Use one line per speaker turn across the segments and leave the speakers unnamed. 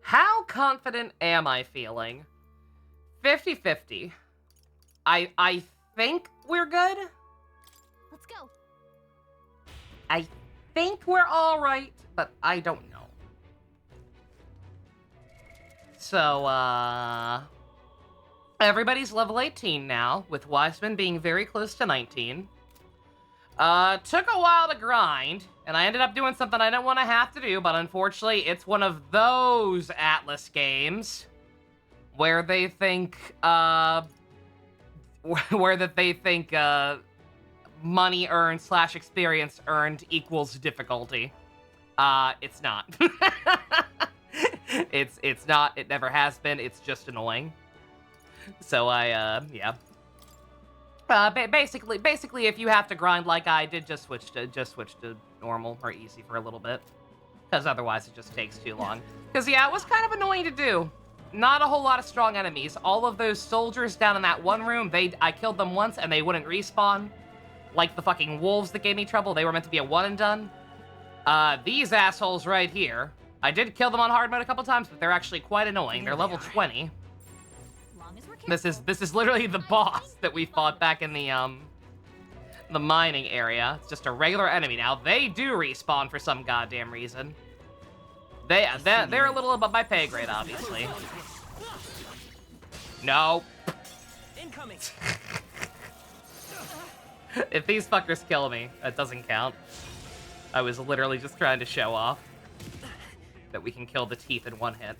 How confident am I feeling? 50-50. I think we're good.
Let's go.
I think we're all right, but I don't know. So, everybody's level 18 now, with Wiseman being very close to 19. Took a while to grind, and I ended up doing something I didn't want to have to do, but unfortunately, it's one of those Atlas games where they think, money earned / experience earned equals difficulty. It's not. It's not. It never has been. It's just annoying. So yeah. Basically, if you have to grind like I did, just switch to normal or easy for a little bit, because otherwise it just takes too long. Because yeah, it was kind of annoying to do. Not a whole lot of strong enemies. All of those soldiers down in that one room, I killed them once and they wouldn't respawn. Like the fucking wolves that gave me trouble. They were meant to be a one and done. These assholes right here, I did kill them on hard mode a couple times, but they're actually quite annoying. They're level 20. This is literally the boss that we fought back in the mining area. It's just a regular enemy now. They do respawn for some goddamn reason. They're a little above my pay grade, obviously. No.
Incoming.
If these fuckers kill me, that doesn't count. I was literally just trying to show off that we can kill the teeth in one hit.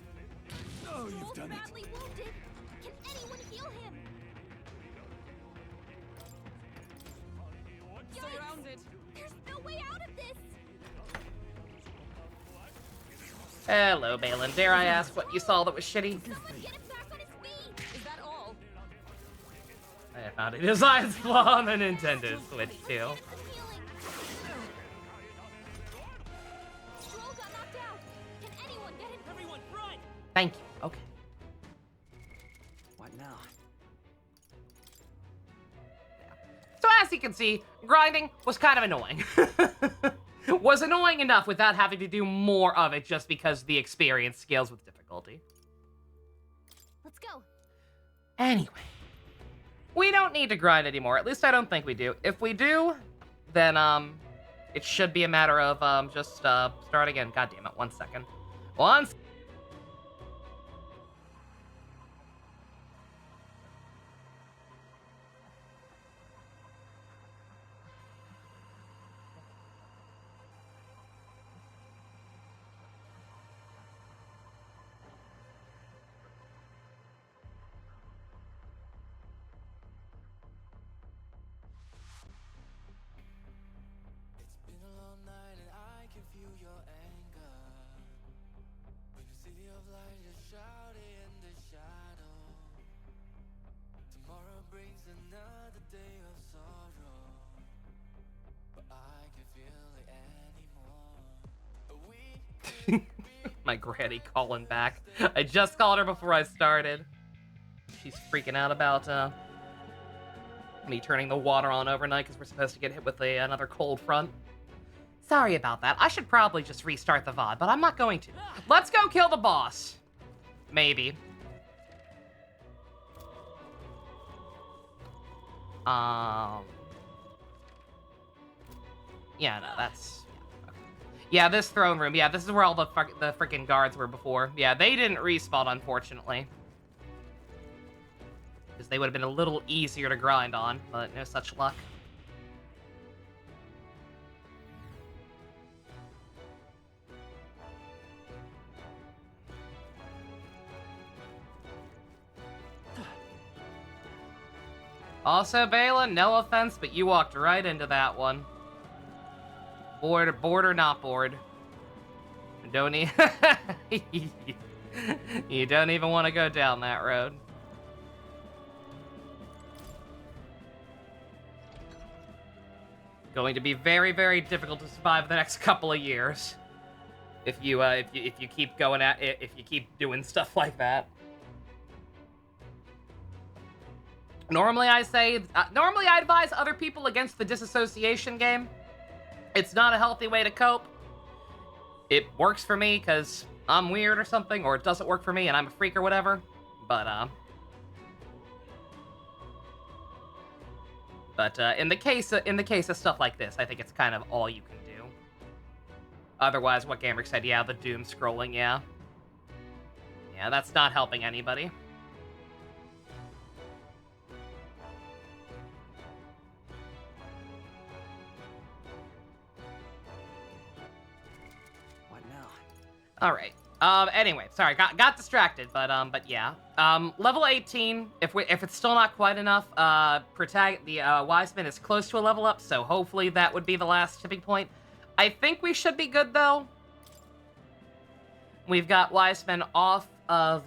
Oh, you've done it. Wounded. Can anyone heal him?
Surrounded.
There's no way out of this.
Hello, Balin. Dare I ask what you saw that was shitty?
Someone get him back on his feet.
Is that all?
I found a design flaw on the Nintendo Switch, too.
Stroll got knocked out. Can anyone get him?
Everyone, run!
Thank you. Okay.
What now?
So as you can see, grinding was kind of annoying. Was annoying enough without having to do more of it just because the experience scales with difficulty.
Let's go.
Anyway. We don't need to grind anymore. At least I don't think we do. If we do, then, it should be a matter of, just, start again. God damn it. 1 second. Once. My granny calling back. I just called her before I started. She's freaking out about me turning the water on overnight because we're supposed to get hit with another cold front. Sorry about that. I should probably just restart the VOD, but I'm not going to. Let's go kill the boss. Maybe. Yeah, no, that's... Yeah, this throne room. Yeah, this is where all the freaking guards were before. Yeah, they didn't respawn, unfortunately. Because they would have been a little easier to grind on, but no such luck. Also, Balin, no offense, but you walked right into that one. Bored or not bored. Don't you don't even want to go down that road. Going to be very, very difficult to survive the next couple of years if you keep going if you keep doing stuff like that. Normally I advise other people against the disassociation game. It's not a healthy way to cope. It works for me because I'm weird or something, or it doesn't work for me and I'm a freak or whatever. But in the case of stuff like this, I think it's kind of all you can do. Otherwise, what Gamerick said, yeah, the doom scrolling, yeah. Yeah, that's not helping anybody.
What now?
All right. Anyway, sorry, got distracted, but yeah. Level 18. If it's still not quite enough, Wiseman is close to a level up, so hopefully that would be the last tipping point. I think we should be good though. We've got Wiseman off of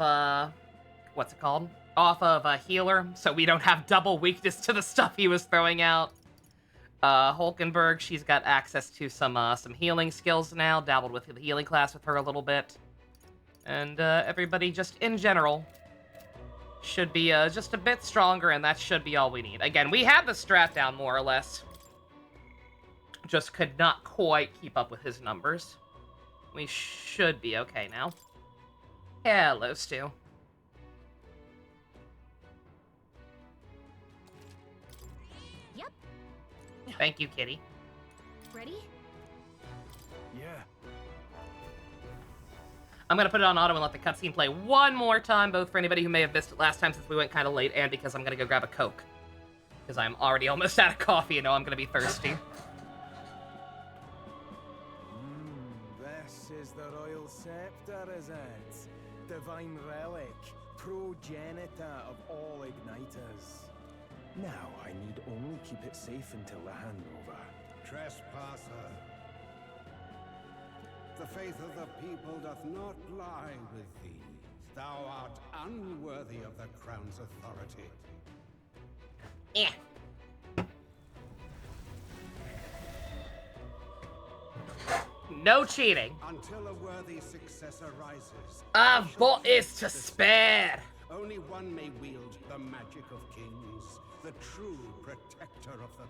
what's it called? Off of a healer, so we don't have double weakness to the stuff he was throwing out. Hulkenberg, she's got access to some healing skills now, dabbled with the healing class with her a little bit. And everybody just in general should be just a bit stronger, and that should be all we need. Again, we had the strat down more or less. Just could not quite keep up with his numbers. We should be okay now. Hello, Stu.
Yep.
Thank you, kitty.
Ready?
Yeah.
I'm going to put it on auto and let the cutscene play one more time, both for anybody who may have missed it last time since we went kind of late, and because I'm going to go grab a Coke. Because I'm already almost out of coffee and know I'm going to be thirsty.
This is the Royal Scepter, is it? Divine relic, progenitor of all igniters. Now I need only keep it safe until the handover.
Trespasser. The faith of the people doth not lie with thee. Thou art unworthy of the crown's authority.
Yeah. No cheating.
Until a worthy successor rises.
A vote is to spare.
Only one may wield the magic of kings, the true protector of the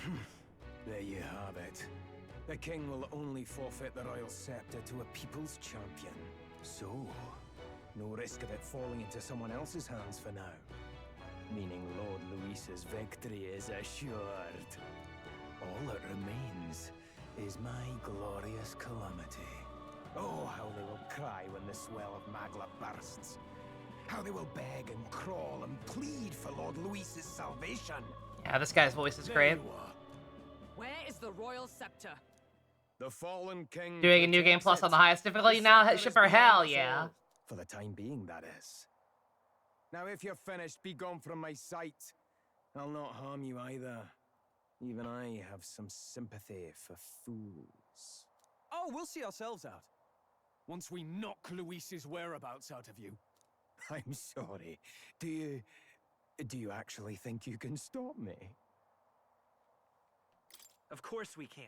people.
There you have it. The king will only forfeit the royal scepter to a people's champion. So, no risk of it falling into someone else's hands for now. Meaning Lord Luis's victory is assured. All that remains is my glorious calamity. Oh, how they will cry when the swell of Magla bursts. How they will beg and crawl and plead for Lord Luis's salvation.
Yeah, this guy's voice is great.
Where is the royal scepter?
The fallen king
Doing a new game plus on the highest difficulty now, shipper, hell yeah.
For the time being, that is. Now if you're finished, be gone from my sight. I'll not harm you either. Even I have some sympathy for fools.
Oh, we'll see ourselves out. Once we knock Luis's whereabouts out of you.
I'm sorry. Do you actually think you can stop me?
Of course we can.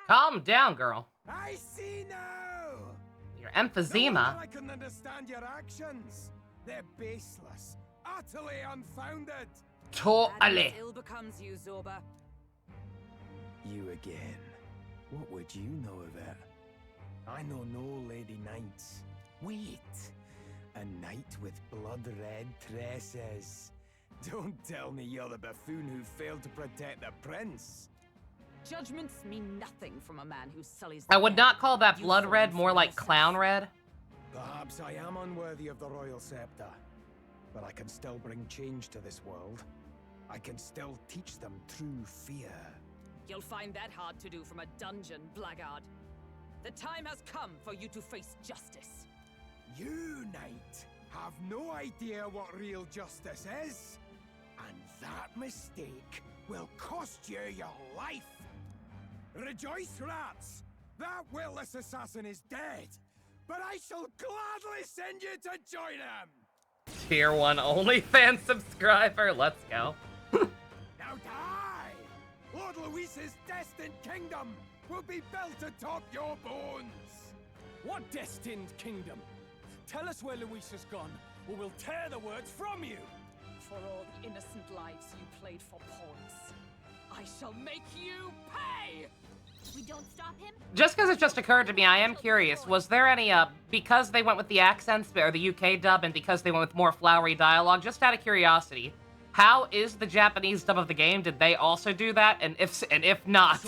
Calm down, girl.
I see now!
Your
No
emphysema.
wonder I couldn't understand your actions. They're baseless, utterly unfounded.
Totally.
Madness ill becomes you, Zorba.
You again. What would you know of it? I know no lady knights. Wait. A knight with blood-red tresses. Don't tell me you're the buffoon who failed to protect the prince.
Judgments mean nothing from a man who sullies.
I
the
would
air.
not call that
You
blood
fall
red,
for
more like
yourself.
clown red.
Perhaps I am unworthy of the royal scepter, but I can still bring change to this world. I can still teach them true fear.
You'll find that hard to do from a dungeon, blackguard. The time has come for you to face justice.
You, knight, have no idea what real justice is. And that mistake will cost you your life. Rejoice, rats! That witless assassin is dead, but I shall gladly send you to join him!
Tier 1 OnlyFans subscriber. Let's go.
Now die! Lord Luis's destined kingdom will be built atop your bones!
What destined kingdom? Tell us where Luis has gone, or we'll tear the words from you.
for all the innocent lives you played for pawns. I shall make you pay!
We don't stop him.
Just because it just occurred to me, I am curious. Was there any, because they went with the accents, or the UK dub, and because they went with more flowery dialogue, just out of curiosity, how is the Japanese dub of the game? Did they also do that? And if not,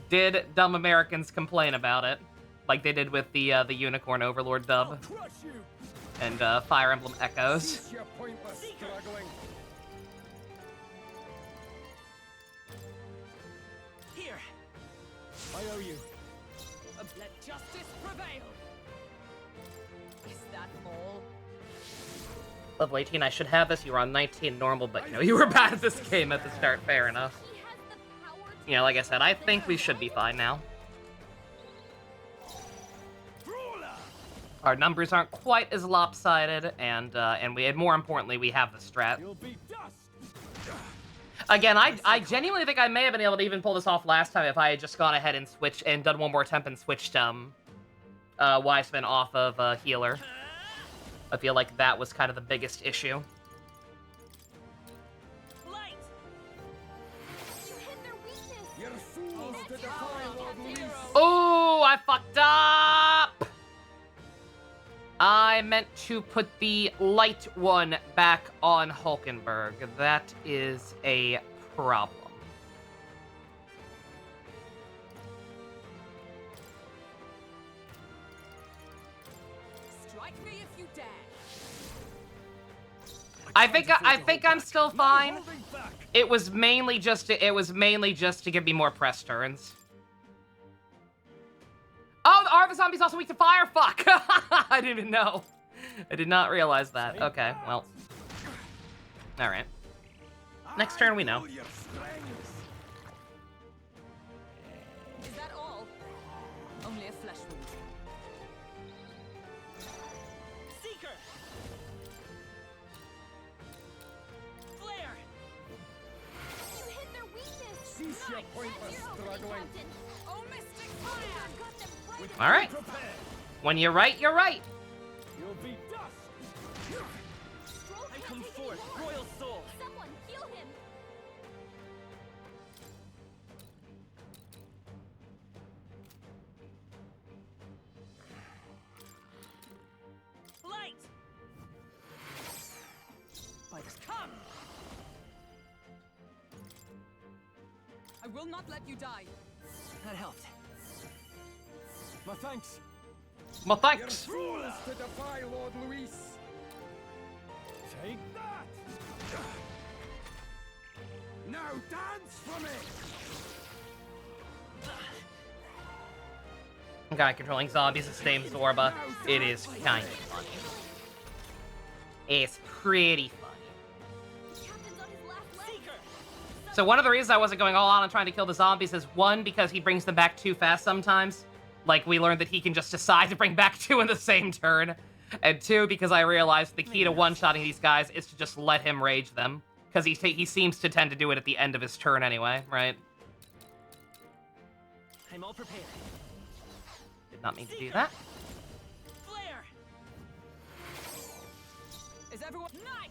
did dumb Americans complain about it? Like they did with the Unicorn Overlord dub and Fire Emblem Echoes.
Cease your pointless struggling.
Here. I owe you.
Let justice prevail! Is that all?
Level 18, I should have this. You were on 19 normal, but you know, you were bad at this game at the start. Fair enough.
He has the power to
You know, like I said, I think we should be fine now. Our numbers aren't quite as lopsided, and more importantly, we have the strat.
You'll be dust.
Again, I genuinely think I may have been able to even pull this off last time if I had just gone ahead and switched and done one more attempt and switched Wiseman off of healer. I feel like that was kind of the biggest issue.
Light!
You hit their weakness.
You're fools to defy Lord Luis.
Oh, I fucked up! I meant to put the light one back on Hulkenberg. That is a problem.
Strike me if you dare!
I think I'm still fine. It was mainly just to give me more press turns. Oh, are the zombies also weak to fire? Fuck! I didn't even know. I did not realize that. Okay, well. Alright. Next turn, we know.
Is that all? Only a flesh wound. Seeker! Flare!
You hit their weakness.
Cease your pointless struggling.
Oh, mystic fire!
Got them right.
All right. When you're right, you're right.
You'll be dust.
Stroll
I
can't
come
take
forth,
anymore.
royal soul.
Someone heal him.
Light! Fighters, come! I will not let you die.
That helped. My thanks.
Well,
You're
thanks.
fools to defy Lord Luis.
Take that.
Now dance for me.
Guy controlling zombies is named Zorba. It is kind of funny. It's pretty funny.
The captain's on his last leg.
So one of the reasons I wasn't going all out on trying to kill the zombies is, one, because he brings them back too fast sometimes. Like, we learned that he can just decide to bring back two in the same turn. And two, because I realized the key to one-shotting these guys is to just let him rage them. Because he seems to tend to do it at the end of his turn anyway, right?
I'm all prepared.
Did not mean to do that.
Flare! Is everyone... Night!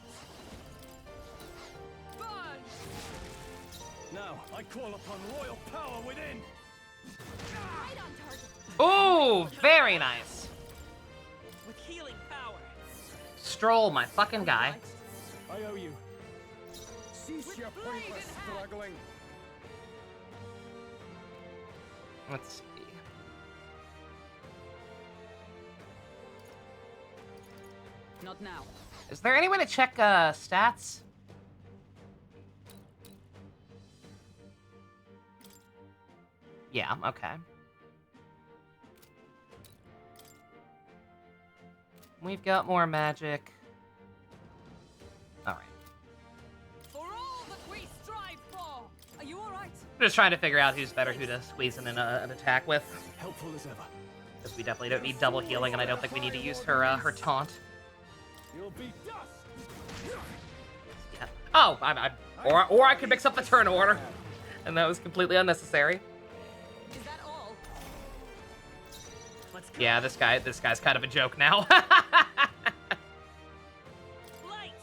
Burn!
Now I call upon royal power within.
Right on target.
Ooh, very nice.
With healing power.
Stroll, my fucking guy.
I owe you.
Cease your pointless struggling.
Let's see.
Not now.
Is there any way to check stats? Yeah, okay. We've got more magic. Alright.
For all that we strive for! Are you alright?
Just trying to figure out who's better who to squeeze in an attack with.
Helpful as ever.
Because we definitely don't need double healing, and I don't think we need to use her taunt.
You'll be dust.
Yeah. Oh, or I could mix up the turn order. And that was completely unnecessary.
Is that all?
Let's go.
Yeah, this guy's kind of a joke now.
Light!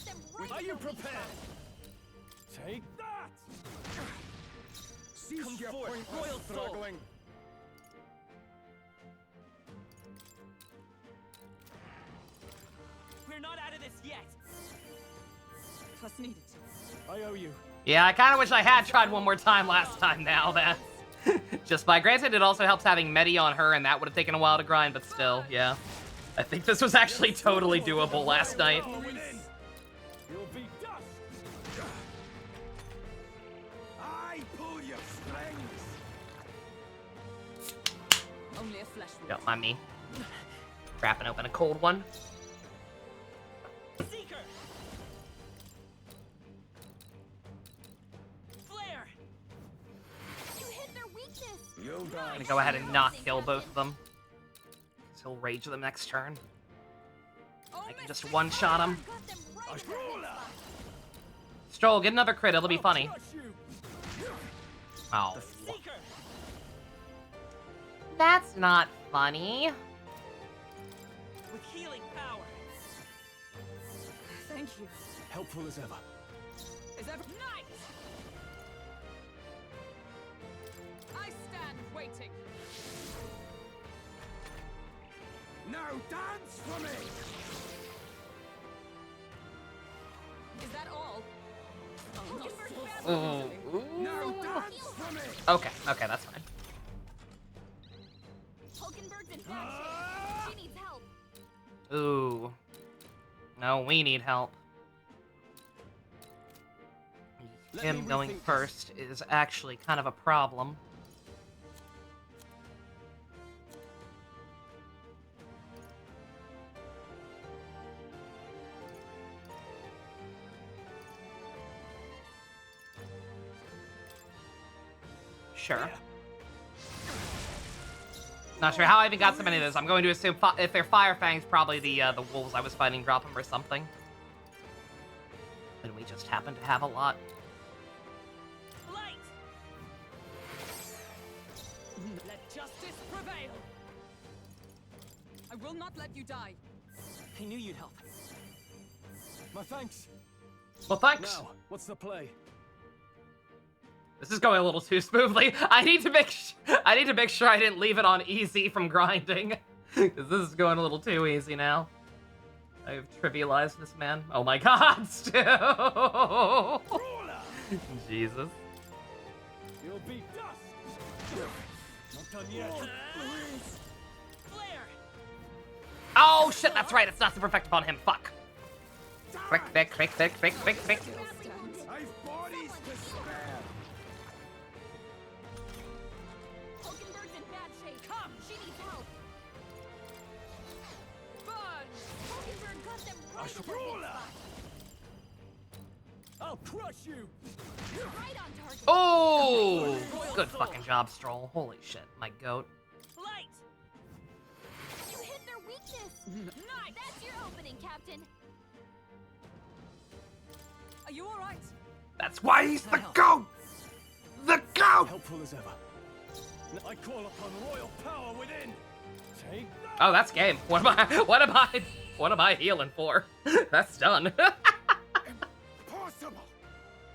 them right
Are
in
you
the weak
prepared?
spot.
Take that!
Cease
Come
your
forth,
pointless
royal soul.
struggling.
We're not out of this yet.
Twas needed.
I owe you.
Yeah, I kind of wish I had tried one more time last time now, that. Just by granted, it also helps having Medi on her, and that would have taken a while to grind, but still, yeah. I think this was actually totally doable last night.
Power within. You'll be dust.
I pull your strings.
Only a flesh wound.
Don't mind me. Crapping open a cold one.
Seeker. Flare.
You hit their weakness.
You'll
I'm
die.
gonna go ahead and not kill both of them. So he'll rage them next turn. I can just one-shot him.
Got them right in the weak spot.
Stroll, get another crit, it'll be funny.
Crush you.
Oh.
Seeker.
That's not funny.
With healing power.
Thank you.
Helpful as ever.
Is ever night? I stand waiting.
Now dance for me.
Is that all? Oh, not
Ooh.
Now dance for me.
Okay, that's fine.
Hulkenberg's in bad shape. She needs help.
Ooh. No, we need help.
Let
Him
me
going
rethink this.
first is actually kind of a problem. Sure. Not sure how I even got so many of those. I'm going to assume if they're Fire Fangs, probably the wolves I was fighting drop them or something. And we just happen to have a lot.
Light. Let justice prevail. I will not let you die.
I knew you'd help. My thanks.
Well, thanks.
Now, what's the play?
This is going a little too smoothly. I need to make sure I didn't leave it on easy from grinding, because this is going a little too easy now. I've trivialized this man. Oh my God, Stu! Jesus.
You'll be dust. Not done yet. Flare.
Oh shit, that's right. It's not super effective on him. Fuck. Quick.
I've bodies to spare.
Hulkenberg's in bad shape. Come. She needs help.
Burn.
Hulkenberg got them right in the weak spot.
I'll crush you.
Right on target.
Oh! Good fucking job, Stroll. Holy shit, my goat.
Light.
You hit their weakness. Nice. That's your opening, Captain.
Are you all right?
That's why he's the GOAT! The GOAT!
Helpful as ever. I call upon royal power within. Take that.
Oh, that's game. What am I healing for? That's done.
Impossible.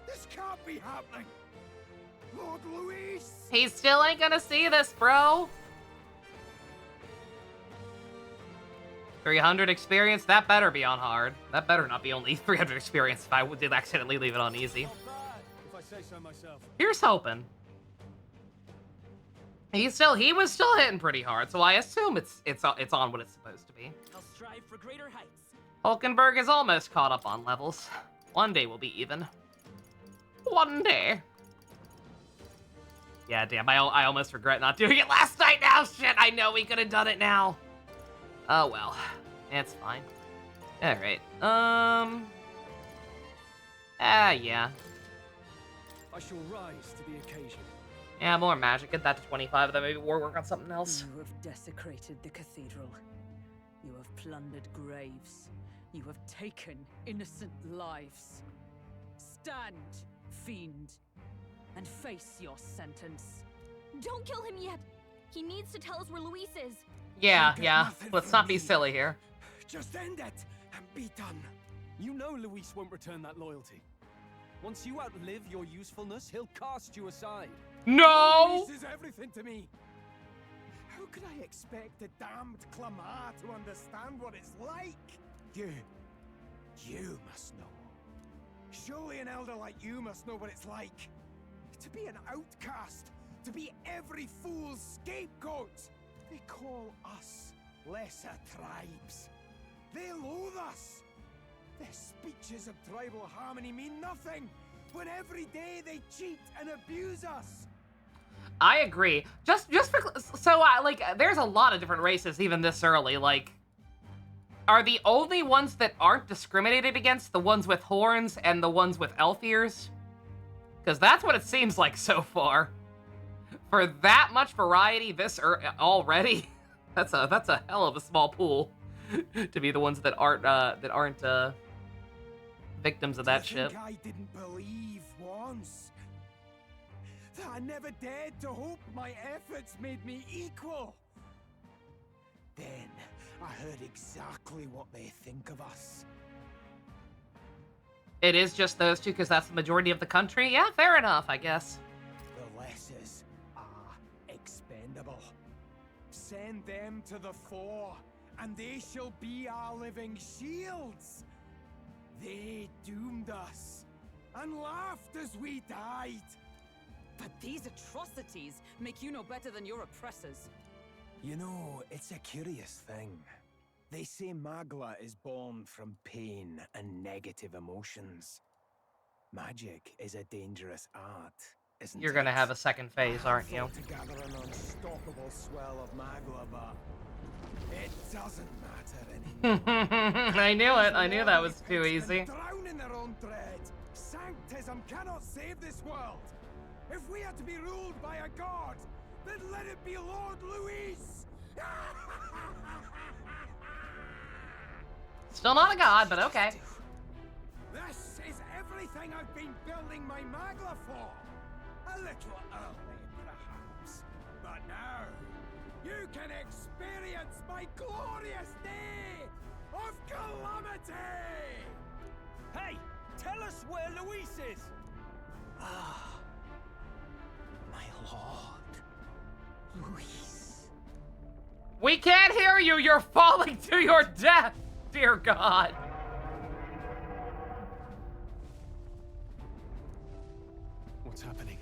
This can't be happening. Lord Luis.
He still ain't gonna see this, bro. 300 experience? That better be on hard. That better not be only 300 experience if I did accidentally leave it on easy.
Not bad, if I say so myself.
Here's hoping. He was still hitting pretty hard, so I assume it's on what it's supposed to be.
I'll strive for greater heights.
Hulkenberg is almost caught up on levels. One day we'll be even. One day. Yeah, damn, I almost regret not doing it last night now. Shit, I know we could have done it now. Oh well, it's fine. All right. Yeah.
I shall rise to the occasion.
Yeah, more magic. Get that to 25, then maybe we'll work on something else.
You have desecrated the cathedral. You have plundered graves. You have taken innocent lives. Stand, fiend, and face your sentence.
Don't kill him yet. He needs to tell us where Luis is.
Yeah.
Nothing
Let's
from
not be
me.
silly here.
Just end it and be done.
You know Luis won't return that loyalty. Once you outlive your usefulness, he'll cast you aside.
No!
This is everything to me. How could I expect the damned Clamar to understand what it's like? You must know. Surely an elder like you must know what it's like. To be an outcast. To be every fool's scapegoat. They call us lesser tribes. They loathe us. Their speeches of tribal harmony mean nothing, when every day they cheat and abuse us.
I agree. Just for so like, there's a lot of different races even this early. Like, are the only ones that aren't discriminated against the ones with horns and the ones with elf ears? Because that's what it seems like so far. For that much variety this already, that's a hell of a small pool to be the ones that aren't victims of that shit.
I didn't believe once that I never dared to hope my efforts made me equal. Then I heard exactly what they think of us.
It is just those two because that's the majority of the country? Yeah, fair enough, I guess.
The lessers are expendable. Send them to the fore, and they shall be our living shields. They doomed us, and laughed as we died.
But these atrocities make you no better than your oppressors.
You know, it's a curious thing. They say Magla is born from pain and negative emotions. Magic is a dangerous art, isn't
You're
it?
gonna have a second phase, aren't you?
To gather an unstoppable swell of Magla, but it doesn't matter anymore.
I knew it. I knew that was too easy.
Drown in their own dread. Sanctism cannot save this world. If we are to be ruled by a god, then let it be Lord Luis.
Still not a god, but okay.
This is everything I've been building my Magla for. A little early, perhaps, but now you can experience my glorious day of calamity!
Hey, tell us where Luis is.
Ah, my lord, Luis.
We can't hear you! You're falling to your death! Dear God.
What's happening?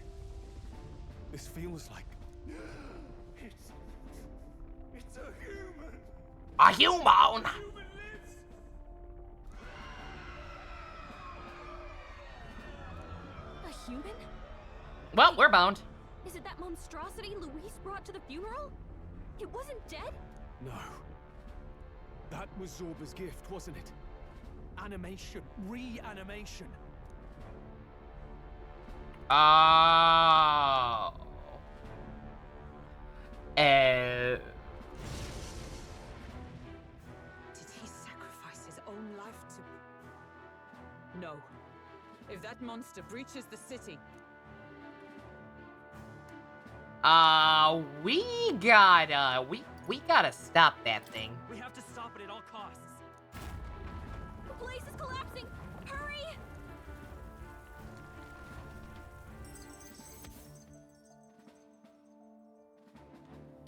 This feels like...
It's a human!
A human!
Human lives!
A human?
Well, we're bound.
Is it that monstrosity Luis brought to the funeral? It wasn't dead?
No. That was Zorba's gift, wasn't it? Animation. Reanimation.
Oh.
Did he sacrifice his own life to... No. If that monster breaches the city...
We gotta stop that thing.
We have to stop it at all costs.
The place is collapsing! Hurry!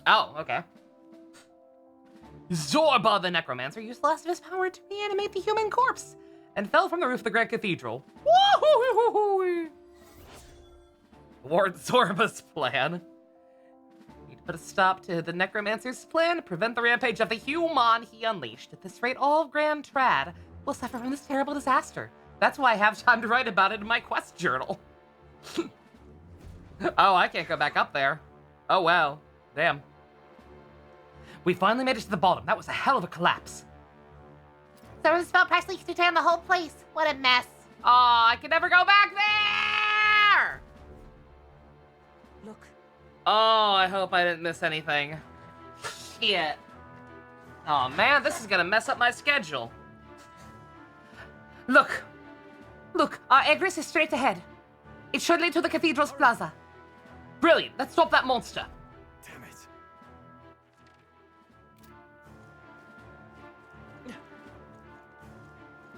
Oh, okay. Zorba the Necromancer used the last of his power to reanimate the human corpse and fell from the roof of the Grand Cathedral. Woo-hoo-hoo-hoo-hoo. Lord Zorba's plan. Need to put a stop to the Necromancer's plan to prevent the rampage of the human he unleashed. At this rate, all of Grand Trad will suffer from this terrible disaster. That's why I have time to write about it in my quest journal. Oh, I can't go back up there. Oh, wow. Damn. We finally made it to the bottom. That was a hell of a collapse.
There was a spell press leaks to tear down the whole place. What a mess.
Oh, I can never go back there!
Look.
Oh, I hope I didn't miss anything. Shit. Oh man, this is gonna mess up my schedule. Look. Look, our egress is straight ahead. It should lead to the cathedral's plaza. Brilliant, let's stop that monster.
Damn it.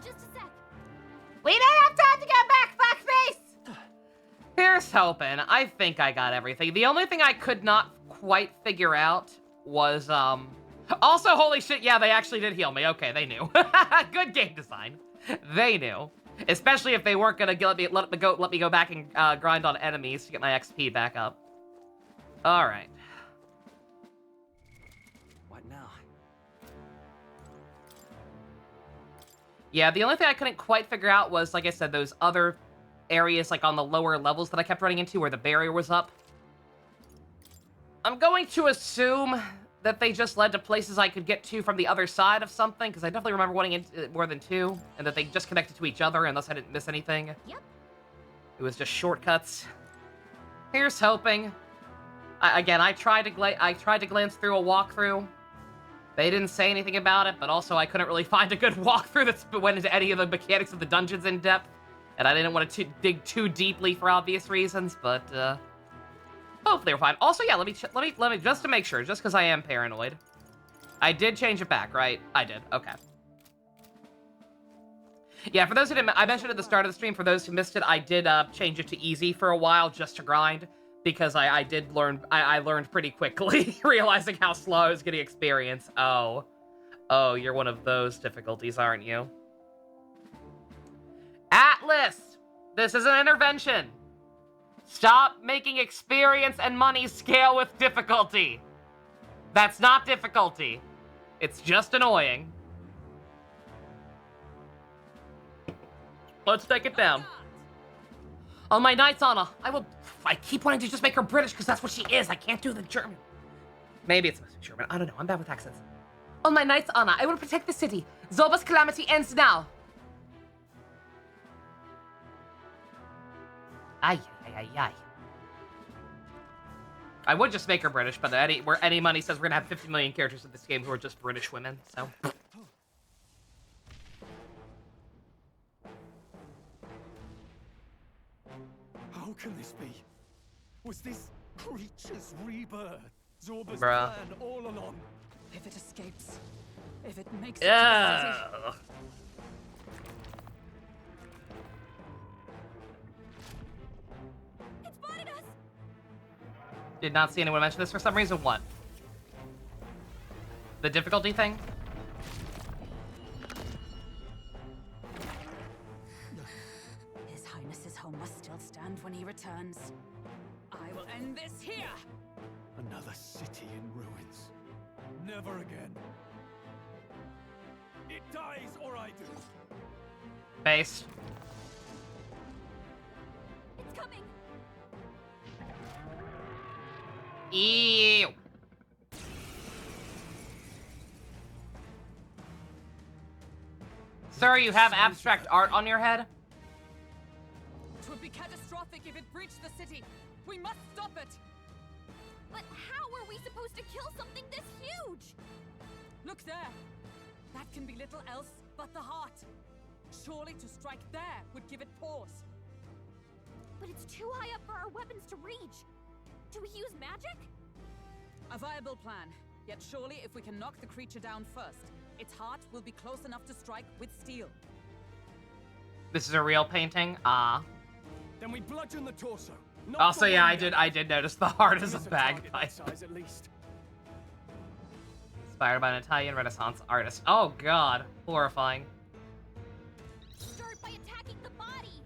Just a sec.
Here's hoping. I think I got everything. The only thing I could not quite figure out was, Also, holy shit, yeah, they actually did heal me. Okay, they knew. Good game design. They knew. Especially if they weren't gonna let me go back and grind on enemies to get my XP back up. Alright.
What now?
Yeah, the only thing I couldn't quite figure out was, like I said, those other areas, like on the lower levels that I kept running into where the barrier was up. I'm going to assume that they just led to places I could get to from the other side of something, because I definitely remember running into more than two, and that they just connected to each other unless I didn't miss anything.
Yep.
It was just shortcuts. Here's hoping. Again, I tried to glance through a walkthrough. They didn't say anything about it, but also I couldn't really find a good walkthrough that went into any of the mechanics of the dungeons in depth, and I didn't want to dig too deeply for obvious reasons. But hopefully we're fine. Also, yeah, let me just to make sure, just because I am paranoid. I did change it back, right? I did. Okay. Yeah, for those who didn't, I mentioned at the start of the stream. For those who missed it, I did change it to easy for a while just to grind. Because I did learn, I learned pretty quickly, realizing how slow I was getting experience. Oh, you're one of those difficulties, aren't you? Atlas! This is an intervention! Stop making experience and money scale with difficulty! That's not difficulty. It's just annoying. Let's take it down. On my knight's honor, I keep wanting to just make her British because that's what she is. I can't do the German. Maybe it's supposed to be German. I don't know. I'm bad with accents. On my knight's honor, I will protect the city. Zorba's calamity ends now. Ay. I would just make her British, but where any money says we're gonna have 50 million characters in this game who are just British women, so.
How can this be? Was this creature's rebirth? Zorba's
Bruh.
plan all along?
If it escapes, if it makes it to the city,
Yeah.
It spotted us.
Did not see anyone mention this for some reason. What? The difficulty thing?
His Highness's home must still stand when he returns. I will end this here.
Another city in ruins. Never again. It dies or I do.
Base.
It's coming.
Ew. Sir, you have abstract art on your head?
It would be catastrophic if it breached the city. We must stop it.
But how are we supposed to kill something this huge?
Look there. That can be little else but the heart. Surely to strike there would give it pause.
But it's too high up for our weapons to reach. Do we use magic?
A viable plan. Yet surely if we can knock the creature down first, its heart will be close enough to strike with steel.
This is a real painting? Ah.
Then we bludgeon the torso. Not
Also,
the
yeah,
wing.
I did notice the heart is a
Miss target
bagpipe.
that size at least.
Inspired by an Italian Renaissance artist. Oh god, horrifying.
Start by attacking the body.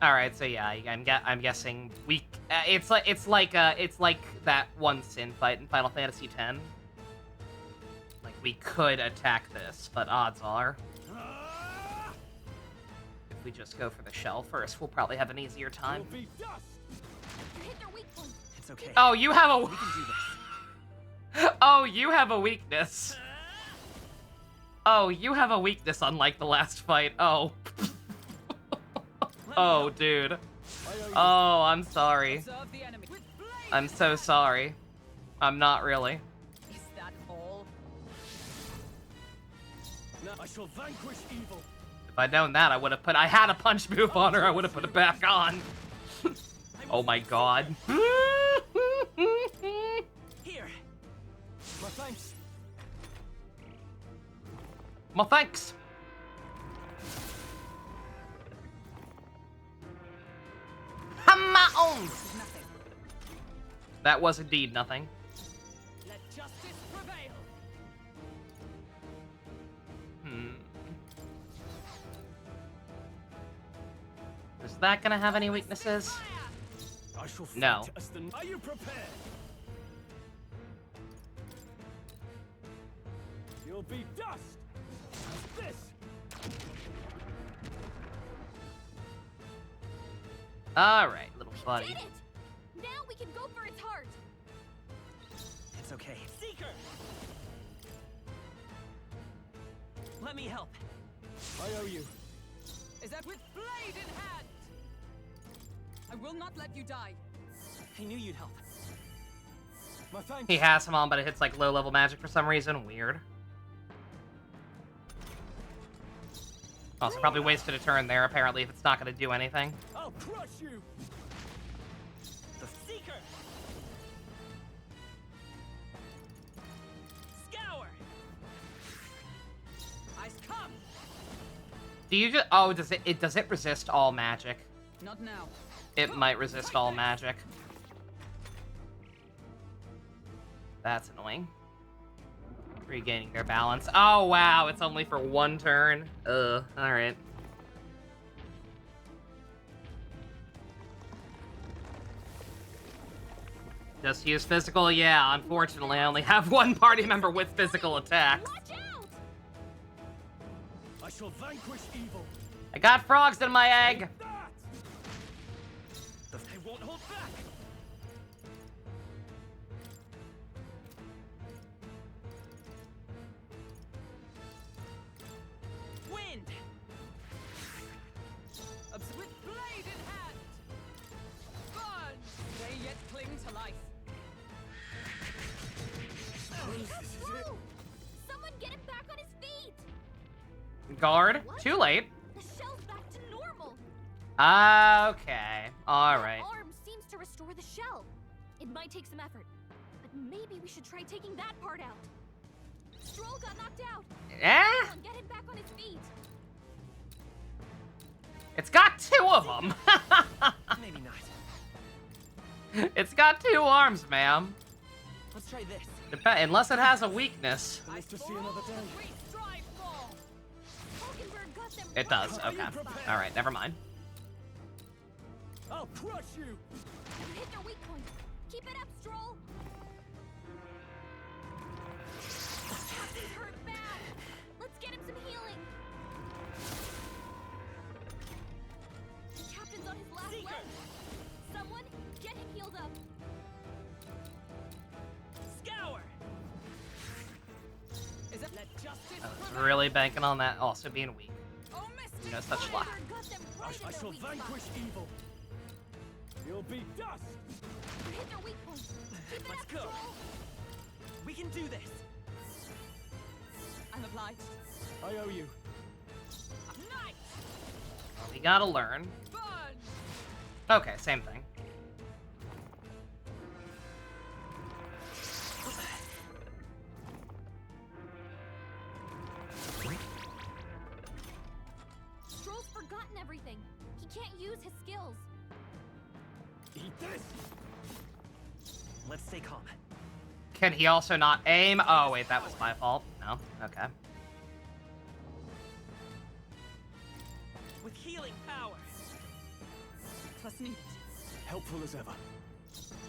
All right, so yeah, I'm guessing we. It's like that one Sin fight in Final Fantasy X. Like we could attack this, but odds are, if we just go for the shell first, we'll probably have an easier time.
Will be dust.
You hit their weak point.
It's okay.
Oh, you have a.
We can do this.
Oh, you have a weakness. Oh, you have a weakness, unlike the last fight. Oh. Oh, dude. Oh, I'm sorry.
Observe the enemy. With blade.
I'm so sorry. I'm not really.
Is that all?
Now I shall vanquish evil.
If I'd known that, I had a punch move on her, I would have put it back on. Oh my god.
Here. My thanks.
Well, thanks. ground!
This is nothing.
That was indeed nothing.
Let justice prevail.
Is that gonna have any weaknesses?
I shall fight
No.
as the... Are you prepared? You'll be dust! As this!
Alright, little buddy.
Did it! Now we can go for its heart.
It's okay. Seeker! Let me help.
I owe you.
Is that with blade in hand? I will not let you die.
I knew you'd help.
My thanks.
He has him on, but it hits like low-level magic for some reason. Weird. Also, probably wasted a turn there, apparently, if it's not going to do anything.
I'll crush you!
The Seeker! Scour!
Ice come.
Do you just... Oh, does it resist all magic?
Not now.
It might resist all magic. That's annoying. Regaining their balance. Oh, wow. It's only for one turn. Ugh. Alright. Just use physical? Yeah, unfortunately, I only have one party member with physical attacks.
Watch out!
I shall vanquish evil.
I got frogs in my egg.
That!
I won't hold back! Wind!
With blade in hand. Burn. They yet cling to life.
Whoa! Someone get him back on his feet!
Guard.
What?
Too late.
The shell's back to normal.
Okay. All
That
right.
arm seems to restore the shell. It might take some effort, but maybe we should try taking that part out. Stroll got knocked out.
Eh?
Someone get him back on his feet.
It's got two of them.
Maybe not.
It's got two arms, ma'am.
Let's try this.
Unless it has a weakness.
Live to see another day.
Stride fall.
Hulkenberg got them
It
right
does.
on the
Okay.
spot.
All right. Never mind.
I'll crush you!
You hit their weak point. Keep it up, Stroll. Captain's hurt bad. Let's get him some healing. The captain's on his last
Seeker.
leg. Someone get him healed up.
Scour!
Is it let justice
I was
prevail?
really banking on that also being weak.
Oh, Mystic
No such luck.
Hulkenberg got them right in
I
their
shall
weak spot.
vanquish evil. You'll be dust!
You hit their weak point. Keep it
Let's
up,
go.
Stroll.
We can do this!
I'm obliged.
I owe you.
Night.
Well, we gotta learn.
Burn.
Okay, same thing.
Stroll's forgotten everything. He can't use his skills.
Eat this!
Let's stay calm.
Can he also not aim? Oh, wait, that was my fault. No? Okay.
With healing power!
Plus need.
Helpful as ever.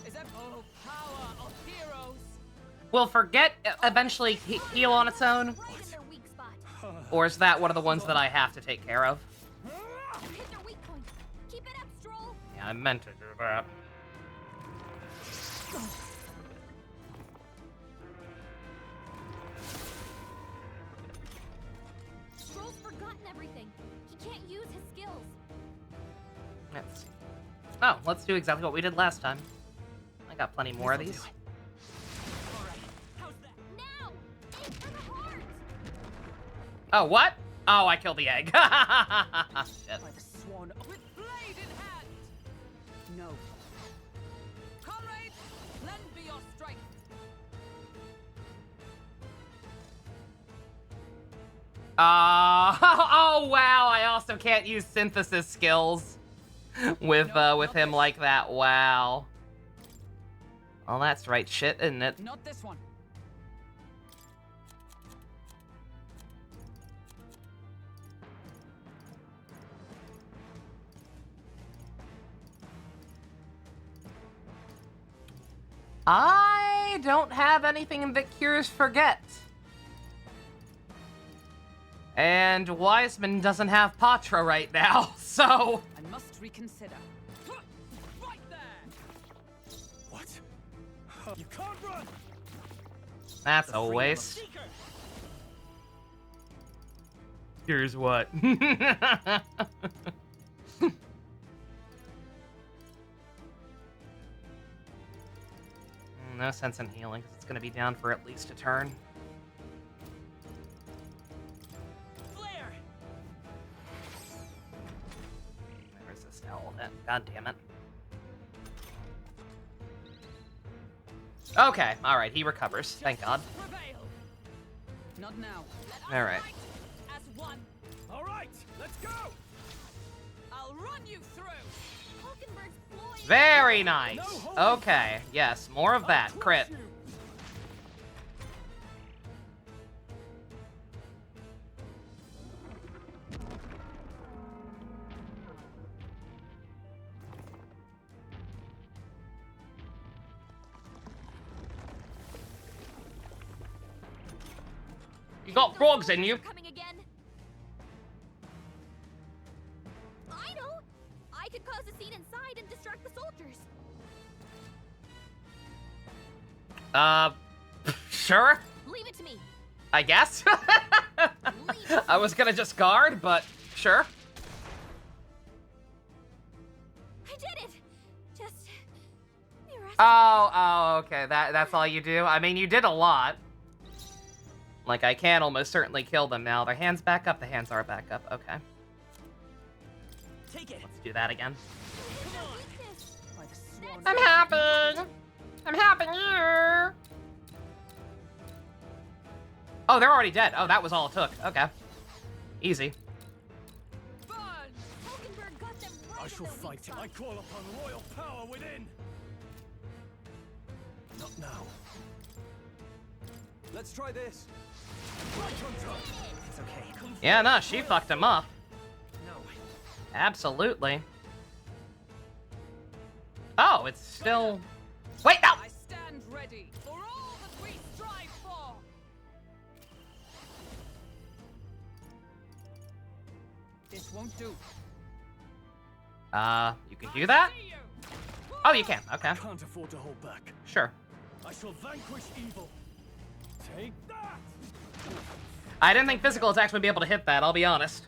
Is that oh power of heroes?
Will forget eventually heal on its own?
Right in their weak spot.
Or is that one of the ones that I have to take care of?
You hit their weak point. Keep it up, Stroll.
Yeah, I meant to do that.
Stroll's forgotten everything. He can't use his skills.
Let's see. Oh, let's do exactly what we did last time. I got plenty more of these.
Alright, how's that?
Now! Aim for the heart!
Oh, what? Oh, I killed the egg. Shit.
By the swan with blade in hand. No. Comrades, lend me your strength.
Oh, wow, I also can't use synthesis skills. with him like that. Wow. Well, that's right shit, isn't it?
Not this one.
I don't have anything that cures forget. And Wiseman doesn't have Patra right now, so...
I must reconsider. Right there!
What? You can't run!
That's a waste. Here's what. No sense in healing, because it's going to be down for at least a turn.
Flare!
Resist all that. God damn it. Okay, alright, he recovers. Thank God.
Prevail.
Not now.
Alright.
As one.
All right, let's go!
I'll run you through!
Hulkenberg's ploy.
Very nice. Okay, yes, more of that. Crit. You got frogs in you.
Coming again. I know. I could cause a scene inside and distract the soldiers.
Sure,
Leave it to me.
I guess. I was gonna just guard, but sure.
I did it. Just. the rest-
Oh, okay. That's all you do? I mean, you did a lot. Like, I can almost certainly kill them now. Their hands back up. The hands are back up. Okay.
Take it.
Let's do that again.
Weakness.
By the sworn
I'm helping. I'm helping you.
Oh, they're already dead. Oh, that was all it took. Okay. Easy.
burn!
Hulkenberg got them right
I
in
shall
their weak
fight.
spot.
I call upon royal power within. Not now. Let's try this. Right on top.
It's okay. Come
Yeah, no, she fucked him up.
No.
Absolutely. Oh, it's still... Wait, no!
I stand ready for all that we strive for! This won't do.
You can do that?
See you!
Oh, you can. Okay.
Can't afford to hold back.
Sure.
I shall vanquish evil. Take that!
I didn't think physical attacks would be able to hit that, I'll be honest.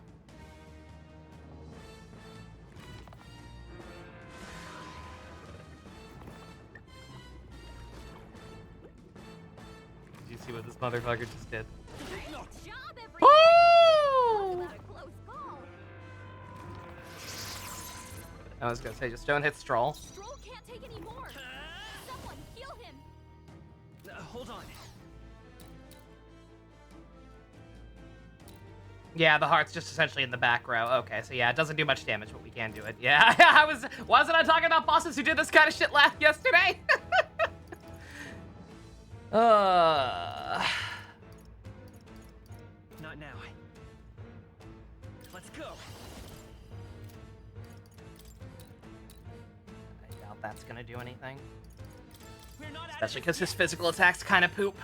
Did you see what this motherfucker just did?
Good job, everyone.
Woo!
What a close call.
I was gonna say, just don't hit Stroll.
Stroll can't take any more. Someone heal him.
Hold on.
Yeah, the heart's just essentially in the back row. Okay, so yeah, it doesn't do much damage, but we can do it. Yeah, wasn't I talking about bosses who did this kind of shit yesterday?
Not now. Let's go.
I doubt that's gonna do anything.
We're not
Especially because his physical attacks kind of poop.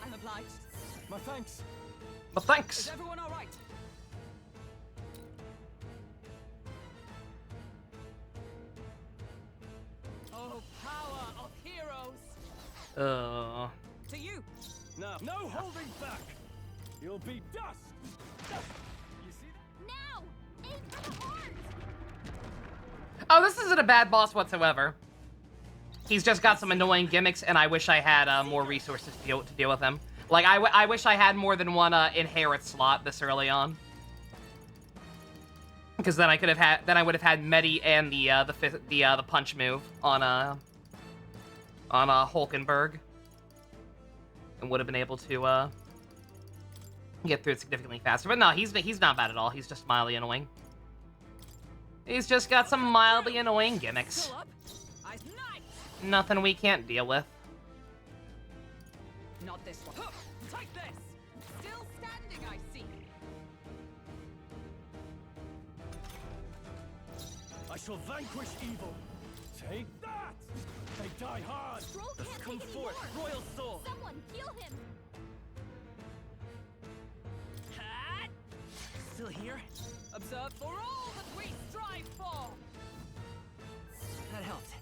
I'm obliged.
My thanks.
But
Is
thanks.
everyone alright? Oh, power of heroes! To you!
Now, no holding back. You'll be dust. You see that?
Now, aim for the heart.
Oh, this isn't a bad boss whatsoever. He's just got some annoying gimmicks, and I wish I had more resources to deal with him. Like, I wish I had more than one inherit slot this early on. Because then I would have had Medi and the punch move on Hulkenberg, and would have been able to get through it significantly faster. But no, he's not bad at all. He's just mildly annoying. He's just got some mildly annoying gimmicks.
Still up?
Nothing we can't deal with.
Not this one. Take this! Still standing, I see.
I shall vanquish evil. Take that! They die hard!
Stroll can't
Come
take
forth,
anymore.
Royal Soul.
Someone heal him.
Ha! Still here?
Observe for all that we strive for!
That helped.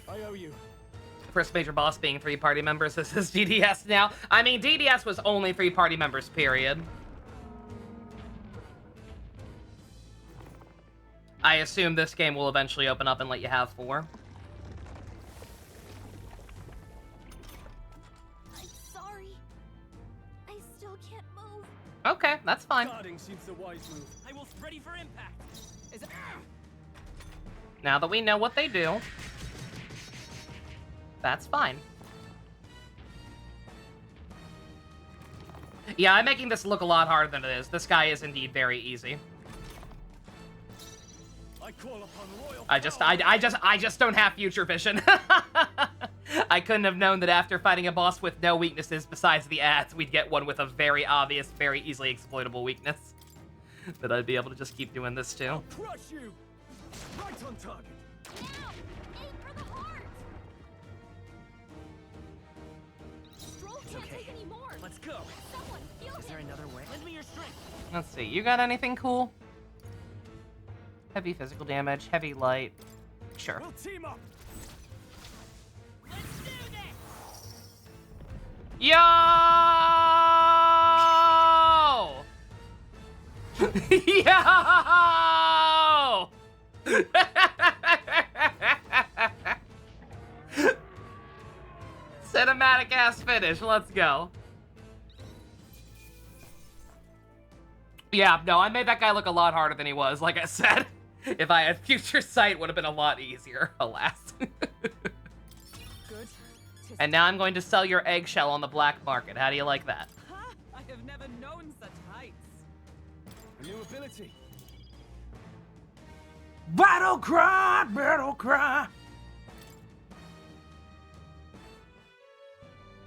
I owe you.
First major boss being 3 party members. This is DDS now. I mean, DDS was only 3 party members, period. I assume this game will eventually open up and let you have 4.
I'm sorry. I still can't move.
Okay, that's fine.
Guarding seems the wise move.
I will ready for impact.
Is it...
Now that we know what they do, that's fine. Yeah, I'm making this look a lot harder than it is. This guy is indeed very easy.
I call upon royal
I just don't have future vision. I couldn't have known that after fighting a boss with no weaknesses besides the ads, we'd get one with a very obvious, very easily exploitable weakness. That I'd be able to just keep doing this too.
Crush you! Right on target.
Now! Aim for the heart! Stroll can't
okay.
take any more.
Let's go.
Someone heal
Is there
him.
another way? Lend me your strength.
Let's see, you got anything cool? Heavy physical damage, heavy light. Sure.
We'll team up.
Let's do this.
Yo! Yo! Cinematic ass finish, let's go. Yeah, no, I made that guy look a lot harder than he was, like I said. If I had future sight, it would have been a lot easier, alas.
Good.
And now I'm going to sell your eggshell on the black market. How do you like that?
Ha! I have never known such heights.
A new ability.
Battle cry, battle cry.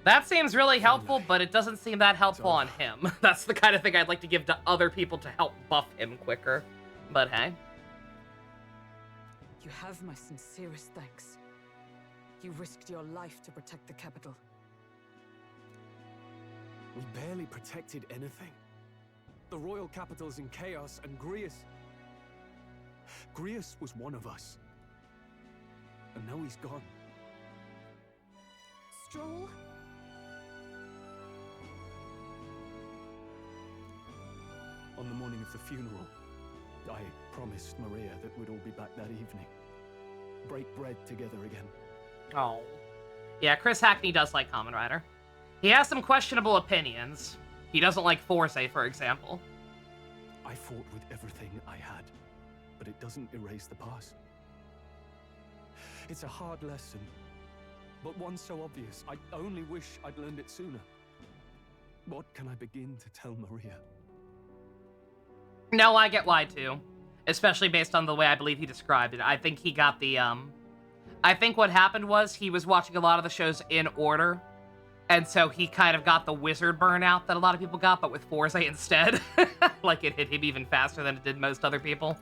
That seems really helpful, but it doesn't seem that helpful on him. That's the kind of thing I'd like to give to other people to help buff him quicker. But hey.
You have my sincerest thanks. You risked your life to protect the capital.
We barely protected anything. The royal capital's in chaos, and Grius was one of us. And now he's gone.
Stroll?
On the morning of the funeral, I promised Maria that we'd all be back that evening. Break bread together again.
Oh. Yeah, Chris Hackney does like Kamen Rider. He has some questionable opinions. He doesn't like Forza, for example.
I fought with everything I had, but it doesn't erase the past. It's a hard lesson, but one so obvious. I only wish I'd learned it sooner. What can I begin to tell Maria?
No, I get why, too. Especially based on the way I believe he described it. I think he got the, I think what happened was he was watching a lot of the shows in order, and so he kind of got the wizard burnout that a lot of people got, but with Forza instead. Like, it hit him even faster than it did most other people.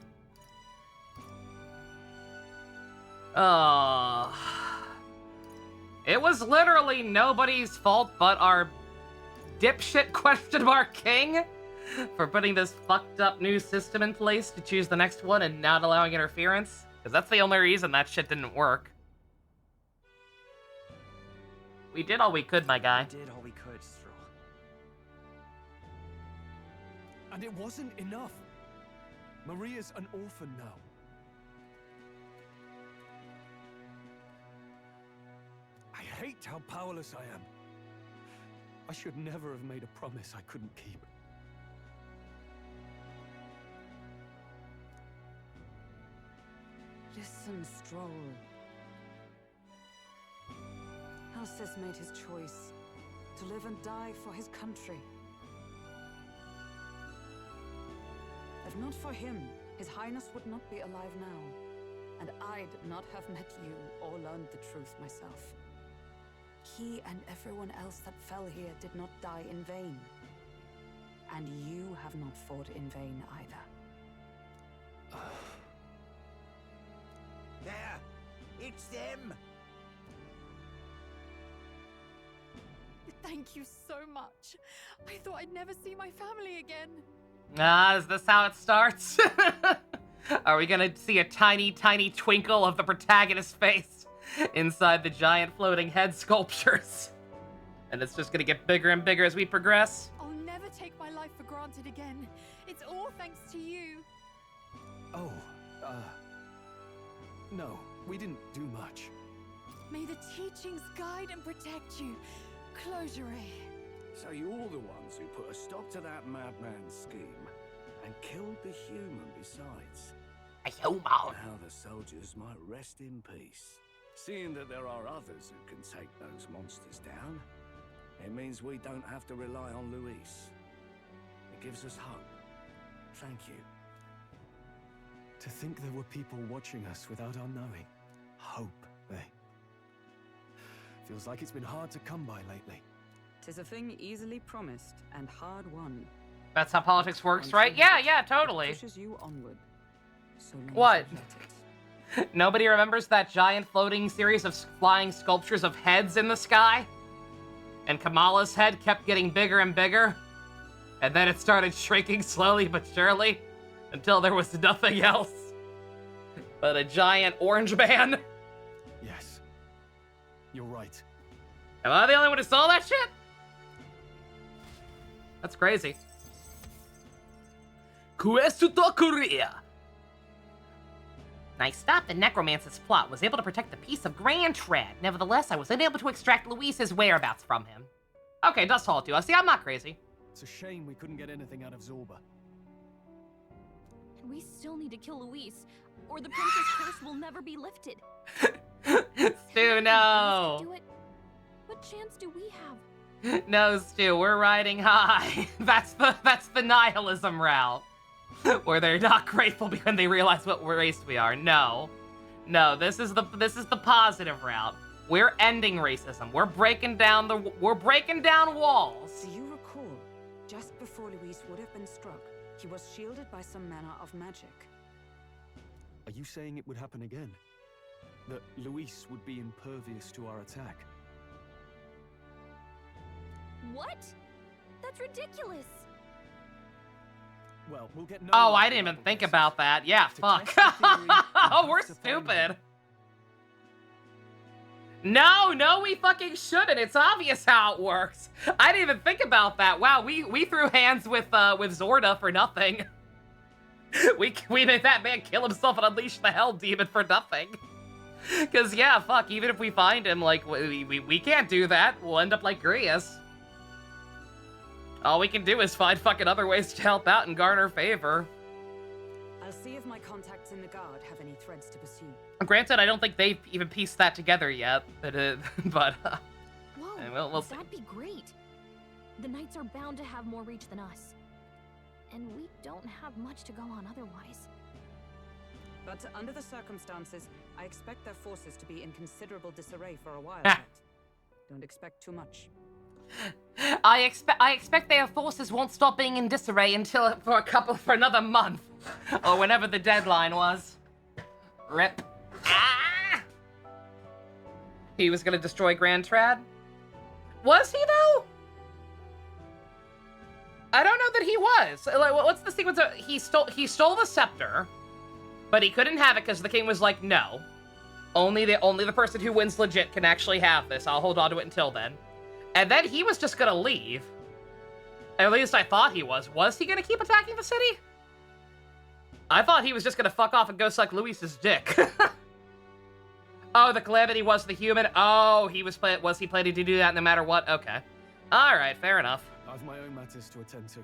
It was literally nobody's fault but our dipshit question mark king for putting this fucked up new system in place to choose the next one and not allowing interference. Because that's the only reason that shit didn't work. We did all we could, my guy.
We did all we could, Stroll.
And it wasn't enough. Maria's an orphan now. I hate how powerless I am. I should never have made a promise I couldn't keep.
Listen, Stroll. Alcest made his choice to live and die for his country. If not for him, His Highness would not be alive now, and I'd not have met you or learned the truth myself. He and everyone else that fell here did not die in vain. And you have not fought in vain either.
There! It's them!
Thank you so much. I thought I'd never see my family again.
Is this how it starts? Are we gonna see a tiny, tiny twinkle of the protagonist's face inside the giant floating head sculptures? And it's just gonna get bigger and bigger as we progress?
I'll never take my life for granted again. It's all thanks to you.
Oh, no, we didn't do much.
May the teachings guide and protect you. Closure.
So you're the ones who put a stop to that madman's scheme and killed the human besides.
A human.
Now the soldiers might rest in peace. Seeing that there are others who can take those monsters down, it means we don't have to rely on Luis. It gives us hope. Thank you.
To think there were people watching us without our knowing. Hope, eh? Feels like it's been hard to come by lately.
'Tis a thing easily promised and hard won.
That's how politics works, right? Yeah, totally.
Pushes you onward. So long
What?
as you let it.
Nobody remembers that giant floating series of flying sculptures of heads in the sky? And Kamala's head kept getting bigger and bigger? And then it started shrinking slowly but surely until there was nothing else but a giant orange man?
Yes. You're right.
Am I the only one who saw that shit? That's crazy. Questo Korea.
I stopped the necromancer's plot, was able to protect the piece of Grand Tread. Nevertheless, I was unable to extract Luis's whereabouts from him.
Okay, Dust Hall too. See, I'm not crazy.
It's a shame we couldn't get anything out of Zorba.
And we still need to kill Luis, or the princess curse will never be lifted.
Stu, no.
Do it. What chance do we have?
No, Stu, we're riding high. That's the nihilism route. Where they're not grateful when they realize what race we are. No. This is the positive route. We're ending racism. We're breaking down walls.
Do you recall, just before Luis would have been struck, he was shielded by some manner of magic?
Are you saying it would happen again? That Luis would be impervious to our attack?
What? That's ridiculous.
Well, we'll get no
Oh,
luck
I
with
didn't even
double
think
guesses.
about that. Yeah,
To
fuck.
test the theory,
Oh,
we'll
we're
have to find
stupid.
him.
No, we fucking shouldn't. It's obvious how it works. I didn't even think about that. Wow, we threw hands with Zorda for nothing. We made that man kill himself and unleash the Hell Demon for nothing. Cause yeah, fuck. Even if we find him, like we can't do that. We'll end up like Grius. All we can do is find fucking other ways to help out and garner favor.
I'll see if my contacts in the guard have any threads to pursue.
Granted, I don't think they've even pieced that together yet. But
Whoa,
we'll see.
that'd be great. The knights are bound to have more reach than us. And we don't have much to go on otherwise.
But under the circumstances, I expect their forces to be in considerable disarray for a while
Ah.
yet. Don't expect too much.
I expect their forces won't stop being in disarray until for another month, or whenever the deadline was. Rip. Ah! He was gonna destroy Grand Trad. Was he though? I don't know that he was. Like, what's the sequence? He stole the scepter, but he couldn't have it because the king was like, no. Only the person who wins legit can actually have this. I'll hold on to it until then. And then he was just gonna leave. At least I thought he was. Was he gonna keep attacking the city? I thought he was just gonna fuck off and go suck Luis's dick. Oh, the Calamity was the human. Oh, he was he planning to do that no matter what? Okay. Alright, fair enough.
I've my own matters to attend to.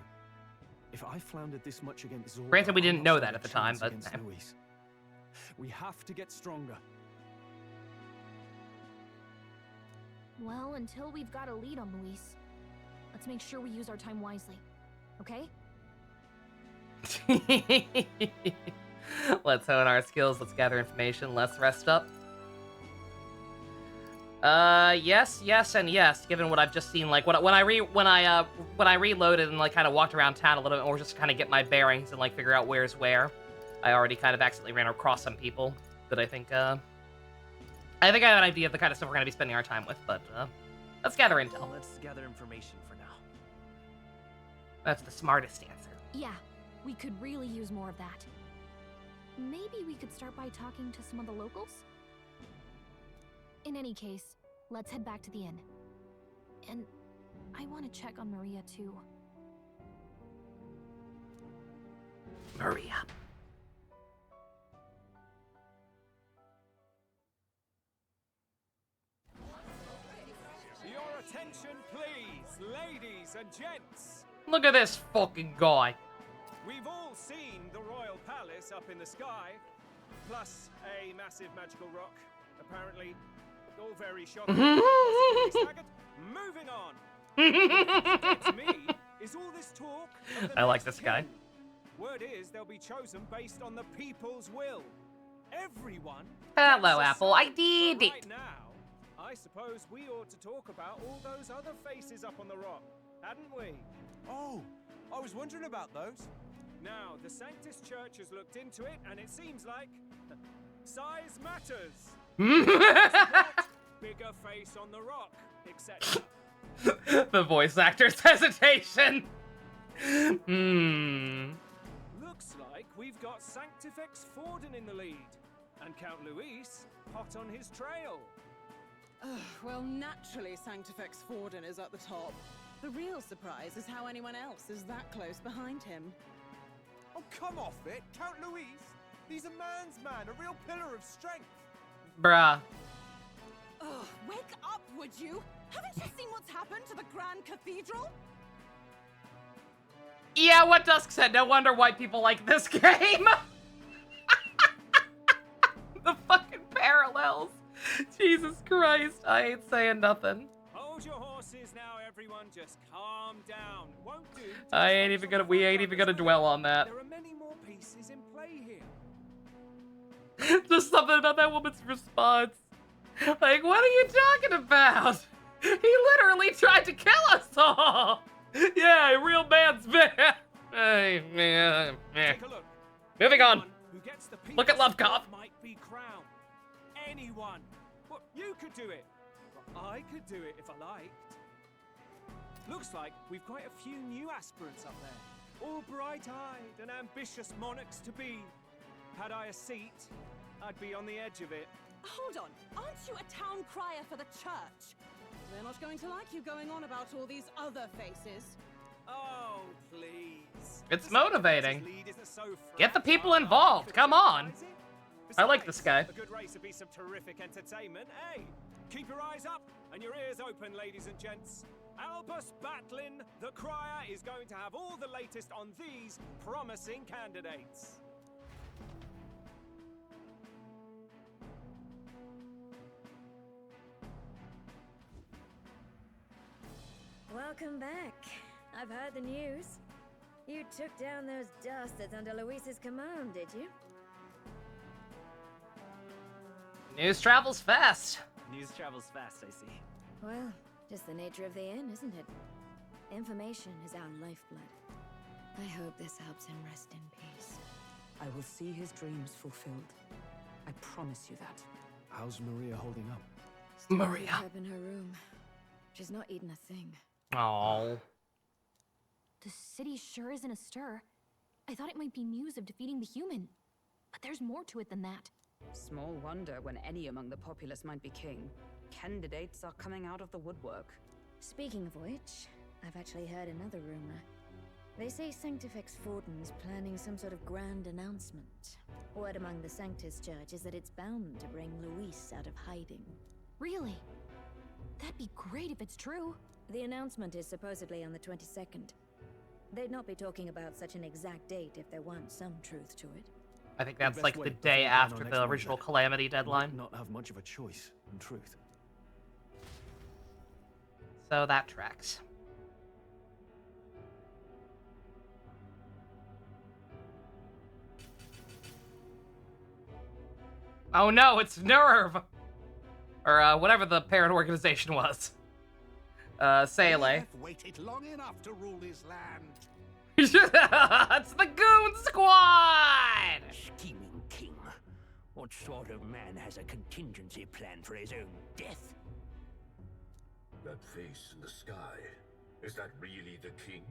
If I floundered this much against Zorba,
Granted, we didn't
I'll
know
not
that
stand
at the
a
time,
chance
but-
against Luis. We have to get stronger.
Well, until we've got a lead on Luis, let's make sure we use our time wisely. Okay?
Let's hone our skills. Let's gather information. Let's rest up. Yes, yes, and yes. Given what I've just seen, like when I reloaded and like kind of walked around town a little bit more, just to kind of get my bearings and like figure out where's where. I already kind of accidentally ran across some people that I think I have an idea of the kind of stuff we're gonna be spending our time with. But let's gather intel.
Let's gather information for now.
That's the smartest answer.
Yeah, we could really use more of that. Maybe we could start by talking to some of the locals? In any case, let's head back to the inn. And I want to check on Maria, too.
Maria.
Your attention, please, ladies and gents.
Look at this fucking guy.
We've all seen the royal palace up in the sky, plus a massive magical rock. Apparently, all very shocking. Moving on. What gets me is all this talk of the
I like
next
this guy.
king. Word is they'll be chosen based on the people's will. Everyone.
Hello,
gets a
Apple. I
say.
did it.
Right now, I suppose we ought to talk about all those other faces up on the rock, hadn't we?
Oh, I was wondering about those.
Now, the Sanctus Church has looked into it, and it seems like size matters. Bigger face on the rock, etc.
The voice actor's hesitation.
Looks like we've got Sanctifex Forden in the lead, and Count Luis hot on his trail.
Well, naturally, Sanctifex Forden is at the top. The real surprise is how anyone else is that close behind him.
Oh, come off it, Count Luis. He's a man's man, a real pillar of strength.
Bruh.
Ugh, wake up, would you? Haven't you seen what's happened to the Grand Cathedral?
Yeah, what Dusk said. No wonder white people like this game. The fucking parallels. Jesus Christ. I ain't saying nothing.
Hold your horses now, everyone. Just calm down. Won't do.
We ain't even gonna dwell on that.
There are many more pieces in play here.
Just something about that woman's response. Like, what are you talking about? He literally tried to kill us all. Yeah, real man's man. Hey, man.
Take a look.
Moving on.
Anyone who gets the
Look at Love Cop.
might be crowned. Anyone. Well, you could do it. Well, I could do it if I liked. Looks like we've quite a few new aspirants up there. All bright-eyed and ambitious monarchs to be. Had I a seat, I'd be on the edge of it.
Hold on, aren't you a town crier for the church? They're not going to like you going on about all these other faces.
Oh, please.
It's
The
motivating.
Sanctus lead isn't so
Get the people
fragile,
involved. Come on.
is it?
I like this guy.
A good race would be some terrific entertainment. Hey, keep your eyes up and your ears open, ladies and gents. Albus Batlin, the crier, is going to have all the latest on these promising candidates.
Welcome back. I've heard the news. You took down those dastards under Luis's command, did you?
News travels fast.
News travels fast, I see.
Well, just the nature of the inn, isn't it? Information is our lifeblood. I hope this helps him rest in peace.
I will see his dreams fulfilled. I promise you that.
How's Maria holding up?
Still
Maria.
locked up in her room. She's not eaten a thing.
Oh.
The city sure isn't astir. I thought it might be news of defeating the human. But there's more to it than that.
Small wonder when any among the populace might be king. Candidates are coming out of the woodwork.
Speaking of which, I've actually heard another rumor. They say Sanctifex Forden is planning some sort of grand announcement. Word among the Sanctus Church is that it's bound to bring Luis out of hiding.
Really? That'd be great if it's true.
The announcement is supposedly on the 22nd. They'd not be talking about such an exact date if there weren't some truth to it.
I think that's
best
like
way
the
to
day
plan
after
our
the
next one,
original
then.
Calamity
Might
deadline.
not have much of a choice, in truth.
So that tracks. Oh no, it's Nerve! Or whatever the parent organization was. Sele.
I've waited long enough to rule this land.
It's the Goon Squad!
Scheming king. What sort of man has a contingency plan for his own death?
That face in the sky, is that really the king?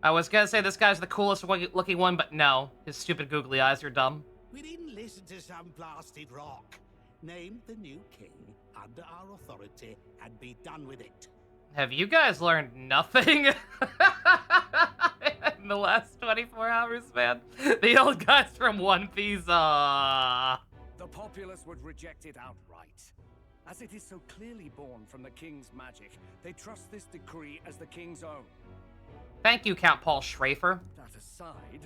I was gonna say this guy's the coolest looking one, but no. His stupid googly eyes are dumb.
We didn't listen to some blasted rock. Name the new king under our authority and be done with it.
Have you guys learned nothing in the last 24 hours, man? The old guys from One Piece,
The populace would reject it outright. As it is so clearly born from the king's magic, they trust this decree as the king's own.
Thank you, Count Paul Schrafer.
That aside,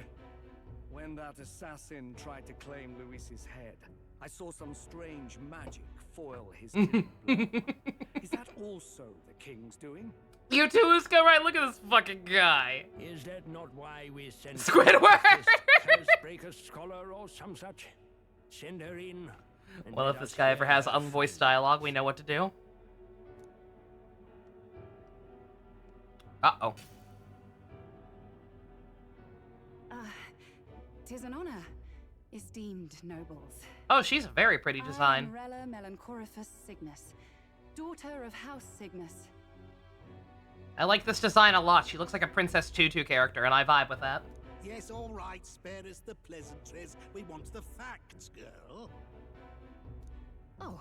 when that assassin tried to claim Luis's head, I saw some strange magic foil his killing blow. Is that also the king's doing?
You too, Usko, right? Look at this fucking guy.
Is that not why we sent
Squidward!
Breaker scholar or some such? Send her in.
Well, if this guy ever has unvoiced dialogue, we know what to do. Uh-oh.
'Tis an honor, esteemed nobles.
Oh, she's a very pretty design.
I am Rella Melanchorophus Cygnus, daughter of House Cygnus.
I like this design a lot. She looks like a Princess Tutu character, and I vibe with that.
Yes, all right, spare us the pleasantries. We want the facts, girl.
Oh,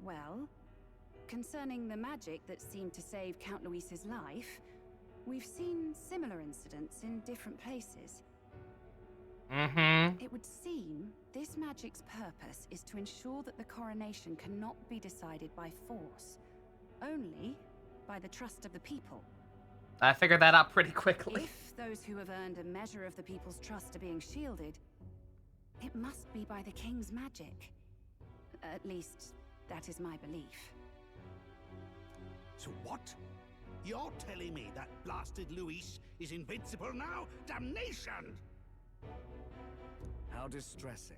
well, concerning the magic that seemed to save Count Luis's life, we've seen similar incidents in different places.
Mm-hmm.
It would seem this magic's purpose is to ensure that the coronation cannot be decided by force, only by the trust of the people.
I figured that out pretty quickly.
If those who have earned a measure of the people's trust are being shielded, it must be by the king's magic. At least, that is my belief.
So what? You're telling me that blasted Luis is invincible now? Damnation!
How distressing.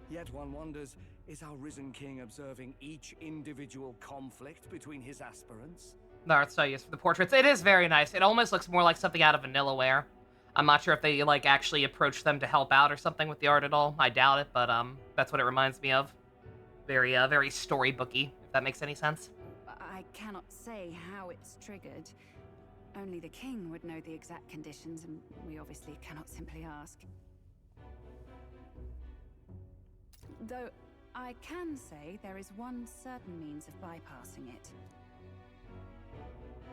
Yet one wonders, is our risen king observing each individual conflict between his aspirants?
The art style used for the portraits. It is very nice. It almost looks more like something out of Vanillaware. I'm not sure if they, like, actually approached them to help out or something with the art at all. I doubt it, but, that's what it reminds me of. Very, very storybooky, if that makes any sense.
I cannot say how it's triggered. Only the king would know the exact conditions, and we obviously cannot simply ask. Though, I can say there is one certain means of bypassing it.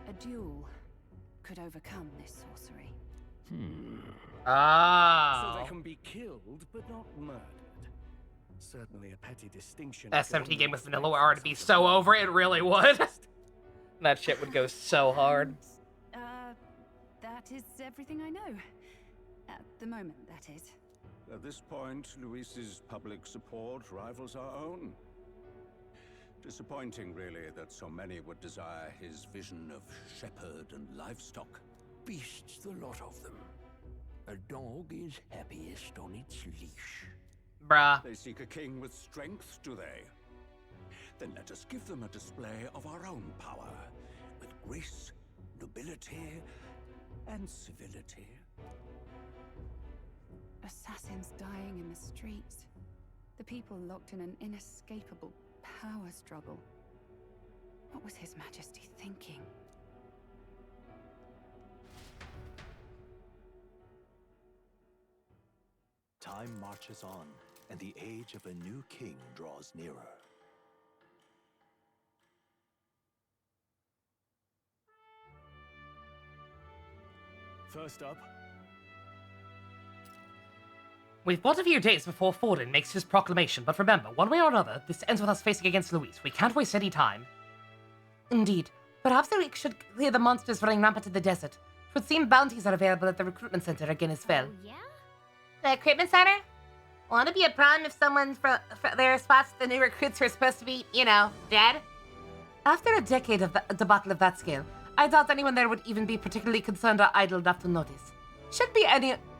A duel could overcome this sorcery.
Ah.
So they can be killed, but not murdered. Certainly a petty distinction.
SMT game with Vanillaware art to be so over, it really would. That shit would go so hard.
That is everything I know. At the moment, that is.
At this point, Luis's public support rivals our own. Disappointing, really, that so many would desire his vision of shepherd and livestock.
Beasts, the lot of them. A dog is happiest on its leash.
Bruh.
They seek a king with strength, do they? Then let us give them a display of our own power, with grace, nobility, and civility.
Assassins dying in the streets. The people locked in an inescapable power struggle. What was His Majesty thinking?
Time marches on, and the age of a new king draws nearer. First up,
We've got a few days before Forden makes his proclamation, but remember, one way or another, this ends with us facing against Luis. We can't waste any time. Indeed. Perhaps we should clear the monsters running rampant in the desert. For it seems bounties are available at the recruitment center again as well.
Yeah?
The recruitment center? Want to be a prime if someone for their spots the new recruits who are supposed to be, you know, dead? After a decade of the debacle of that scale, I doubt anyone there would even be particularly concerned or idle enough to notice.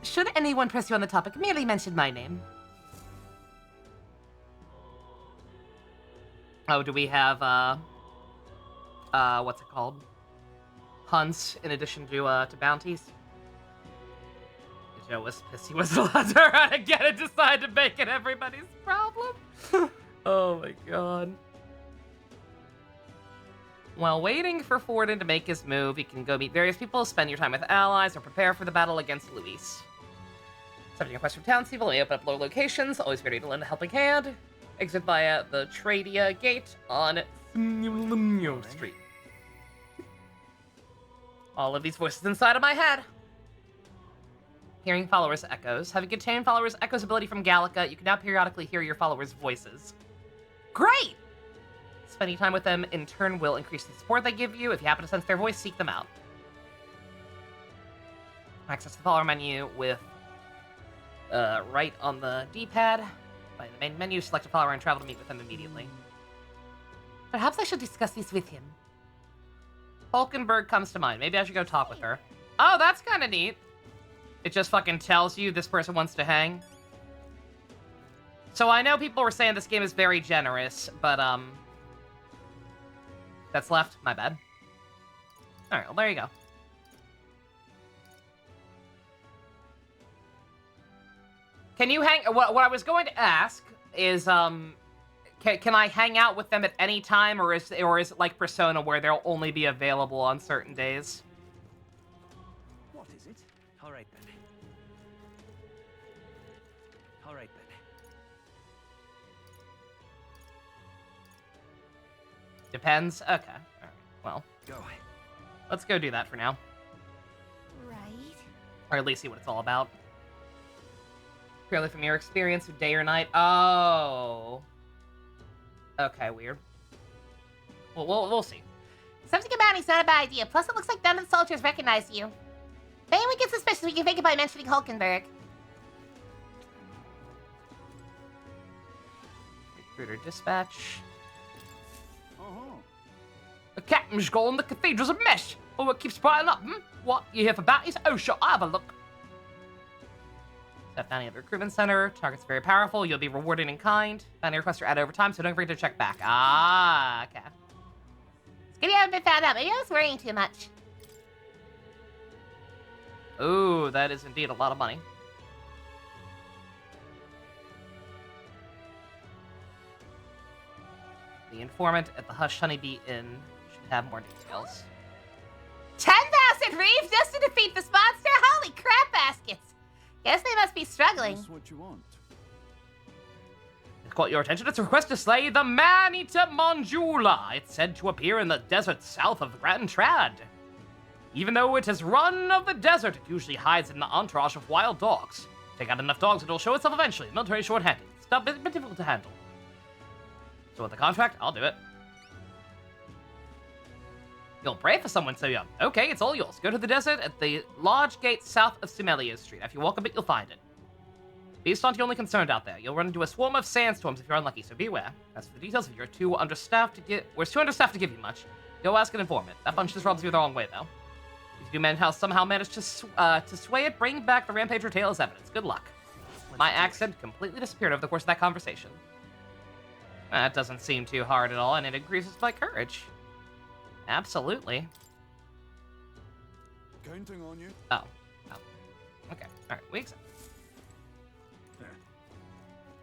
Should anyone press you on the topic, merely mention my name.
Oh, do we have, what's it called? Hunts in addition to bounties? Joe was pissed he was allowed to run again and decided to make it everybody's problem. Oh my god. While waiting for Forden to make his move, you can go meet various people, spend your time with allies, or prepare for the battle against Luis. Accepting a quest from townspeople, may open up lower locations, always ready to lend a helping hand. Exit via the Tradia Gate on Street. All of these voices inside of my head. Hearing followers' echoes. Having contained followers' echoes ability from Gallica, you can now periodically hear your followers' voices. Great! Spending time with them in turn will increase the support they give you. If you happen to sense their voice, seek them out. Access the follower menu with right on the D-pad. By the main menu, select a follower and travel to meet with them immediately. Perhaps I should discuss these with him. Hulkenberg comes to mind. Maybe I should go talk with her. Oh, that's kind of neat. It just fucking tells you this person wants to hang. So I know people were saying this game is very generous, but, that's left? My bad. Alright, well, there you go. Can you hang... What I was going to ask is, can I hang out with them at any time, or is it like Persona, where they'll only be available on certain days?
What is it? All right, then. All right, then.
Depends? Okay. Alright, well.
Go.
Let's go do that for now.
Right.
Or at least see what it's all about. Purely from your experience of day or night. Oh. Okay, weird. Well, we'll see.
Something about it's not a bad idea. Plus, it looks like none of the soldiers recognize you. Maybe we get suspicious we can fake it by mentioning Hulkenberg.
Recruiter dispatch.
Uh-huh.
The captain's gone, the cathedral's a mess. Oh, it keeps piling up, What, you here for bounties? Oh, sure, I'll have a look. Step bounty at the recruitment center. Target's very powerful. You'll be rewarded in kind. Bounty requests are added over time, so don't forget to check back. Ah, okay.
It's good you haven't been found out. Maybe I was worrying too much.
Ooh, that is indeed a lot of money. The informant at the Hush Honeybee Inn should have more details.
10,000 reef just to defeat this monster? Holy crap baskets! Guess they must be struggling.
That's what you want.
It's caught your attention. It's a request to slay the man-eater Monjula. It's said to appear in the desert south of Grand Trad. Even though it is run of the desert, it usually hides in the entourage of wild dogs. Take out enough dogs, it'll show itself eventually. The military is short-handed. It's a bit difficult to handle. So with the contract, I'll do it. You'll pray for someone so young. Okay, it's all yours. Go to the desert at the large gate south of Sumelia Street. If you walk a bit, you'll find it. Beasts aren't the only concerned out there. You'll run into a swarm of sandstorms if you're unlucky, so beware. As for the details, if you're too understaffed to give you much, go ask an informant. That bunch just rubs you the wrong way, though. If you do somehow manage to sway it, bring back the Rampager tale as evidence. Good luck. My accent completely disappeared over the course of that conversation. That doesn't seem too hard at all, and it increases my courage. Absolutely.
Counting on you.
Oh. Okay. Alright, we accept.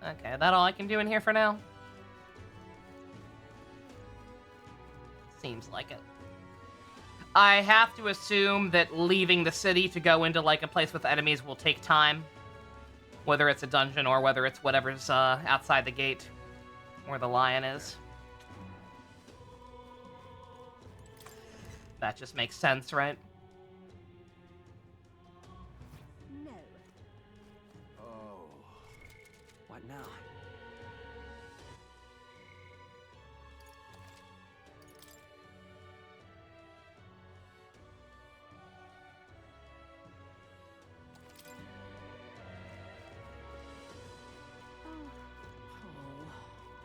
Okay, that all I can do in here for now? Seems like it. I have to assume that leaving the city to go into, like, a place with enemies will take time. Whether it's a dungeon or whether it's whatever's outside the gate where the lion is. That just makes sense, right?
No.
Oh.
What now?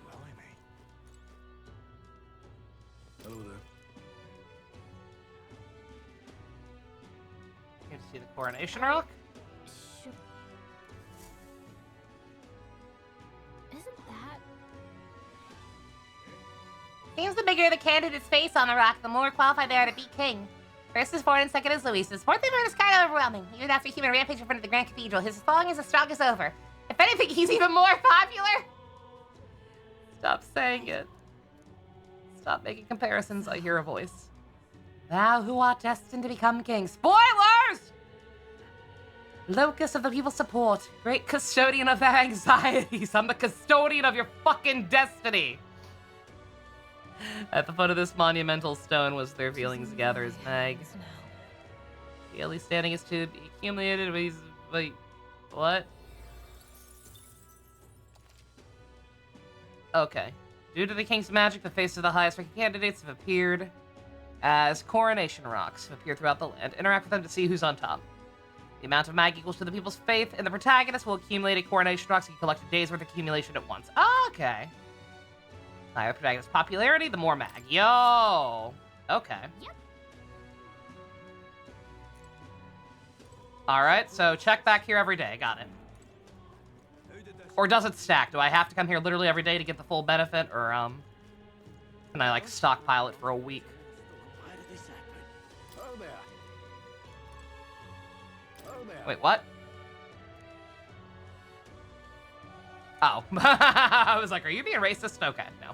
Blimey. Hello there.
Here to see the coronation rock?
Sure. Isn't that...
Seems the bigger the candidate's face on the rock, the more qualified they are to beat King. First is Ford and second is Luis's. Fourth event is kind of overwhelming. Even after human rampage in front of the Grand Cathedral, his following is as strong as over. If anything, he's even more popular. Stop saying it. Stop making comparisons. I hear a voice. Thou who art destined to become king. Spoilers! Locus of the people's support. Great custodian of their anxieties. I'm the custodian of your fucking destiny. At the foot of this monumental stone was their feelings together as Meg. Daily standing is to be accumulated. Wait, what? Okay. Due to the king's magic, the faces of the highest ranking candidates have appeared as coronation rocks have appeared throughout the land. Interact with them to see who's on top. The amount of mag equals to the people's faith, and the protagonist will accumulate a coronation rocks and collect a day's worth of accumulation at once. Okay. The higher the protagonist's popularity, the more mag. Yo! Okay.
Yep.
Alright, so check back here every day. Got it. Or does it stack? Do I have to come here literally every day to get the full benefit? Or, can I, like, stockpile it for a week? Wait, what? Oh. I was like, are you being racist? Okay, no.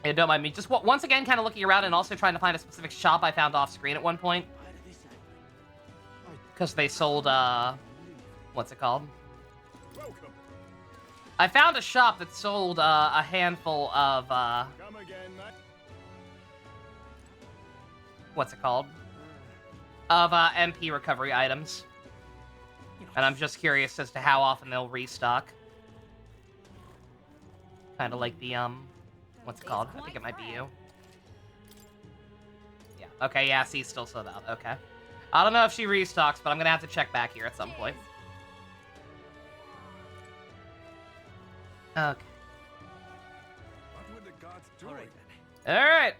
Yeah, don't mind me. Just once again, kind of looking around and also trying to find a specific shop I found off screen at one point. Because they sold, what's it called? I found a shop that sold a handful of, what's it called? Of MP recovery items. And I'm just curious as to how often they'll restock. Kind of like the, what's it called? I think it might be you. Yeah. Okay, yeah, see, still sold out. Okay. I don't know if she restocks, but I'm gonna have to check back here at some point. Okay.
What would the gods do?
Alright,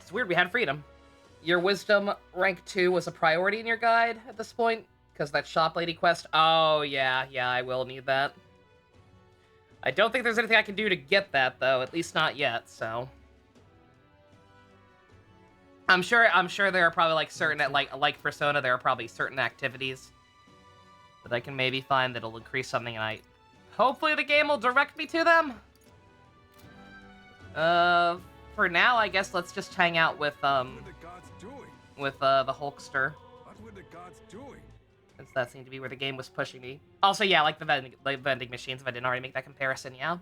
it's weird we had freedom. Your wisdom rank 2 was a priority in your guide at this point? Because that shop lady quest? Oh, yeah, I will need that. I don't think there's anything I can do to get that, though, at least not yet, so... I'm sure there are probably, like, certain, like Persona, there are probably certain activities that I can maybe find that'll increase something, and hopefully the game will direct me to them? For now, I guess let's just hang out with, the Hulkster.
What were the gods doing?
Since that seemed to be where the game was pushing me. Also, yeah, like the vending machines, if I didn't already make that comparison, yeah.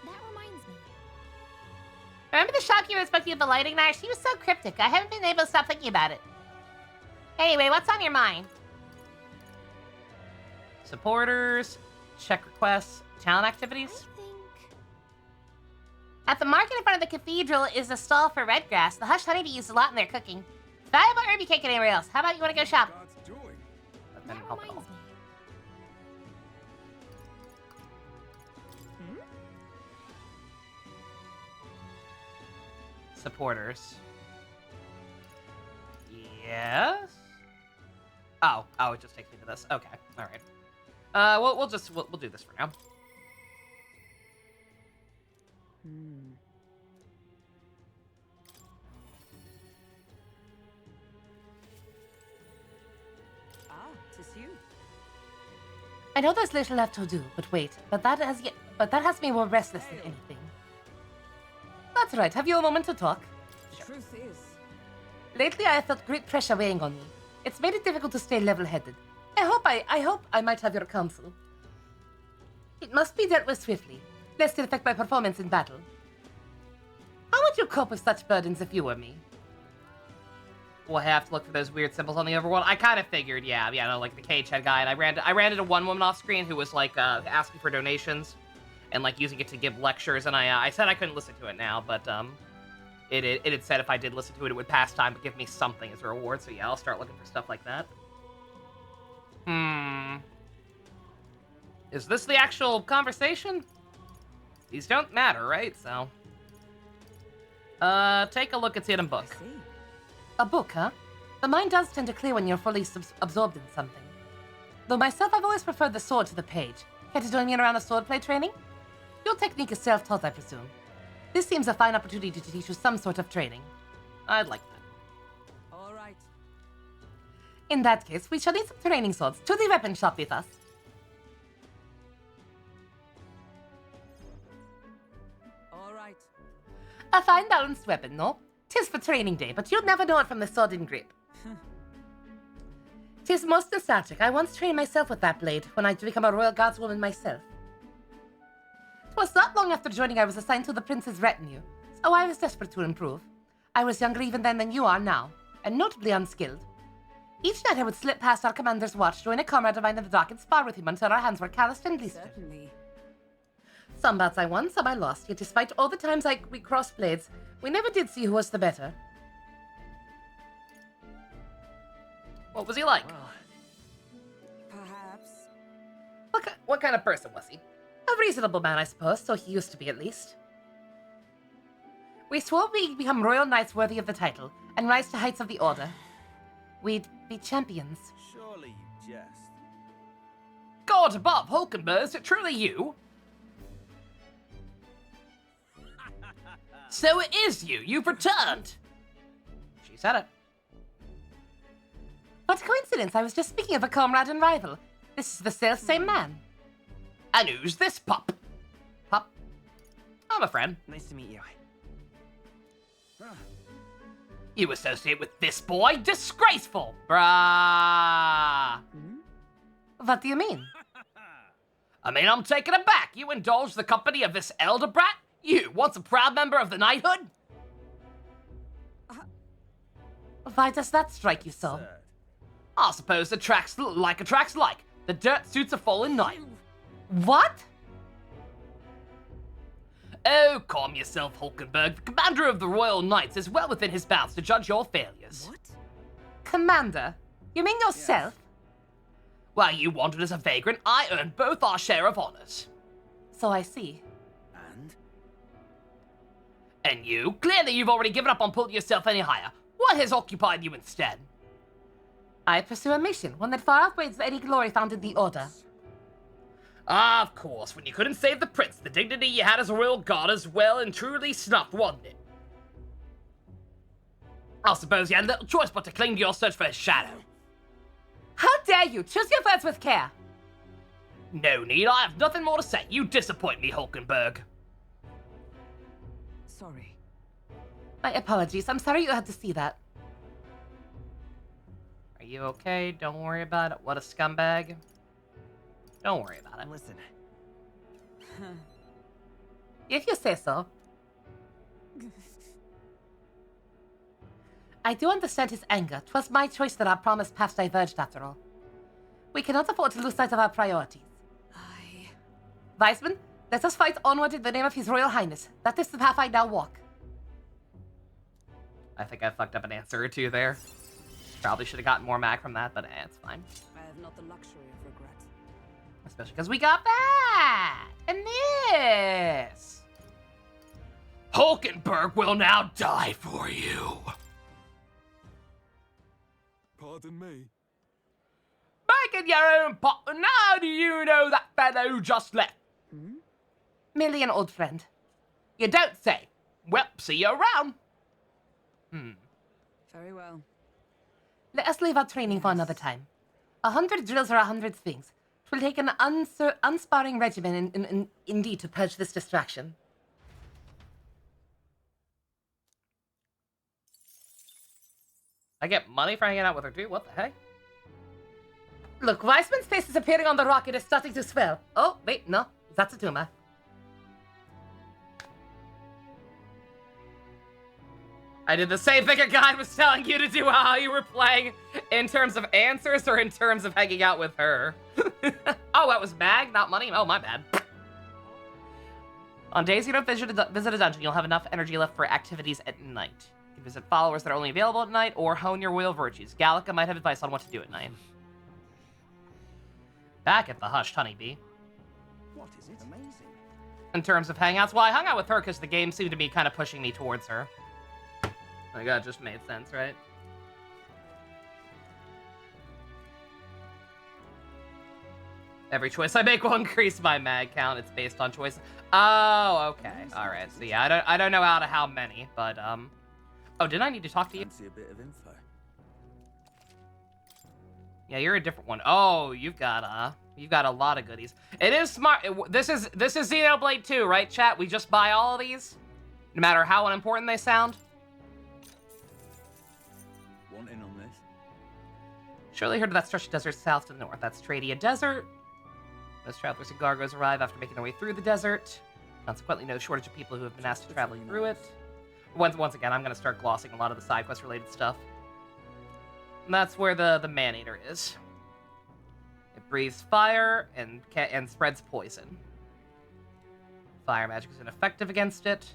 That reminds me.
Remember the shopkeeper spoke to you of the lighting knife? She was so cryptic. I haven't been able to stop thinking about it. Anyway, what's on your mind?
Supporters, check requests, talent activities.
At the market in front of the cathedral is a stall for red grass. The Hush Honeybee uses a lot in their cooking. Valuable herb you can't get anywhere else. How about you want to go shop?
That reminds me.
Supporters. Yes? Oh, it just takes me to this. Okay, alright. We'll do this for now.
Tis you.
I know there's little left to do, but wait. But that has me more restless than anything. That's right. Have you a moment to talk?
The truth is,
Lately, I have felt great pressure weighing on me. It's made it difficult to stay level-headed. I hope I might have your counsel. It must be dealt with swiftly, lest it affect my performance in battle. How would you cope with such burdens if you were me?
We'll have to look for those weird symbols on the overworld. I kind of figured, yeah, no, like the cage head guy, and I ran into one woman off screen who was like asking for donations and like using it to give lectures, and I said I couldn't listen to it now, but it had said if I did listen to it, it would pass time but give me something as a reward. So yeah, I'll start looking for stuff like that. Is this the actual conversation? These don't matter, right? So take a look at the hidden book.
A book, huh? The mind does tend to clear when you're fully absorbed in something. Though myself, I've always preferred the sword to the page. Care to join me around a swordplay training? Your technique is self-taught, I presume. This seems a fine opportunity to teach you some sort of training. I'd like that.
All right.
In that case, we shall need some training swords. To the weapon shop with us.
All right.
A fine balanced weapon, no? 'Tis for training day, but you'd never know it from the sword in grip. 'Tis most nostalgic. I once trained myself with that blade when I'd become a royal guardswoman myself. 'Twas not long after joining I was assigned to the prince's retinue, so I was desperate to improve. I was younger even then than you are now, and notably unskilled. Each night I would slip past our commander's watch, join a comrade of mine in the dock, and spar with him until our hands were calloused and blistered.
Certainly.
Some bouts I won, some I lost, yet despite all the times we crossed blades, we never did see who was the better. What was he like?
Well, perhaps.
What kind of person was he? A reasonable man, I suppose, so he used to be at least. We swore we'd become royal knights worthy of the title, and rise to heights of the order. We'd be champions.
Surely you jest.
God above, Hulkenberg, is it truly you? So it is you! You've returned! She said it.
What coincidence, I was just speaking of a comrade and rival. This is the self-same man.
And who's this pup? Pup? I'm a friend.
Nice to meet you.
You associate with this boy? Disgraceful! Brah!
What do you mean?
I mean, I'm taken aback. You indulge the company of this elder brat? You, once a proud member of the knighthood?
Why does that strike you so?
I suppose attracts like. The dirt suits a fallen knight.
What?
Oh, calm yourself, Hulkenberg. The commander of the Royal Knights is well within his bounds to judge your failures.
What?
Commander? You mean yourself?
Yes. While you wandered as a vagrant, I earned both our share of honors.
So I see.
And you? Clearly you've already given up on pulling yourself any higher. What has occupied you instead?
I pursue a mission, one that far outweighs any glory found in the Order.
Ah, of course. When you couldn't save the prince, the dignity you had as a royal guard as well and truly snuffed, wasn't it? I suppose you had little choice but to cling to your search for his shadow.
How dare you! Choose your words with care!
No need, I have nothing more to say. You disappoint me, Hulkenberg.
Sorry.
My apologies. I'm sorry you had to see that.
Are you okay? Don't worry about it. What a scumbag. Don't worry about it.
Listen.
If you say so. I do understand his anger. 'Twas my choice that our promised paths diverged after all. We cannot afford to lose sight of our priorities. Weisman, let us fight onward in the name of His Royal Highness. That is the path I now walk.
I think I fucked up an answer or two there. Probably should have gotten more mag from that, but it's fine.
I have not the luxury of regret.
Especially because we got that! And this! Hulkenberg will now die for you!
Pardon me?
Making your own pot, and how do you know that fellow just left?
Merely an old friend.
You don't say. Well, see you around.
Very well.
Let us leave our training for another time. 100 drills are 100 swings. 'Twill take an unsparring regimen indeed to purge this distraction.
I get money for hanging out with her too? What the heck?
Look, Weissman's face is appearing on the rock. It is starting to swell. Oh, wait, no. That's a tumor.
I did the same thing a guy was telling you to do while you were playing, in terms of answers or in terms of hanging out with her. Oh, that was mag, not money? Oh, my bad. On days you don't visit a dungeon, you'll have enough energy left for activities at night. You can visit followers that are only available at night, or hone your royal virtues. Gallica might have advice on what to do at night. Back at the Hushed Honeybee.
What is it? Amazing.
In terms of hangouts, well, I hung out with her because the game seemed to be kind of pushing me towards her. Like, that just made sense, right? Every choice I make will increase my mag count. It's based on choice. Oh, okay. All right. So yeah, I don't know out of how many, but oh, didn't I need to talk to you?
Fancy a bit of info.
Yeah, you're a different one. Oh, you've got a lot of goodies. It is smart. This is Xenoblade 2, right, chat? We just buy all of these, no matter how unimportant they sound.
Want in on this?
Surely heard of that stretch of desert south to the north. That's Tradia Desert. Most travelers and Gargos arrive after making their way through the desert. Consequently, no shortage of people who have been asked to travel through it. Once again, I'm going to start glossing a lot of the side quest related stuff. And that's where the man-eater is. It breathes fire and spreads poison. Fire magic is ineffective against it.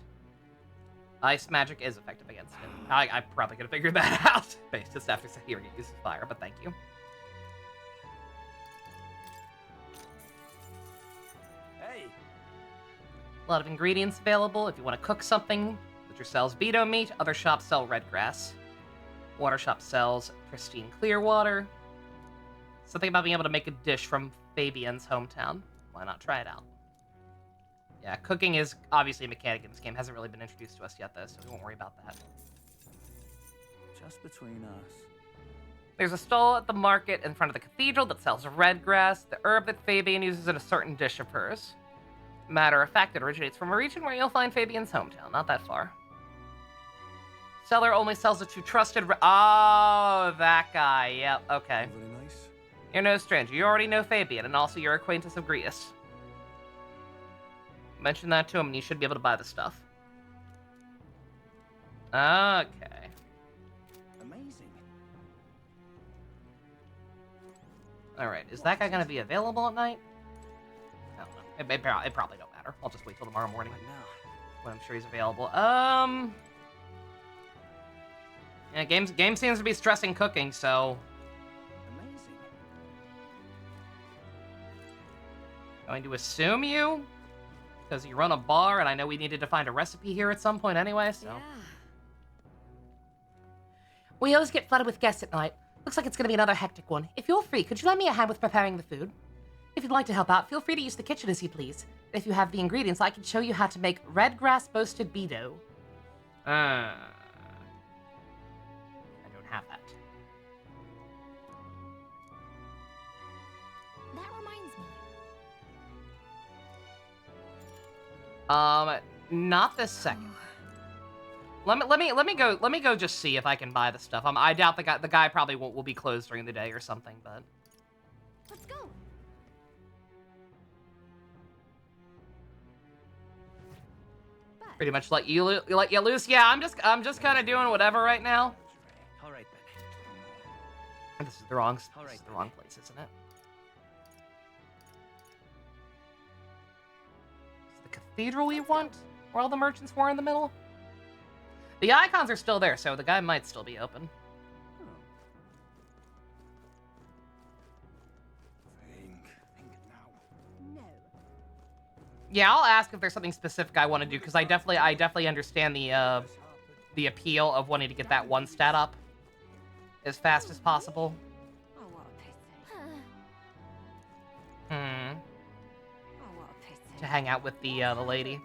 Ice magic is effective against it. I probably could have figured that out just after hearing it uses fire, but thank you.
Hey!
A lot of ingredients available if you want to cook something. Butcher sells Beto meat, other shops sell red grass. Water shop sells pristine clear water. Something about being able to make a dish from Fabian's hometown. Why not try it out? Yeah, cooking is obviously a mechanic in this game. Hasn't really been introduced to us yet, though, so we won't worry about that.
Just between us.
There's a stall at the market in front of the cathedral that sells red grass, the herb that Fabian uses in a certain dish of hers. Matter of fact, it originates from a region where you'll find Fabian's hometown, not that far. Seller only sells it to trusted... Oh, that guy. Yep, okay.
Really nice.
You're no stranger. You already know Fabian, and also you're acquaintance of Grius. Mention that to him, and you should be able to buy the stuff. Okay.
Amazing.
Alright, is that guy going to be available at night? I don't know. It probably don't matter. I'll just wait till tomorrow morning. When I'm sure he's available. Yeah, game seems to be stressing cooking, so...
Amazing.
Going to assume you? Because you run a bar, and I know we needed to find a recipe here at some point anyway, so...
Yeah.
We always get flooded with guests at night. Looks like it's gonna be another hectic one. If you're free, could you lend me a hand with preparing the food? If you'd like to help out, feel free to use the kitchen as you please. If you have the ingredients, I can show you how to make red grass boasted Beto.
I don't have that.
That reminds me.
Not this second. Let me go just see if I can buy the stuff. I doubt the guy probably will be closed during the day or something, but...
Let's go.
Pretty much let you loose. Yeah, I'm just kind of doing whatever right now.
All right then.
This is the wrong place, isn't it? Is the cathedral we want? Where all the merchants were in the middle? The icons are still there, so the guy might still be open.
No.
Yeah, I'll ask if there's something specific I want to do, because I definitely understand the appeal of wanting to get that one stat up as fast as possible.
Oh, what a pity.
Hmm.
Oh, what a pity.
To hang out with the lady,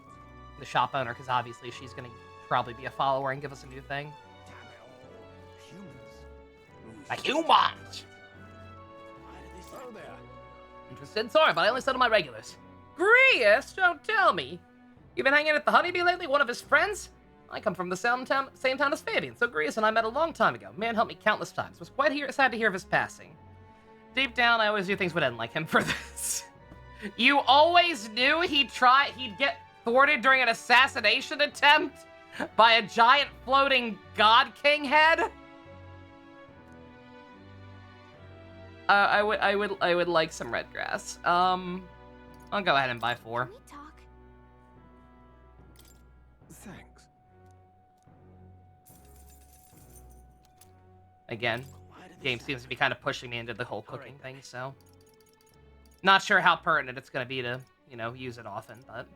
the shop owner, because obviously she's gonna probably be a follower and give us a new thing. The humans!
Oh, there.
Interested? Sorry, but I only settle my regulars. Grius, don't tell me. You've been hanging at the Honeybee lately, one of his friends? I come from the same town as Fabian, so Grius and I met a long time ago. Man helped me countless times. Was quite sad to hear of his passing. Deep down, I always knew things would end like him for this. You always knew he'd get thwarted during an assassination attempt by a giant floating God King head? I would like some red grass. I'll go ahead and buy 4.
Can we talk?
Thanks.
Again, game seems to be kind of pushing me into the whole cooking thing, so... Not sure how pertinent it's going to be to, use it often, but...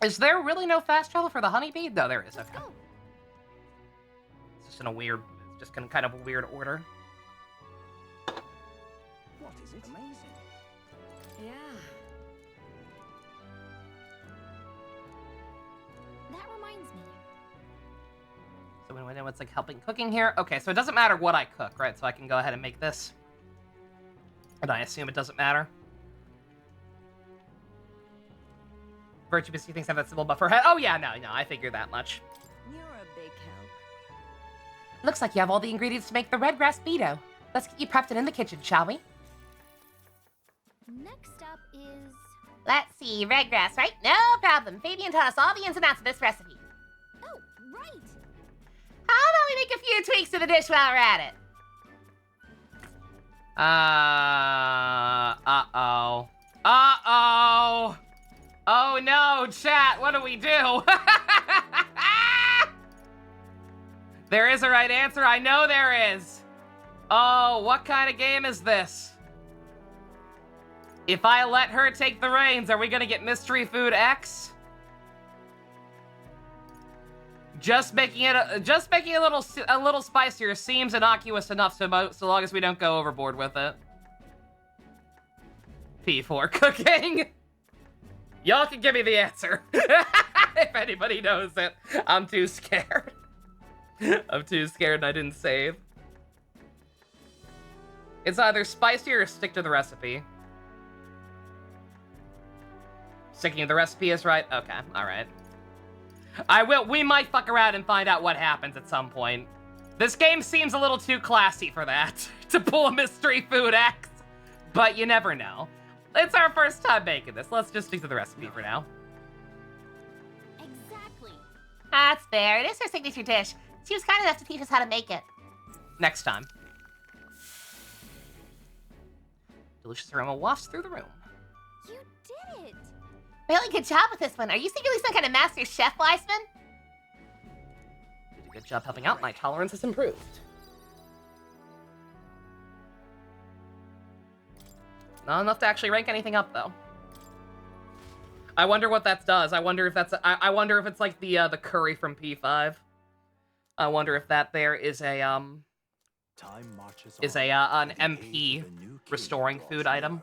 Is there really no fast travel for the honeybee? No, there is.
Let's
Okay.
go.
It's just in a weird... Just in kind of a weird order.
What is it? Amazing.
Yeah.
That reminds me.
So we know it's like helping cooking here. Okay, so it doesn't matter what I cook, right? So I can go ahead and make this. And I assume it doesn't matter. Virtue Biscuit thinks I have that symbol above her head. Oh yeah, no, I figured that much.
You're a big help.
Looks like you have all the ingredients to make the red grass burrito. Let's get you prepped and in the kitchen, shall we?
Next up is...
Let's see, red grass, right? No problem. Fabian taught us all the ins and outs of this recipe.
Oh, right!
How about we make a few tweaks to the dish while we're at it?
Uh-oh. Uh-oh! Oh no, chat, what do we do? There is a right answer, I know there is. Oh, what kind of game is this? If I let her take the reins, are we gonna get Mystery Food X? Just making it a little spicier seems innocuous enough, so long as we don't go overboard with it. P4 cooking. Y'all can give me the answer. If anybody knows it. I'm too scared. I'm too scared and I didn't save. It's either spicy or stick to the recipe. Sticking to the recipe is right? Okay, alright. We might fuck around and find out what happens at some point. This game seems a little too classy for that. To pull a Mystery Food X. But you never know. It's our first time making this. Let's just stick to the recipe for now.
Exactly.
That's fair. It is her signature dish. She was kind enough to teach us how to make it.
Next time. Delicious aroma wafts through the room.
You did it!
Really good job with this one. Are you secretly some kind of master chef, Weissman?
You did a good job helping out. My tolerance has improved. Not enough to actually rank anything up, though. I wonder what that does. I wonder if that's... I wonder if it's like the curry from P5. I wonder if that there is a, an MP restoring food item.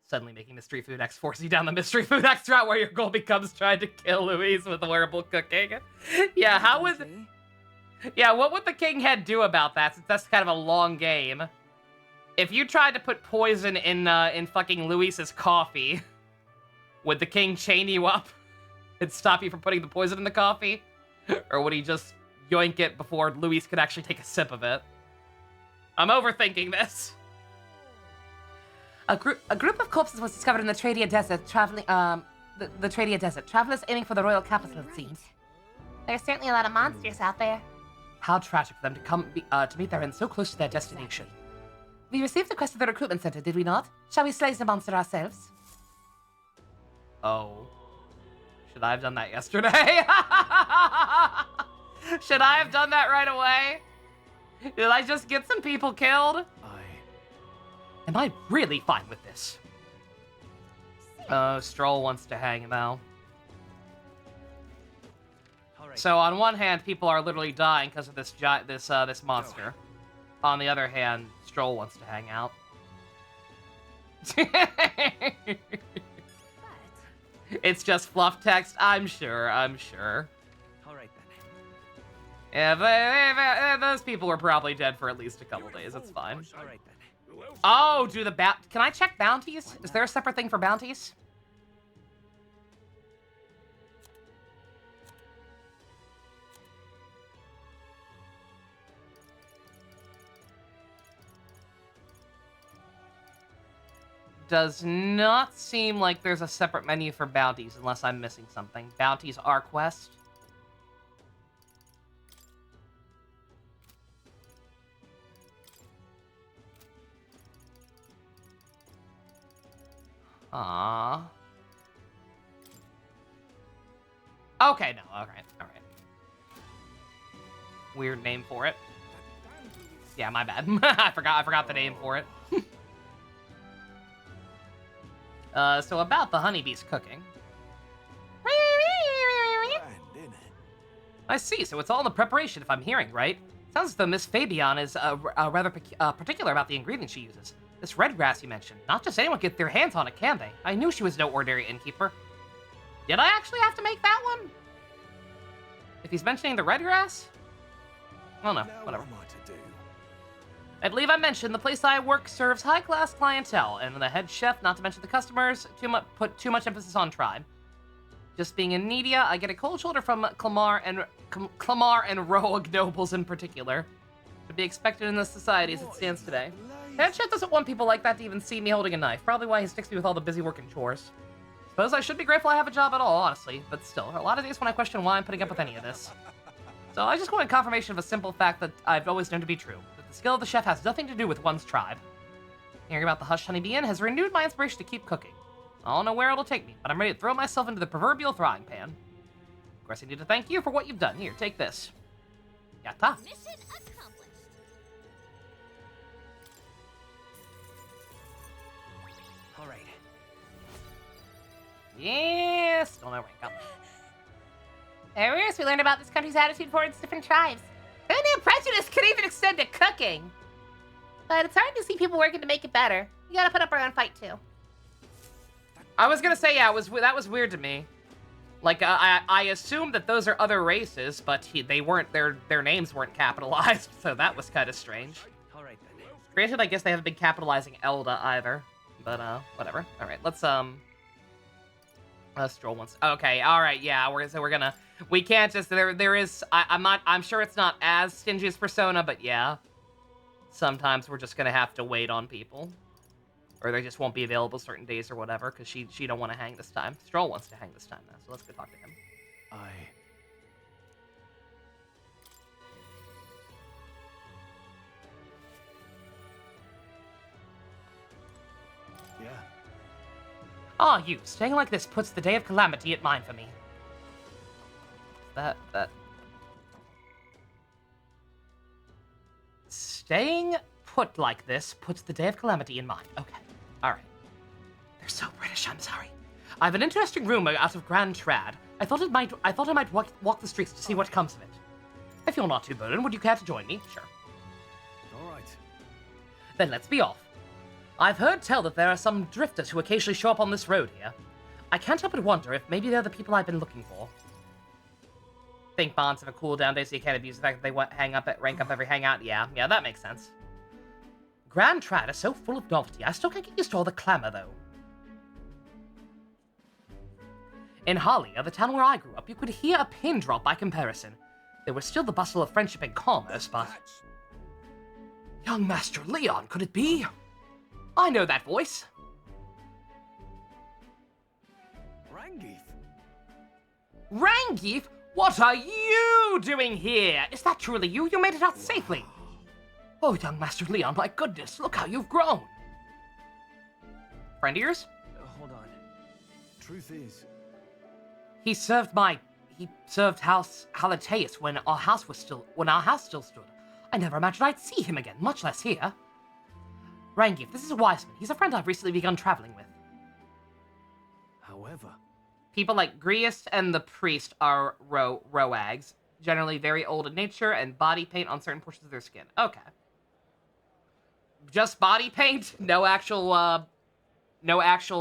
Suddenly making Mystery Food X force you down the Mystery Food X route where your goal becomes trying to kill Louise with horrible cooking. Yeah, how would... Yeah, what would the King Head do about that, since that's kind of a long game? If you tried to put poison in fucking Luis's coffee, would the King chain you up and stop you from putting the poison in the coffee? Or would he just yoink it before Luis could actually take a sip of it? I'm overthinking this.
A group of corpses was discovered in the Tradia Desert, traveling, the Tradia Desert. Travelers aiming for the royal capital, it seems. There's certainly a lot of monsters out there. How tragic for them to come to meet their end so close to their destination. We received the quest at the recruitment center, did we not? Shall we slay the monster ourselves?
Oh. Should I have done that yesterday? Should I have done that right away? Did I just get some people killed? Am I really fine with this? Stroll wants to hang though. So on one hand, people are literally dying because of this this monster. On the other hand, Stroll wants to hang out. It's just fluff text. I'm sure. I'm sure.
All right then.
Yeah, those people were probably dead for at least a couple days. It's fine.
All right then.
Oh, can I check bounties? Is there a separate thing for bounties? Does not seem like there's a separate menu for bounties unless I'm missing something. Bounties are quest. Aww. Okay, no, alright. Weird name for it. Yeah, my bad. I forgot the name for it. So about the honeybees cooking. I see, so it's all in the preparation if I'm hearing right. Sounds as though Miss Fabian is rather particular about the ingredients she uses.
This red grass you mentioned. Not just anyone can get their hands on it, can they? I knew she was no ordinary innkeeper. Did I actually have to make that one? If he's mentioning the red grass? I don't know. Whatever. I believe I mentioned the place I work serves high-class clientele, and the head chef, not to mention the customers, put too much emphasis on tribe. Just being in Nidia, I get a cold shoulder from Clamar and Rogue nobles in particular. To be expected in this society as it stands today. Head chef doesn't want people like that to even see me holding a knife. Probably why he sticks me with all the busy work and chores. Suppose I should be grateful I have a job at all, honestly. But still, there are a lot of days when I question why I'm putting up with any of this. So I just wanted confirmation of a simple fact that I've always known to be true. That the skill of the chef has nothing to do with one's tribe. Hearing about the Hush Honeybee Inn has renewed my inspiration to keep cooking. I don't know where it'll take me, but I'm ready to throw myself into the proverbial frying pan. Of course, I need to thank you for what you've done. Here, take this. Yatta.
Mission accomplished.
All right.
Yes! Still no rank up. Earlier, we learned about this country's attitude towards different tribes. Who knew prejudice could even extend to cooking? But it's hard to see people working to make it better. You gotta put up our own fight, too. I was gonna say, yeah, that was weird to me. Like, I assumed that those are other races, but they weren't, their names weren't capitalized, so that was kind of strange.
All right, then.
Granted, I guess they haven't been capitalizing Elda either, but, whatever. All right, let's stroll once. Okay, all right, yeah, we're gonna, we can't just, there is, I'm sure it's not as stingy as Persona, but yeah. Sometimes we're just gonna have to wait on people. Or they just won't be available certain days or whatever, because she don't want to hang this time. Stroll wants to hang this time, though, so let's go talk to him.
Yeah.
Ah, you. Staying like this puts the day of calamity at mind for me. Staying put like this puts the day of calamity in mind. Okay. Alright. They're so British, I'm sorry. I have an interesting rumor out of Grand Trad. I thought I might walk the streets to see what comes of it. If you're not too burdened, would you care to join me? Sure.
Alright.
Then let's be off. I've heard tell that there are some drifters who occasionally show up on this road here. I can't help but wonder if maybe they're the people I've been looking for. Think bonds have a cooldown day so you can't abuse the fact that they rank up every hangout? Yeah, that makes sense. Grand Trad is so full of novelty, I still can't get used to all the clamor, though. In Halia, the town where I grew up, you could hear a pin drop by comparison. There was still the bustle of friendship and commerce, but... Young Master Leon, could it be? I know that voice.
Rangeef?
Rangeef? What are you doing here? Is that truly you? You made it out safely. Oh, young Master Leon, my goodness, look how you've grown. Friend of yours?
Hold on. Truth is...
He served House Halateus when our house still stood. I never imagined I'd see him again, much less here. Rangeef, this is a wise man. He's a friend I've recently begun traveling with.
However...
People like Griest and the priest are roags, generally very old in nature, and body paint on certain portions of their skin. Okay. Just body paint? No actual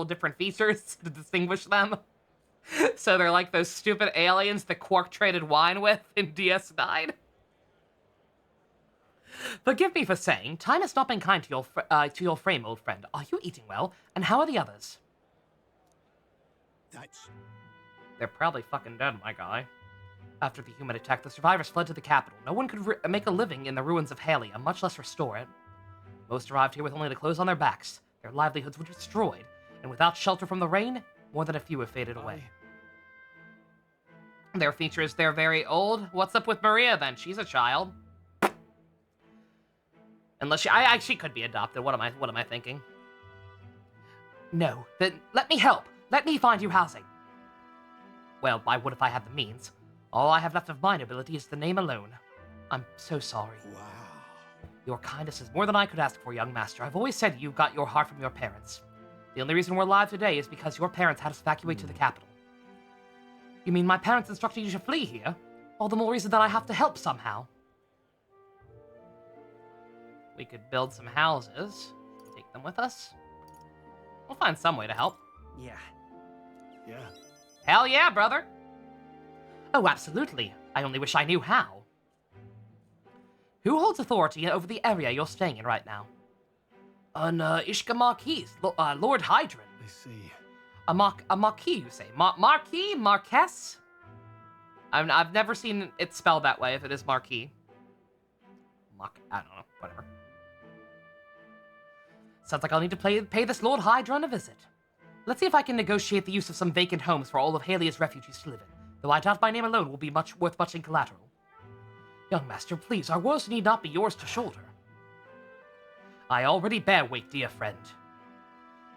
different features to distinguish them? So they're like those stupid aliens that Quark traded wine with in DS9? Forgive me for saying, time has not been kind to your frame, old friend. Are you eating well? And how are the others? They're probably fucking dead, my guy. After the human attack, the survivors fled to the capital. No one could make a living in the ruins of Halia, much less restore it. Most arrived here with only the clothes on their backs. Their livelihoods were destroyed, and without shelter from the rain, more than a few have faded away. Their features, they're very old. What's up with Maria, then? She's a child. Unless she could be adopted. What am I thinking? No, then let me help. Let me find you housing. Well, I would if I had the means. All I have left of my nobility is the name alone. I'm so sorry.
Wow.
Your kindness is more than I could ask for, young master. I've always said you got your heart from your parents. The only reason we're alive today is because your parents had us evacuate to the capital. You mean my parents instructed you to flee here? All the more reason that I have to help somehow. We could build some houses. Take
them with us? We'll find some way to help.
Yeah.
Yeah.
Hell yeah, brother!
Oh, absolutely. I only wish I knew how. Who holds authority over the area you're staying in right now? An Ishka Marquis, Lord Hydron.
I see.
A Marquis, you say? Marquis? Marquess?
I've never seen it spelled that way if it is Marquis. I don't know. Whatever.
Sounds like I'll need to pay this Lord Hydron a visit. Let's see if I can negotiate the use of some vacant homes for all of Halia's refugees to live in, though I doubt my name alone will be worth much in collateral. Young master, please, our woes need not be yours to shoulder. I already bear weight, dear friend.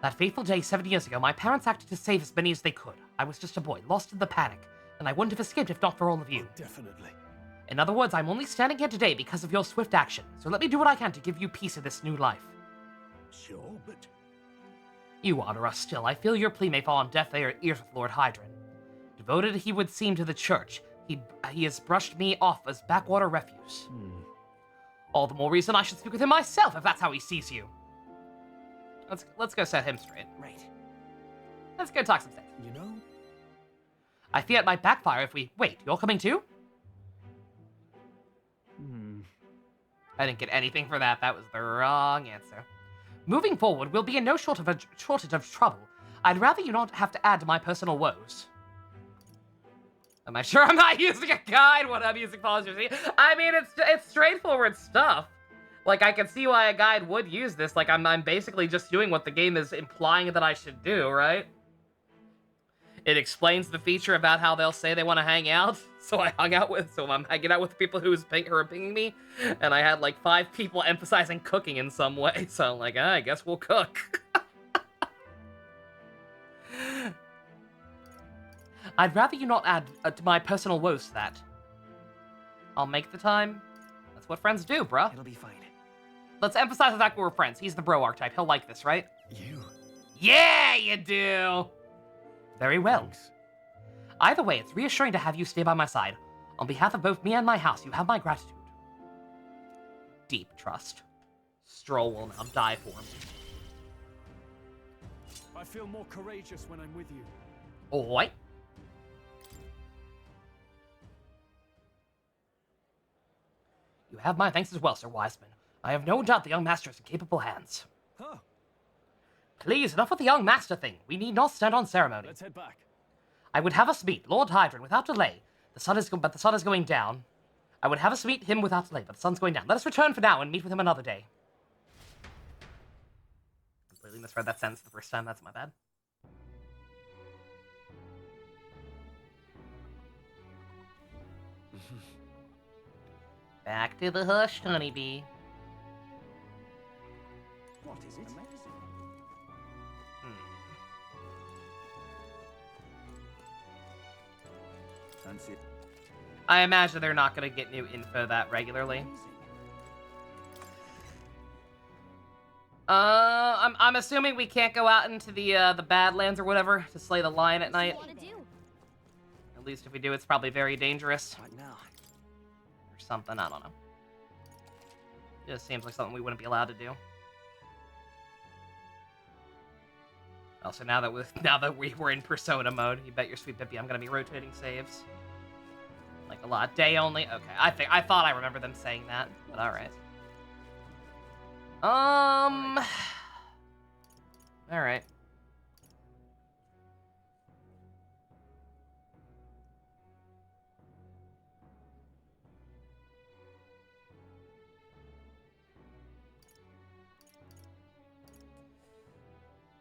That fateful day 7 years ago, my parents acted to save as many as they could. I was just a boy, lost in the panic, and I wouldn't have escaped if not for all of you.
Oh, definitely.
In other words, I'm only standing here today because of your swift action, so let me do what I can to give you peace in this new life.
Sure, but
You honor us still. I feel your plea may fall on deaf ears with Lord Hydron. Devoted he would seem to the church, he has brushed me off as backwater refuse. All the more reason I should speak with him myself if that's how he sees you.
Let's go set him straight.
Right.
Let's go talk some sense.
You know?
I fear it might backfire if we... Wait, you're coming too?
I didn't get anything for that. That was the wrong answer.
Moving forward, we'll be in no shortage of trouble. I'd rather you not have to add to my personal woes.
Am I sure I'm not using a guide when I'm using policy? I mean, it's straightforward stuff. Like, I can see why a guide would use this. Like, I'm basically just doing what the game is implying that I should do, right? It explains the feature about how they'll say they want to hang out. So I'm hanging out with people who are pinging me, and I had like 5 people emphasizing cooking in some way. So I'm like, I guess we'll cook.
I'd rather you not add to my personal woes to that.
I'll make the time. That's what friends do, bruh.
It'll be fine.
Let's emphasize the fact we're friends. He's the bro archetype. He'll like this, right?
You.
Yeah, you do.
Very well.
Thanks.
Either way, it's reassuring to have you stay by my side. On behalf of both me and my house, you have my gratitude.
Deep trust. Stroll will now die for me.
I feel more courageous when I'm with you.
Oi.
You have my thanks as well, Sir Wiseman. I have no doubt the young master is in capable hands.
Huh.
Please, enough with the young master thing. We need not stand on ceremony.
Let's head back.
I would have us meet Lord Hydron without delay. The sun is going down. I would have us meet him without delay, but the sun's going down. Let us return for now and meet with him another day.
Completely misread that sentence the first time. That's my bad. Back to the hush, honeybee.
What is it?
fancy it.
I imagine they're not going to get new info that regularly. I'm assuming we can't go out into the Badlands or whatever to slay the lion at night. At least if we do, it's probably very dangerous.
What now?
Or something, I don't know. Just seems like something we wouldn't be allowed to do. Also, now that we were in Persona mode, you bet your sweet Bippy I'm gonna be rotating saves. Like a lot. Day only? Okay, I thought I remember them saying that, but alright. Alright.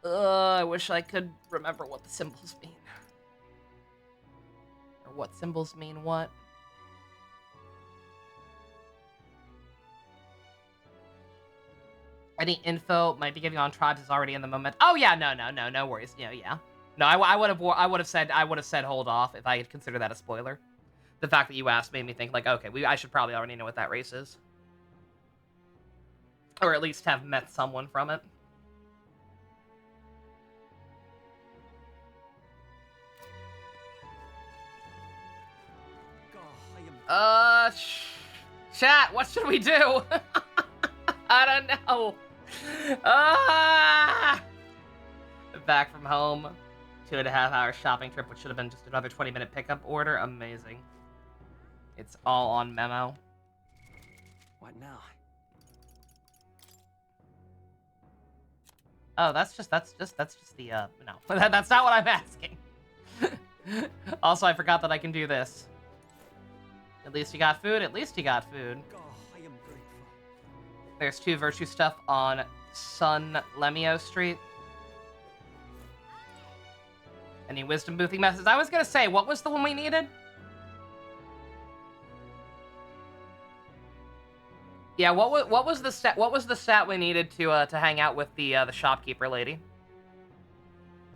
I wish I could remember what the symbols mean. Or what symbols mean what. Any info might be giving on tribes is already in the moment. Oh yeah, no worries. Yeah. No, I would have said hold off if I had considered that a spoiler. The fact that you asked made me think like, okay, I should probably already know what that race is. Or at least have met someone from it. Chat, what should we do? I don't know. Ah! Back from home. 2.5-hour shopping trip, which should have been just another 20-minute pickup order. Amazing. It's all on memo.
What now?
Oh, that's just the, no. That's not what I'm asking. Also, I forgot that I can do this. At least you got food. At least you got food.
God, I am grateful.
There's 2 virtue stuff on Sun Lemio Street. Any wisdom boosting messages? I was gonna say, what was the one we needed? Yeah, what was the stat? What was the stat we needed to hang out with the shopkeeper lady?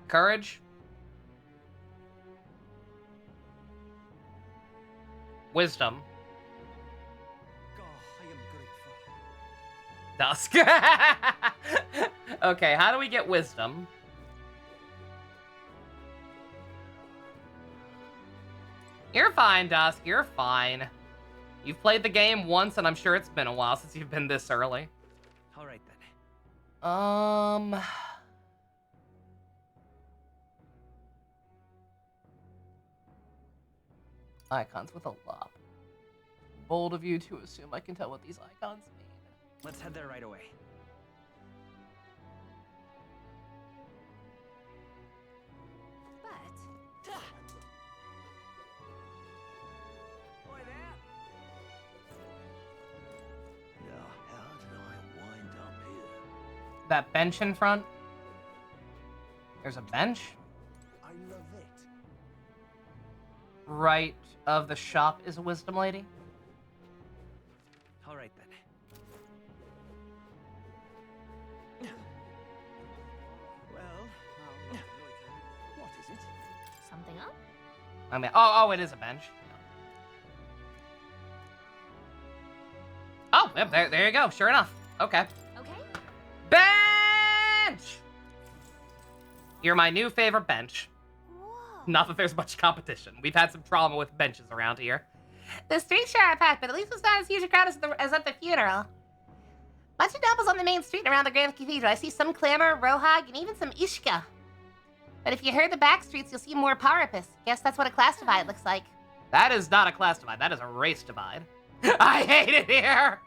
Courage. Wisdom.
God, I am grateful.
Dusk. Okay, how do we get wisdom? You're fine, Dusk. You're fine. You've played the game once, and I'm sure it's been a while since you've been this early.
All right then.
Icons with a lop. Bold of you to assume I can tell what these icons mean.
Let's head there right away.
But
How did I wind up here?
That bench in front. There's a bench.
I love it.
Right of the shop is a wisdom lady.
All right then.
Well, what is it?
Something up?
I mean, oh, it is a bench. Oh, yep, there you go. Sure enough. Okay.
Okay.
Bench! You're my new favorite bench.
Whoa.
Not that there's much competition. We've had some trauma with benches around here.
The streets sure are packed, but at least it's not as huge a crowd as at the funeral. Bunch of nobles on the main street and around the Grand Cathedral. I see some clamor, rohag, and even some ishka. But if you heard the back streets, you'll see more parapus. Guess that's what a class divide looks like.
That is not a class divide. That is a race divide. I hate it here!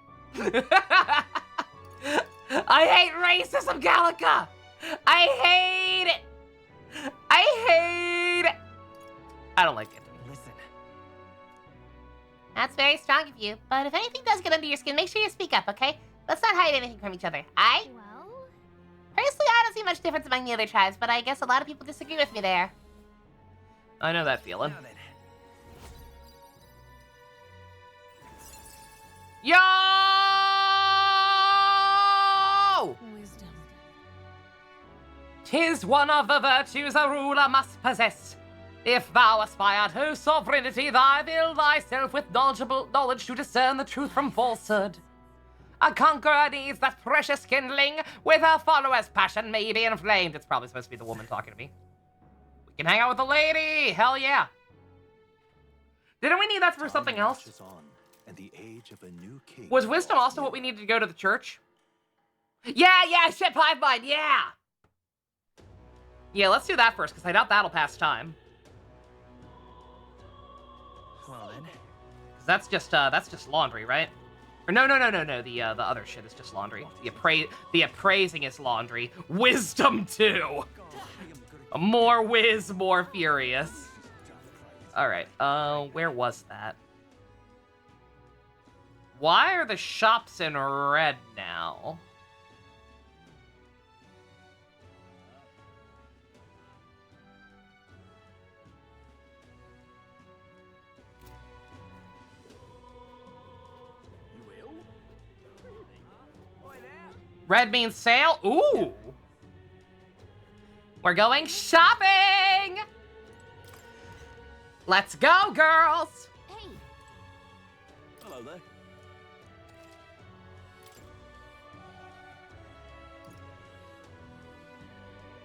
I hate racism, Gallica! I hate it! I hate it! I don't like it.
Listen.
That's very strong of you, but if anything does get under your skin, make sure you speak up, okay? Let's not hide anything from each other, aight?
Well,
Personally, I don't see much difference among the other tribes, but I guess a lot of people disagree with me there.
I know that feeling.
Now then.
Yo!
Wisdom.
'Tis one of the virtues a ruler must possess. If thou aspire to sovereignty, thy will thyself with knowledge to discern the truth from falsehood. A conqueror needs that precious kindling, with her followers' passion may be inflamed. It's probably supposed to be the woman talking to me. We can hang out with the lady! Hell yeah! Didn't we need that for something else?
And the age of a new king.
Was wisdom also what we needed to go to the church? Yeah, shit, hive mind, yeah! Yeah, let's do that first, because I doubt that'll pass time.
Well then.
Because that's just laundry, right? Or no, the other shit is just laundry. The appraising is laundry. Wisdom too! More whiz, more furious. Alright, where was that? Why are the shops in red now? Red means sale? Ooh! We're going shopping! Let's go, girls!
hey,
Hello there.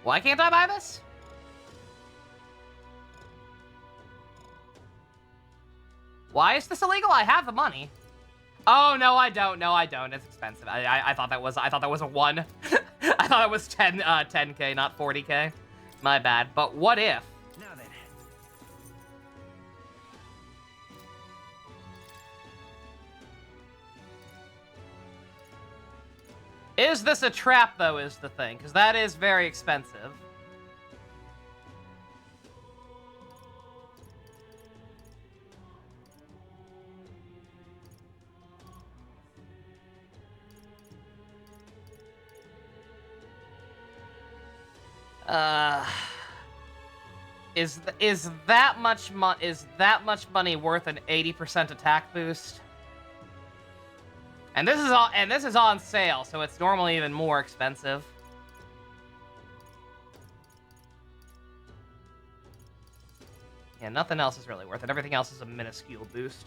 Why can't I buy this? Why is this illegal? I have the money. Oh no, I don't. No, I don't. It's expensive. I thought that was a 1. I thought it was 10k, not 40k. My bad. But what if?
Now then.
Is this a trap though? Is the thing, because that is very expensive. Is that much money worth an 80% attack boost? And this is on sale, so it's normally even more expensive. Yeah, nothing else is really worth it. Everything else is a minuscule boost.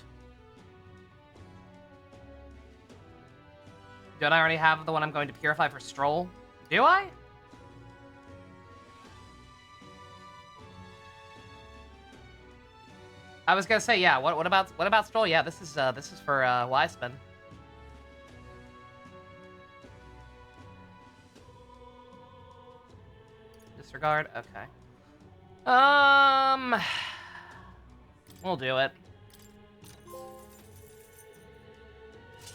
Don't I already have the one I'm going to purify for Stroll? Do I? I was gonna say, yeah. What about Stroll? Yeah, this is for Wiseman. Disregard. Okay. We'll do it.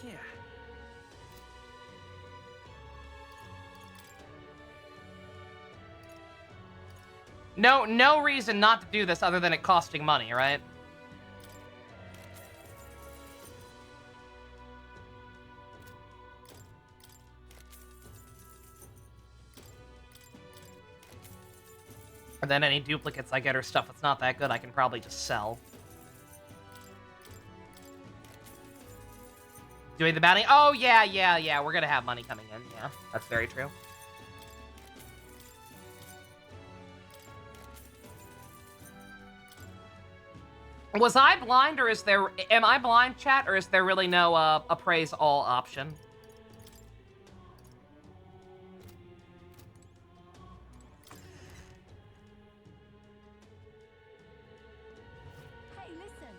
Yeah.
No reason not to do this other than it costing money, right? And then any duplicates I get or stuff that's not that good, I can probably just sell. Doing the bounty? Oh, yeah. We're gonna have money coming in. Yeah, that's very true. Was I blind, or am I blind, chat, or is there really no appraise all option?
Hey, listen.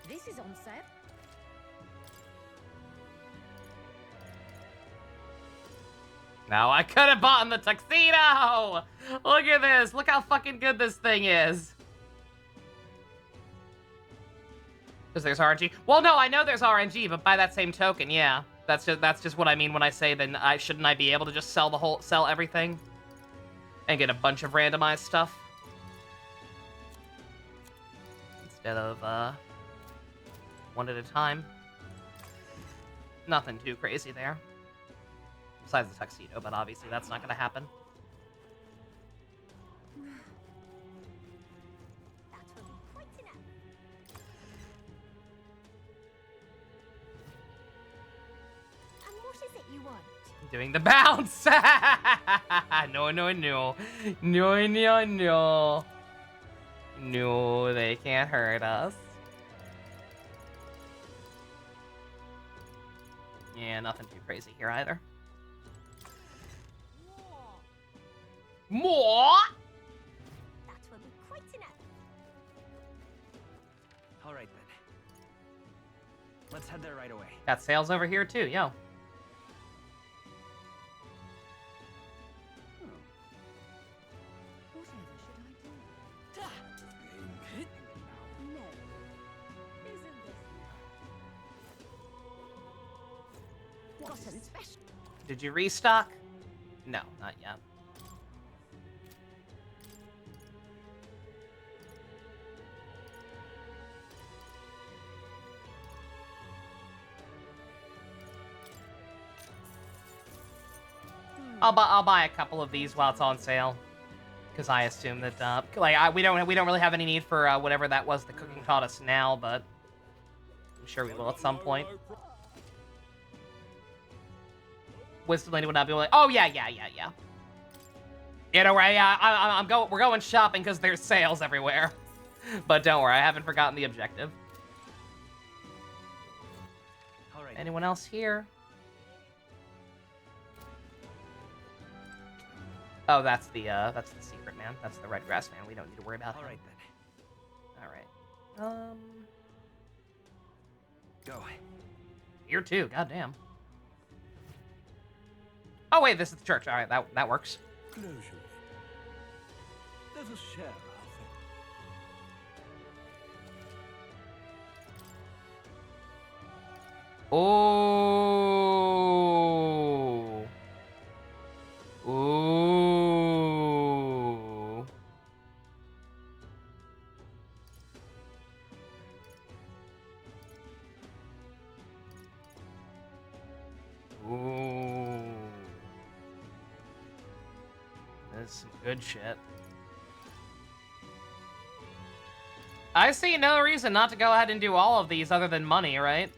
This is on sale.
No, I could have bought the tuxedo! Look at this! Look how fucking good this thing is! Because there's RNG. Well, no, I know there's RNG, but by that same token, yeah. That's just what I mean when I say then shouldn't I be able to just sell everything? And get a bunch of randomized stuff? Instead of, one at a time. Nothing too crazy there. Besides the tuxedo, but obviously that's not gonna happen.
That will be quite enough. And what is it you want?
Doing the bounce! No. No, they can't hurt us. Yeah, nothing too crazy here either. More?
That will be quite enough.
All right then. Let's head there right away.
Got sales over here too, yo.
Whatever should I do? No. Isn't this? Got a special.
Did you restock? No, not yet. I'll buy a couple of these while it's on sale, because I assume that we don't really have any need for whatever that was the cooking taught us now, but I'm sure we will at some point. Wisdom Lady would not be like, oh yeah. You know, we're going shopping because there's sales everywhere, but don't worry, I haven't forgotten the objective.
All right.
Anyone else here? Oh, that's the secret man. That's the red grass man. We don't need to worry about him.
All right then.
All right.
Go.
Here too. Goddamn. Oh wait, this is the church. All right, that works.
Close your eyes. Let us share our faith.
Oh. Ooh. Ooh. That's some good shit. I see no reason not to go ahead and do all of these other than money, right?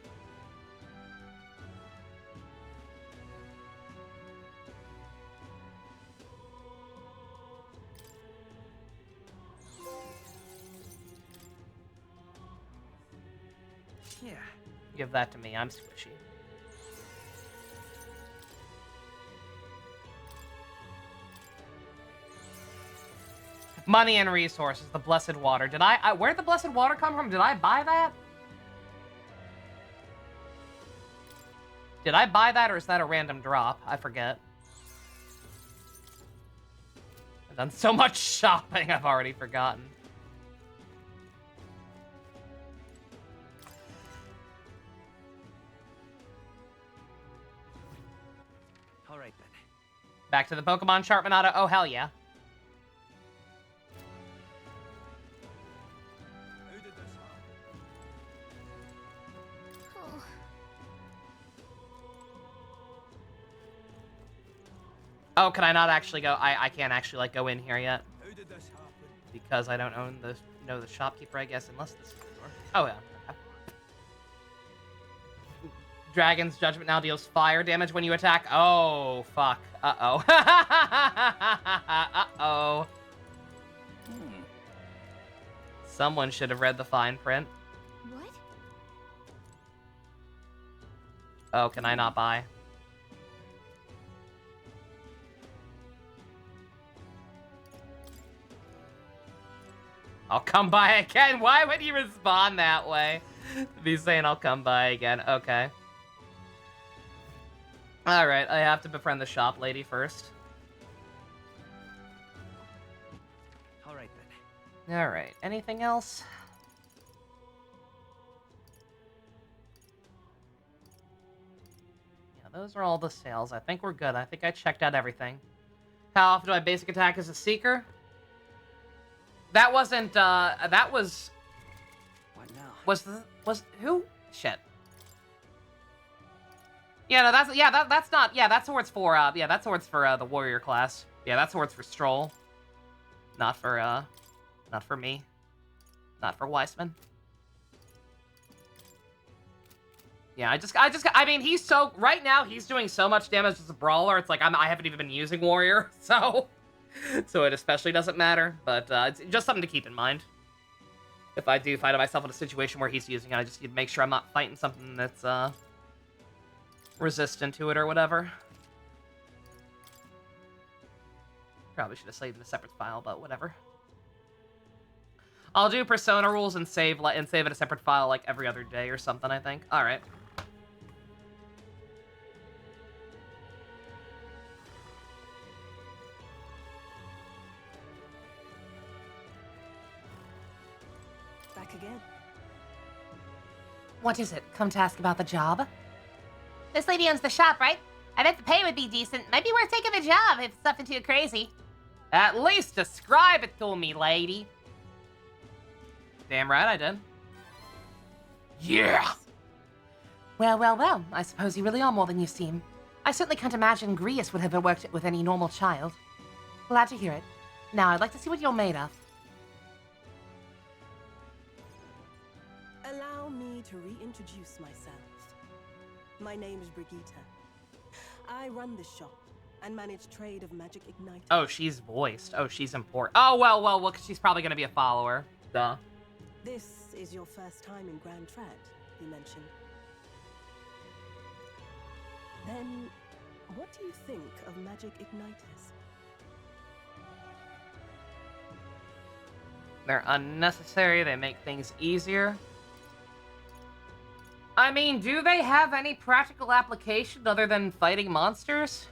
Yeah.
Give that to me. I'm squishy. Money and resources. The blessed water. Did I where'd the blessed water come from? Did I buy that? Did I buy that, or is that a random drop? I forget. I've done so much shopping, I've already forgotten.
All right then.
Back to the Pokemon Sharpenato. Oh, hell yeah.
Who did this harm?
Oh.
Oh, can I not actually go? I can't actually, like, go in here yet.
Who did this happen?
Because I don't know the shopkeeper, I guess, unless this is the door. Oh, yeah. Dragon's Judgment now deals fire damage when you attack. Oh, fuck. Uh-oh. Uh-oh. Someone should have read the fine print.
What?
Oh, can I not buy? I'll come by again. Why would you respond that way? Be saying I'll come by again. Okay. Alright, I have to befriend the shop lady first.
All right then.
Alright, anything else? Yeah, those are all the sales. I think we're good. I think I checked out everything. How often do I basic attack as a seeker? That wasn't, that was...
What now?
Was who? Shit. Yeah, no, that's not, yeah, that sword's for, yeah, that sword's for, the warrior class. Yeah, that sword's for Stroll. Not for me. Not for Weissman. Yeah, I mean, he's so, right now, he's doing so much damage as a brawler, it's like, I haven't even been using warrior, so... So it especially doesn't matter, but it's just something to keep in mind. If I do find myself in a situation where he's using it, I just need to make sure I'm not fighting something that's resistant to it or whatever. Probably should have saved in a separate file, but whatever. I'll do Persona rules and save it in a separate file like every other day or something, I think. All right.
Again.
What is it? Come to ask about the job? This lady owns the shop, right? I bet the pay would be decent. Might be worth taking the job if it's nothing too crazy.
At least describe it to me, lady. Damn right I did. Yeah!
Well, well, well. I suppose you really are more than you seem. I certainly can't imagine Grius would have worked with any normal child. Glad to hear it. Now, I'd like to see what you're made of.
Allow me to reintroduce myself. My name is Brigitte. I run this shop and manage trade of magic igniters.
Oh, she's voiced. Oh, she's important. Oh, well, 'cause she's probably gonna be a follower. Duh.
This is your first time in Grand Trad, you mentioned. Then, what do you think of magic igniters?
They're unnecessary. They make things easier. I mean, do they have any practical application other than fighting monsters?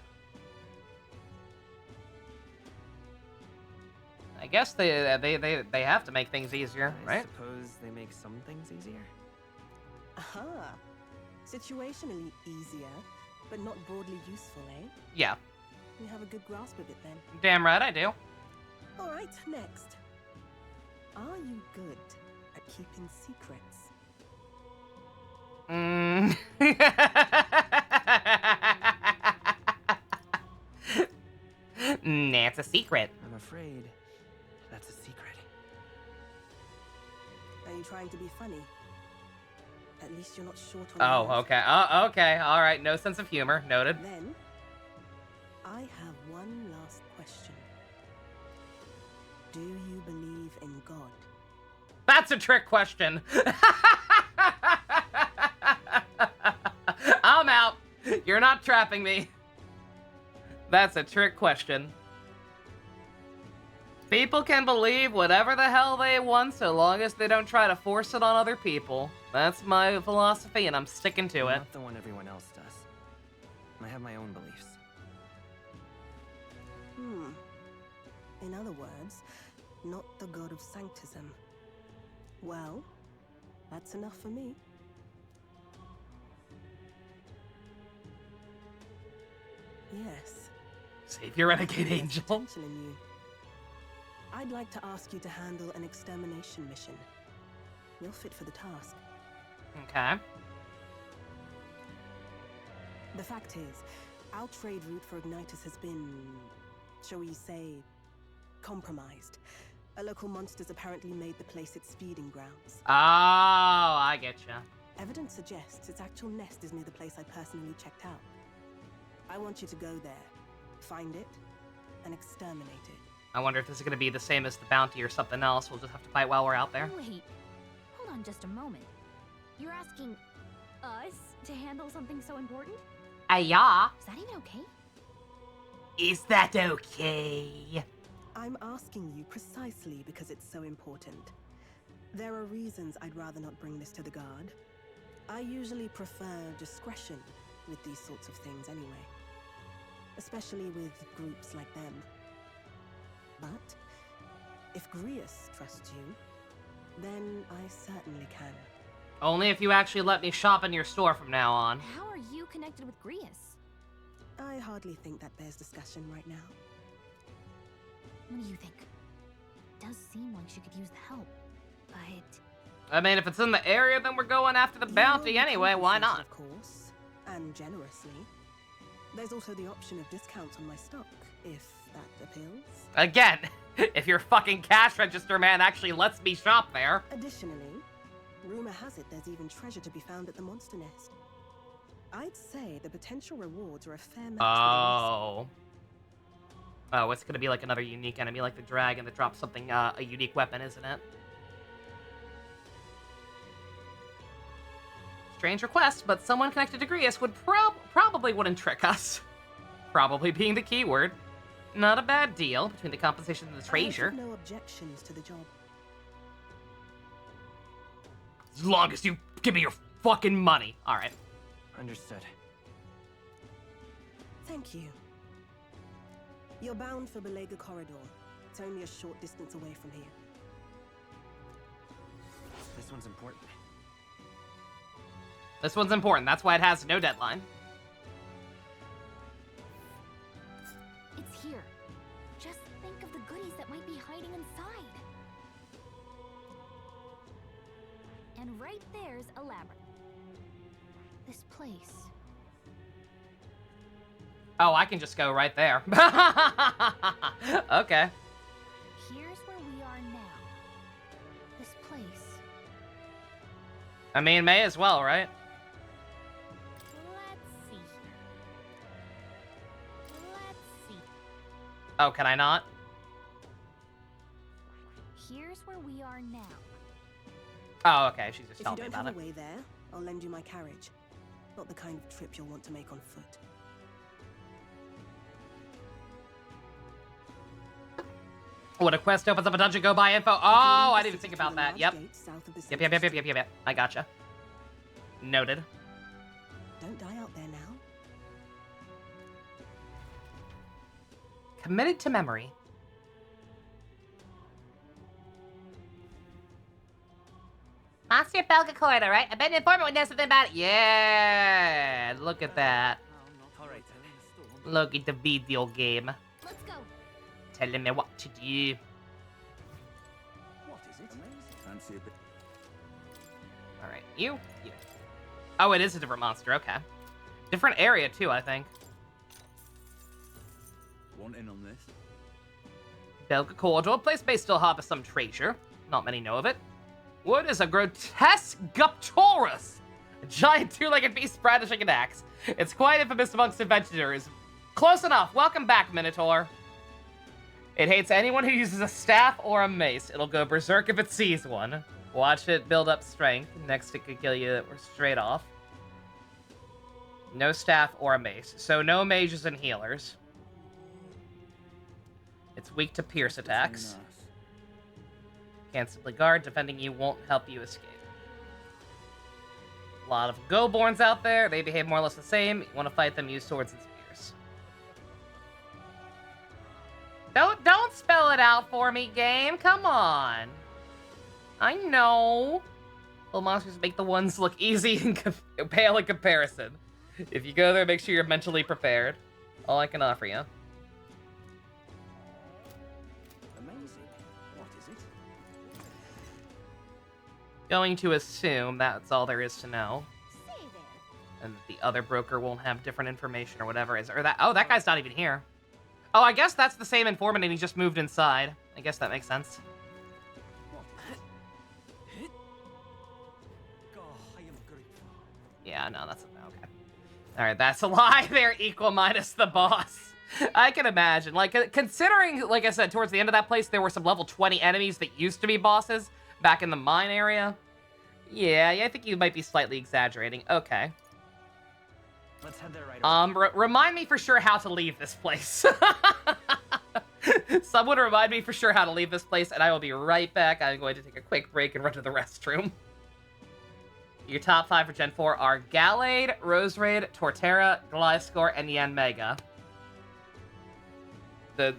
I guess they have to make things easier,
I
right?
suppose they make some things easier?
Aha. Situationally easier, but not broadly useful, eh?
Yeah.
You have a good grasp of it then.
Damn right I do.
Alright, next. Are you good at keeping secrets?
Nah, it's a secret.
I'm afraid that's a secret.
Are you trying to be funny? At least you're not short on
Oh,
words.
okay. Okay. All right. No sense of humor. Noted.
Then, I have one last question. Do you believe in God?
That's a trick question. I'm out. You're not trapping me. That's a trick question. People can believe whatever the hell they want so long as they don't try to force it on other people. That's my philosophy, and I'm sticking to it.
Not the one everyone else does. I have my own beliefs.
In other words, not the god of sanctism. Well, that's enough for me. Yes.
Save your renegade angel.
Potential in you. I'd like to ask you to handle an extermination mission. You're fit for the task.
Okay.
The fact is, our trade route for Ignitus has been, shall we say, compromised. A local monster's apparently made the place its feeding grounds.
Oh, I getcha.
Evidence suggests its actual nest is near the place I personally checked out. I want you to go there, find it, and exterminate it.
I wonder if this is going to be the same as the bounty or something else. We'll just have to fight while we're out there.
Wait, hold on just a moment. You're asking us to handle something so important?
Yeah.
Is that even okay?
Is that okay?
I'm asking you precisely because it's so important. There are reasons I'd rather not bring this to the guard. I usually prefer discretion with these sorts of things anyway. Especially with groups like them. But if Grius trusts you, then I certainly can.
Only if you actually let me shop in your store from now on.
How are you connected with Grius?
I hardly think that bears discussion right now.
What do you think? It does seem like she could use the help, but...
I mean, if it's in the area, then we're going after the bounty anyway. Why not?
Of course, and generously. There's also the option of discounts on my stock, if that appeals.
Again, if your fucking cash register man actually lets me shop there.
Additionally, rumor has it there's even treasure to be found at the monster nest. I'd say the potential rewards are a fair match.
Oh. Oh, it's gonna be like another unique enemy like the dragon that drops something, a unique weapon, isn't it? Strange request, but someone connected to Grius would probably wouldn't trick us. Probably being the keyword. Not a bad deal between the compensation and the treasure.
I have no objections to the job.
As long as you give me your fucking money. Alright.
Understood.
Thank you. You're bound for Belega Corridor. It's only a short distance away from here.
This one's important.
This one's important. That's why it has no deadline.
It's here. Just think of the goodies that might be hiding inside. And right there's a labyrinth. This place.
Oh, I can just go right there. Okay.
Here's where we are now. This place.
I mean, may as well, right?
Let's see here. Let's see.
Oh, can I not?
Here's where we are now.
Oh, okay. She's just
If you
telling me
don't
about
have
it.
a way there, I'll lend you my carriage. Not the kind of trip you'll want to make on foot.
When a quest opens up a dungeon, go buy info. Oh, I didn't even think about that. Yep. Yep. I gotcha. Noted.
Don't die out there now.
Committed to memory. Monster Belgacord, alright? I bet an informant would know something about it. Yeah! Look at that.
Alright then.
Look at the video game.
Let's go.
Telling me what to do.
What is it? Fancy a bit.
Alright, you. Oh, it is a different monster, okay. Different area, too, I think.
Want in on this?
Belgacord, a place may still harbor some treasure. Not many know of it. What is a grotesque Guptaurus? A giant two-legged beast brandishing an axe. It's quite infamous amongst adventurers. Close enough. Welcome back, Minotaur. It hates anyone who uses a staff or a mace. It'll go berserk if it sees one. Watch it build up strength. Next, it could kill you straight off. No staff or a mace. So no mages and healers. It's weak to pierce attacks. Can't simply guard. Defending you won't help you escape. A lot of go-borns out there. They behave more or less the same. You want to fight them, use swords and spears. Don't spell it out for me, game. Come on. I know. Little monsters make the ones look easy and pale in comparison. If you go there, make sure you're mentally prepared. All I can offer you.
Amazing. What is it?
Going to assume that's all there is to know.
Say there.
And that the other broker won't have different information or whatever is. Or that. Oh, that guy's not even here. Oh, I guess that's the same informant and he just moved inside. I guess that makes sense. Yeah, no, that's okay. All right, that's a lie. They're equal minus the boss. I can imagine. Like, considering, like I said, towards the end of that place, there were some level 20 enemies that used to be bosses back in the mine area. Yeah, I think you might be slightly exaggerating. Okay.
Let's head there right away.
Remind me for sure how to leave this place. Someone remind me for sure how to leave this place, and I will be right back. I'm going to take a quick break and run to the restroom. Your top 5 for Gen 4 are Gallade, Roseraid, Torterra, Gliscor, and Yanmega. The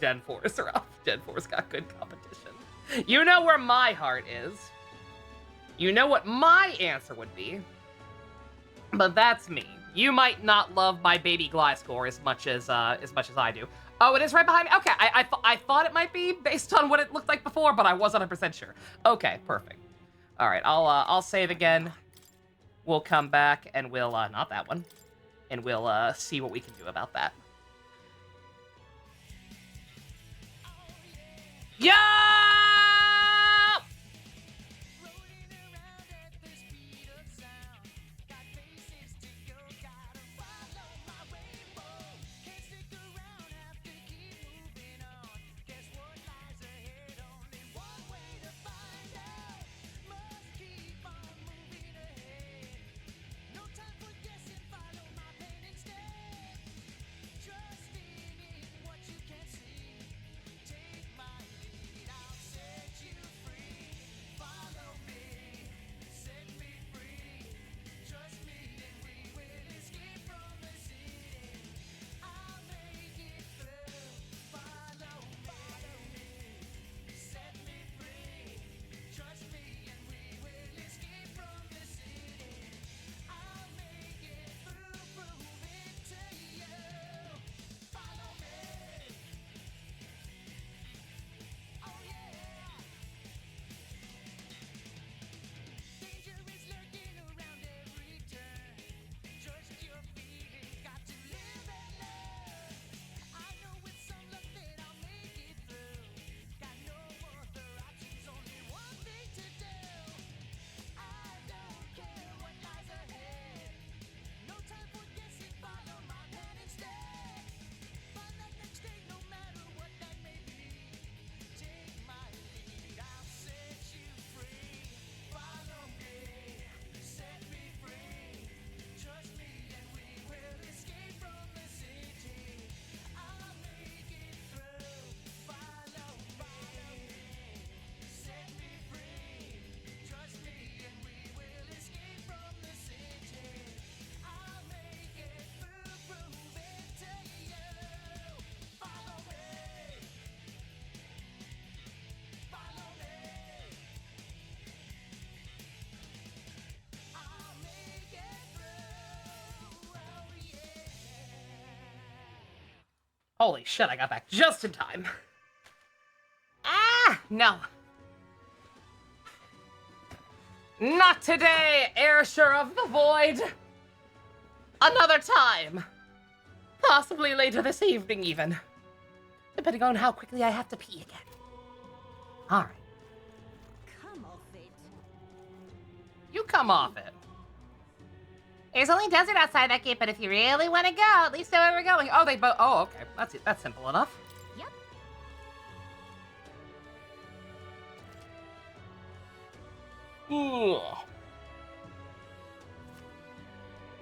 Gen 4s are off. Gen 4's got good competition. You know where my heart is. You know what my answer would be. But that's me. You might not love my baby Gliscor as much as I do. Oh, it is right behind me? Okay, I thought it might be based on what it looked like before, but I wasn't 100% sure. Okay, perfect. All right, I'll save again. We'll come back and we'll not that one, and we'll see what we can do about that. Yeah! Holy shit, I got back just in time. Ah, no. Not today, Heir of the Void. Another time. Possibly later this evening, even. Depending on how quickly I have to pee again. Alright.
Come off it.
You come off it.
There's only desert outside that gate, but if you really want to go, at least know where we're going.
Oh, they both. Oh, okay. That's it. That's simple enough.
Yep.
Ooh. You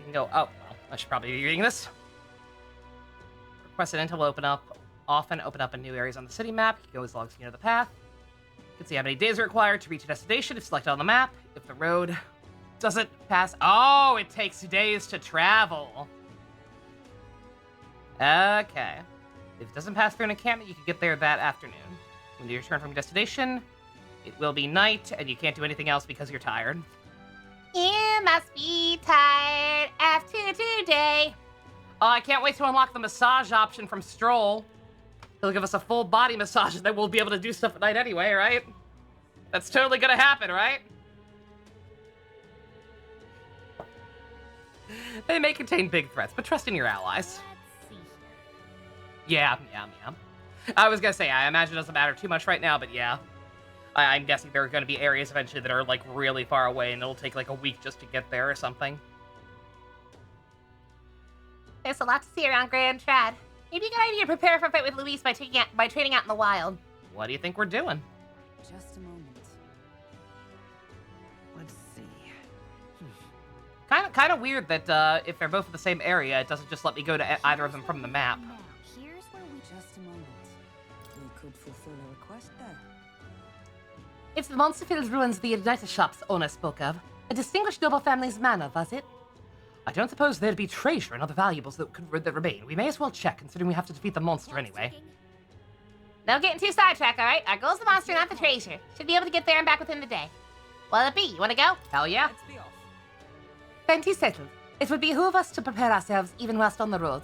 can go. Oh, well, I should probably be reading this. Requested intel will often open up in new areas on the city map. You can go as long as you know the path. You can see how many days are required to reach a destination if selected on the map. If the road doesn't pass. Oh, it takes days to travel. Okay. If it doesn't pass through an encampment, you can get there that afternoon. When you return from your destination, it will be night, and you can't do anything else because you're tired.
You must be tired after today.
Oh, I can't wait to unlock the massage option from Stroll. He'll give us a full body massage, and then we'll be able to do stuff at night anyway, right? That's totally gonna happen, right? They may contain big threats, but trust in your allies.
Let's see here.
Yeah. I was gonna say, I imagine it doesn't matter too much right now, but yeah. I'm guessing there are gonna be areas eventually that are, like, really far away, and it'll take, like, a week just to get there or something.
There's a lot to see around Grand Trad. Maybe a good idea to prepare for a fight with Luis by training out in the wild.
What do you think we're doing?
Just a moment.
Let's see.
Kind of weird that if they're both in the same area, it doesn't just let me go to either of them from the map.
Now, here's where we
Just a moment. We could fulfill a request there.
It's the monster-filled ruins the Igniter Shop's owner spoke of. A distinguished noble family's manor, was it?
I don't suppose there'd be treasure and other valuables that remain. We may as well check, considering we have to defeat the monster anyway.
No getting too sidetracked, alright? Our goal's the monster, not the treasure. Should be able to get there and back within the day. What'll it be? You wanna go?
Hell yeah.
Let's be off.
Then 'tis settled. It would behoove us to prepare ourselves even whilst on the road.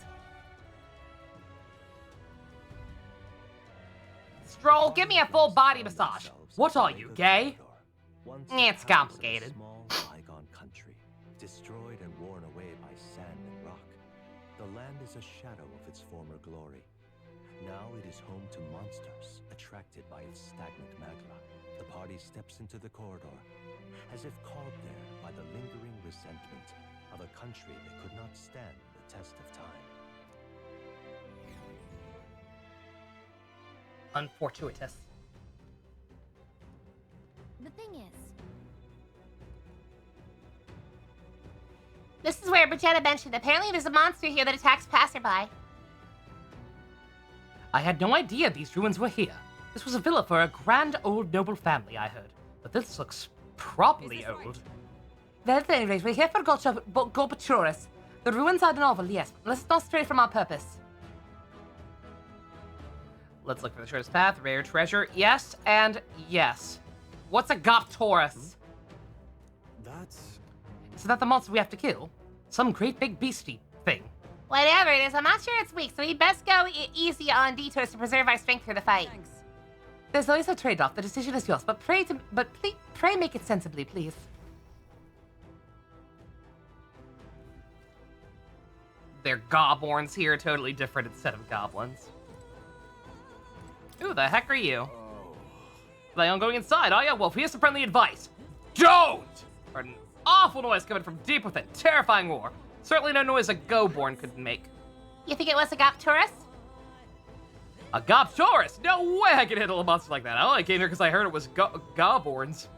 Stroll, give me a full body massage. What are you, gay? It's complicated.
Small, bygone country, destroyed and worn away by sand and rock. The land is a shadow of its former glory. Now it is home to monsters, attracted by its stagnant magma. The party steps into the corridor, as if called there by the lingering resentment of a country that could not stand the test of time.
Unfortuitous.
The thing is,
This is where Brigetta mentioned. Apparently there's a monster here that attacks passerby.
I had no idea these ruins were here. This was a villa for a grand old noble family, I heard. But this looks properly old.
Well, at any rate, we're here for Golpaturis. The ruins are novel, yes, but let's not stray from our purpose.
Let's look for the shortest path. Rare treasure. Yes and yes. What's a Goptaurus?
That's...
Is that the monster we have to kill? Some great big beastie thing.
Whatever it is, I'm not sure it's weak, so we'd best go easy on detours to preserve our strength for the fight.
Thanks.
There's always a trade-off. The decision is yours, but pray make it sensibly, please.
They're goblins here, totally different instead of goblins. Who the heck are you? Plan on going inside, are ya? Well, here's some friendly advice. Don't! Heard an awful noise coming from deep within. Terrifying roar. Certainly no noise a go-born could make.
You think it was a Goptaurus?
A Goptaurus? No way I could handle a monster like that. I only came here because I heard it was goblins.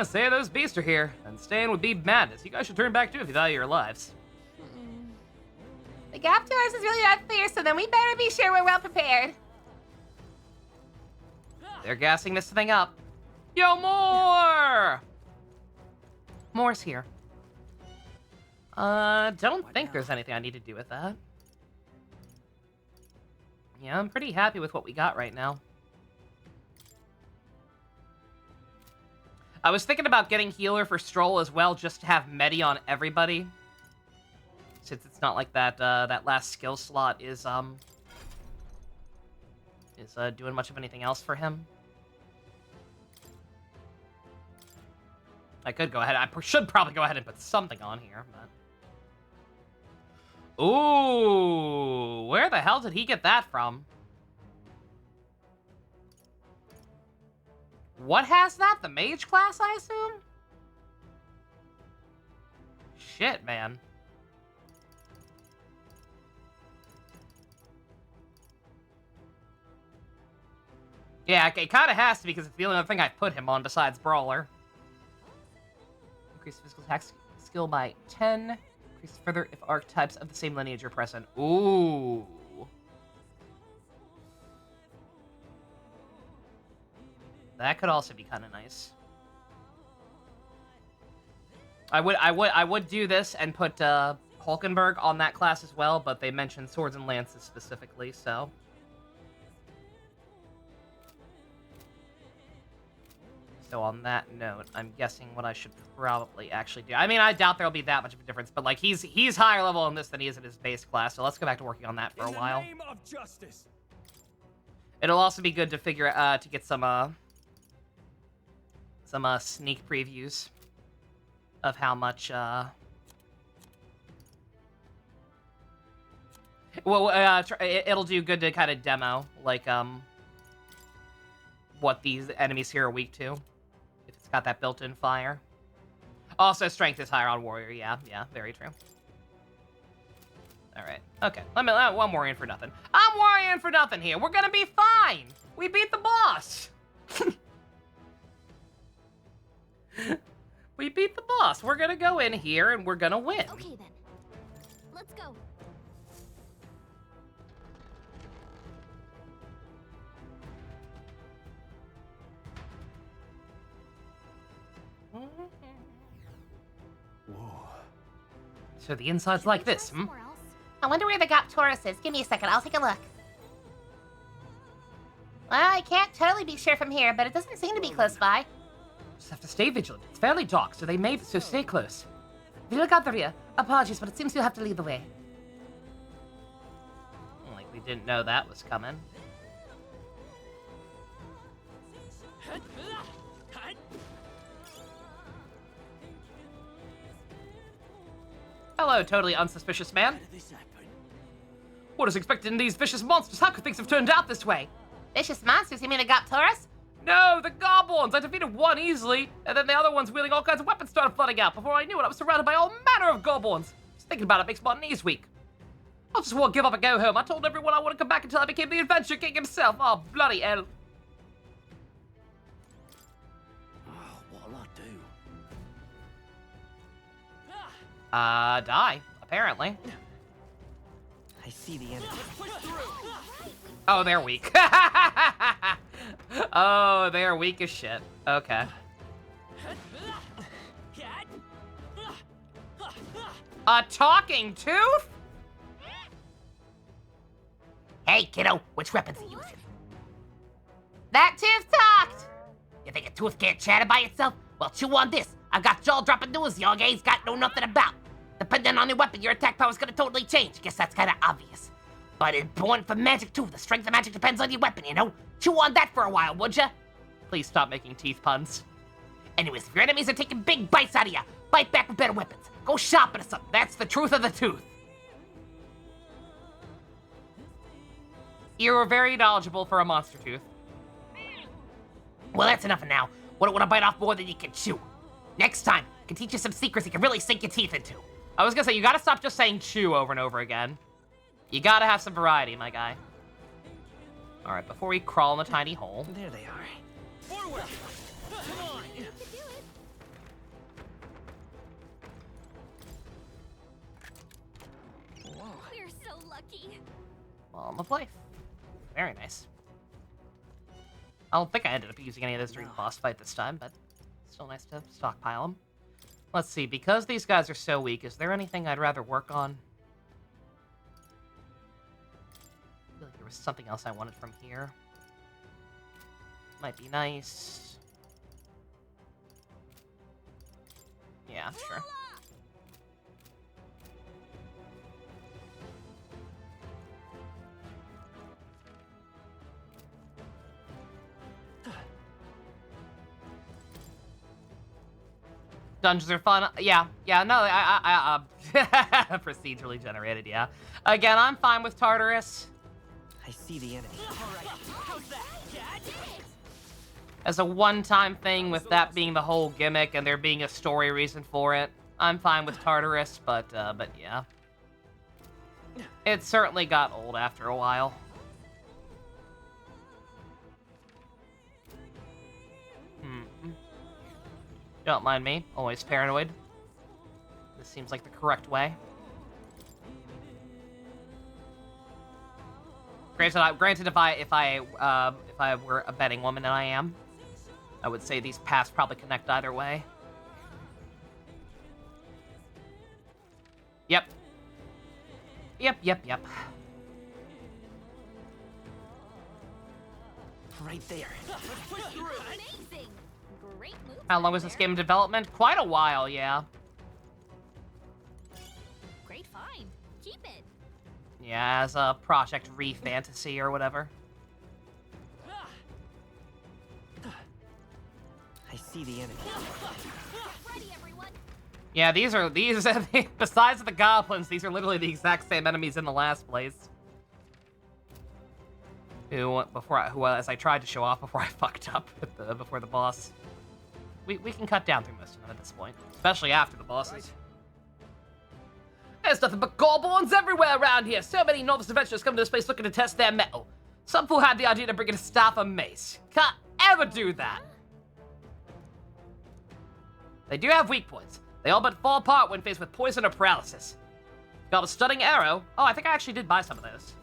Say those beasts are here, and staying would be madness. You guys should turn back too if you value your lives.
The Goptaurus is really not clear, so then we better be sure we're well prepared.
They're gassing this thing up. Yo, more! More's here. Don't think there's anything I need to do with that. Yeah, I'm pretty happy with what we got right now. I was thinking about getting healer for Stroll as well, just to have Medi on everybody. Since it's not like that, that last skill slot is, is doing much of anything else for him. I could go ahead. I should probably go ahead and put something on here, but... Ooh, where the hell did he get that from? What has that? The mage class, I assume? Shit, man. Yeah, it kind of has to because it's the only other thing I put him on besides Brawler. Increase physical attack skill by 10. Increase further if archetypes of the same lineage are present. Ooh. That could also be kind of nice. I would do this and put Hulkenberg on that class as well, but they mentioned swords and lances specifically, so. So on that note, I'm guessing what I should probably actually do. I mean, I doubt there'll be that much of a difference, but like he's higher level in this than he is in his base class, so let's go back to working on that for a while.
In the name of justice.
It'll also be good to figure to get some sneak previews of how much it'll do good to kind of demo like what these enemies here are weak to. If it's got that built-in fire. Also, strength is higher on warrior. Yeah, very true. All right, okay. I'm worrying for nothing. I'm worrying for nothing here. We're gonna be fine. We beat the boss. We beat the boss. We're gonna go in here and we're gonna win.
Okay then, let's go.
Whoa.
So the inside's like this, hmm? I wonder where the Goptaurus is. Give me a second, I'll take a look. Well, I can't totally be sure from here, but it doesn't seem to be close by. Just have to stay vigilant. It's fairly dark, so so stay close. We'll look out the rear. Apologies, but it seems you'll have to lead the way.
Like we didn't know that was coming. Hello, totally unsuspicious man. What is expected in these vicious monsters? How could things have turned out this way?
Vicious monsters? You mean a Goptaurus?
No, the goblins! I defeated one easily, and then the other ones wielding all kinds of weapons started flooding out. Before I knew it, I was surrounded by all manner of goblins. Just thinking about it makes my knees weak. I just won't give up and go home. I told everyone I wouldn't come back until I became the Adventure King himself. Oh, bloody hell.
What'll I do?
Die, apparently.
I see the enemy.
Oh, they're weak. Oh, they're weak as shit. Okay. A talking tooth?
Hey, kiddo, which weapons are you using? That tooth talked! You think a tooth can't chatter by itself? Well, chew on this. I got jaw-dropping news your gays got know nothing about. Depending on your weapon, your attack power is gonna totally change. Guess that's kinda obvious. But it's born from magic too. The strength of magic depends on your weapon, you know? Chew on that for a while, would ya?
Please stop making teeth puns.
Anyways, if your enemies are taking big bites out of ya, bite back with better weapons. Go shopping or something. That's the truth of the tooth.
You're very knowledgeable for a monster tooth.
Well, that's enough for now. Wouldn't want to bite off more than you can chew. Next time, I can teach you some secrets you can really sink your teeth into.
I was gonna say, you gotta stop just saying chew over and over again. You gotta have some variety, my guy. All right, before we crawl in the tiny hole.
There they are.
Forward! Come on!
We're so lucky.
Palm of life. Very nice. I don't think I ended up using any of this during the boss fight this time, but still nice to stockpile them. Let's see, because these guys are so weak, is there anything I'd rather work on? I feel like there was something else I wanted from here. Might be nice. Yeah, sure. Dungeons are fun. Yeah, no, procedurally generated, yeah. Again, I'm fine with Tartarus.
I see the enemy.
As a one-time thing, with that being the whole gimmick and there being a story reason for it, I'm fine with Tartarus, but yeah. It certainly got old after a while. Don't mind me, always paranoid. This seems like the correct way. Granted, if I were a betting woman, and I am, I would say these paths probably connect either way. Yep. Yep.
Right there.
Amazing! Great move.
How long was this game in development? Quite a while, yeah.
Great find. Keep it.
Yeah, as a Project ReFantazio or whatever.
I see the enemy.
Ready, everyone.
Yeah, these besides the goblins, these are literally the exact same enemies in the last place. Who, as I tried to show off before I fucked up before the boss. We can cut down through most of them at this point, especially after the bosses. Right. There's nothing but goblins everywhere around here. So many novice adventurers come to this place looking to test their mettle. Some fool had the idea to bring in a staff of mace. Can't ever do that. They do have weak points. They all but fall apart when faced with poison or paralysis. Got a stunning arrow. Oh, I think I actually did buy some of those.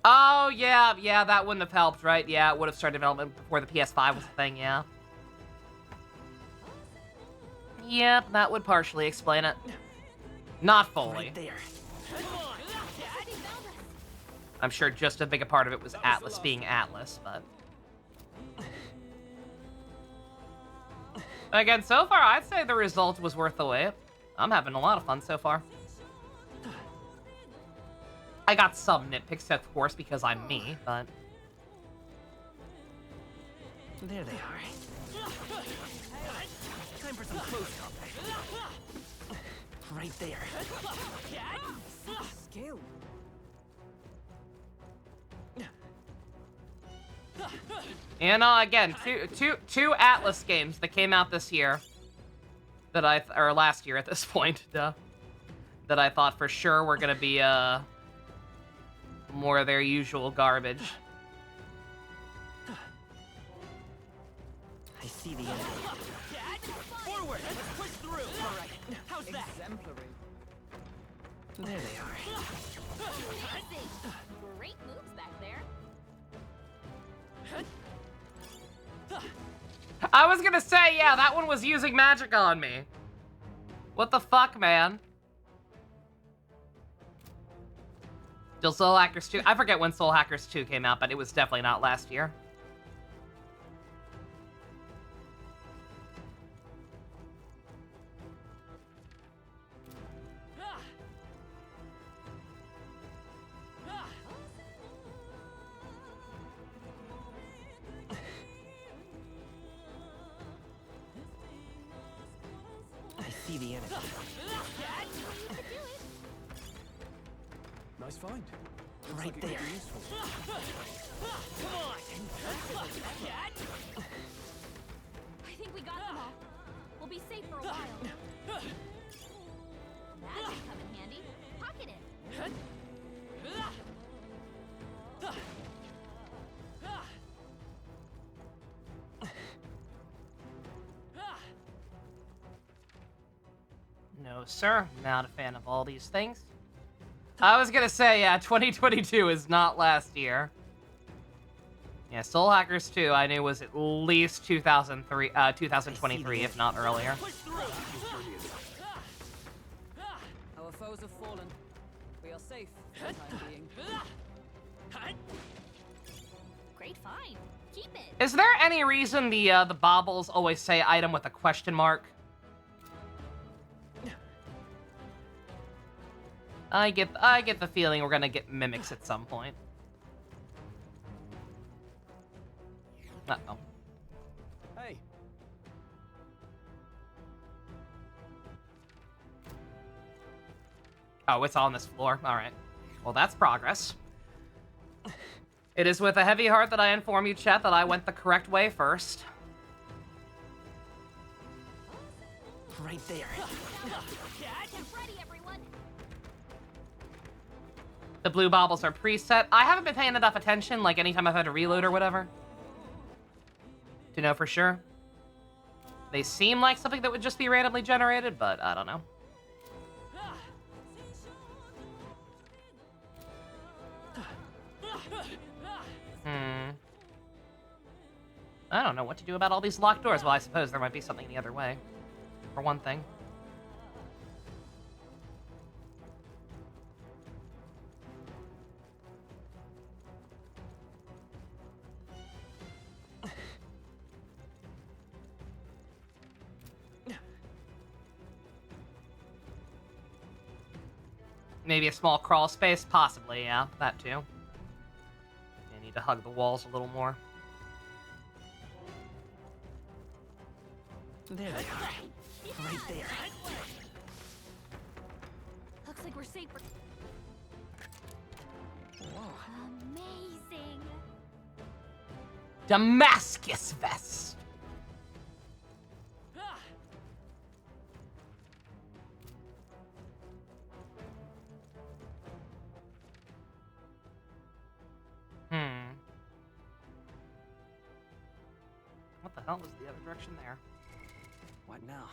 Oh, yeah, that wouldn't have helped, right? Yeah, it would have started development before the PS5 was a thing, yeah. Yep, that would partially explain it. Not fully.
Right there.
I'm sure just as big a part of it was Atlas being Atlas, but... Again, so far, I'd say the result was worth the wait. I'm having a lot of fun so far. I got some nitpicks, of course, because I'm me, but...
There they are. Time for some close combat. Right there.
Skill.
And again, two Atlas games that came out this year, or last year at this point, that I thought for sure were gonna be more of their usual garbage.
I see the enemy.
Forward! Let's push through! Alright, how's that?
Exemplary.
There they are.
Amazing. Great moves back there.
I was gonna say, yeah, that one was using magic on me. What the fuck, man? Still Soul Hackers 2? I forget when Soul Hackers 2 came out, but it was definitely not last year.
I see the enemy.
Nice find. Looks
Right
like it could
there.
be useful.
I think we got them all. We'll be safe for a while. That could come in handy. Pocket it.
No, sir. Not a fan of all these things. I was gonna say, yeah, 2022 is not last year. Yeah, Soul Hackers 2, I knew was at least 2023, if not earlier.
Our foes have fallen. We are safe for the time being.
Great find. Keep it.
Is there any reason the baubles always say item with a question mark? I get the feeling we're gonna get mimics at some point. Uh-oh.
Hey.
Oh, it's on this floor. All right. Well, that's progress. It is with a heavy heart that I inform you, chat, that I went the correct way first.
Right there.
Get ready, everyone.
The blue baubles are preset. I haven't been paying enough attention, like anytime I've had to reload or whatever, to know for sure. They seem like something that would just be randomly generated, but I don't know. I don't know what to do about all these locked doors. Well, I suppose there might be something the other way, for one thing. Maybe a small crawl space? Possibly, yeah. That too. I need to hug the walls a little more.
There they are. Right there.
Looks like we're safe for... Amazing.
Damascus vest. What the hell was the other direction there?
What now?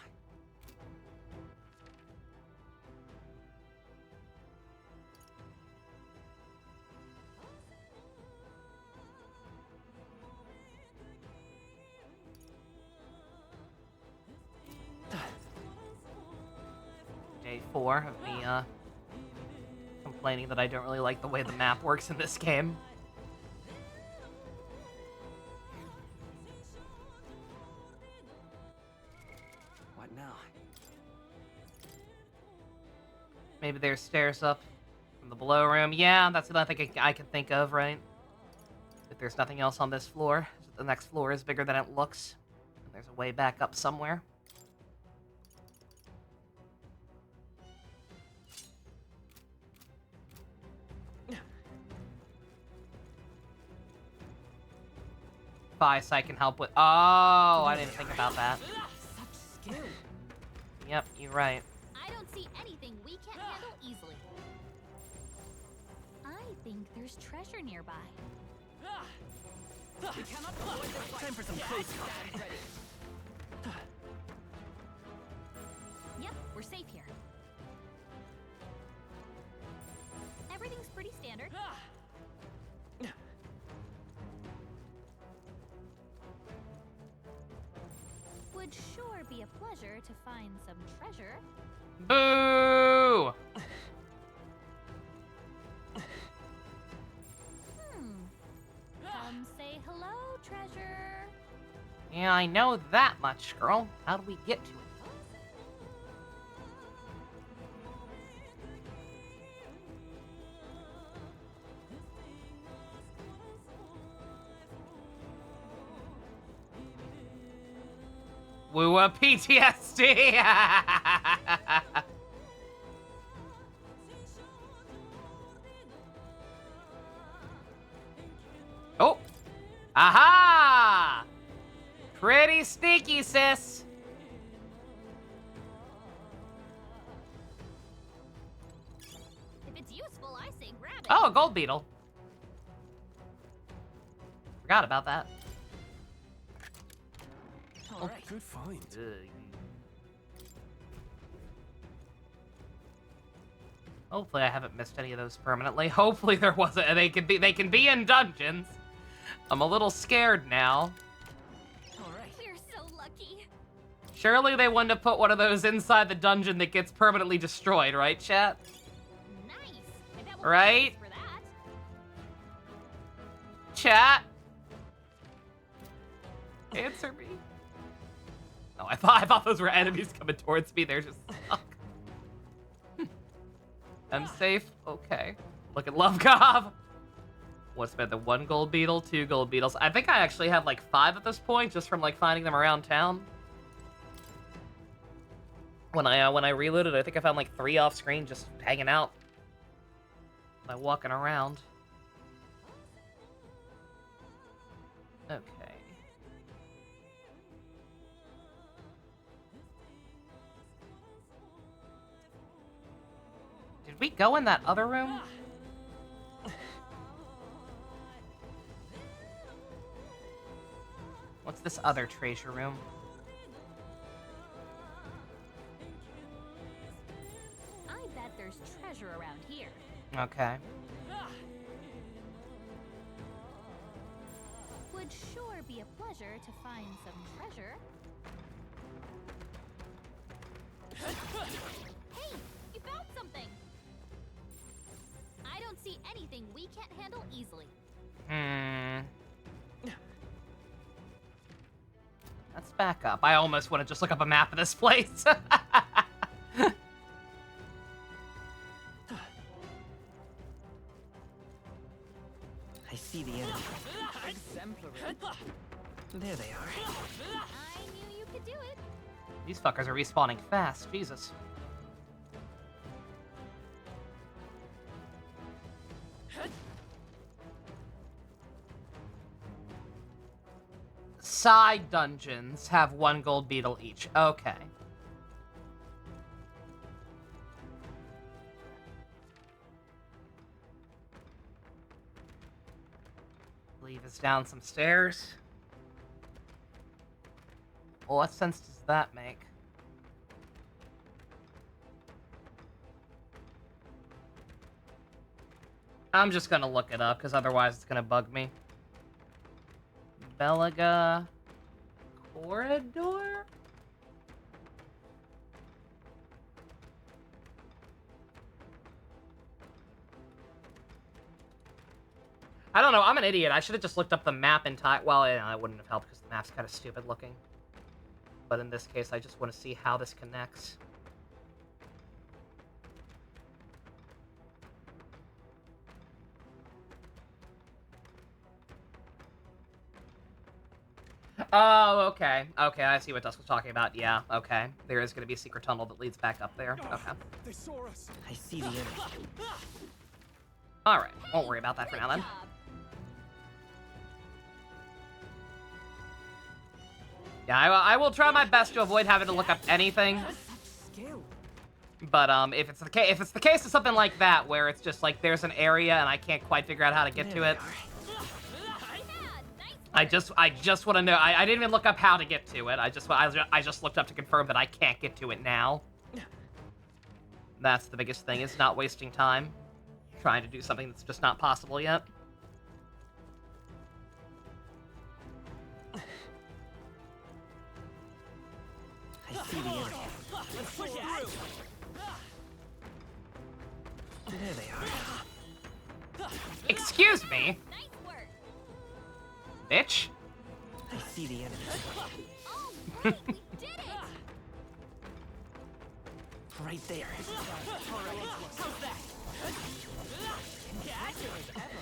Day 4 of me, complaining that I don't really like the way the map works in this game.
What now?
Maybe there's stairs up from the below room. Yeah, that's what I think I can think of, right? If there's nothing else on this floor, the next floor is bigger than it looks. And there's a way back up somewhere. Vice I can help with. Oh, I didn't think about that.
Such skill.
Yep, you're right.
I don't see anything we can't handle easily. I think there's treasure nearby.
We cannot avoid this fight. Time for some close combat.
Yep, we're safe here. Everything's pretty standard. Would sure be a pleasure to find some treasure.
Boo!
Come say hello, treasure.
Yeah, I know that much, girl. How do we get to it? Woo PTSD! Oh! Aha! Pretty sneaky, sis!
If it's useful, I say grab it.
Oh, a gold beetle. Forgot about that.
Oh, good find.
Hopefully I haven't missed any of those permanently. Hopefully there wasn't. They can be in dungeons. I'm a little scared now.
We're so lucky.
Surely they wouldn't have put one of those inside the dungeon that gets permanently destroyed, right, chat?
Nice. I bet we'll
Right?
for that.
Chat? Answer me. Oh, I thought those were enemies coming towards me. They're just stuck. I'm safe. Okay. Look at Lovegov. What's been the 1 gold beetle, 2 gold beetles? I think I actually have like 5 at this point, just from like finding them around town. When I reloaded, I think I found like 3 off screen just hanging out by walking around. Okay. Did we go in that other room? What's this other treasure room?
I bet there's treasure around here.
Okay.
Would sure be a pleasure to find some treasure. Hey, you found something! I don't see anything we can't handle easily.
Let's back up. I almost want to just look up a map of this place.
I see the enemy.
Exemplary.
There they are.
I knew you could do it.
These fuckers are respawning fast. Jesus. Side dungeons have 1 gold beetle each. Okay. Leave us down some stairs. Well, what sense does that make? I'm just gonna look it up, because otherwise it's gonna bug me. Belaga Corridor? I don't know, I'm an idiot. I should have just looked up the map in time. Well, yeah, it wouldn't have helped because the map's kind of stupid looking. But in this case, I just want to see how this connects. Oh, okay. Okay, I see what Dusk was talking about. Yeah, okay. There is going to be a secret tunnel that leads back up there. Okay.
They saw us.
I see the enemy.
Alright, won't worry about that for now then. Yeah, I will try my best to avoid having to look up anything. But if it's the case of something like that where it's just like there's an area and I can't quite figure out how to get to it, I just want to know. I didn't even look up how to get to it. I just looked up to confirm that I can't get to it now. That's the biggest thing, is not wasting time trying to do something that's just not possible yet.
I see the enemy. There they are.
Excuse me?
Nice work.
Bitch?
I see the enemy.
Oh, right, we did it!
Right there.
How's that? Accurate ever.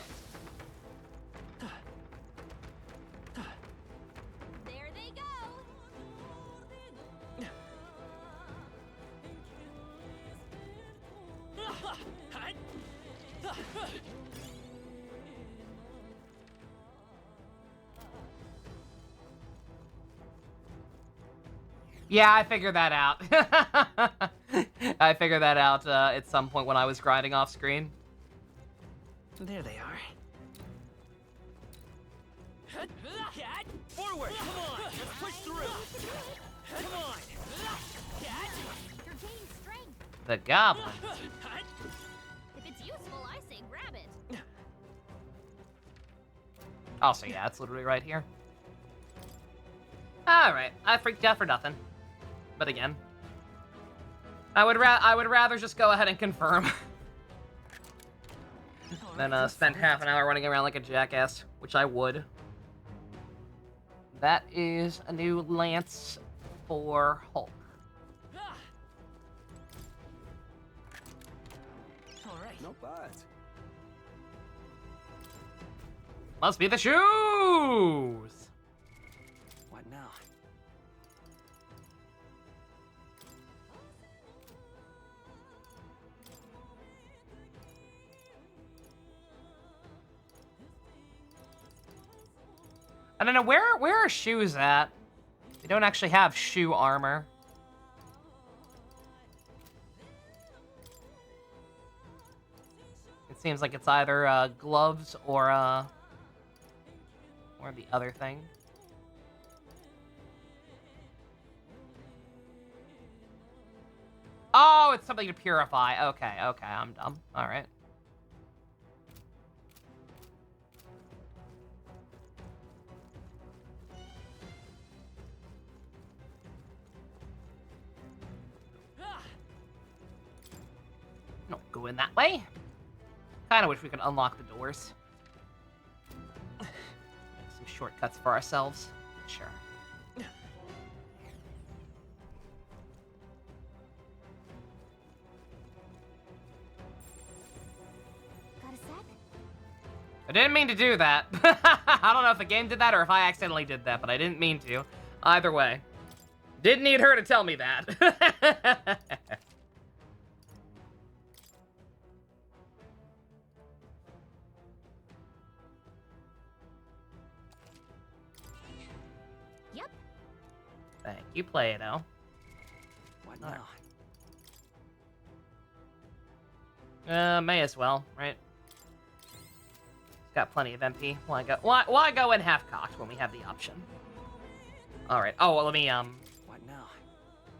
There they go.
Yeah, I figured that out. I figured that out at some point when I was grinding off screen.
There they are.
Forward! Come on! Let's push through! Come on!
You're gaining strength.
The goblin.
If it's useful, I say grab it.
Also, yeah, it's literally right here. Alright, I freaked out for nothing. But again, I would rather just go ahead and confirm than spend half an hour running around like a jackass, which I would. That is a new lance for Hulk.
Alright.
Not bad.
Must be the shoes!
What now?
don't know, where are shoes at? They don't actually have shoe armor. It seems like it's either gloves or the other thing. Oh, it's something to purify. Okay, I'm dumb. All right. No, go in that way. Kind of wish we could unlock the doors. Make some shortcuts for ourselves. Sure.
Got a sec?
I didn't mean to do that. I don't know if the game did that or if I accidentally did that, but I didn't mean to. Either way. Didn't need her to tell me that.
Yep.
Thank you, Play-Doh.
What now?
May as well, right? Got plenty of MP. Why go in half-cocked when we have the option? All right. Oh, well, let me
What now?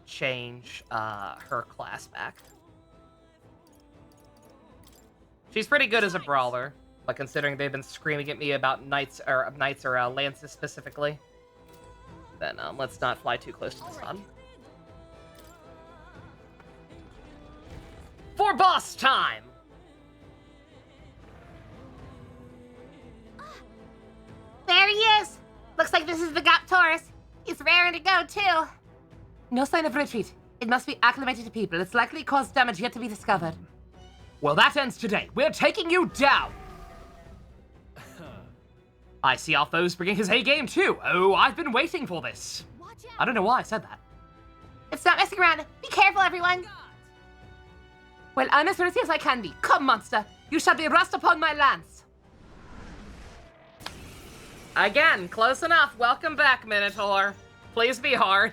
change her class back. She's pretty good as a brawler, but considering they've been screaming at me about knights or lances specifically, then let's not fly too close to the sun. For boss time.
There he is! Looks like this is the Gap Taurus. He's raring to go, too. No sign of retreat. It must be acclimated to people. It's likely caused damage yet to be discovered.
Well, that ends today. We're taking you down. I see our foe's bringing his A game too. Oh, I've been waiting for this. I don't know why I said that.
It's not messing around. Be careful, everyone. Well, I'm as ready as I can be. Come, monster. You shall be rust upon my lance.
Again, close enough. Welcome back, Minotaur. Please be hard.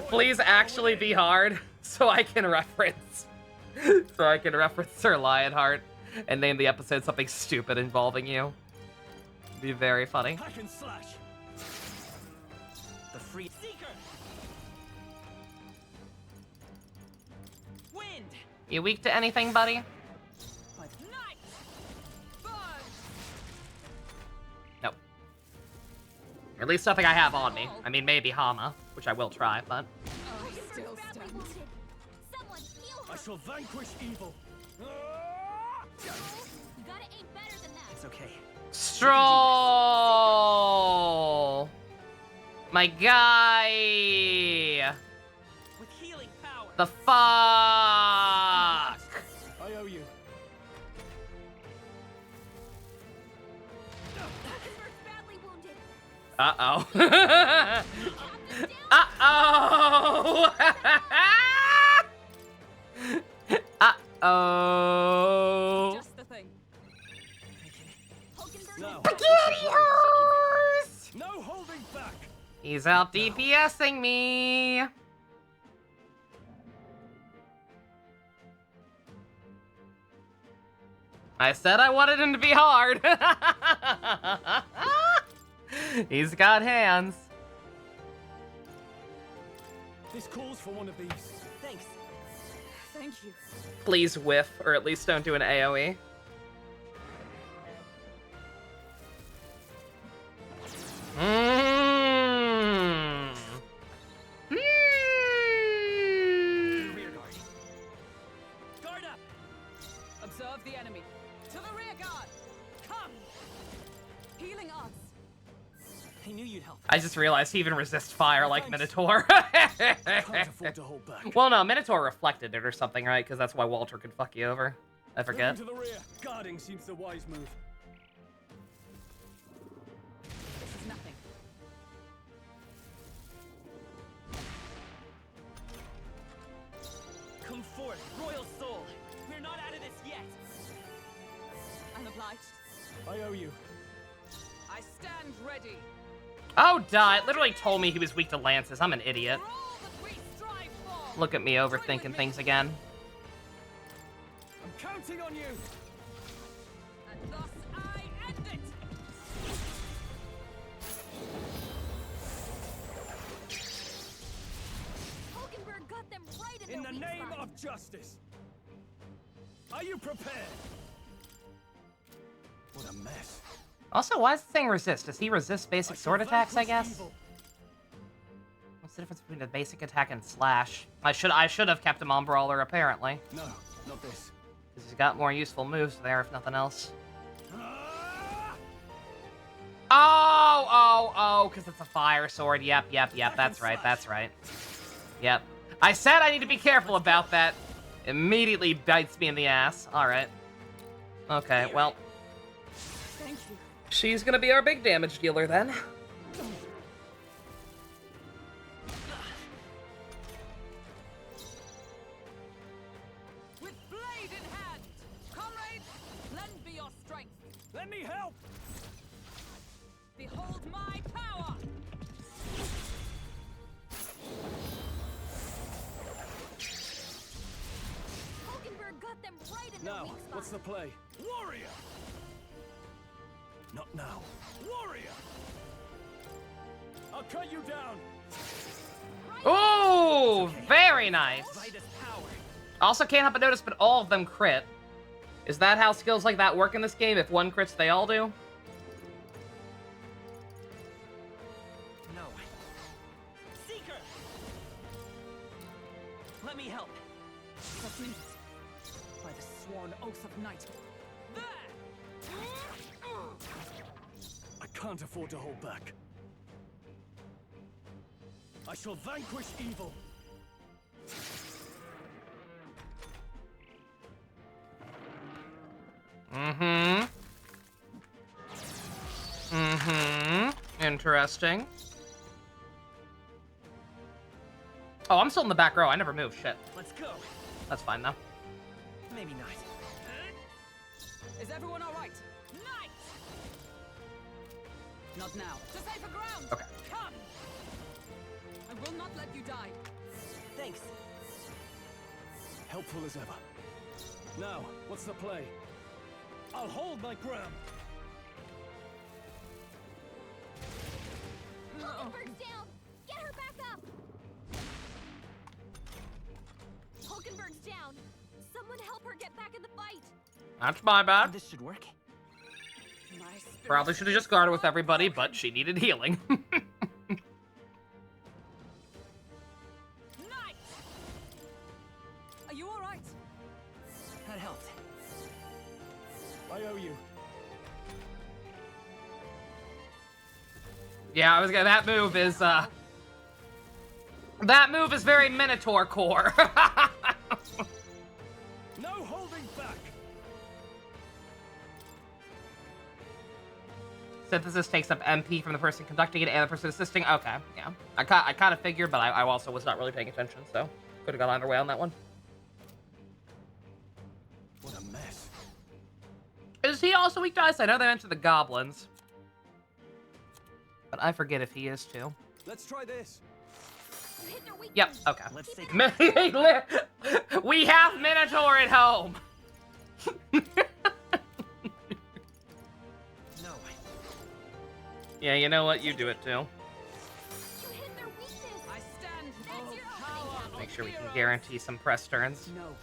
Please actually be hard, so I can reference Sir Lionheart and name the episode something stupid involving you. Be very funny.
Hack and slash. The free seeker. Wind.
You weak to anything, buddy? Nope. Or at least nothing I have on me. I mean, maybe Hama, which I will try, but...
I shall vanquish evil.
You gotta aim better than that.
It's okay.
Stroll! My guy!
With healing power.
The fuck!
I owe you.
Uh-oh. Uh-oh! Uh-oh!
Just the thing.
No.
SpaghettiOs!
No holding back.
He's out DPSing me. I said I wanted him to be hard. He's got hands.
This calls for one of these.
Thanks.
Thank you.
Please whiff, or at least don't do an AoE.
Rear guard. Guard up.
Observe the enemy. To the rear guard. Come. Healing arts.
I knew you'd help.
I just realized he even resists fire like Minotaur.
Can't afford to hold back.
Well, no, Minotaur reflected it or something, right? Because that's why Walter could fuck you over. I forget.
To the rear. Guarding seems the wise move.
This is nothing.
Come forth, royal soul. We're not out of this yet.
I'm obliged.
I owe you.
I stand ready.
Oh, duh. It literally told me he was weak to lances. I'm an idiot. Look at me overthinking things again.
I'm counting on you.
And thus I end it.
Hulkenberg got them right in
In
their
the
weak
name
spot.
of justice. Are you prepared? What a mess.
Also, why is it saying resist? Does he resist basic sword attacks, I guess? What's the difference between a basic attack and slash? I should have kept him on Brawler, apparently.
No, not this.
Because he's got more useful moves there, if nothing else. Oh, because it's a fire sword. Yep, that's right. Yep. I said I need to be careful about that. Immediately bites me in the ass. Alright. Okay, well.
Thank you.
She's gonna be our big damage dealer, then.
With blade in hand, comrades, lend me your strength.
Let me help.
Behold my power.
Hulkenberg got them right in their
Now,
weak spot.
what's the play? Warrior. Not now. Warrior. I'll cut you down.
Ooh, very nice. Also, can't help but notice, but all of them crit. Is that how skills like that work in this game? If one crits, they all do?
No. Seeker! Let me help.
Submit by the sworn oath of night. There!
I can't afford to hold back. I shall vanquish evil.
Interesting. Oh, I'm still in the back row. I never moved. Shit.
Let's go.
That's fine, though.
Maybe not.
Is everyone all right? Knight! Not now. To safer ground.
Okay.
Come. I will not let you die.
Thanks.
Helpful as ever. Now, what's the play? I'll hold my ground.
Hulkenberg's down. Get her back up. Hulkenberg's down. Someone help her get back in the fight.
That's my bad.
This should work.
Probably should have just guarded with everybody, but she needed healing.
Knight! Are you all right?
That helped.
I owe you.
Yeah, I was gonna. That move is very Minotaur core.
No holding back.
Synthesis takes up MP from the person conducting it and the person assisting. Okay, yeah. I kind of figured, but I also was not really paying attention, so could have gone either way on that one.
What a mess.
Is he also weak to ice? I know they mentioned the goblins, but I forget if he is too.
Let's try this.
You hit their weak
Yep.
points.
Okay.
Let's say
We have Minotaur at home.
No.
Yeah, you know what? You do it too.
You hit their weakness.
I stand.
That's your opening.
Make sure we can guarantee some press turns.
No.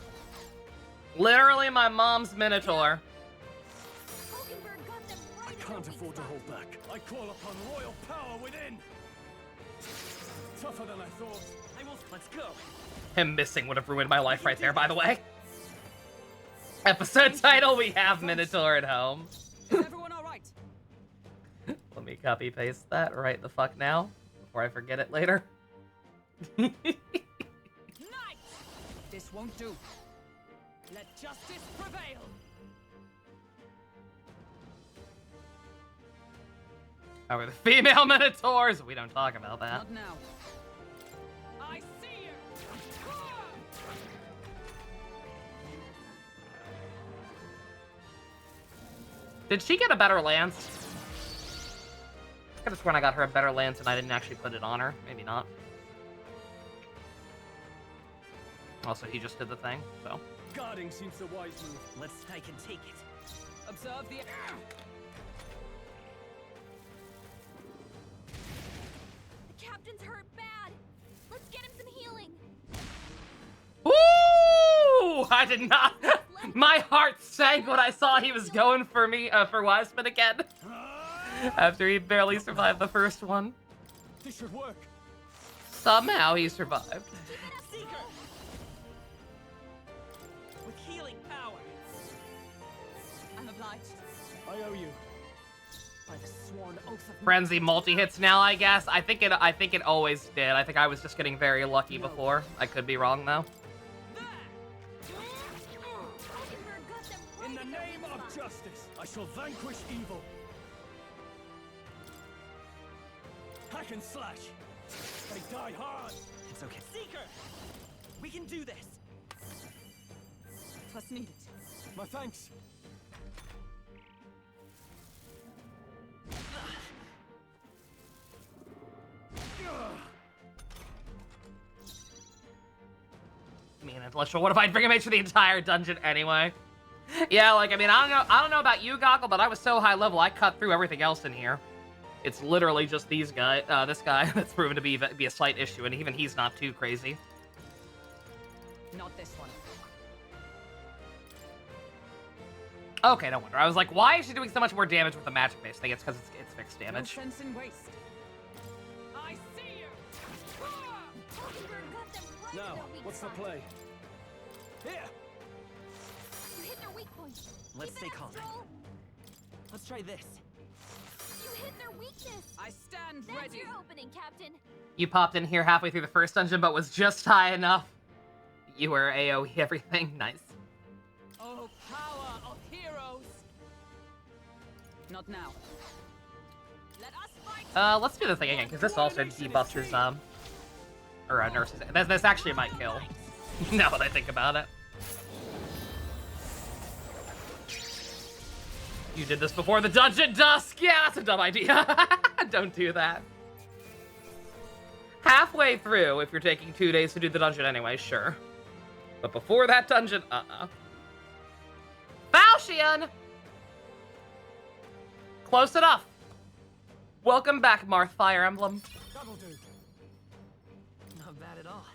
Literally, my mom's Minotaur.
Hulkenberg got them
I
right in
can't
their
afford
weak
to
spot.
hold back. I call upon royal power within. Tougher than I thought.
Let's go.
Him missing would have ruined my life right there, by the way. Episode title, we have Minotaur at home.
Is everyone all right?
Let me copy paste that right the fuck now, before I forget it later.
Knight! This won't do. Let justice prevail.
Oh, we're the female Minotaurs. We don't talk about that.
Not now. I see you.
Did she get a better lance? could have sworn I got her a better lance and I didn't actually put it on her. Maybe not. Also, he just did the thing, so.
Guarding seems the wise move.
Let's strike and take it.
Observe the...
The captain's hurt bad. Let's get him some healing.
Ooh! I did not. My heart sank when I saw he was going for me, for Wiseman again. After he barely survived the first one.
This should work.
Somehow he survived.
Seeker! With healing power.
I'm obliged.
I owe you. By the sworn oath of...
Frenzy multi-hits now, I guess. I think it always did. I think I was just getting very lucky before. I could be wrong, though.
In the name of justice, I shall vanquish evil. Hack and slash. They die hard.
It's okay. Seeker! We can do this.
What's needed?
My thanks.
I mean, intellectual. What if I bring him for the entire dungeon anyway? Yeah, like, I mean, I don't know about you, Goggle, but I was so high level, I cut through everything else in here. It's literally just these guys, this guy that's proven to be a slight issue, and even he's not too crazy.
Not this one.
Okay, no wonder. I was like, why is she doing so much more damage with the magic-based thing? It's because it's fixed damage.
No sense in waste.
I see you. Now, what's the play? Here.
You hit their weak point.
Let's stay calm. Let's try this.
You hit their weakness.
I stand
That's
ready.
your opening, Captain.
You popped in here halfway through the first dungeon, but was just high enough. You were AoE everything. Nice.
Oh, power of heroes. Not now. Let us fight.
Let's do the thing again, because this also debuffs his, or, nurses. This actually might kill. Now that I think about it. You did this before the dungeon dusk! Yeah, that's a dumb idea. Don't do that. Halfway through, if you're taking 2 days to do the dungeon anyway, sure. But before that dungeon, Falchion! Close enough. Welcome back, Marth Fire Emblem.
That'll do.
Not bad at all.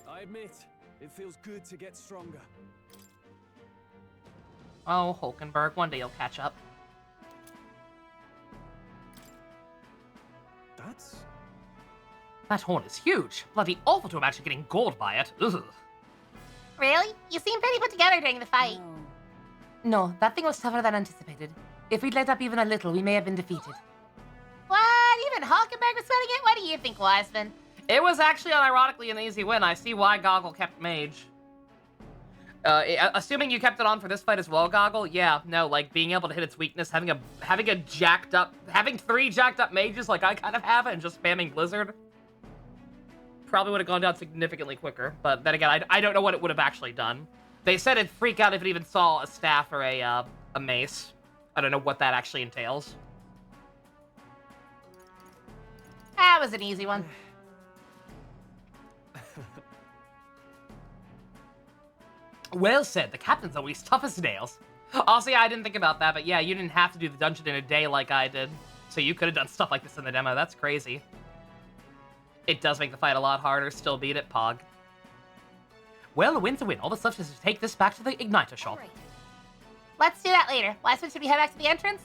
I admit, it feels good to get stronger.
Oh, Hulkenberg, one day you'll catch up. That horn is huge. Bloody awful to imagine getting gored by it. Ugh.
Really? You seem pretty put together during the fight.
No.
No, that thing was tougher than anticipated. If we'd let up even a little, we may have been defeated.
What? Even Hulkenberg was sweating it? What do you think, Wiseman?
It was actually, unironically, an easy win. I see why Goggle kept Mage. Assuming you kept it on for this fight as well, Goggle, yeah, no, like, being able to hit its weakness, having 3 jacked up mages like I kind of have, and just spamming Blizzard, probably would have gone down significantly quicker. But then again, I don't know what it would have actually done. They said it'd freak out if it even saw a staff or a mace. I don't know what that actually entails.
That was an easy one.
Well said, the captain's always tough as nails. Also, yeah, I didn't think about that, but yeah, you didn't have to do the dungeon in a day like I did. So you could have done stuff like this in the demo, that's crazy. It does make the fight a lot harder, still beat it, Pog. Well, a win's a win. All that's left is to take this back to the Igniter shop.
Right. Let's do that later. Wiseman, should we head back to the entrance?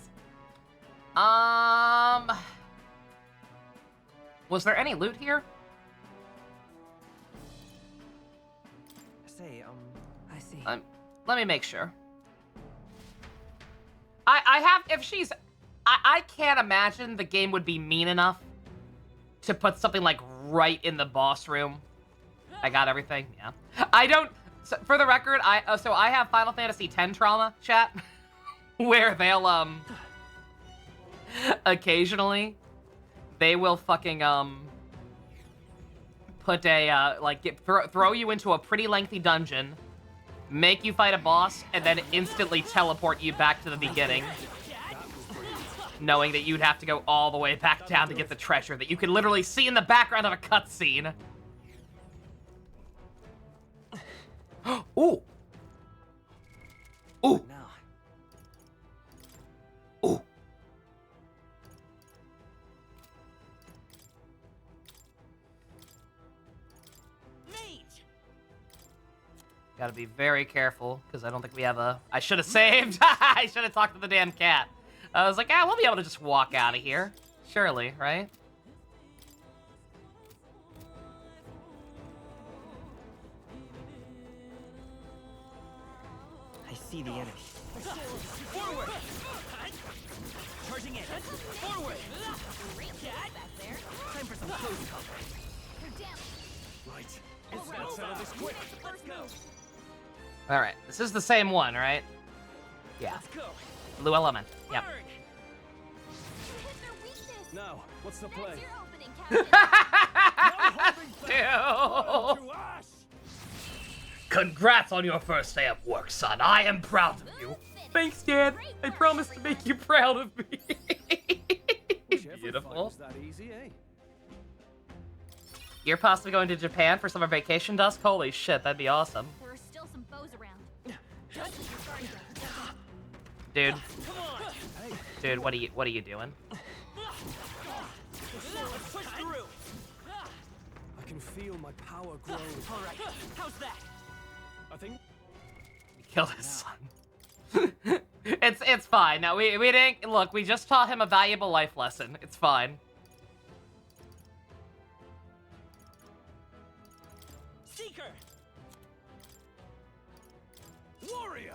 Was there any loot here?
Say,
I see.
Let me make sure. I have, if she's, I can't imagine the game would be mean enough to put something like right in the boss room. I got everything, yeah. I don't, so for the record, I have Final Fantasy X trauma, chat, where they'll, occasionally, they will fucking, put a, throw you into a pretty lengthy dungeon, make you fight a boss, and then instantly teleport you back to the beginning. Knowing that you'd have to go all the way back down to get the treasure that you can literally see in the background of a cutscene. Ooh. Ooh. Ooh. Gotta be very careful, because I don't think we have a... I should have saved! I should have talked to the damn cat. I was like, we'll be able to just walk out of here. Surely, right?
I see the enemy.
Forward! Charging in. Forward! Time for some close cover.
Right. Let's settle this quick.
Let's go.
Alright, this is the same one, right? Yeah.
Let's go.
Blue element. Yep.
Now, what's the play?
Dude. Congrats on your first day of work, son. I am proud of you. Thanks, Dad. I promise to make you proud of me. Beautiful.
That easy, eh?
You're possibly going to Japan for summer vacation, Dusk? Holy shit, that'd be awesome.
There are still some foes around.
Dude. Dude, what are you doing?
I can feel my power grow.
All right. How's that?
I think.
Kill his son. It's fine. No, we didn't look. We just taught him a valuable life lesson. It's fine.
Seeker.
Warrior.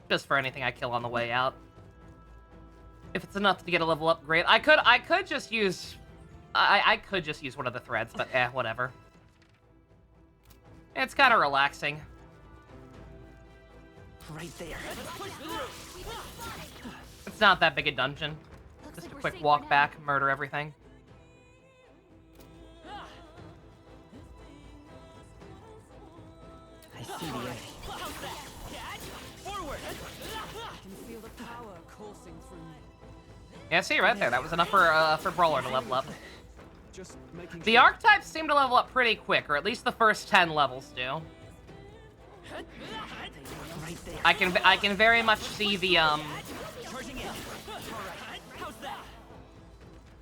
Just for anything I kill on the way out. If it's enough to get a level up, great. I could just use I could just use one of the threads, but whatever. It's kind of relaxing.
Right there.
It's not that big a dungeon. Just a quick walk back, murder everything.
I see the enemy.
Forward.
I can feel the power coursing through me.
Yeah, see right there. That was enough for Brawler to level up.
Just making
The archetypes seem to level up pretty quick, or at least the first 10 levels do.
Right there.
I can very much see the
Charging in. How's that?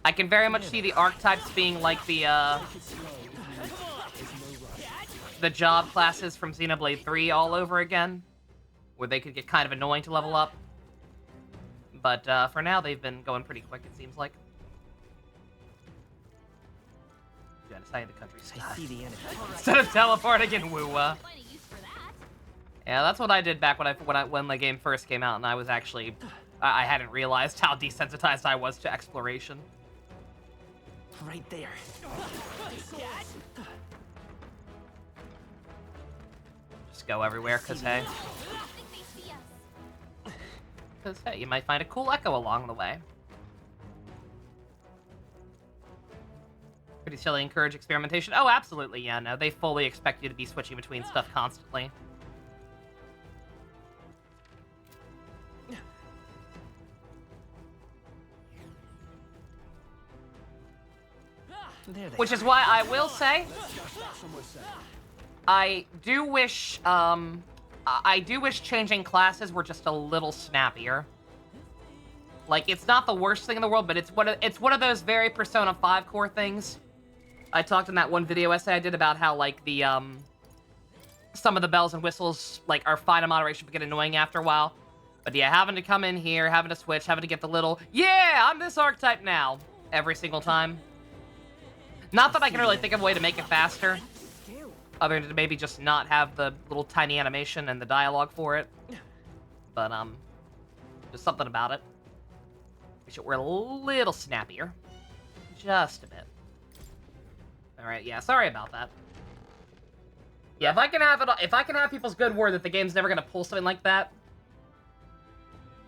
I can very much see the archetypes being like the job classes from Xenoblade 3 all over again, where they could get kind of annoying to level up. But for now, they've been going pretty quick, it seems like. Genocide the countryside.
I see the enemy.
Instead of teleporting in Woo-Wah. Yeah, that's what I did back when the game first came out, and I was actually I hadn't realized how desensitized I was to exploration.
Right there.
Just go everywhere, cause hey. Cause hey, you might find a cool echo along the way. Pretty silly, encourage experimentation. Oh, absolutely, yeah, no, they fully expect you to be switching between stuff constantly. Which is why I will say, I do wish changing classes were just a little snappier. Like, it's not the worst thing in the world, but it's one of those very Persona 5 core things. I talked in that one video essay I did about how, like, the, some of the bells and whistles, like, are fine in moderation but get annoying after a while. But yeah, having to come in here, having to switch, having to get the little, yeah, I'm this archetype now, every single time. Not that I can really think of a way to make it faster, other than to maybe just not have the little tiny animation and the dialogue for it. But, just something about it. Wish it were a little snappier. Just a bit. Alright, yeah, sorry about that. Yeah, if I can have people's good word that the game's never gonna pull something like that,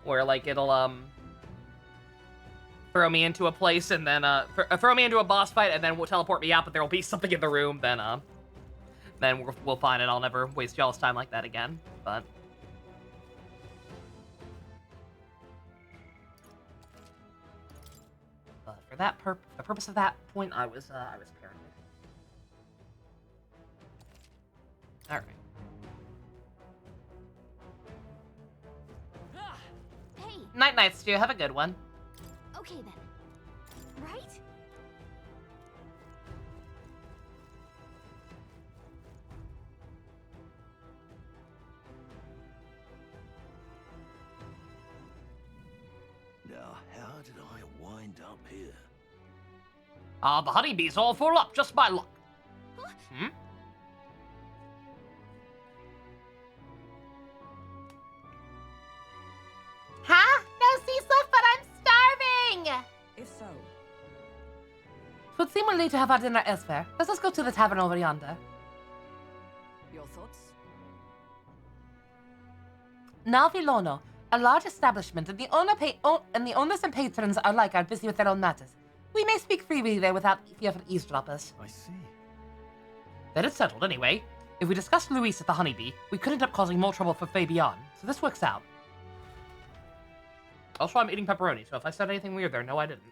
where, like, it'll, throw me into a place and then throw me into a boss fight and then we'll teleport me out, but there will be something in the room, then we'll find it. I'll never waste y'all's time like that again. But for that the purpose of that point, I was paranoid. All right.
Hey.
Night, Stu. Have a good one.
Okay then. Right?
Now, how did I wind up here?
The honeybee's all full up, just by luck. Hmm?
Huh? No sea slip, but I'm starving!
If so,
Twould seem we'll need to have our dinner elsewhere. Let us go to the tavern over yonder.
your thoughts?
Navilono, a large establishment, and the owners and patrons alike are busy with their own matters. We may speak freely there without fear for eavesdroppers.
I see.
Then it's settled anyway. If we discuss Luis at the Honeybee, we could end up causing more trouble for Fabian, so this works out. Also, I'm eating pepperoni, so if I said anything weird there, no, I didn't.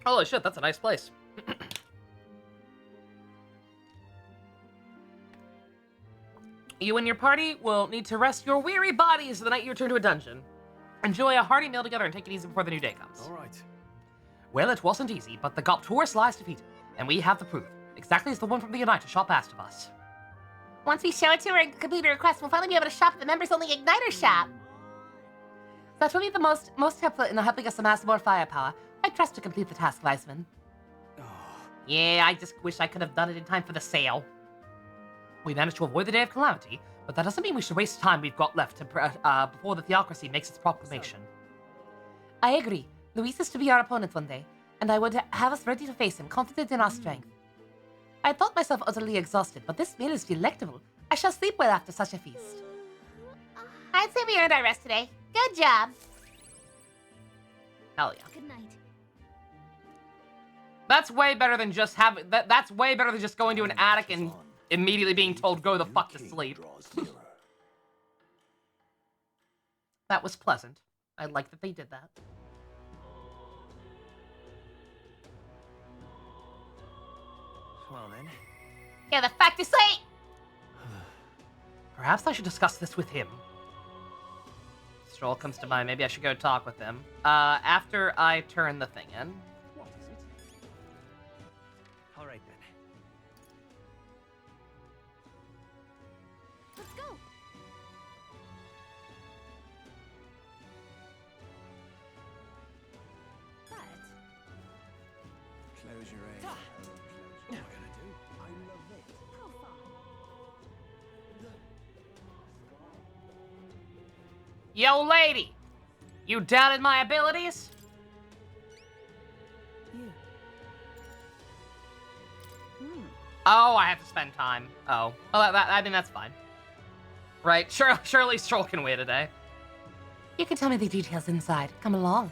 Holy shit, that's a nice place. You and your party will need to rest your weary bodies the night you return to a dungeon. Enjoy a hearty meal together and take it easy before the new day comes.
All right.
Well, it wasn't easy, but the Goptaurus lies defeated, and we have the proof, exactly as the one from the Uniter shop asked of us.
Once we show it to her and complete her request, we'll finally be able to shop at the members-only Igniter shop.
That will be the most helpful in helping us amass more firepower. I trust to complete the task, Weisman. Yeah, I just wish I could have done it in time for the sale. We managed to avoid the day of calamity, but that doesn't mean we should waste time we've got left before the theocracy makes its proclamation. I agree. Luis is to be our opponent one day, and I would have us ready to face him, confident in our strength. I thought myself utterly exhausted, but this meal is delectable. I shall sleep well after such a feast.
I'd say we earned our rest today. Good job.
Hell yeah.
Good night.
That's way better than just having that's way better than just going to an attic and immediately being told go the fuck to sleep. That was pleasant. I like that they did that.
Well then.
Yeah, the fact is late!
Perhaps I should discuss this with him.
Stroll comes to mind. Maybe I should go talk with him. After I turn the thing in.
What is it?
All right then.
Let's go. But
Close your eyes. What am I gonna do? I love it.
Yo, lady! You doubted my abilities? Oh, I have to spend time. Oh. Well, I mean, that's fine. Right, surely Stroll can wait a day.
You can tell me the details inside. Come along.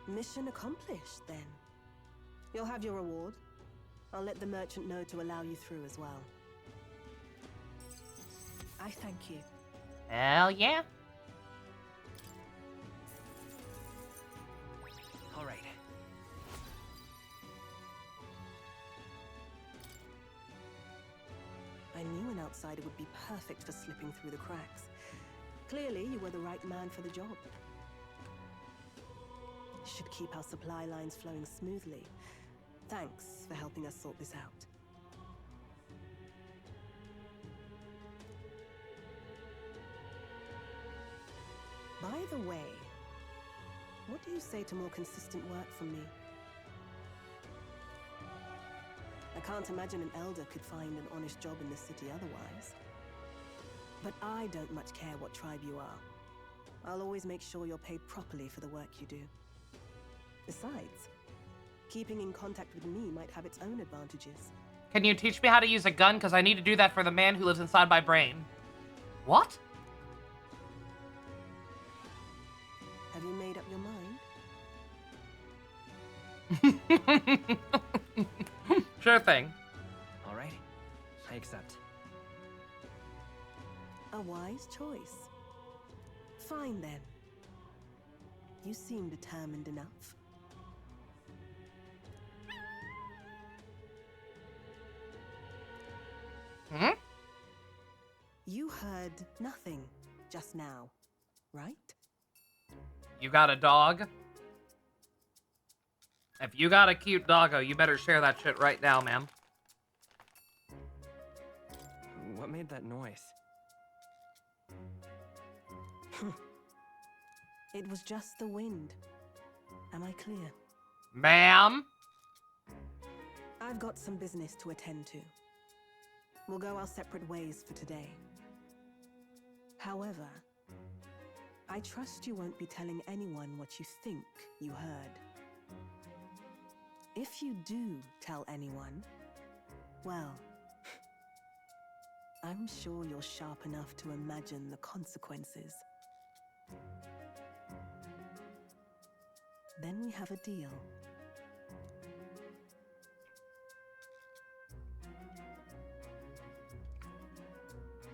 Mission accomplished, then. You'll have your reward. I'll let the merchant know to allow you through as well. I thank you.
Hell yeah.
All right.
I knew an outsider would be perfect for slipping through the cracks. Clearly, you were the right man for the job. Should keep our supply lines flowing smoothly. Thanks for helping us sort this out. By the way, what do you say to more consistent work from me? I can't imagine an elder could find an honest job in this city otherwise. But I don't much care what tribe you are. I'll always make sure you're paid properly for the work you do. Besides, keeping in contact with me might have its own advantages.
Can you teach me how to use a gun? Because I need to do that for the man who lives inside my brain. What?
Have you made up your mind?
Sure thing.
All right, I accept.
A wise choice. Fine then. You seem determined enough.
Hmm?
You heard nothing just now, right?
You got a dog? If you got a cute doggo, you better share that shit right now, ma'am.
What made that noise?
It was just the wind. Am I clear?
Ma'am?
I've got some business to attend to. We'll go our separate ways for today. However, I trust you won't be telling anyone what you think you heard. If you do tell anyone, well, I'm sure you're sharp enough to imagine the consequences. Then we have a deal.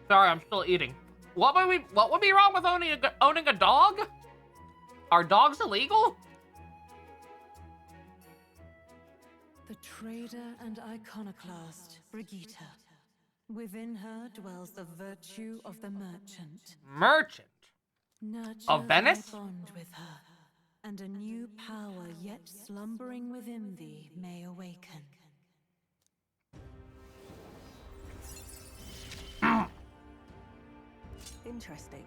Sorry, I'm still eating. What would be wrong with owning a dog? Are dogs illegal?
The trader and iconoclast, Brigitte. Within her dwells the virtue of the merchant.
Merchant?
Nurture
Of Venice?
thy bond with her, and a new power yet slumbering within thee may awaken.
Interesting.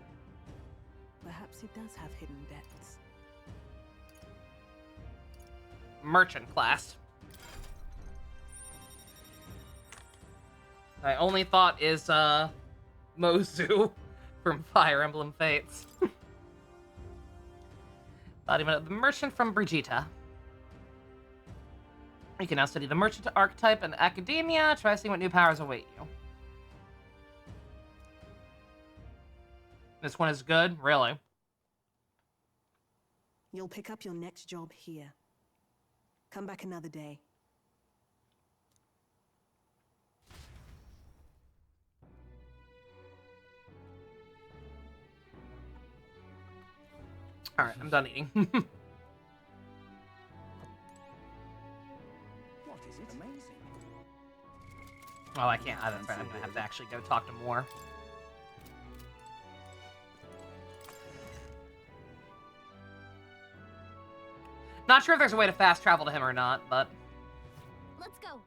Perhaps it does have hidden depths.
Merchant class. My only thought is, Mozu from Fire Emblem Fates. Not even the merchant from Brigitte. You can now study the merchant archetype in academia. Try seeing what new powers await you. This one is good? Really?
You'll pick up your next job here. Come back another day.
Alright, I'm done eating.
What is it? Amazing.
Oh, I can't. That's right. I'm gonna have to actually go talk to more. Not sure if there's a way to fast travel to him or not, but...
Let's go.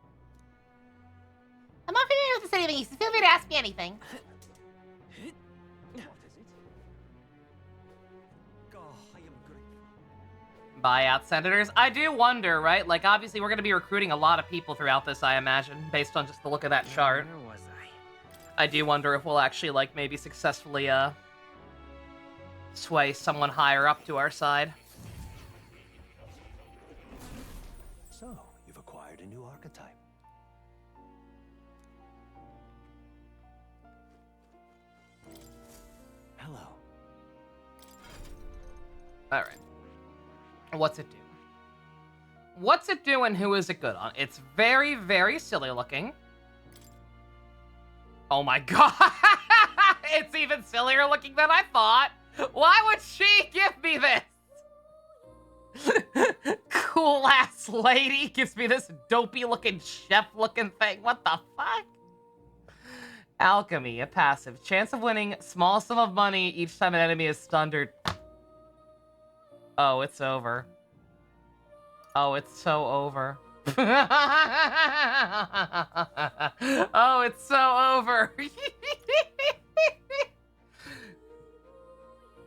I'm not familiar with the city of East. Feel free to ask me anything.
What is it? Oh, I am grateful.
Buyout senators. I do wonder, right? Like, obviously, we're going to be recruiting a lot of people throughout this, I imagine, based on just the look of that chart.
Where was I?
I do wonder if we'll actually, like, maybe successfully, sway someone higher up to our side.
So, you've acquired a new archetype. Hello.
Alright. What's it do? What's it do and who is it good on? It's very, very silly looking. Oh my god! It's even sillier looking than I thought! Why would she give me this? Cool ass lady gives me this dopey looking chef looking thing. What the fuck? Alchemy, a passive. Chance of winning, small sum of money each time an enemy is stunned or... Oh, it's over. Oh, it's so over. Oh, it's so over.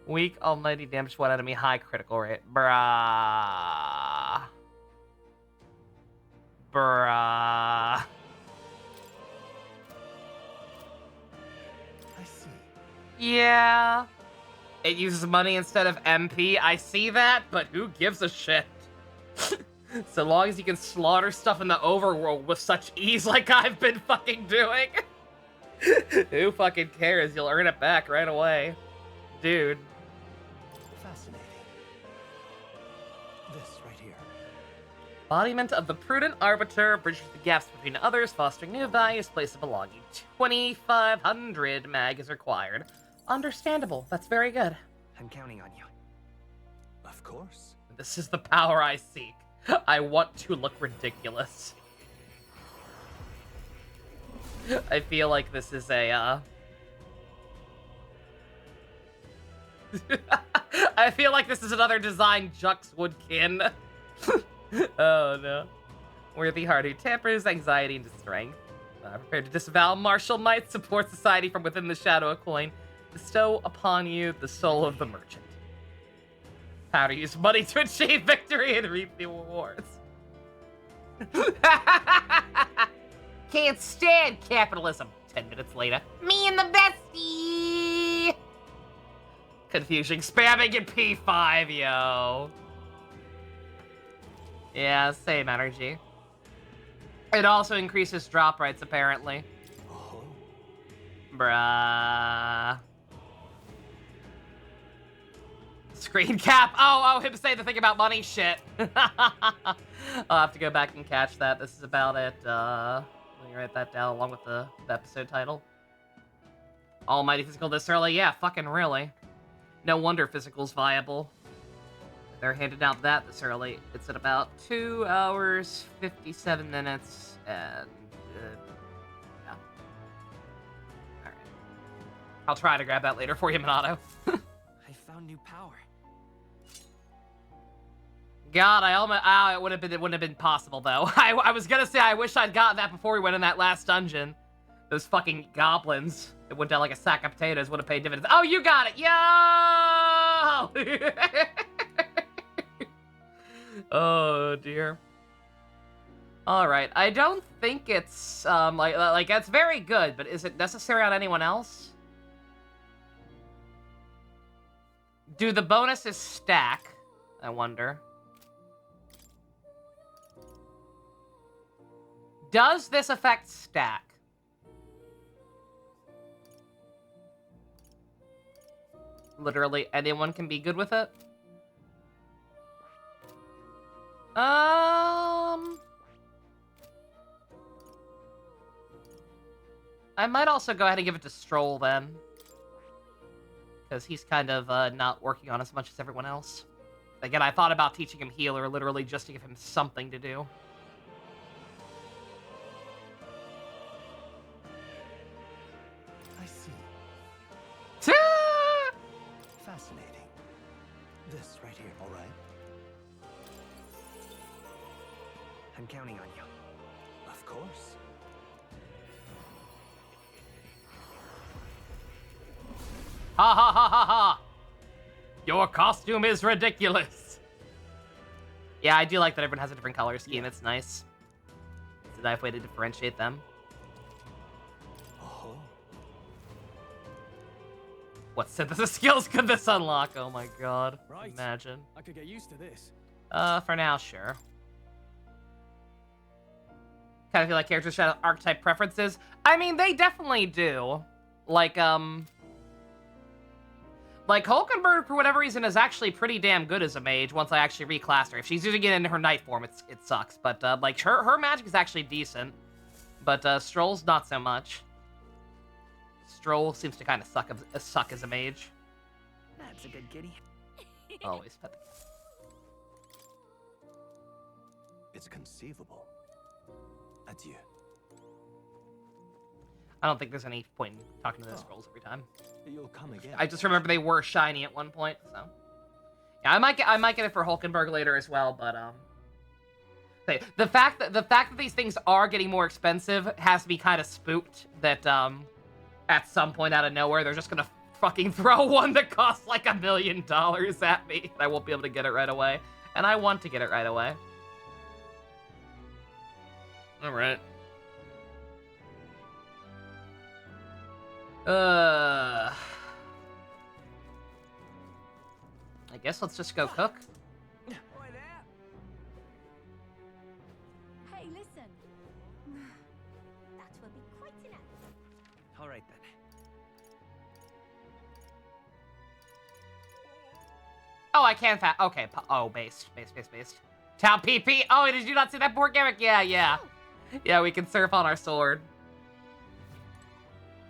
Weak, almighty damage one enemy, high critical rate. Bruh. Bruh.
I see.
Yeah. It uses money instead of MP. I see that, but who gives a shit? So long as you can slaughter stuff in the overworld with such ease like I've been fucking doing. Who fucking cares? You'll earn it back right away. Dude.
Fascinating. This right here.
Embodiment of the prudent arbiter bridges the gaps between others, fostering new values, place of belonging. 2,500 mag is required. Understandable. That's very good.
I'm counting on you.
Of course.
This is the power I seek. I want to look ridiculous. I feel like this is a, I feel like this is another design Jux Woodkin. Oh no. Worthy heart who tempers anxiety into strength. Prepared to disavow martial might, support society from within the shadow of coin. Bestow upon you the soul of the merchant. How to use money to achieve victory and reap the rewards. Can't stand capitalism. 10 minutes later.
Me and the bestie!
Confusion spamming in P5, yo. Yeah, same energy. It also increases drop rates, apparently. Bruh. Screen cap. Oh, him say the thing about money shit. I'll have to go back and catch that. This is about it. Let me write that down along with the episode title. Almighty physical this early? Yeah, fucking really. No wonder physical's viable. They're handing out that this early. It's at about 2 hours, 57 minutes, and yeah. Alright. I'll try to grab that later for you, Minato.
I found new power.
God, I almost... it wouldn't have been possible, though. I was gonna say I wish I'd gotten that before we went in that last dungeon. Those fucking goblins. It went down like a sack of potatoes, would have paid dividends. Oh, you got it! Yo! Oh, dear. Alright, I don't think it's, like, that's very good, but is it necessary on anyone else? Do the bonuses stack? I wonder. Does this effect stack? Literally anyone can be good with it? I might also go ahead and give it to Stroll then. Because he's kind of not working on as much as everyone else. Again, I thought about teaching him healer literally just to give him something to do.
I see. Fascinating. This right here, all right?
I'm counting on you.
Of course.
Ha ha ha ha ha! Your costume is ridiculous! Yeah, I do like that everyone has a different color scheme. It's nice. It's a nice way to differentiate them. What synthesis skills could this unlock? Oh my god.
Right.
Imagine.
I could get used to this.
For now, sure. Kind of feel like characters should have archetype preferences. I mean, they definitely do. Like Hulkenberg, for whatever reason, is actually pretty damn good as a mage once I actually reclass her. If she's using it in her knight form, it sucks. But, like, her magic is actually decent. But, Stroll's not so much. Stroll seems to kind of suck as a mage.
That's a good kitty.
Always pet the cat.
It's conceivable. Adieu.
I don't think there's any point in talking to the scrolls every time.
You'll come again.
I just remember they were shiny at one point, so yeah, I might get it for Hulkenberg later as well. But the fact that these things are getting more expensive has me kind of spooked that at some point out of nowhere they're just gonna fucking throw one that costs like $1 million at me. I won't be able to get it right away, and I want to get it right away. All right. I guess let's just go cook.
Hey, listen. That will be quite enough.
All right then.
Oh, I can okay, oh, based. Town PP. Oh, did you not see that poor gimmick? Yeah. Yeah, we can surf on our sword.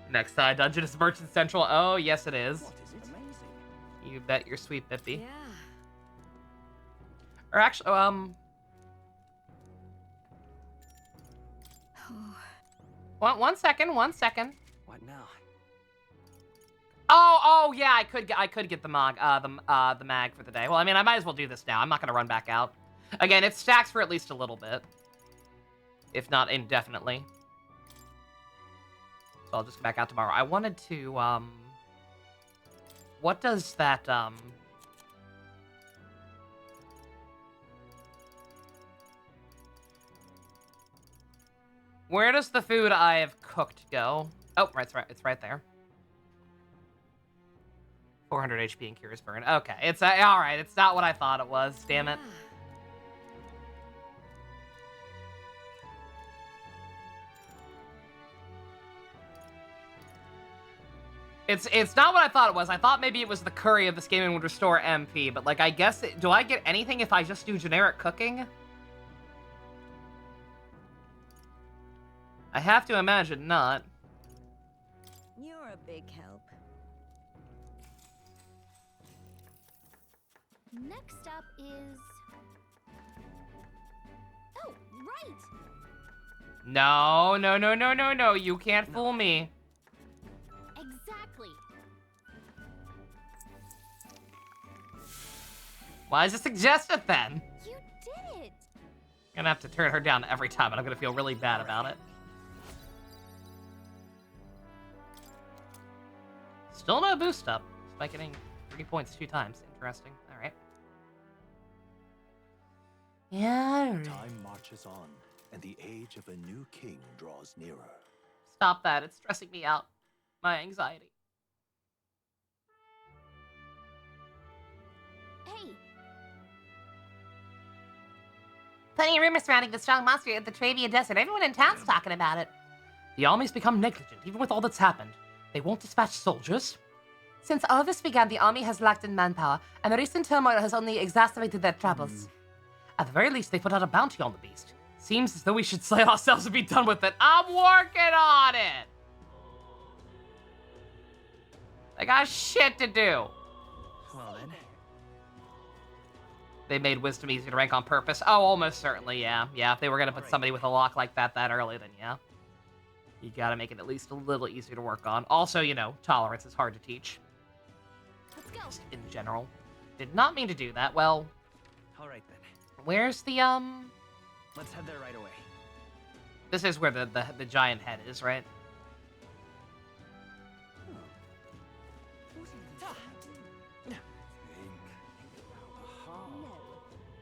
Next side dungeon is Merchant Central. Oh, yes, it is.
What is it? Amazing.
You bet your sweet Bippy.
Yeah.
Or actually, one second.
What now?
Oh, yeah, I could get the mag, the mag for the day. Well, I mean, I might as well do this now. I'm not gonna run back out. Again, it stacks for at least a little bit, if not indefinitely. So I'll just go back out tomorrow. I wanted to, what does that, where does the food I have cooked go? Oh, it's right there. 400 HP and Curious Burn. Okay, it's all right. It's not what I thought it was. Damn it. It's not what I thought it was. I thought maybe it was the curry of this game and would restore MP, but like I guess do I get anything if I just do generic cooking? I have to imagine not.
You're a big help.
Next up is... Oh, right!
No. You can't fool me.
Exactly.
Why is it suggested then?
You did it!
I'm gonna have to turn her down every time, and I'm gonna feel really bad about it. Still no boost up, despite getting 3 points 2 times. Interesting. All right. Yeah.
Time marches on, and the age of a new king draws nearer.
Stop that. It's stressing me out. My anxiety.
Hey.
Plenty of rumors surrounding the strong monster at the Travian Desert. Everyone in town's talking about it.
The army's become negligent, even with all that's happened. They won't dispatch soldiers.
Since all this began, the army has lacked in manpower, and the recent turmoil has only exacerbated their troubles.
At the very least, they put out a bounty on the beast. Seems as though we should slay ourselves and be done with it.
I'm working on it! I got shit to do.
Well then.
They made wisdom easy to rank on purpose. Oh, almost certainly, yeah. Yeah, if they were gonna put somebody with a lock like that early, then yeah. You gotta make it at least a little easier to work on. Also, you know, tolerance is hard to teach.
Let's go.
Just in general. Did not mean to do that. Well,
Alright then.
where's the,
Let's head there right away.
This is where the giant head is, right?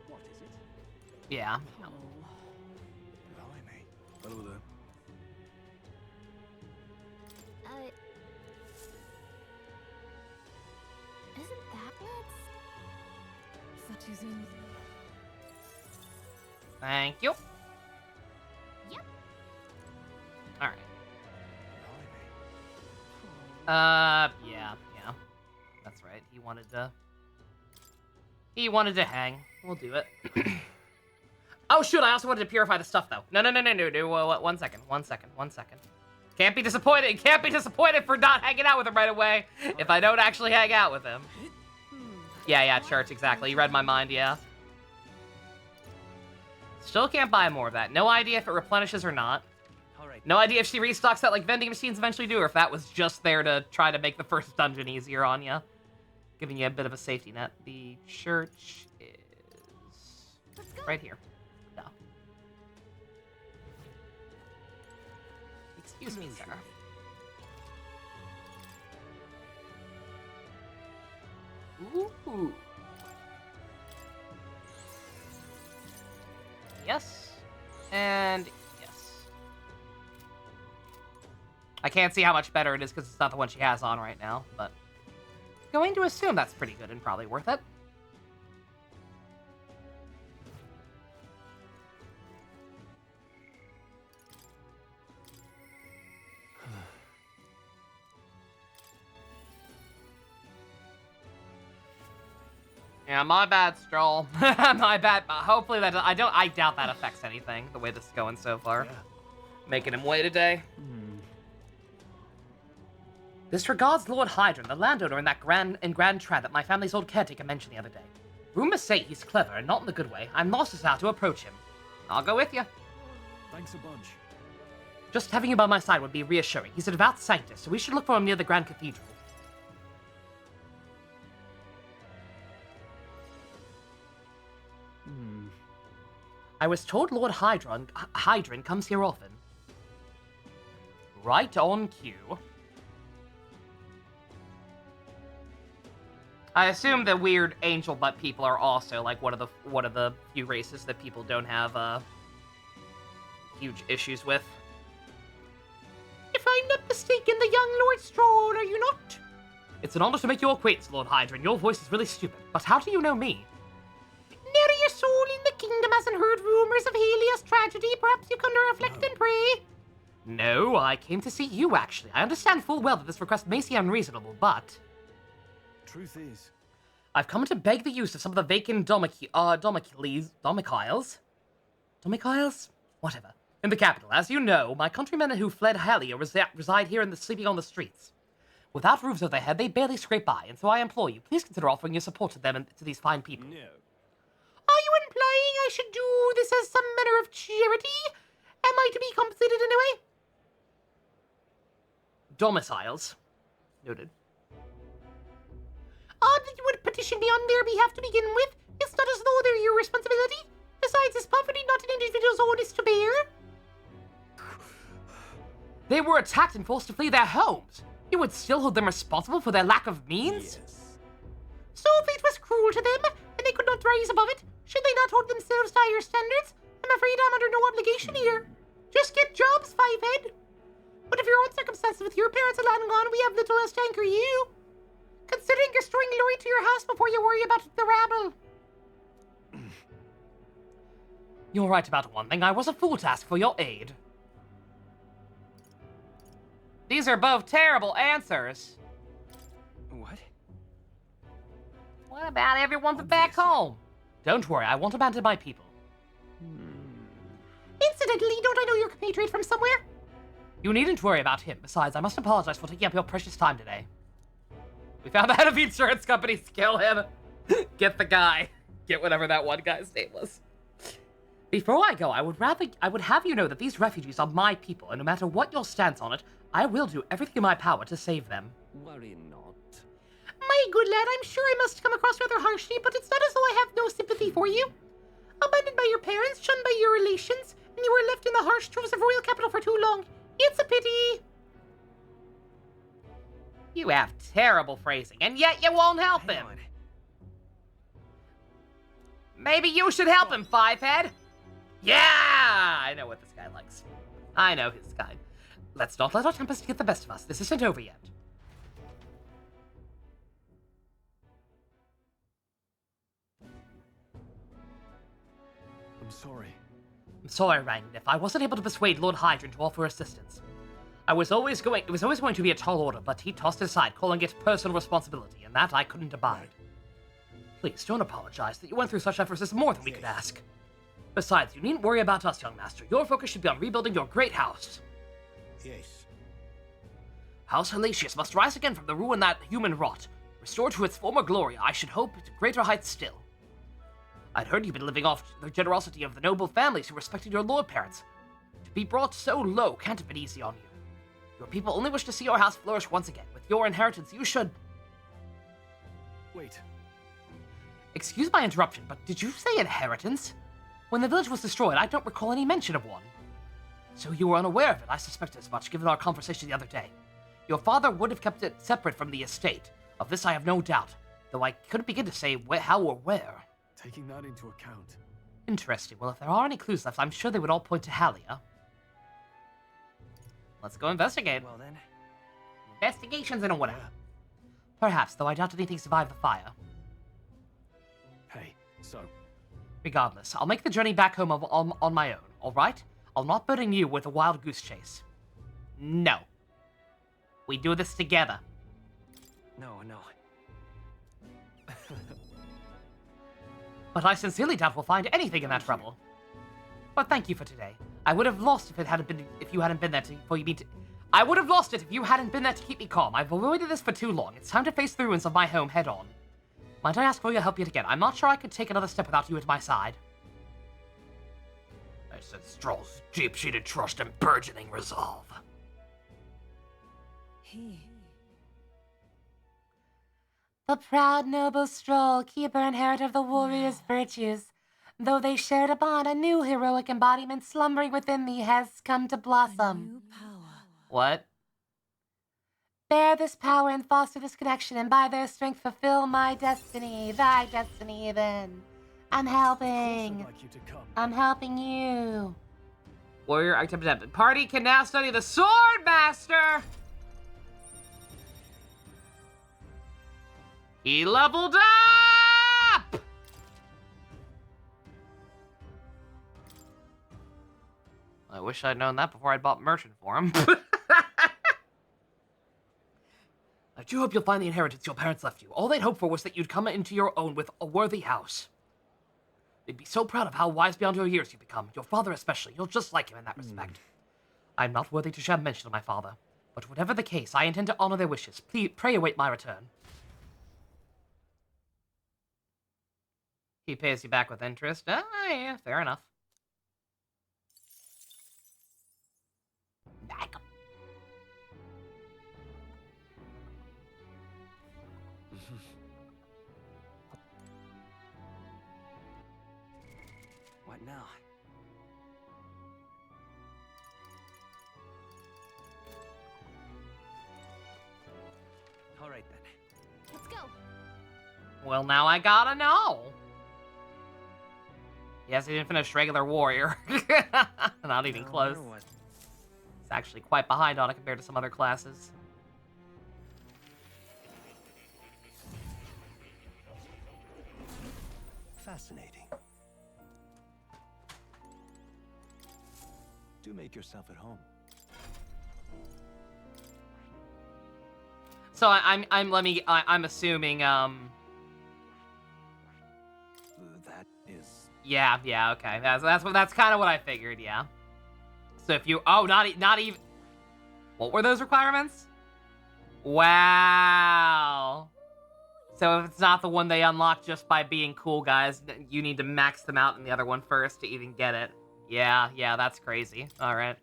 What is it?
Yeah.
Blimey. Hello there.
Isn't that nuts?
Thank you.
Yep.
Alright. Yeah. That's right. He wanted to hang. We'll do it. Oh, shoot, I also wanted to purify the stuff, though. No. 1 second. Can't be disappointed for not hanging out with him right away if I don't actually hang out with him. Yeah, Church, exactly. You read my mind, yeah. Still can't buy more of that. No idea if it replenishes or not. No idea if she restocks that like vending machines eventually do, or if that was just there to try to make the first dungeon easier on you. Giving you a bit of a safety net. The church is right here. No. Excuse me, sir. Ooh. Yes. And yes. I can't see how much better it is because it's not the one she has on right now, but going to assume that's pretty good and probably worth it. Yeah, my bad, Stroll. My bad. Hopefully that I doubt that affects anything. The way this is going so far, making him wait a day.
This regards Lord Hydron, the landowner in that Grand Trad that my family's old caretaker mentioned the other day. Rumors say he's clever and not in the good way. I'm lost as to how to approach him.
I'll go with you.
Thanks a bunch.
Just having you by my side would be reassuring. He's a devout sanctus, so we should look for him near the Grand Cathedral. I was told Lord Hydron comes here often.
Right on cue. I assume the weird angel butt people are also like one of the few races that people don't have huge issues with.
If I'm not mistaken, the young Lord Stroll, are you not?
It's an honor to make your acquaintance, Lord Hydron. Your voice is really stupid. But how do you know me?
Nary a soul in the kingdom hasn't heard rumors of Helios tragedy. Perhaps you come to reflect and pray.
No, I came to see you, actually. I understand full well that this request may seem unreasonable, but...
Truth is,
I've come to beg the use of some of the vacant domiciles? Whatever. In the capital. As you know, my countrymen who fled Halia reside here sleeping on the streets. Without roofs over their head, they barely scrape by, and so I implore you, please consider offering your support to them and to these fine people.
no.
Are you implying I should do this as some manner of charity? Am I to be compensated in a way?
Domiciles. Noted.
Odd that you would petition me on their behalf to begin with. It's not as though they're your responsibility. Besides, is poverty not an individual's onus to bear?
They were attacked and forced to flee their homes. You would still hold them responsible for their lack of means?
Yes.
So fate was cruel to them, and they could not rise above it. Should they not hold themselves to higher standards? I'm afraid I'm under no obligation here. Just get jobs, Fivehead. But if your own circumstances with your parents are long gone, we have little else to anchor you. Considering restoring glory to your house before you worry about the rabble.
You're right about one thing. I was a fool to ask for your aid. These are both terrible answers.
What?
What about everyone but back home? Don't worry, I won't abandon my people.
Incidentally, don't I know your compatriot from somewhere?
You needn't worry about him. Besides, I must apologize for taking up your precious time today. We found the head of the insurance company. Kill him. Get the guy. Get whatever that one guy's name was. Before I go, I would have you know that these refugees are my people, and no matter what your stance on it, I will do everything in my power to save them.
Worry not.
My good lad, I'm sure I must come across rather harshly, but it's not as though I have no sympathy for you. Abandoned by your parents, shunned by your relations, and you were left in the harsh truths of royal capital for too long. It's a pity.
You have terrible phrasing, and yet you won't help him. Maybe you should help him, Fivehead. Yeah! I know what this guy likes. I know his kind. Let's not let our tempers get the best of us. This isn't over yet.
I'm sorry.
I'm sorry, Rangnif. I wasn't able to persuade Lord Hydron to offer assistance. It was always going to be a tall order, but he tossed it aside, calling it personal responsibility, and that I couldn't abide. Please, don't apologize. That you went through such efforts is more than we could ask. Besides, you needn't worry about us, young master. Your focus should be on rebuilding your great house.
Yes.
House Halatius must rise again from the ruin that human wrought. Restored to its former glory, I should hope to greater heights still. I'd heard you've been living off the generosity of the noble families who respected your lord parents. To be brought so low can't have been easy on you. Your people only wish to see your house flourish once again. With your inheritance, you should...
Wait.
Excuse my interruption, but did you say inheritance? When the village was destroyed, I don't recall any mention of one. So you were unaware of it. I suspected as much, given our conversation the other day. Your father would have kept it separate from the estate. Of this I have no doubt, though I couldn't begin to say how or where.
Taking that into account.
Interesting. Well, if there are any clues left, I'm sure they would all point to Halia. Let's go investigate.
Well then.
Investigations in a whatever. Perhaps, though I doubt anything survived the fire.
Hey, so...
Regardless, I'll make the journey back home on my own, alright? I'll not burden you with a wild goose chase. No. We do this together.
No.
but I sincerely doubt we'll find anything in that rubble. But thank you for today. I would have lost if you hadn't been there I would have lost it if you hadn't been there to keep me calm. I've avoided this for too long. It's time to face the ruins of my home head on. Might I ask for your help yet again? I'm not sure I could take another step without you at my side. I said Stroll's deep-seated trust and burgeoning resolve. The proud noble Stroll, keeper and inheritor of the warrior's virtues. Though they shared a bond, a new heroic embodiment slumbering within me has come to blossom. What? Bear this power and foster this connection, and by their strength fulfill my destiny. Thy destiny, then. I'm helping. I'm helping you. Warrior active. Party can now study the Sword Master. He leveled up! I wish I'd known that before I bought merchant for him. I do hope you'll find the inheritance your parents left you. All they'd hoped for was that you'd come into your own with a worthy house. They'd be so proud of how wise beyond your years you've become. Your father especially. You're just like him in that respect. I'm not worthy to share mention of my father. But whatever the case, I intend to honor their wishes. Please, pray await my return. He pays you back with interest. Ah, yeah, fair enough. Back.
What now? All right then.
Let's go.
Well, now I gotta know. Yes, he didn't finish regular warrior. Not even close. It's actually quite behind on it compared to some other classes.
Fascinating. Do make yourself at home.
So I'm assuming
That is.
Yeah, okay. That's kind of what I figured, yeah. So if you not even what were those requirements? Wow. So if it's not the one they unlock just by being cool, guys, you need to max them out in the other one first to even get it. Yeah, that's crazy. All right.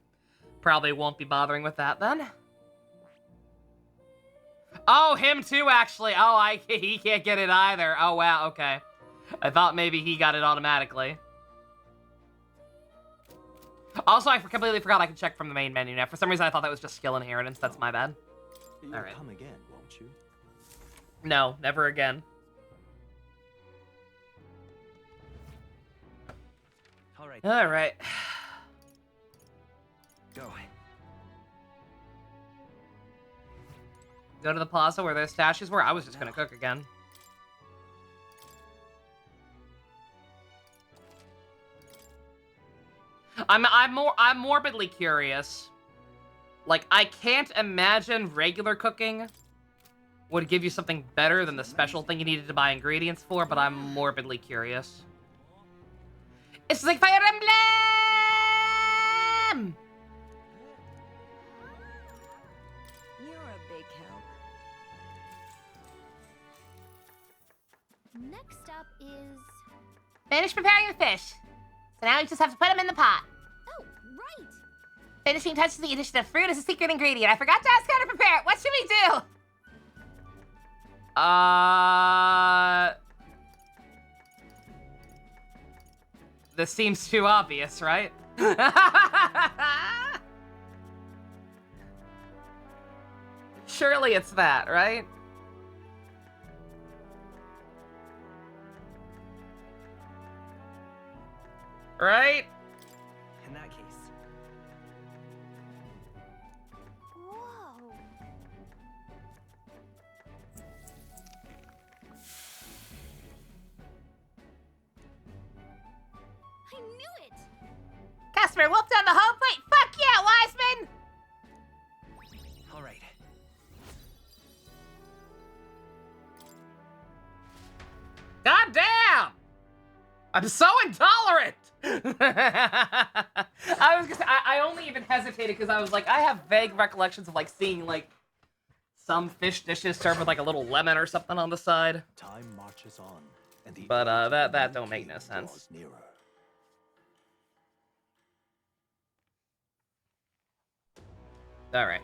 Probably won't be bothering with that then. Oh, him too, actually. Oh, he can't get it either. Oh, wow, okay. I thought maybe he got it automatically. Also, I completely forgot I could check from the main menu now. For some reason, I thought that was just skill inheritance. That's my bad.
You'll
All right.
come again, won't you?
No, never again.
All right.
All right.
Go.
Go to the plaza where those stashes were. I was just gonna cook again. I'm morbidly curious. Like, I can't imagine regular cooking would give you something better than the special thing you needed to buy ingredients for, but I'm morbidly curious. It's like Fire Emblem!
You're a big help.
Next up is...
Finish preparing the fish. So now you just have to put them in the pot.
Oh, right!
Finishing touches the addition of fruit as a secret ingredient. I forgot to ask how to prepare it. What should we do?
This seems too obvious, right? Surely it's that, right? Right?
In that case.
Whoa! I knew it!
Customer whooped on the whole plate. Fuck yeah, Wiseman!
All right.
God damn! I'm so intolerant! I only even hesitated because I was like, I have vague recollections of like seeing like some fish dishes served with like a little lemon or something on the side.
Time marches on, and the
But that don't make no sense. All right.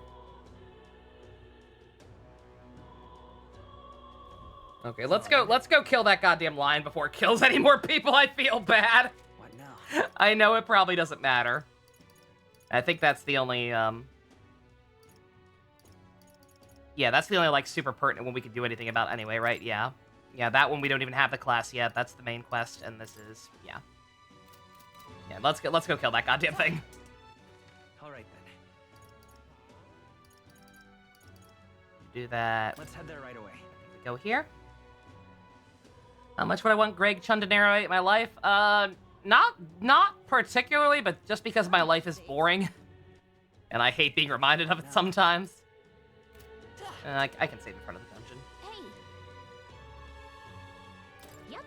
Okay, let's go kill that goddamn lion before it kills any more people. I feel bad.
What now?
I know it probably doesn't matter. I think that's the only yeah, that's the only like super pertinent one we could do anything about anyway, right? Yeah. Yeah, that one we don't even have the class yet. That's the main quest, and this is yeah. Yeah, let's go kill that goddamn thing.
All right then.
Do that.
Let's head there right away.
We go here. How much would I want Greg Chun to narrate my life? Not particularly, but just because my life is boring, and I hate being reminded of it sometimes. I can save in front of the dungeon.
Hey. Yep.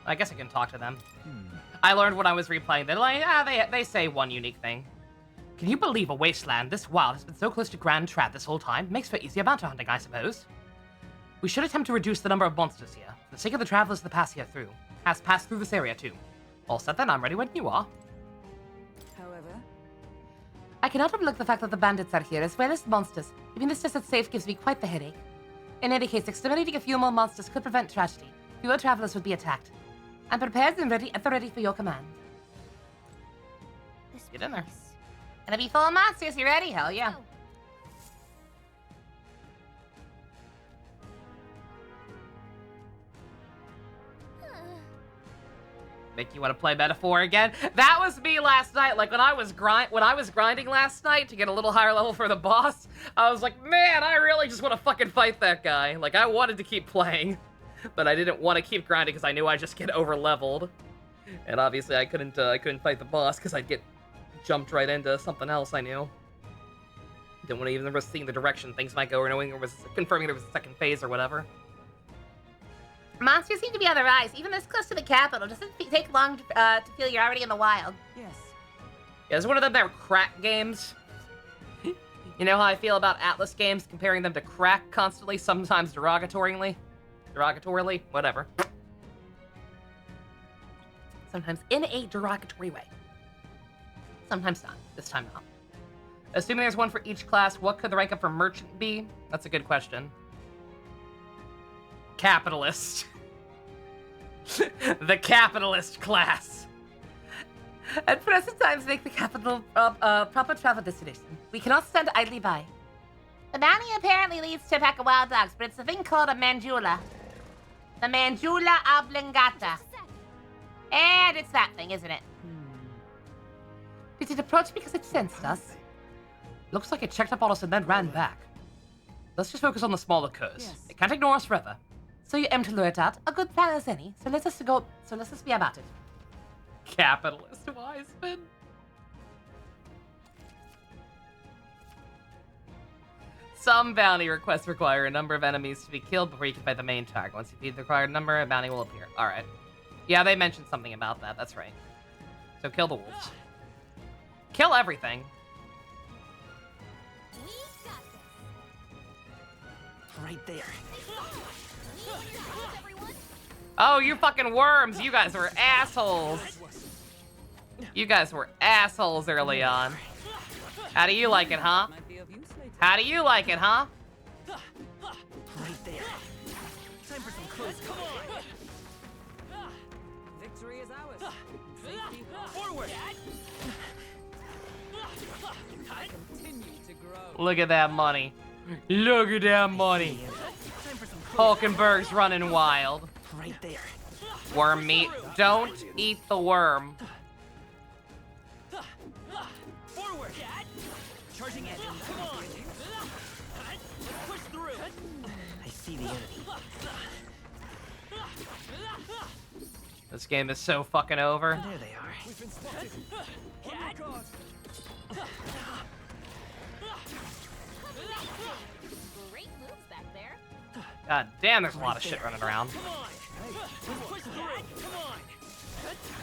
I guess I can talk to them. I learned when I was replaying. They're like, they say one unique thing. Can you believe a wasteland this wild has been so close to Grand Trad this whole time? Makes for easier bounty hunting, I suppose. We should attempt to reduce the number of monsters here. For the sake of the travelers that pass through this area too. All set then, I'm ready when you are.
However,
I cannot overlook the fact that the bandits are here as well as monsters. Keeping this desert safe gives me quite the headache. In any case, exterminating a few more monsters could prevent tragedy. Fewer travelers would be attacked. I'm prepared and ready at the ready for your command.
Get in there.
Gonna be full of monsters, you ready? Hell yeah.
Make you want to play Metaphor again? That was me last night. Like when I was grinding last night to get a little higher level for the boss, I was like, man, I really just want to fucking fight that guy. Like I wanted to keep playing, but I didn't want to keep grinding because I knew I'd just get over leveled. And obviously I couldn't fight the boss because I'd get jumped right into something else I knew. Didn't want to even risk seeing the direction things might go or knowing there was confirming there was a second phase or whatever.
Monsters seem to be on the rise. Even this close to the capital, doesn't take long to feel you're already in the wild.
yes.
Yeah, it's one of them that crack games. You know how I feel about Atlas games, comparing them to crack constantly, sometimes derogatorily, whatever.
Sometimes in a derogatory way.
Sometimes not. This time not. Assuming there's one for each class, what could the rank up for merchant be? That's a good question. Capitalist. The capitalist class.
At present times make the capital proper travel destination. We cannot stand idly by. The bounty apparently leads to a pack of wild dogs, but it's a thing called a mandula. The mandula oblongata. And it's that thing, isn't it? Did it approach because it sensed us?
Looks like it checked up on us and then ran back. Let's just focus on the smaller curs.
Yes.
It can't ignore us forever.
So you aim to lure it out? A good plan as any. So let's just be about it.
Capitalist Wiseman. Some bounty requests require a number of enemies to be killed before you can fight the main target. Once you feed the required number, a bounty will appear. Alright. Yeah, they mentioned something about that. That's right. So kill the wolves. Kill everything.
Right there.
Oh, you fucking worms! You guys were assholes. You guys were assholes early on. How do you like it, huh? How do you like it, huh?
Right there. Time for some close combat.
Victory is ours. Safety
Forward!
continue to grow.
Look at that money. Look at that money. Hulkenberg's running wild.
Right there.
Worm meat. Don't eat the worm.
Charging in. Come on. Let's push through. I see the enemy.
This game is so fucking over.
There they are.
We've been spotted. On your guard.
Great moves back there.
God damn, there's a lot of shit running around.
Come on. Let's push through. Come on.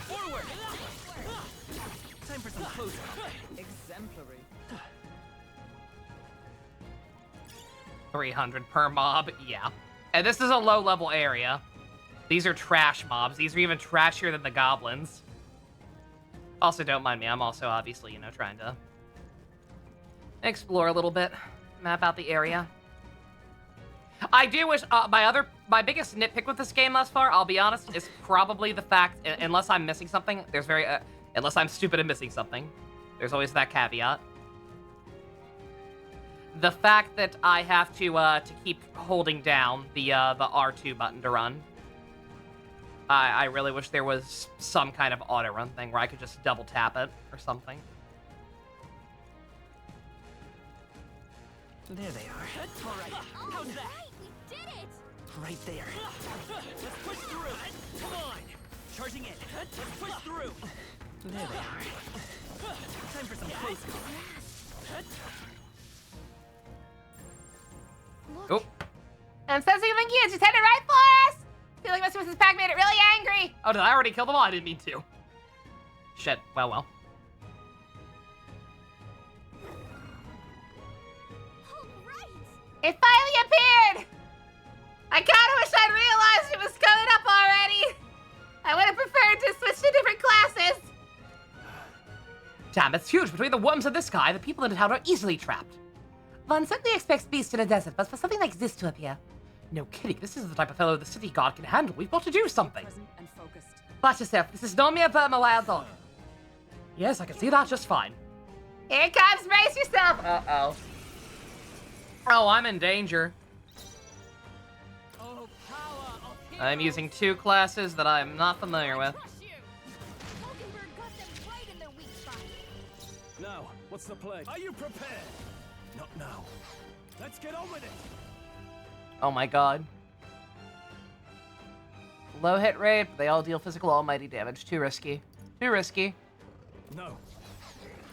Forward. Time for some close up.
Exemplary.
300 per mob, yeah. And this is a low-level area. These are trash mobs. These are even trashier than the goblins. Also, don't mind me. I'm also obviously, you know, trying to explore a little bit, map out the area. I do wish my biggest nitpick with this game thus far, I'll be honest, is probably the fact, unless I'm missing something, unless I'm stupid and missing something, there's always that caveat. The fact that I have to keep holding down the R2 button to run. I really wish there was some kind of auto run thing where I could just double tap it or something.
There they are. All right. How's that?
We did it!
Right there. Let's push through. Come on. Charging in. Let's push through. There they are. Time for some close calls.
Oh.
I'm sensing something huge. He's headed right for us. I feel like Mr. Pack made it really angry.
Oh, did I already kill them all? I didn't mean to. Shit. Well.
It finally appeared! I kinda wish I'd realized it was coming up already! I would have preferred to switch to different classes!
Damn, it's huge. Between the worms of this guy, the people in the town are easily trapped.
One certainly expects beasts in a desert, but for something like this to appear...
No kidding, this is the type of fellow the city guard can handle. We've got to do something.
Present and focused.
Watch yourself, this is no mere Burma wild dog. Yes, I can see that just fine.
Here it comes, brace yourself!
Uh-oh. Oh, I'm in danger.
Oh, power of
I'm using two classes that I'm not familiar with.
Now, what's the play? Are you prepared? Not now. Let's get on with it.
Oh my god. Low hit rate, but they all deal physical almighty damage. Too risky. Too risky.
No.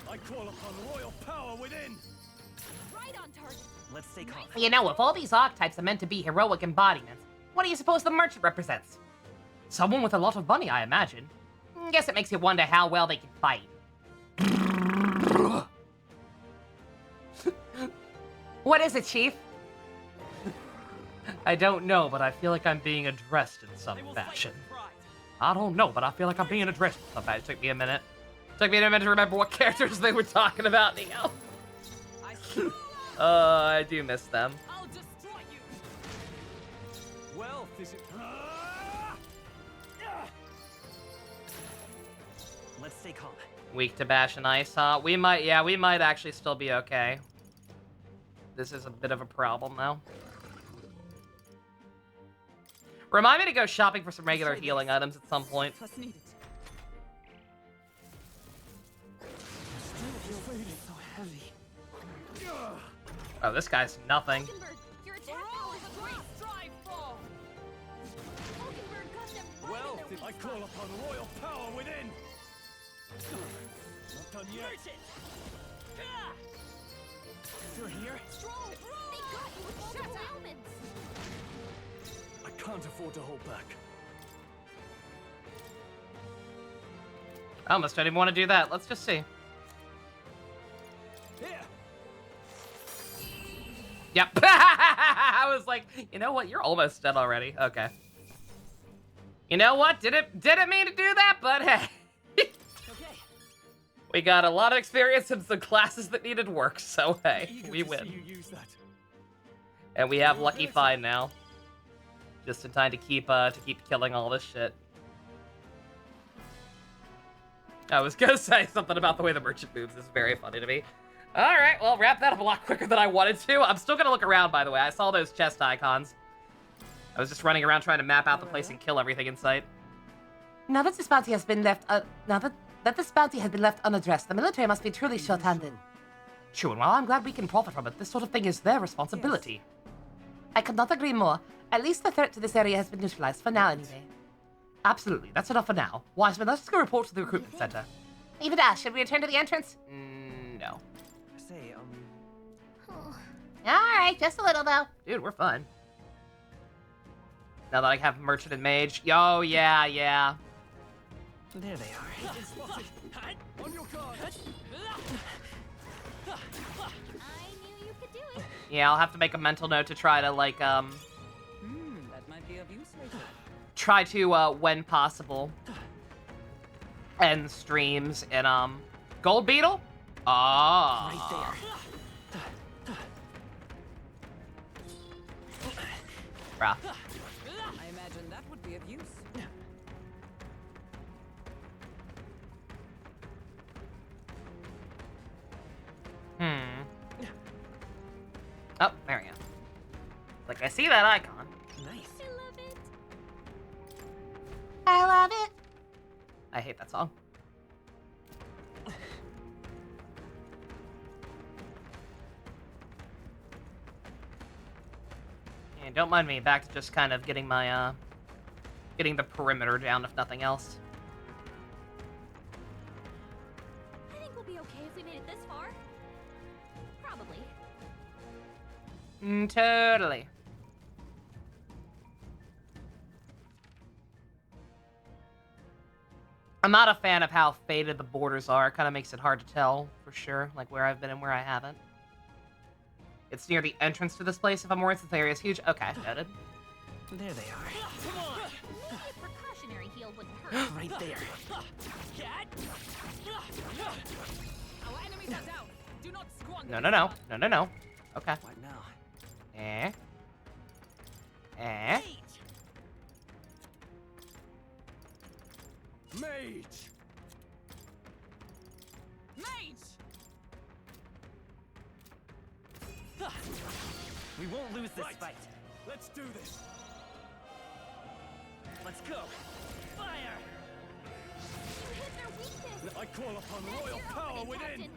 I call upon royal power within.
Right on target.
Let's stay calm.
You know, if all these archetypes are meant to be heroic embodiments, what do you suppose the merchant represents? Someone with a lot of money, I imagine. Guess it makes you wonder how well they can fight. What is it, Chief?
I don't know, but I feel like I'm being addressed in some fashion. I don't know, but I feel like I'm being addressed in some fashion. It took me a minute. Took me a minute to remember what characters they were talking about now. I do miss them.
I'll destroy you. Wealth is it?
Let's stay calm.
Weak to bash and ice, huh? We might actually still be okay. This is a bit of a problem, though. Remind me to go shopping for some regular healing items at some point.
So heavy.
Oh, this guy's nothing.
Your attack power is a great strive fall.
Well, I call upon royal power within. Not done yet.
Still here?
They got you with multiple elements.
I can't afford to hold back.
I almost don't even want to do that. Let's just see.
Here.
Yep. I was like, you know what? You're almost dead already. Okay. You know what? Didn't mean to do that, but hey. We got a lot of experience in some classes that needed work, so hey, we win.
You use that.
And we have Lucky Find now. Just in time to keep killing all this shit. I was gonna say something about the way the merchant moves. This is very funny to me. Alright, well, wrap that up a lot quicker than I wanted to. I'm still gonna look around, by the way. I saw those chest icons. I was just running around trying to map out the place and kill everything in sight.
Now that this bounty has been left, that this bounty has been left unaddressed, the military must be truly short-handed.
True, and while I'm glad we can profit from it, this sort of thing is their responsibility. I could not agree more. At least the threat to this area has been neutralized, for now anyway. Absolutely, that's enough for now. Wiseman, let's go report to the recruitment center.
Leave it us. Should we return to the entrance?
No.
Say,
Alright, just a little though.
Dude, we're fine. Now that I have Merchant and Mage. Yo, yeah, yeah.
There they are.
On your guard.
I knew you could do it.
Yeah, I'll have to make a mental note to try to, like,
That might be of use later.
try to, when possible, end streams in, Gold Beetle? Ah.
Right there.
Bruh.
I imagine that would be of use.
Oh, there we go. Like, I see that icon.
Nice.
I love it.
I love it.
I hate that song. And don't mind me, back to just kind of getting my, getting the perimeter down, if nothing else.
I think we'll be okay if we made it this far. Probably.
Totally. I'm not a fan of how faded the borders are. It kind of makes it hard to tell, for sure, like where I've been and where I haven't. It's near the entrance to this place, if I'm worried, since the area is huge. Okay, noted.
There they are.
Maybe a precautionary heal wouldn't hurt.
Right there.
Our enemies are down. Do not squander.
No. Okay.
What now?
Eh?
Mage!
We won't lose this fight.
Let's do this.
Let's go. Fire!
You hit their weakness.
I call upon royal
You're
power
opening,
within.
Captain.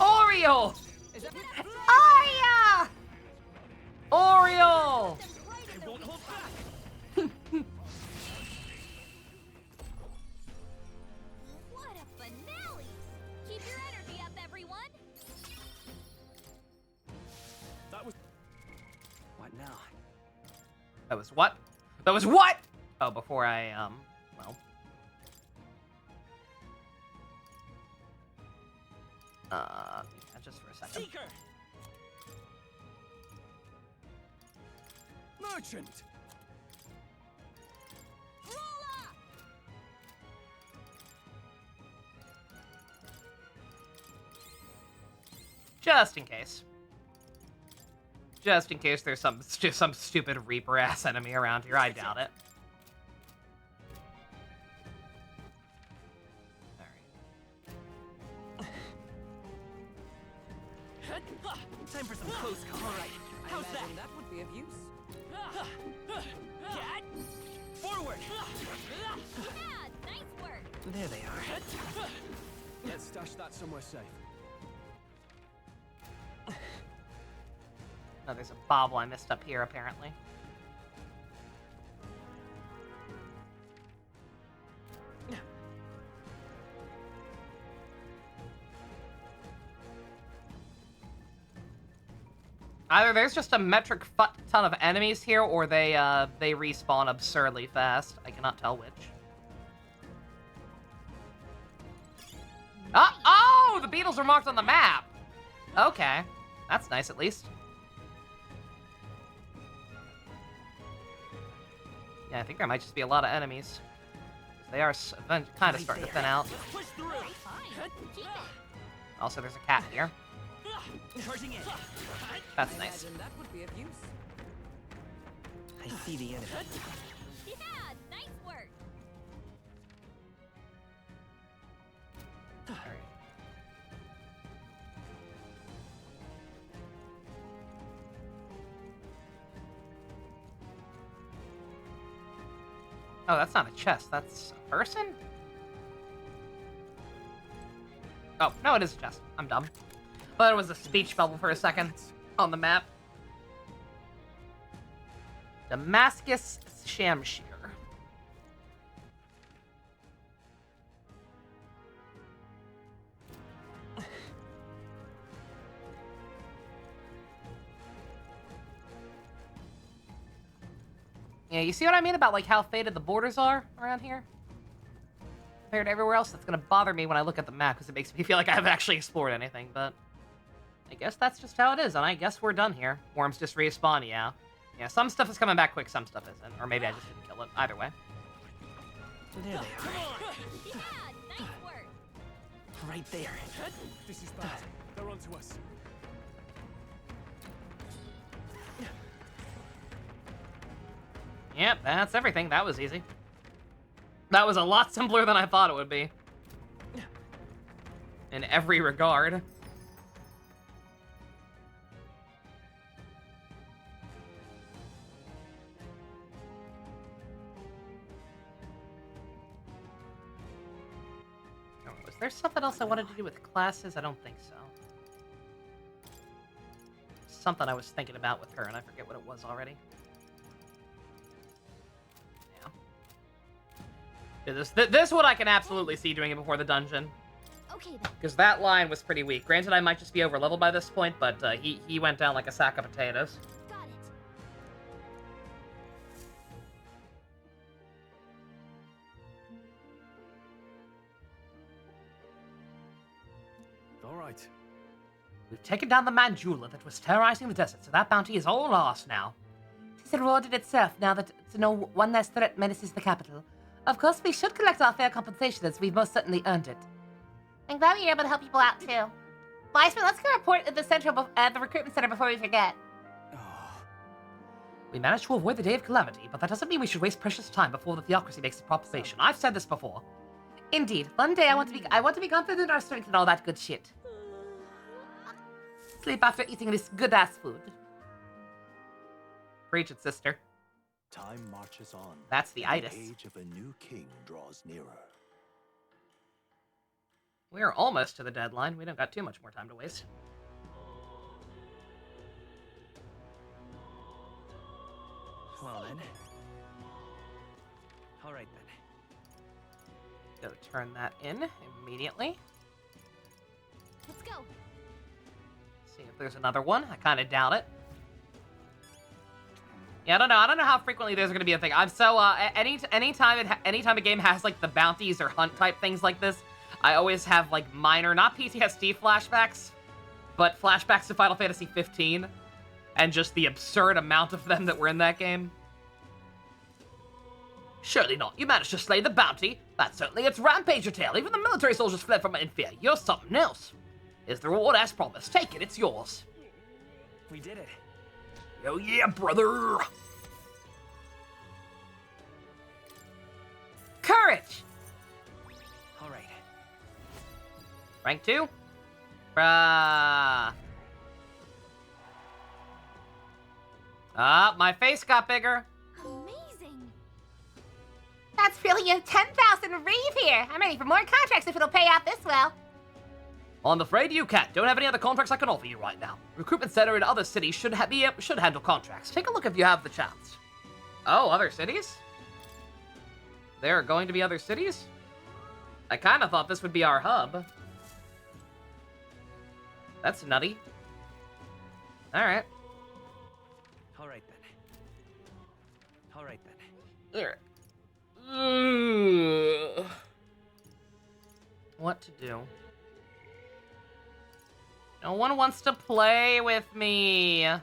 Oriole!
Aria!
Oriole!
They won't hold back.
What a finale! Keep your energy up, everyone.
That was.
What now?
That was what? That was what? Oh, before I, well. Just for a second.
Seeker!
Merchant!
Just in case. Just in case there's some stupid Reaper ass enemy around here. I doubt it.
Time for some close call. All right. How's that?
That would be of use.
Forward!
Yeah, nice work.
There they are.
Let's stash that somewhere safe.
Oh, there's a bobble I missed up here, apparently. Either there's just a metric ton of enemies here, or they respawn absurdly fast. I cannot tell which. Oh, the beetles are marked on the map. Okay, that's nice at least. Yeah, I think there might just be a lot of enemies. They are kind of starting to thin out.
Push through.
Fine. Keep it.
Also, there's a cat here.
Charging in.
That's nice.
Imagine that would be of use.
I see the enemy.
Yeah, nice work.
Oh, that's not a chest. That's a person? Oh, no, it is a chest. I'm dumb. Thought it was a speech bubble for a second on the map. Damascus Shamshir. Yeah, you see what I mean about like how faded the borders are around here? Compared to everywhere else, that's gonna bother me when I look at the map because it makes me feel like I haven't actually explored anything, but I guess that's just how it is, and I guess we're done here. Worms just respawn, yeah. Yeah, some stuff is coming back quick, some stuff isn't. Or maybe I just didn't kill it. Either way.
There they are.
Yeah, nice work.
Right there.
This is bad. They're onto us.
Yep, that's everything. That was easy. That was a lot simpler than I thought it would be. In every regard. Was there something else I wanted to do with classes? I don't think so. Something I was thinking about with her, and I forget what it was already. Yeah, this one I can absolutely see doing it before the dungeon.
Okay then.
Because that line was pretty weak. Granted, I might just be over leveled by this point, but he went down like a sack of potatoes.
Got it.
All right.
We've taken down the Mandula that was terrorizing the desert, so that bounty is all ours now. It is rewarded itself now that no one less threat menaces the capital. Of course, we should collect our fair compensation as we've most certainly earned it.
I'm glad we were able to help people out too. Wiseman, let's go report at the the recruitment center before we forget.
We managed to avoid the Day of Calamity, but that doesn't mean we should waste precious time before the theocracy makes a proclamation. I've said this before. Indeed, one day I want to be confident in our strength and all that good shit. Sleep after eating this good-ass food.
Preach it, sister.
Time marches on.
That's the itis.
The age of a new king draws nearer.
We're almost to the deadline. We don't got too much more time to waste.
Well then. All right then.
Go turn that in immediately.
Let's go.
See if there's another one. I kind of doubt it. Yeah, I don't know. I don't know how frequently there's going to be a thing. I'm so anytime a game has like the bounties or hunt type things like this, I always have like minor, not PTSD flashbacks, but flashbacks to Final Fantasy 15, and just the absurd amount of them that were in that game.
Surely not. You managed to slay the bounty. That's certainly its rampager tail. Even the military soldiers fled from it in fear. You're something else. Is the reward as promised? Take it. It's yours.
We did it.
Oh yeah, brother! Courage!
Alright.
Rank 2? Bruh. Ah, my face got bigger.
Amazing.
That's really a 10,000 reeve here. I'm ready for more contracts if it'll pay out this well.
I'm afraid you can't. Don't have any other contracts I can offer you right now. Recruitment center in other cities should handle contracts. Take a look if you have the chance.
Oh, other cities? There are going to be other cities? I kind of thought this would be our hub. That's nutty. Alright.
Alright then. Alright then.
There. What to do? No one wants to play with me. Oh.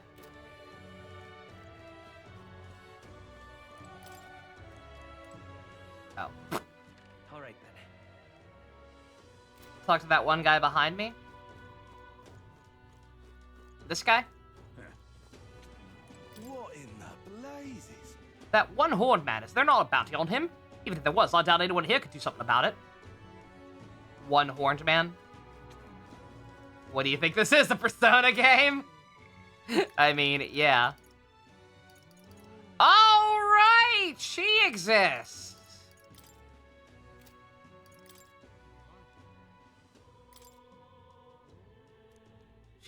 Alright then.
Talk to that one guy behind me. This guy?
What in the blazes?
That one horned man, is there not a bounty on him? Even if there was, I doubt anyone here could do something about it. One horned man? What do you think this is, a Persona game? I mean, yeah. Oh, right! She exists!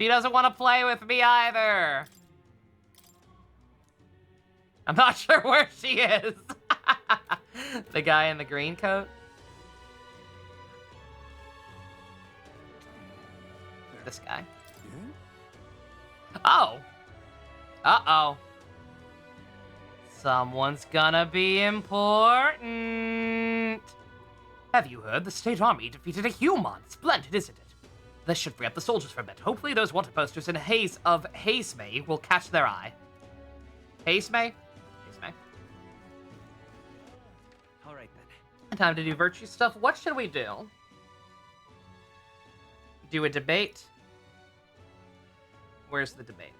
She doesn't want to play with me either. I'm not sure where she is. The guy in the green coat. This guy. Oh. Uh-oh. Someone's gonna be important. Have you heard? The state army defeated a human. Splendid, isn't it? This should free up the soldiers for a bit. Hopefully those wanted posters in a haze of Hazemay will catch their eye. Hazemay? Hazemay.
All right, then.
Time to do virtue stuff. What should we do? Do a debate? Where's the debate?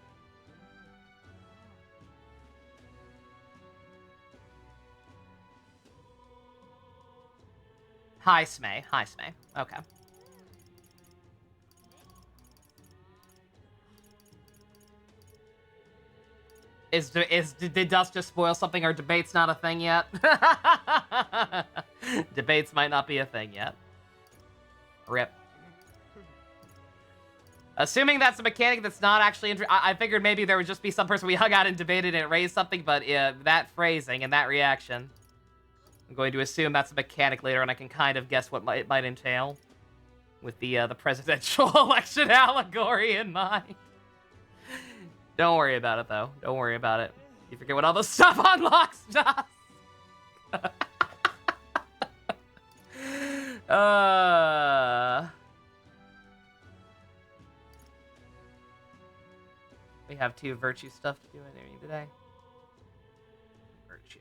Hi, Smay. Hi, Smay. Okay. Did Dust just spoil something? Or debate's not a thing yet? Debates might not be a thing yet. Rip. Assuming that's a mechanic that's not actually... I figured maybe there would just be some person we hung out and debated and it raised something, but that phrasing and that reaction... I'm going to assume that's a mechanic later, and I can kind of guess what it might entail. With the presidential election allegory in mind. Don't worry about it, though. Don't worry about it. You forget what all the stuff unlocks does. We have 2 virtue stuff to do today. Virtue.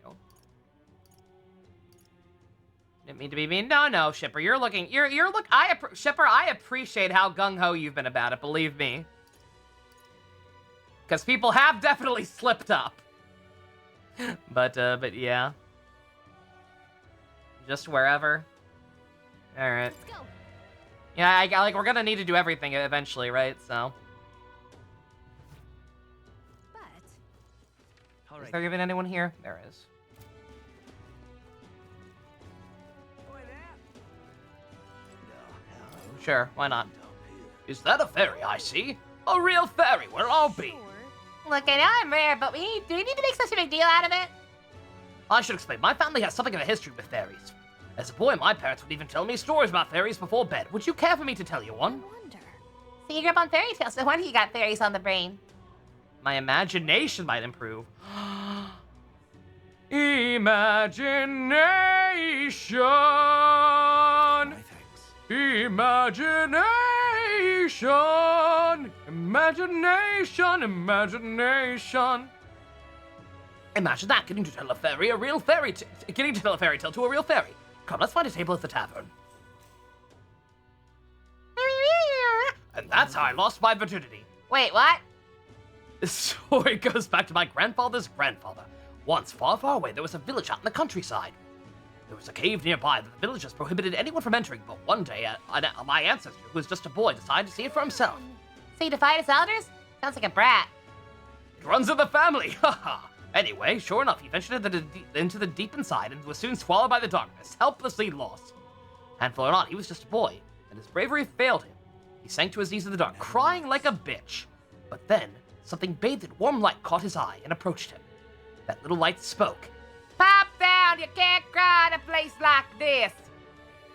Didn't mean to be mean. No, Shipper. You're looking. Shipper, I appreciate how gung-ho you've been about it. Believe me. Because people have definitely slipped up. But yeah. Just wherever. Alright.
Let's go.
Yeah, we're gonna need to do everything eventually, right? So.
But...
Is there even anyone here? There is. Sure, why not? Is that a fairy I see? A real fairy, where I'll be.
Look, I know I'm rare, but do we need to make such a big deal out of it?
I should explain. My family has something of a history with fairies. As a boy, my parents would even tell me stories about fairies before bed. Would you care for me to tell you one?
So you grew up on fairy tales, so when you got fairies on the brain?
My imagination might improve. Imagination! Imagination! Imagination! Imagination! Imagine that, getting to tell a fairy a real fairy getting to tell a fairy tale to a real fairy. Come, let's find a table at the tavern. And that's how I lost my virginity.
Wait, what?
This story goes back to my grandfather's grandfather. Once, far, far away, there was a village out in the countryside. There was a cave nearby that the villagers prohibited anyone from entering, but one day, my ancestor, who was just a boy, decided to see it for himself.
So you defied his elders? Sounds like a brat.
It runs in the family, haha. Anyway, sure enough, he ventured into the deep inside and was soon swallowed by the darkness, helplessly lost. Handful or not, he was just a boy, and his bravery failed him. He sank to his knees in the dark, crying like a bitch. But then, something bathed in warm light caught his eye and approached him. That little light spoke.
Pop down, you can't cry in a place like this.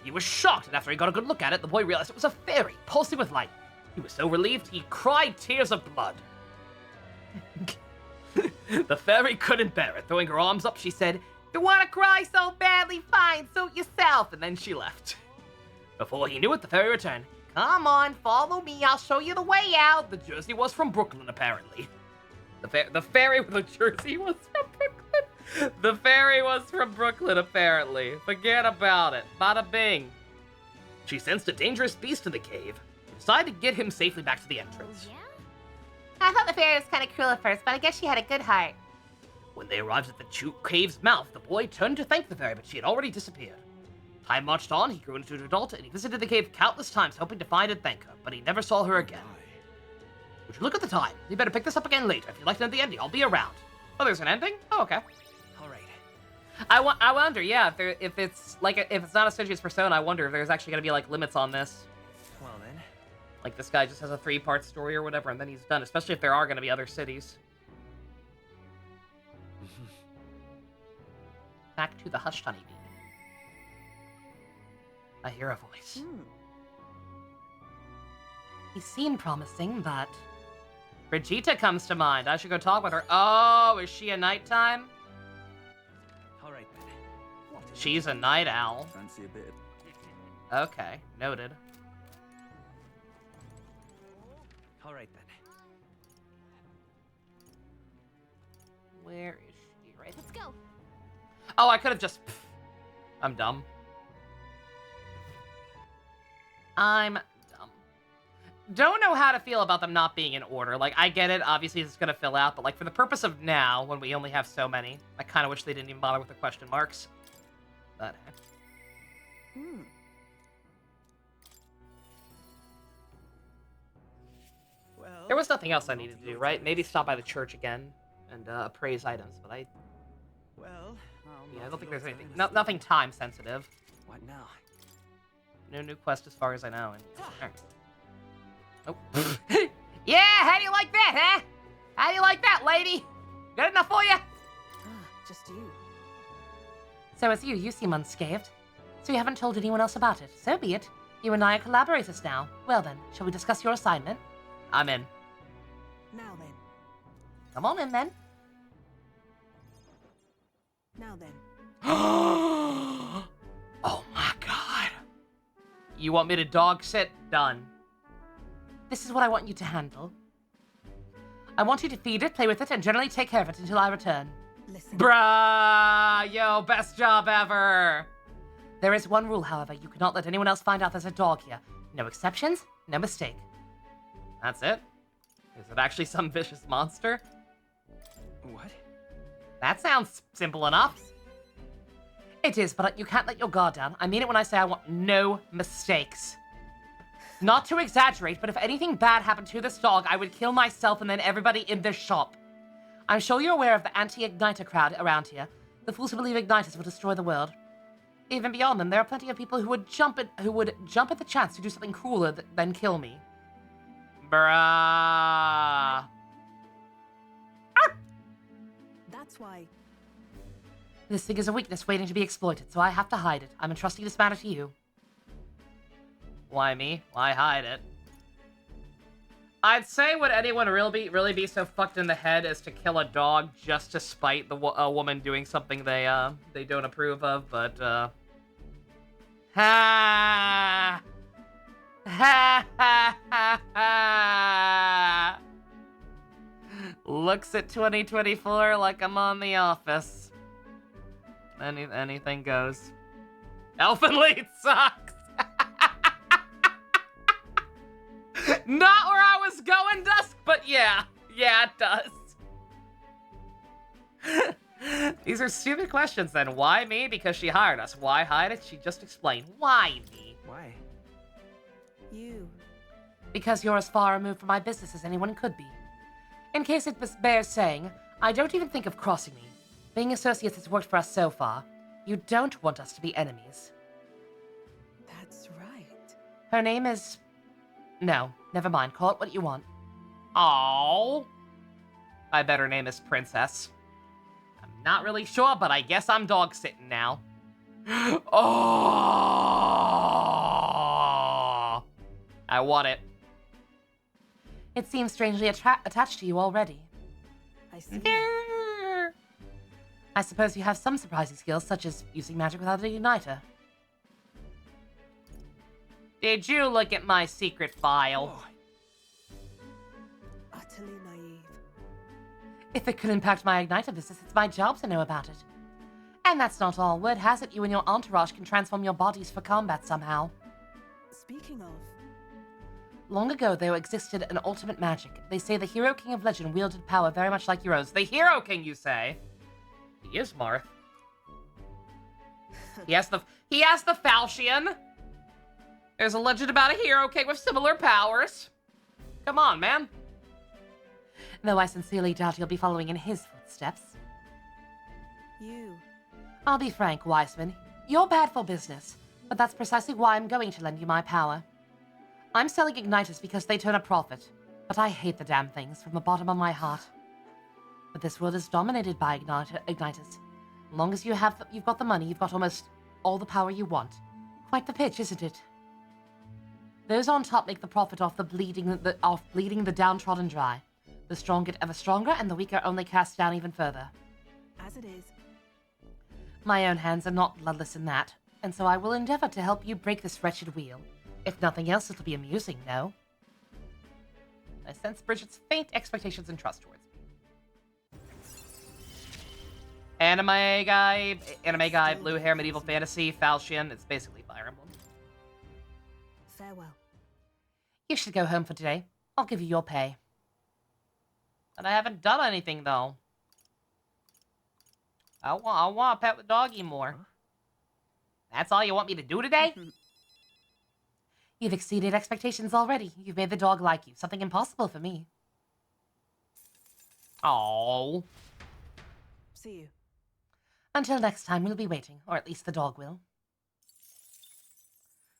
He was shocked, and after he got a good look at it, the boy realized it was a fairy, pulsing with light. He was so relieved, he cried tears of blood. The fairy couldn't bear it. Throwing her arms up, she said,
"You want to cry so badly? Fine, suit yourself."
and then she left. Before he knew it, the fairy returned.
Come on, follow me. I'll show you the way out.
The jersey was from Brooklyn, apparently. The fairy with the jersey was from Brooklyn. The fairy was from Brooklyn, apparently. Forget about it. Bada bing. She sensed a dangerous beast in the cave and decided to get him safely back to the entrance.
Oh, yeah? I thought the fairy was kind of cruel at first, but I guess she had a good heart.
When they arrived at the cave's mouth, the boy turned to thank the fairy, but she had already disappeared. Time marched on, he grew into an adult, and he visited the cave countless times, hoping to find and thank her, but he never saw her again. Would you look at the time? You better pick this up again later. If you'd like to know the ending, I'll be around. Oh, there's an ending? Oh, okay.
All right.
I wonder, yeah, if it's not a Stygius persona, I wonder if there's actually gonna be like limits on this.
Well then.
Like, this guy just has a 3-part story or whatever, and then he's done, especially if there are going to be other cities. Back to the hushed honeybee. I hear a voice.
He seemed promising, but...
Brigitte comes to mind. I should go talk with her. Oh, is she a nighttime?
All right then.
She's a night owl.
Fancy a bit.
Okay, noted.
All right then.
Where is she? Right.
Let's go.
Oh, I could have just... I'm dumb. I'm dumb. Don't know how to feel about them not being in order. Like, I get it. Obviously, it's going to fill out. But, like, for the purpose of now, when we only have so many, I kind of wish they didn't even bother with the question marks. But...
Well,
there was nothing else I needed to do, right? Maybe stop by the church again and appraise items, but I...
Well,
yeah, I don't think there's anything... nothing time-sensitive.
What now?
No new quest as far as I know. And... Oh. Yeah, how do you like that, huh? How do you like that, lady? Good enough for you?
Just you.
So it's you. You seem unscathed. So you haven't told anyone else about it. So be it. You and I are collaborators now. Well then, shall we discuss your assignment?
I'm in.
Now then.
Come on in, then.
Now then.
Oh my god. You want me to dog sit? Done.
This is what I want you to handle. I want you to feed it, play with it, and generally take care of it until I return.
Listen.
Bruh! Yo, best job ever!
There is one rule, however. You cannot let anyone else find out there's a dog here. No exceptions, no mistake.
That's it? Is it actually some vicious monster?
What?
That sounds simple enough.
It is, but you can't let your guard down. I mean it when I say I want no mistakes. Not to exaggerate, but if anything bad happened to this dog, I would kill myself and then everybody in this shop. I'm sure you're aware of the anti-igniter crowd around here. The fools who believe igniters will destroy the world. Even beyond them, there are plenty of people who would jump at the chance to do something crueler than kill me.
Bruh.
That's why.
This thing is a weakness waiting to be exploited, so I have to hide it. I'm entrusting this matter to you.
Why me? Why hide it? I'd say would anyone really be so fucked in the head as to kill a dog just to spite a woman doing something they don't approve of, but ha ha ha ha ha. Looks at 2024 like I'm on The Office. Anything goes. Elfin Lead sucks. Not where I was going, Dusk, but yeah, it does. These are stupid questions then. Why me? Because she hired us. Why hide it? She just explained. Why me?
Why?
You.
Because you're as far removed from my business as anyone could be. In case it bears saying, I don't even think of crossing me. Being associates has worked for us so far. You don't want us to be enemies.
That's right.
Her name is... No, never mind. Call it what you want.
Oh, I bet her name is Princess. I'm not really sure, but I guess I'm dog sitting now. Oh, I want it.
It seems strangely attached to you already.
I see.
I suppose you have some surprising skills, such as using magic without a uniter.
Did you look at my secret file?
Utterly naive.
If it could impact my igniter business, it's my job to know about it. And that's not all. Word has it you and your entourage can transform your bodies for combat somehow.
Speaking of...
Long ago, there existed an ultimate magic. They say the Hero King of Legend wielded power very much like yours.
The Hero King, you say? He is Marth. He has the falchion. There's a legend about a Hero King with similar powers. Come on, man.
Though I sincerely doubt you'll be following in his footsteps.
You.
I'll be frank, Wiseman. You're bad for business, but that's precisely why I'm going to lend you my power.
I'm selling Ignitus because they turn a profit, but I hate the damn things from the bottom of my heart. But this world is dominated by Ignitus. As long as you've got the money, you've got almost all the power you want. Quite the pitch, isn't it? Those on top make the profit off bleeding the downtrodden dry. The strong get ever stronger, and the weak are only cast down even further.
As it is.
My own hands are not bloodless in that, and so I will endeavor to help you break this wretched wheel. If nothing else, it'll be amusing, no? I sense Bridget's faint expectations and trust towards me. Anime guy, blue hair, medieval fantasy, falchion. It's basically Fire Emblem.
Farewell.
You should go home for today. I'll give you your pay. But I haven't done anything, though. I want to pet the doggy more. That's all you want me to do today? You've exceeded expectations already. You've made the dog like you. Something impossible for me. Oh.
See you.
Until next time, we'll be waiting. Or at least the dog will.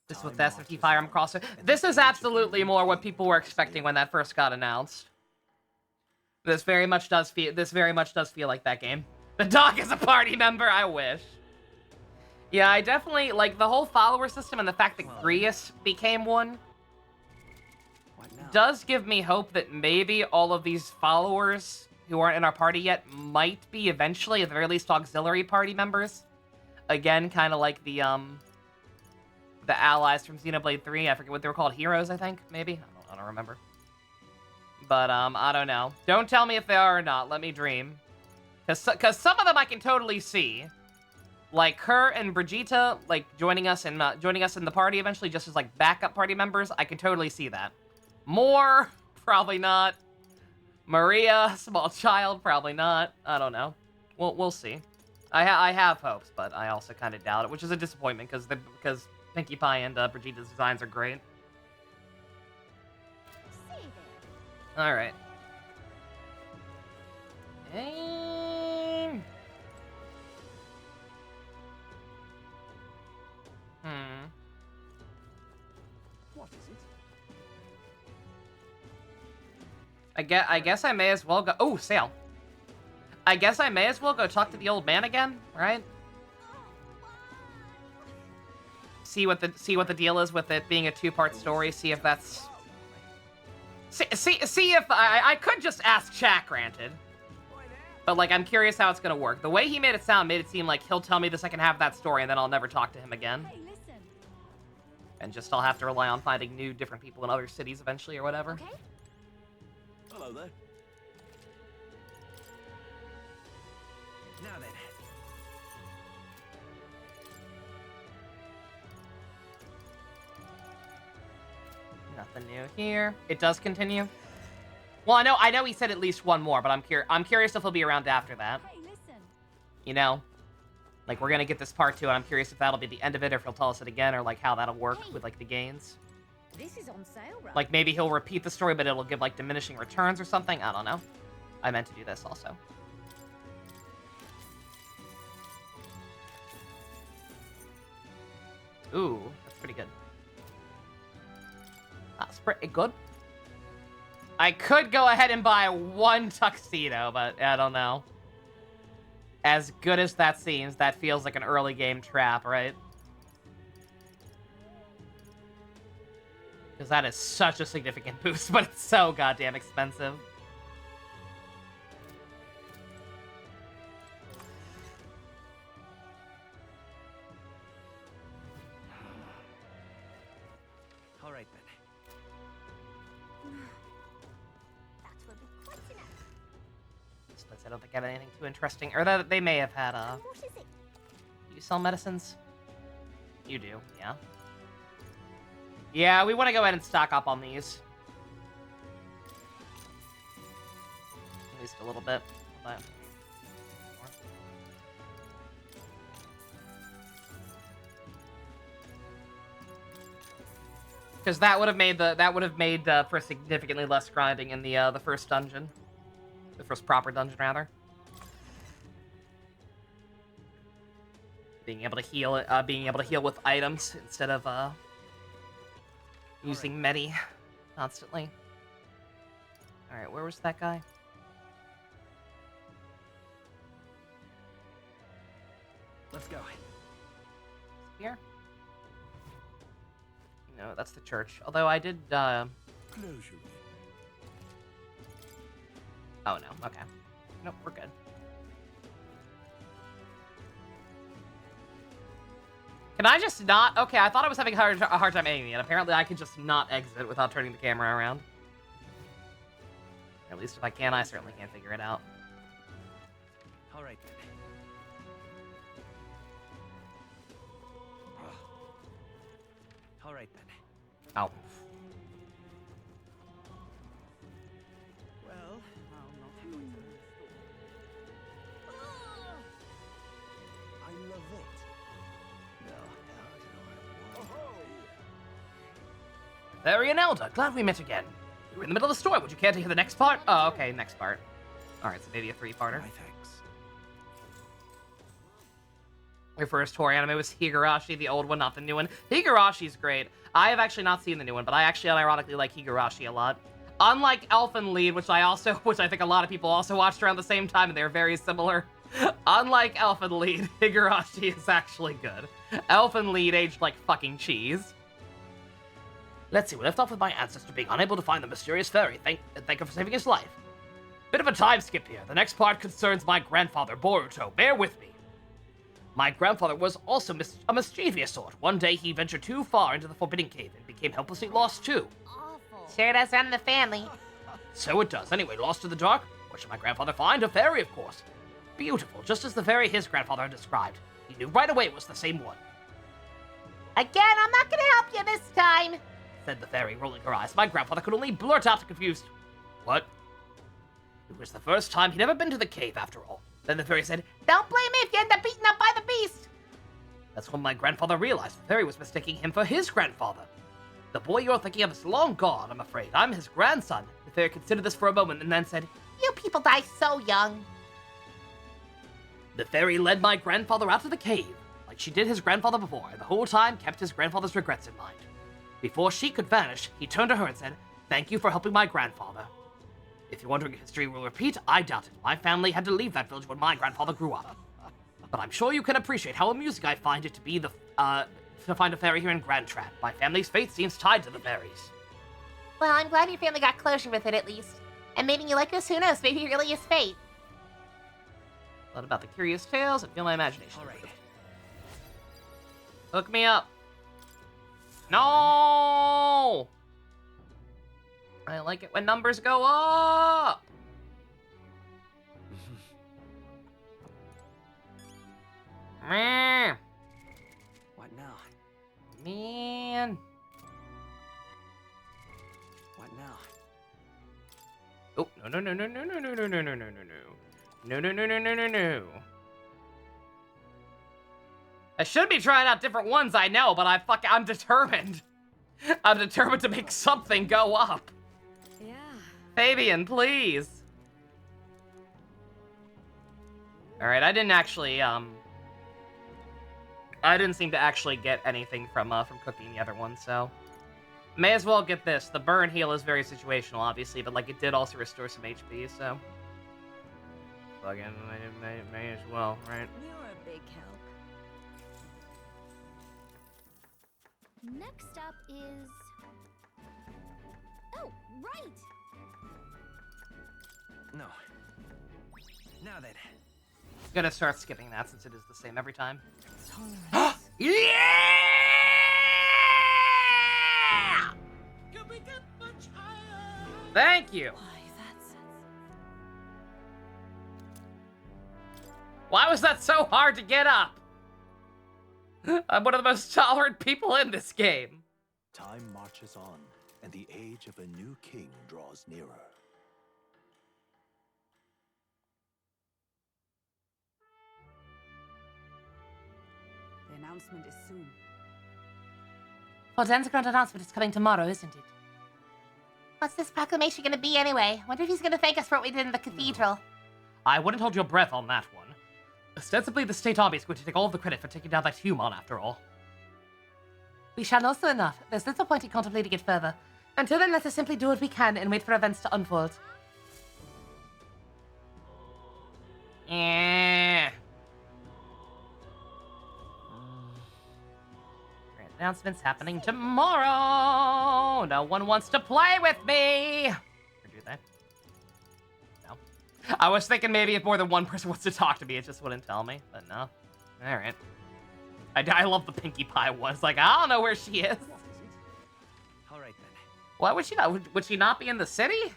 This was SFT Fire Emblem Crossover. This is absolutely more what people were expecting when that first got announced. This very much does feel like that game. The dog is a party member, I wish. Yeah, I definitely, like, the whole follower system and the fact that Grius became one does give me hope that maybe all of these followers who aren't in our party yet might be eventually, at the very least, auxiliary party members. Again, kind of like the allies from Xenoblade 3. I forget what they were called. Heroes, I think, maybe? I don't remember. But, I don't know. Don't tell me if they are or not. Let me dream. Because some of them I can totally see. Like, her and Brigitte, like, joining us in the party eventually, just as, like, backup party members. I can totally see that. More? Probably not. Maria, small child? Probably not. I don't know. We'll see. I have hopes, but I also kind of doubt it, which is a disappointment, because Pinkie Pie and Brigitte's designs are great. Alright.
What is it?
I guess I may as well go... Oh, sale. I guess I may as well go talk to the old man again, right? See what the deal is with it being a two-part story. See if that's... See if... I could just ask Shaq, granted. But, like, I'm curious how it's gonna work. The way he made it seem like he'll tell me the second half of that story and then I'll never talk to him again.
Hey, listen.
And just I'll have to rely on finding new, different people in other cities eventually or whatever.
Okay.
Hello there. Now then.
Nothing new here. It does continue. Well, I know he said at least one more, but I'm curious if he'll be around after that.
Hey, listen.
You know? Like, we're gonna get this part 2, and I'm curious if that'll be the end of it, or if he'll tell us it again, or, like, how that'll work with, like, the gains.
This is on sale, right?
Like, maybe he'll repeat the story, but it'll give, like, diminishing returns or something. I don't know. I meant to do this also. Ooh, that's pretty good. That's pretty good. I could go ahead and buy one tuxedo, but I don't know. As good as that seems, that feels like an early game trap, right? Because that is such a significant boost, but it's so goddamn expensive.
All right then.
That will be quite enough.
This place, I don't think I have anything too interesting. Or that they may have had,
What is it?
You sell medicines? You do, yeah. Yeah, we want to go ahead and stock up on these. At least a little bit. But... because that would have made for significantly less grinding in the first dungeon, the first proper dungeon rather. Being able to heal with items instead of Using many constantly. Alright, where was that guy?
Let's go.
Here? No, that's the church. Although I did, Oh, no. Okay. Nope, we're good. Can I just not? Okay, I thought I was having a hard time aiming it. Apparently, I can just not exit without turning the camera around. Or at least if I can, I certainly can't figure it out.
All right then. All right then.
Oh.
Well, I'm not going to I love it.
Very and Elder, glad we met again. We were in the middle of the story. Would you care to hear the next part? Oh, okay, next part. Alright, so maybe a 3-parter.
My thanks.
My first horror anime was Higurashi, the old one, not the new one. Higurashi's great. I have actually not seen the new one, but I actually unironically like Higurashi a lot. Unlike Elfen Lied, which I think a lot of people also watched around the same time, and they're very similar. Unlike Elfen Lied, Higurashi is actually good. Elfen Lied aged like fucking cheese. Let's see, we left off with my ancestor being unable to find the mysterious fairy. Thank him for saving his life. Bit of a time skip here. The next part concerns my grandfather, Boruto. Bear with me. My grandfather was also a mischievous sort. One day he ventured too far into the Forbidden Cave and became helplessly lost too.
Awful.
Sure does run in the family.
So it does. Anyway, lost in the dark? What should my grandfather find? A fairy, of course. Beautiful, just as the fairy his grandfather had described. He knew right away it was the same one.
Again, I'm not gonna help you this time,
said the fairy, rolling her eyes. My grandfather could only blurt out confused. What? It was the first time he'd ever been to the cave, after all. Then the fairy said,
don't blame me if you end up beaten up by the beast.
That's when my grandfather realized the fairy was mistaking him for his grandfather. The boy you're thinking of is long gone, I'm afraid. I'm his grandson. The fairy considered this for a moment and then said,
you people die so young.
The fairy led my grandfather out of the cave, like she did his grandfather before, and the whole time kept his grandfather's regrets in mind. Before she could vanish, he turned to her and said, thank you for helping my grandfather. If you're wondering if history will repeat, I doubt it. My family had to leave that village when my grandfather grew up. But I'm sure you can appreciate how amusing I find it to be to find a fairy here in Grand Tran. My family's fate seems tied to the fairies.
Well, I'm glad your family got closure with it at least. And maybe you like us, who knows, maybe it really is fate.
Thought about the curious tales and feel my imagination.
All right.
Hook me up. No! I like it when numbers go up! Man.
What now?
Man.
What now?
Oh, no, no, no, no, no, no, no, no, no, no, no, no, no, no, no, no, no, no, no. I should be trying out different ones, I know, but I'm determined. I'm determined to make something go up.
Yeah.
Fabian, please. Alright, I didn't actually, I didn't seem to actually get anything from cooking the other one, so... May as well get this. The burn heal is very situational, obviously, but, like, it did also restore some HP, so... Fucking may as well, right?
You're a big help.
Next up is... Oh, right!
No. Now then.
Gonna start skipping that since it is the same every time.
Yeah!
Can we get much higher?
Thank you! Why was that so hard to get up? I'm one of the most tolerant people in this game.
Time marches on, and the age of a new king draws nearer.
The announcement is soon.
Well, Dan's grand announcement is coming tomorrow, isn't it? What's this proclamation gonna be anyway? Wonder if he's gonna thank us for what we did in the cathedral.
I wouldn't hold your breath on that one. Ostensibly, the state army is going to take all of the credit for taking down that human, after all.
We shall know soon enough. There's little point in contemplating it further. Until then, let us simply do what we can and wait for events to unfold.
Yeah. Grand announcements happening tomorrow. No one wants to play with me. Or do they? No. I was thinking maybe if more than one person wants to talk to me, it just wouldn't tell me. But no. All right. I love the Pinkie Pie one. It's like, I don't know where she is.
All right then.
Why would she not? Would she not be in the city?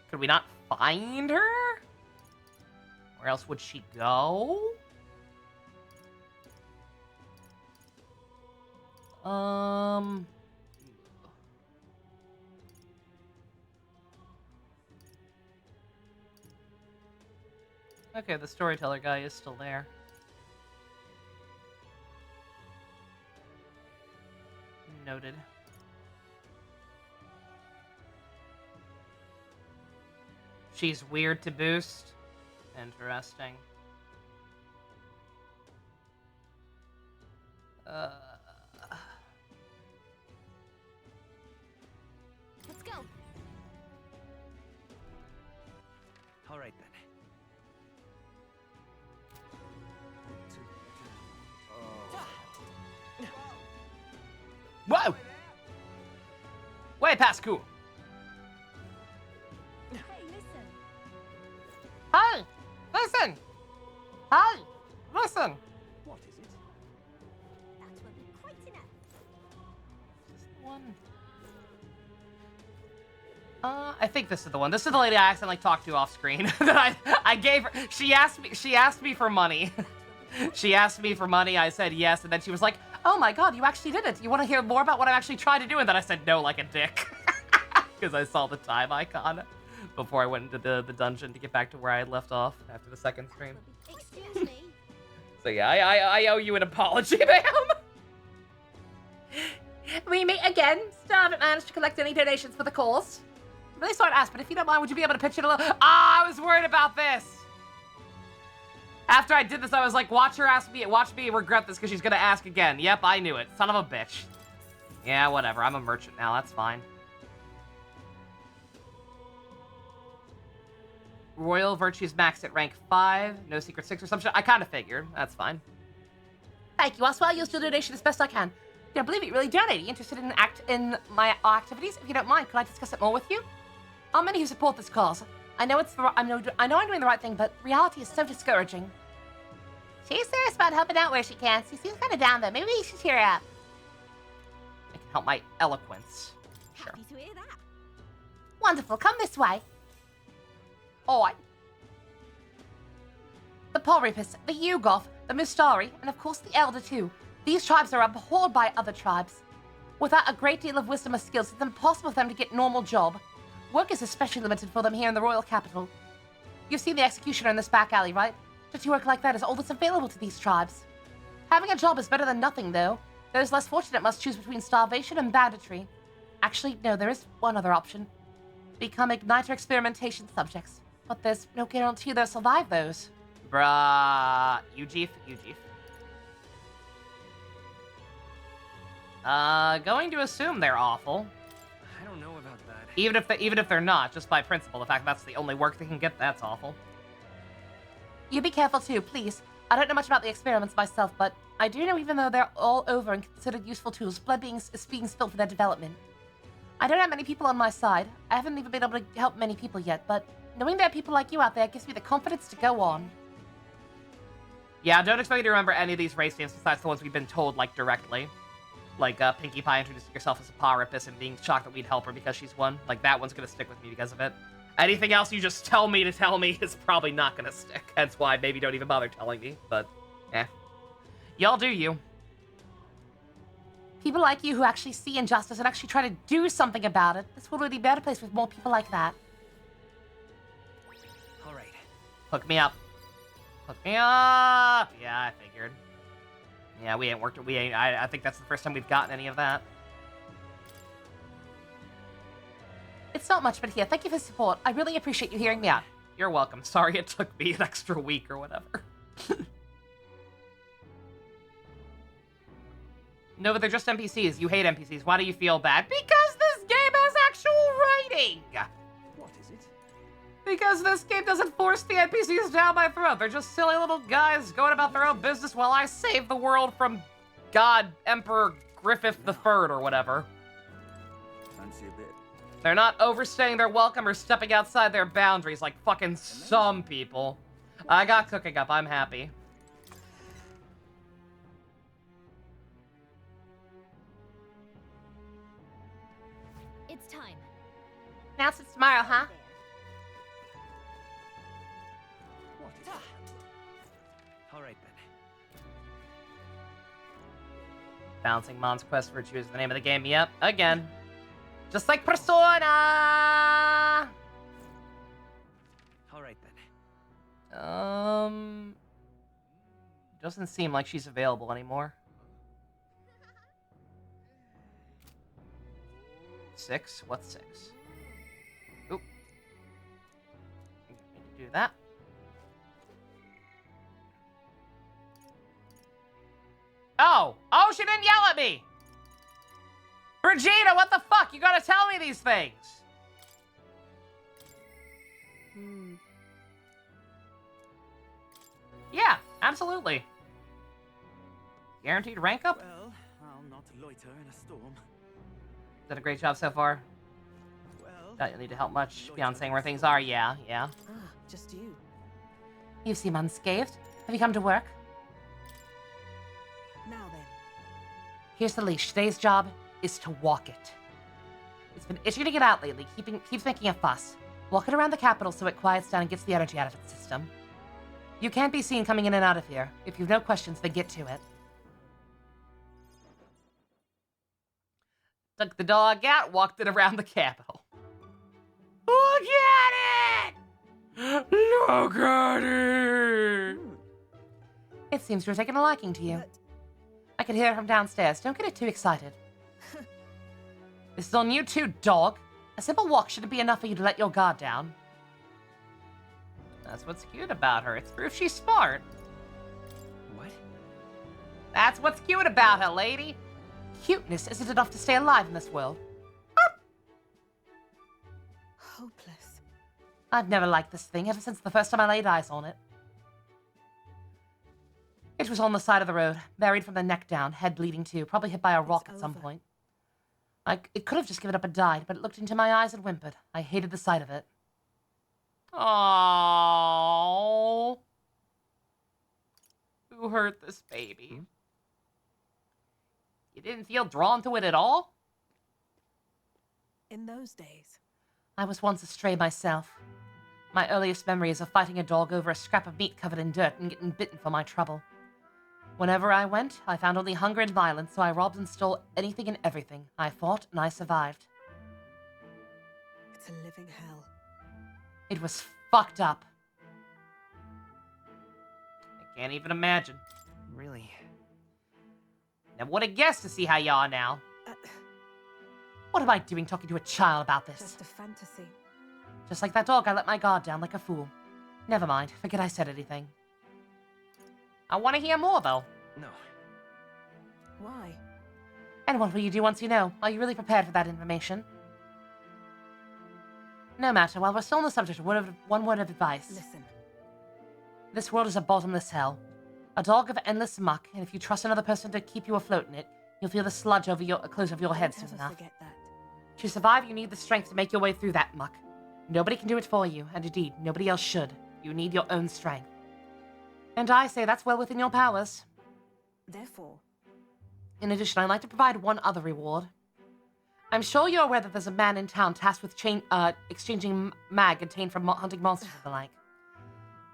Could we not find her? Where else would she go? Okay, the storyteller guy is still there. Noted. She's weird to boost. Interesting.
Let's go.
All right then.
Whoa! Way past cool.
Hey, listen.
Hi! Listen! Hi! Listen!
What is it?
That will be quite enough.
One. I think this is the one. This is the lady I accidentally talked to off screen. That I gave her. She asked me for money. She asked me for money. I said yes, and then she was like, "Oh my god, you actually did it. You want to hear more about what I actually tried to do?" And then I said no like a dick. Because I saw the time icon before I went into the dungeon to get back to where I had left off after the second stream.
Excuse me.
So yeah, I owe you an apology, ma'am.
We meet again. Still haven't managed to collect any donations for the cause. I'm really sorry to ask, but if you don't mind, would you be able to pitch it a little?
I was worried about this. After I did this, I was like, watch me regret this because she's gonna ask again. Yep, I knew it. Son of a bitch. Yeah, whatever. I'm a merchant now. That's fine. Royal Virtues max at rank 5. No secret 6 or some shit. I kind of figured. That's fine.
Thank you. I'll swallow your donation as best I can. Can't believe it. Really donating. Interested in my activities? If you don't mind, could I discuss it more with you? How many who support this cause? I know I'm doing the right thing, but reality is so discouraging. She's serious about helping out where she can. She seems kind of down though. Maybe we should cheer her up.
I can help my eloquence. Sure.
Happy to hear that.
Wonderful. Come this way. Alright. The Polripus, the Yugoth, the Mustari, and of course the Elder too. These tribes are abhorred by other tribes. Without a great deal of wisdom or skills, it's impossible for them to get normal job. Work is especially limited for them here in the royal capital. You've seen the executioner in this back alley, right? Dirty work like that is all that's available to these tribes. Having a job is better than nothing, though. Those less fortunate must choose between starvation and banditry. Actually, no, there is one other option. Become igniter experimentation subjects. But there's no guarantee they'll survive those.
Bruh. Ujif. Going to assume they're awful.
I don't know about that.
Even if they're not, just by principle, the fact that's the only work they can get, that's awful.
You be careful too, please. I don't know much about the experiments myself, but I do know even though they're all over and considered useful tools, blood is being spilled for their development. I don't have many people on my side. I haven't even been able to help many people yet, but knowing there are people like you out there gives me the confidence to go on.
Yeah, don't expect me to remember any of these race names besides the ones we've been told, like, directly. Like, Pinkie Pie introducing herself as a Polripus and being shocked that we'd help her because she's one. Like, that one's gonna stick with me because of it. Anything else you just tell me is probably not gonna stick. Hence why maybe don't even bother telling me, but, eh. Y'all do you.
People like you who actually see injustice and actually try to do something about it. This world would be a better place with more people like that.
All right.
Hook me up. Hook me up! Yeah, I figured. Yeah, I think that's the first time we've gotten any of that.
It's not much, but here, thank you for the support. I really appreciate you hearing me out.
You're welcome. Sorry it took me an extra week or whatever. No, but they're just NPCs. You hate NPCs. Why do you feel bad? Because this game has actual writing!
What is it?
Because this game doesn't force the NPCs down my throat. They're just silly little guys going about their own business while I save the world from God Emperor Griffith III or whatever.
Fancy a bit.
They're not overstaying their welcome or stepping outside their boundaries like fucking some people. I got cooking up. I'm happy.
It's time.
Now since tomorrow, huh?
What is it? All right then.
Balancing Mon's Quest Virtue is the name of the game. Yep, again. Just like Persona!
All right then.
Doesn't seem like she's available anymore. 6? What's 6? Oop. Need to do that. Oh! Oh, she didn't yell at me! Brigida, what the fuck? You gotta tell me these things! Yeah, absolutely. Guaranteed rank up?
Well, I'll not loiter in a storm.
Did a great job so far.
Well,
Doubt you'll need to help much beyond saying where things are. Yeah.
Ah, just you.
You seem unscathed. Have you come to work?
Now then.
Here's the leash. Today's job is to walk it. It's been itching to get out lately, keeps making a fuss. Walk it around the capital so it quiets down and gets the energy out of its system. You can't be seen coming in and out of here. If you've no questions, then get to it.
Took the dog out, walked it around the capital. Look at it! Look at it!
It seems you're taking a liking to you. I can hear it from downstairs. Don't get it too excited. This is on you too, dog. A simple walk shouldn't be enough for you to let your guard down.
That's what's cute about her. It's proof she's smart.
What?
That's what's cute about her, lady.
Cuteness isn't enough to stay alive in this world.
Hopeless.
I've never liked this thing ever since the first time I laid eyes on it. It was on the side of the road, buried from the neck down, head bleeding too, probably hit by a rock at some point. It could have just given up and died, but it looked into my eyes and whimpered. I hated the sight of it.
Aww. Who hurt this baby? You didn't feel drawn to it at all?
In those days.
I was once a stray myself. My earliest memory is of fighting a dog over a scrap of meat covered in dirt and getting bitten for my trouble. Whenever I went, I found only hunger and violence, so I robbed and stole anything and everything. I fought and I survived.
It's a living hell.
It was fucked up.
I can't even imagine.
Really?
Never would have guessed to see how you are now.
What am I doing talking to a child about this?
Just a fantasy.
Just like that dog, I let my guard down like a fool. Never mind, forget I said anything.
I want to hear more, though.
No.
Why?
And what will you do once you know? Are you really prepared for that information? No matter, while we're still on the subject, one word of advice.
Listen.
This world is a bottomless hell. A dog of endless muck, and if you trust another person to keep you afloat in it, you'll feel the sludge close over your head soon enough.
Forget that.
To survive, you need the strength to make your way through that muck. Nobody can do it for you, and indeed, nobody else should. You need your own strength. And I say that's well within your powers.
Therefore?
In addition, I'd like to provide one other reward. I'm sure you're aware that there's a man in town tasked with exchanging mag obtained from hunting monsters and the like.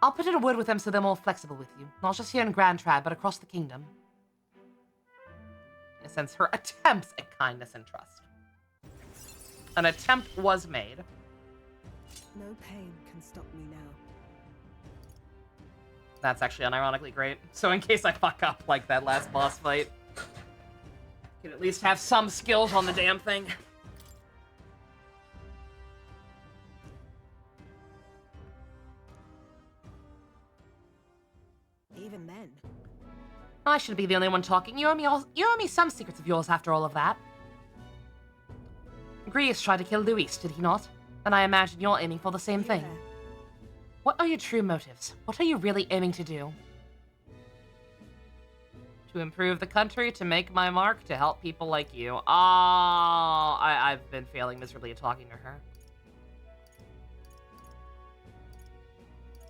I'll put in a word with them so they're more flexible with you. Not just here in Grand Trad, but across the kingdom.
In a sense, her attempts at kindness and trust. An attempt was made.
No pain can stop me now.
That's actually unironically great. So in case I fuck up like that last boss fight, I can at least have some skills on the damn thing.
Even then.
I shouldn't be the only one talking. You owe me some secrets of yours after all of that. Grius tried to kill Luis, did he not? And I imagine you're aiming for the same thing. What are your true motives? What are you really aiming to do? To improve the country, to make my mark, to help people like you. Oh, I've been failing miserably at talking to her.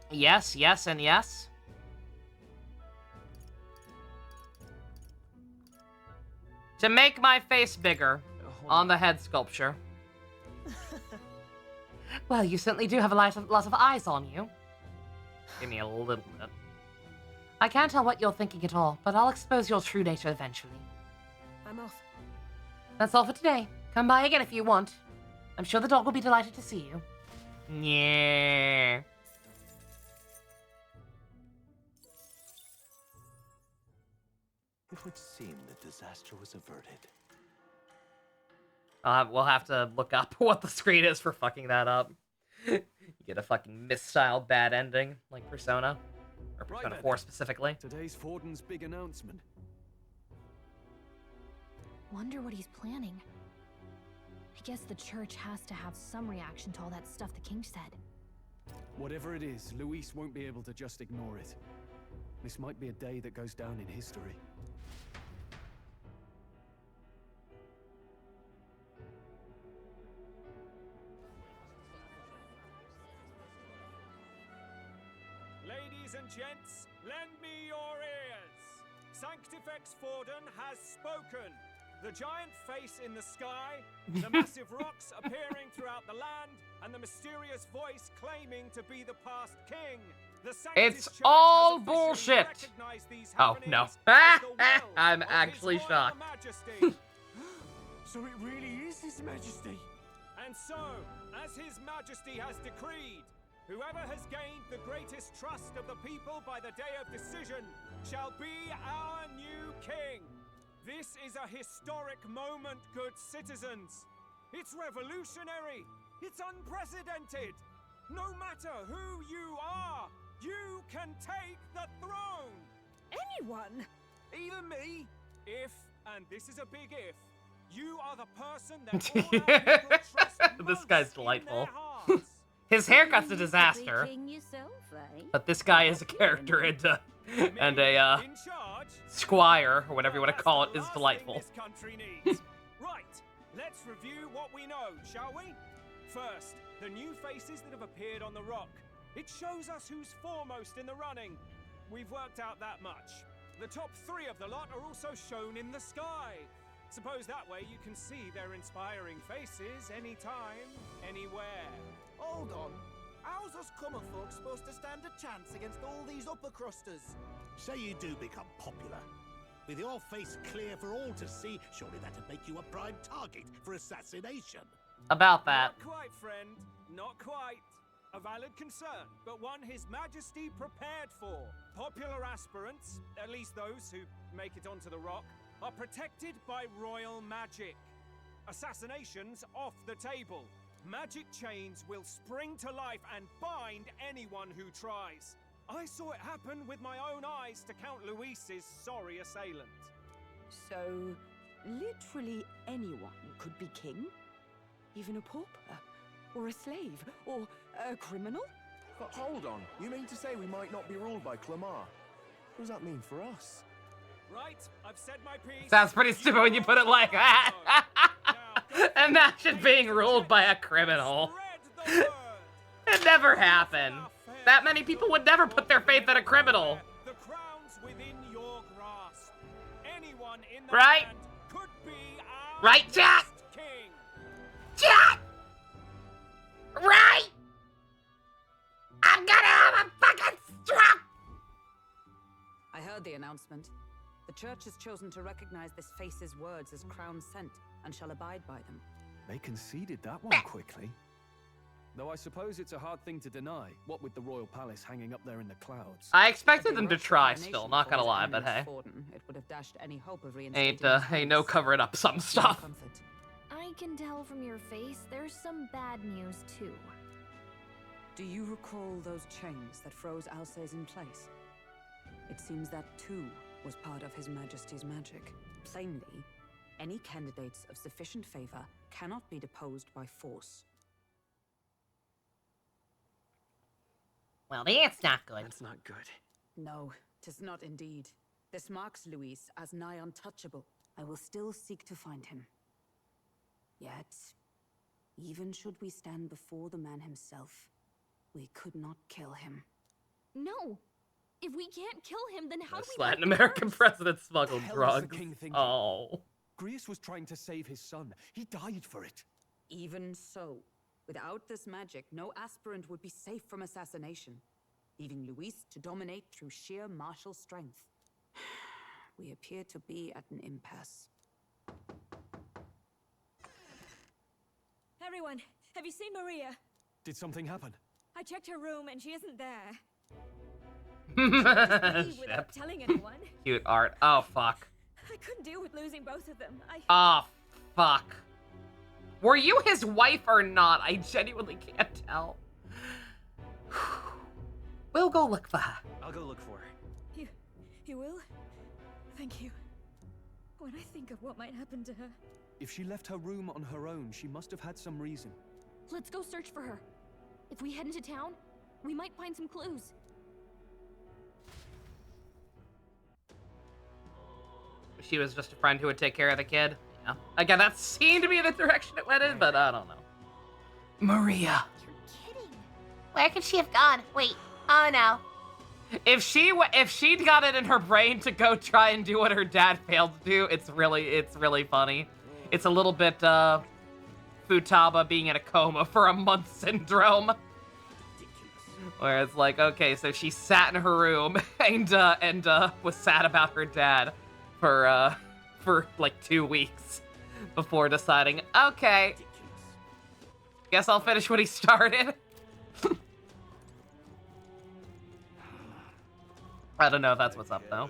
Yes, yes, and yes. To make my face bigger on the head sculpture. Well, you certainly do have a lot of eyes on you. Give me a little bit. I can't tell what you're thinking at all, but I'll expose your true nature eventually.
I'm off.
That's all for today. Come by again if you want. I'm sure the dog will be delighted to see you. Yeah.
It would seem that disaster was averted.
We'll have to look up what the screen is for fucking that up. You get a fucking misstyled bad ending, like Persona. Or Persona 4 specifically.
Today's Forden's big announcement.
Wonder what he's planning. I guess the church has to have some reaction to all that stuff the king said.
Whatever it is, Luis won't be able to just ignore it. This might be a day that goes down in history.
Ladies and gents, lend me your ears. Sanctifex Forden has spoken. The giant face in the sky, the massive rocks appearing throughout the land, and the mysterious voice claiming to be the past king. The
It's all bullshit. Oh, no. I'm actually shocked.
So it really is His Majesty. And so, as His Majesty has decreed, whoever has gained the greatest trust of the people by the day of decision shall be our new king. This is a historic moment, good citizens. It's revolutionary. It's unprecedented. No matter who you are, you can take the throne.
Anyone?
Even me. If, and this is a big if, you are the person that all our people trust
This guy's delightful.
in their hearts.
His haircut's a disaster.
Yourself, eh?
But this guy is a character and a squire, or whatever you want to call it, is delightful.
This country needs. Right, let's review what we know, shall we? First, the new faces that have appeared on the rock. It shows us who's foremost in the running. We've worked out that much. The top 3 of the lot are also shown in the sky. Suppose that way you can see their inspiring faces anytime, anywhere.
Hold on. How's us common folk supposed to stand a chance against all these upper crusters?
Say you do become popular. With your face clear for all to see, surely that'd make you a prime target for assassination.
About that.
Not quite, friend. Not quite. A valid concern, but one His Majesty prepared for. Popular aspirants, at least those who make it onto the rock, are protected by royal magic. Assassinations off the table. Magic chains will spring to life and bind anyone who tries. I saw it happen with my own eyes to Count Luis's sorry assailant.
So, literally anyone could be king? Even a pauper? Or a slave? Or a criminal?
But hold on. You mean to say we might not be ruled by Clamar? What does that mean for us?
Right, I've said my piece.
Sounds pretty stupid when you put it like that. Imagine being ruled by a criminal. It never happened. That many people would never put their faith in a criminal.
The crown's within your grasp. Anyone in the
Right?
land could be our
Right, Jack?
next king.
Jack! Right? I'm gonna have a fucking stroke!
I heard the announcement. The church has chosen to recognize this face's words as crown sent and shall abide by them.
They conceded that one quickly. Though I suppose it's a hard thing to deny, what with the royal palace hanging up there in the clouds.
I expected them to try still, not gonna lie, but hey.
It would have dashed any hope of
Ain't no covering up some stuff.
I can tell from your face there's some bad news too.
Do you recall those chains that froze Alsace in place? It seems that too was part of His Majesty's magic. Plainly, any candidates of sufficient favor cannot be deposed by force.
Well, that's not good.
That's not good.
No, 'tis not indeed. This marks Luis as nigh untouchable. I will still seek to find him. Yet, even should we stand before the man himself, we could not kill him.
No. If we can't kill him, then how do we
Latin
break the
American
curse?
president smuggled
What the hell is
drugs.
the king thinking?
Oh.
Grius was trying to save his son. He died for it.
Even so, without this magic, no aspirant would be safe from assassination, leaving Luis to dominate through sheer martial strength. We appear to be at an impasse.
Everyone, have you seen Maria?
Did something happen?
I checked her room and she isn't there.
Shep.
Telling anyone.
Cute art. Oh, fuck.
I couldn't deal with losing both of them.
Oh, fuck. Were you his wife or not? I genuinely can't tell.
We'll go look for her.
I'll go look for her.
You will? Thank you. When I think of what might happen to her.
If she left her room on her own, she must have had some reason.
Let's go search for her. If we head into town, we might find some clues.
She was just a friend who would take care of the kid. Yeah. Again, that seemed to be the direction it went in, but I don't know. Maria.
Where could she have gone? Wait. Oh no.
If she'd got it in her brain to go try and do what her dad failed to do, it's really funny. It's a little bit Futaba being in a coma for a month syndrome. Where it's like, okay, so she sat in her room and was sad about her dad for like 2 weeks before deciding, okay, guess I'll finish what he started. I don't know if that's what's up though.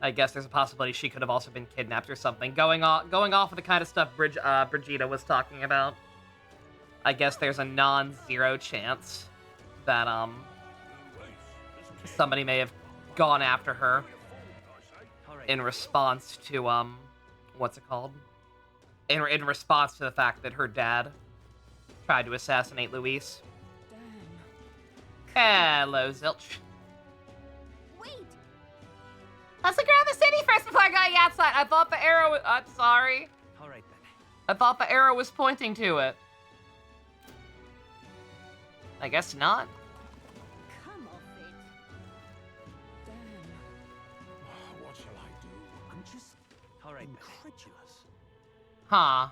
I guess there's a possibility she could have also been kidnapped or something. Going off of the kind of stuff Brigida was talking about. I guess there's a non-zero chance that somebody may have gone after her in response to what's it called? In response to the fact that her dad tried to assassinate Luis. Hello, Zilch.
Let's look around the city first before going outside.
I thought the arrow. I'm sorry.
All right then.
I thought the arrow was pointing to it. I guess not.
Come off it.
Damn. What shall I do? I'm just incredulous.
Huh.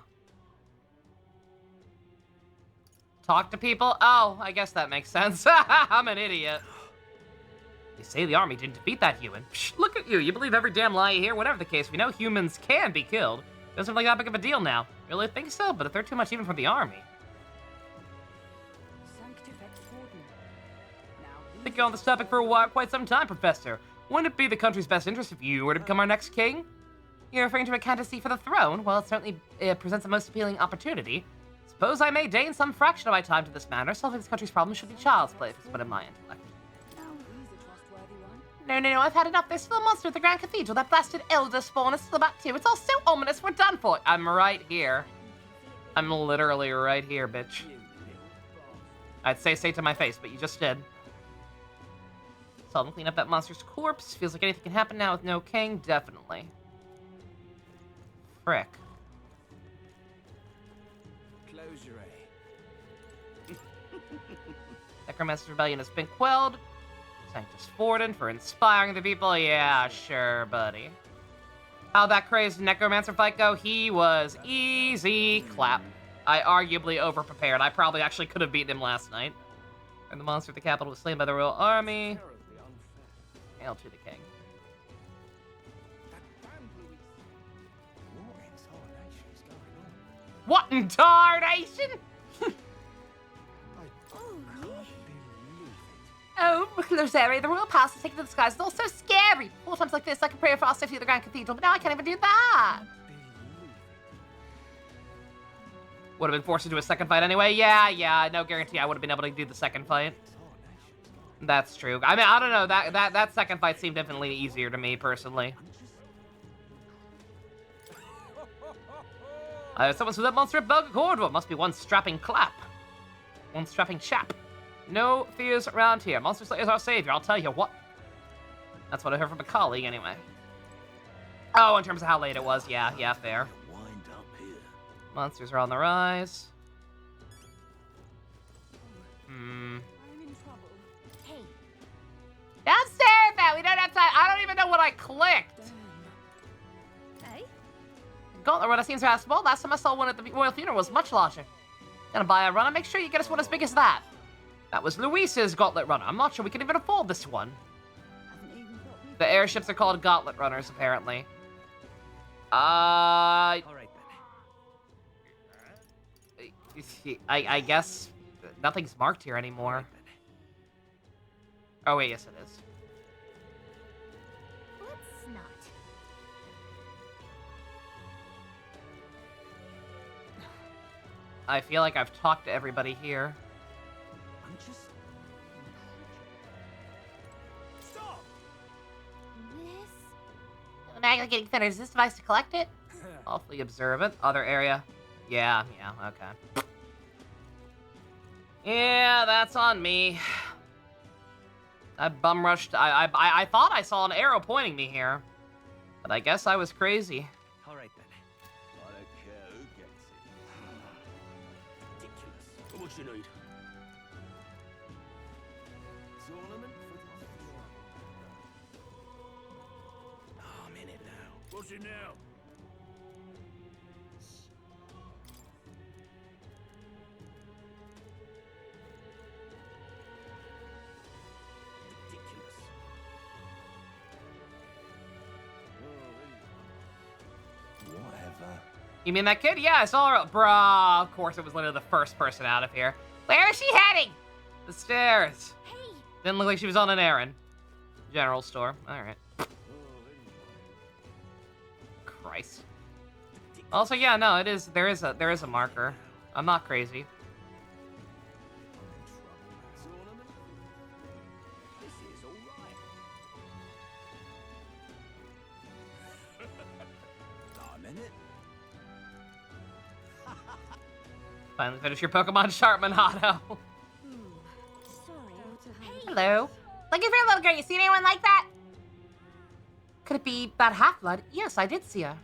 Talk to people? Oh, I guess that makes sense. I'm an idiot. They say the army didn't defeat that human. Psh, look at you. You believe every damn lie you hear. Whatever the case, we know humans can be killed. Doesn't look that big of a deal now. Really think so? But if they're too much even for the army. Thinking on this topic for quite some time, Professor. Wouldn't it be the country's best interest if you were to become our next king? You're referring to a candidacy for the throne? Well, it certainly presents the most appealing opportunity. Suppose I may deign some fraction of my time to this matter. Solving this country's problems should be child's play, if it's put in my intellect. No, I've had enough. There's still a monster at the Grand Cathedral. That blasted elder spawn is still about 2. It's all so ominous, we're done for. I'm right here. I'm literally right here, bitch. I'd say to my face, but you just did. So I'm clean up that monster's corpse. Feels like anything can happen now with no king. Definitely. Frick.
Close your eye.
Necromancer's rebellion has been quelled. Sanctus Forden for inspiring the people. Yeah, sure, buddy. How'd that crazed Necromancer fight go? He was easy clap. I arguably overprepared. I probably actually could have beaten him last night. And the monster at the capital was slain by the royal army. Hail to the king. What in tarnation?
Oh, Rosary, the royal palace is taken to the skies. It's all so scary. All times like this, I could pray for our safety at the Grand Cathedral, but now I can't even do that.
Would have been forced to do a second fight anyway. Yeah, no guarantee I would have been able to do the second fight. That's true. I mean, I don't know. That second fight seemed definitely easier to me, personally. Someone saw that monster at Bug Corridor. Must be one strapping clap. One strapping chap. No fears around here. Monster Slayer is our savior, I'll tell you what. That's what I heard from a colleague, anyway. Oh, in terms of how late it was, yeah, fair. Monsters are on the rise.
Hey.
Downstairs, man. We don't have time. I don't even know what I clicked.
Hey?
Gauntlet runner seems rather small. Last time I saw one at the royal funeral was much larger. Gonna buy a runner. Make sure you get us one as big as that. That was Luis's gauntlet runner. I'm not sure we can even afford this one. The airships are called gauntlet runners, apparently.
All right then.
I guess nothing's marked here anymore. Oh wait, yes it is.
Let's not.
I feel like I've talked to everybody here.
I'm just...
Stop!
This...
The magnet getting thinner. Is this device to collect it?
Awfully observant. Other area. Yeah, okay. Yeah, that's on me. I bum rushed. I thought I saw an arrow pointing me here, but I guess I was crazy.
All right then.
I don't care who gets it. Ridiculous. What you need? Tournament for the... Oh, I'm in it now. What's it now?
Whatever.
You mean that kid? Yeah, I saw her. Bruh, of course it was literally the first person out of here.
Where is she heading?
The stairs.
Hey!
Didn't look like she was on an errand. General store. Alright. Christ. Also, yeah, no, it is. There is a marker. I'm not crazy.
This is all right. I'm in it.
Finally finish your Pokemon Sharp, Minato.
Hello. Looking for a little girl. You seen anyone like that? Could it be that Half-Blood? Yes, I did see her.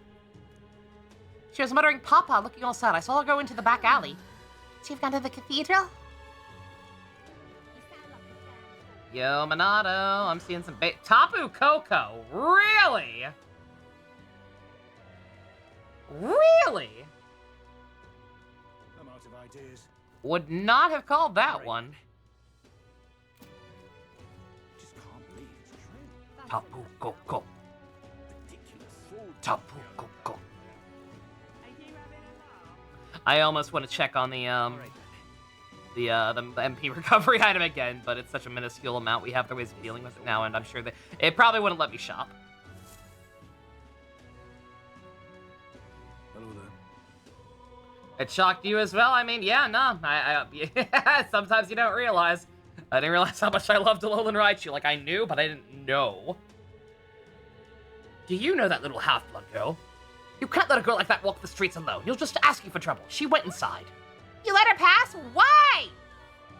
She was muttering Papa, looking all sad. I saw her go into the back alley. She have gone to the cathedral?
Yo, Minato, I'm seeing some Tapu Koko. Really? Really?
I'm out of ideas.
Would not have called that one.
Just can't believe it's true.
Tapu Koko. Tapu Koko. I almost want to check on the MP recovery item again, but it's such a minuscule amount. We have the ways of dealing with it now, and I'm sure that it probably wouldn't let me shop.
Hello there.
It shocked you as well? I mean, yeah, no. Sometimes you don't realize. I didn't realize how much I loved Alolan Raichu. Like, I knew, but I didn't know. Do you know that little half-blood girl? You can't let a girl like that walk the streets alone. You'll just ask you for trouble. She went inside.
You let her pass? Why?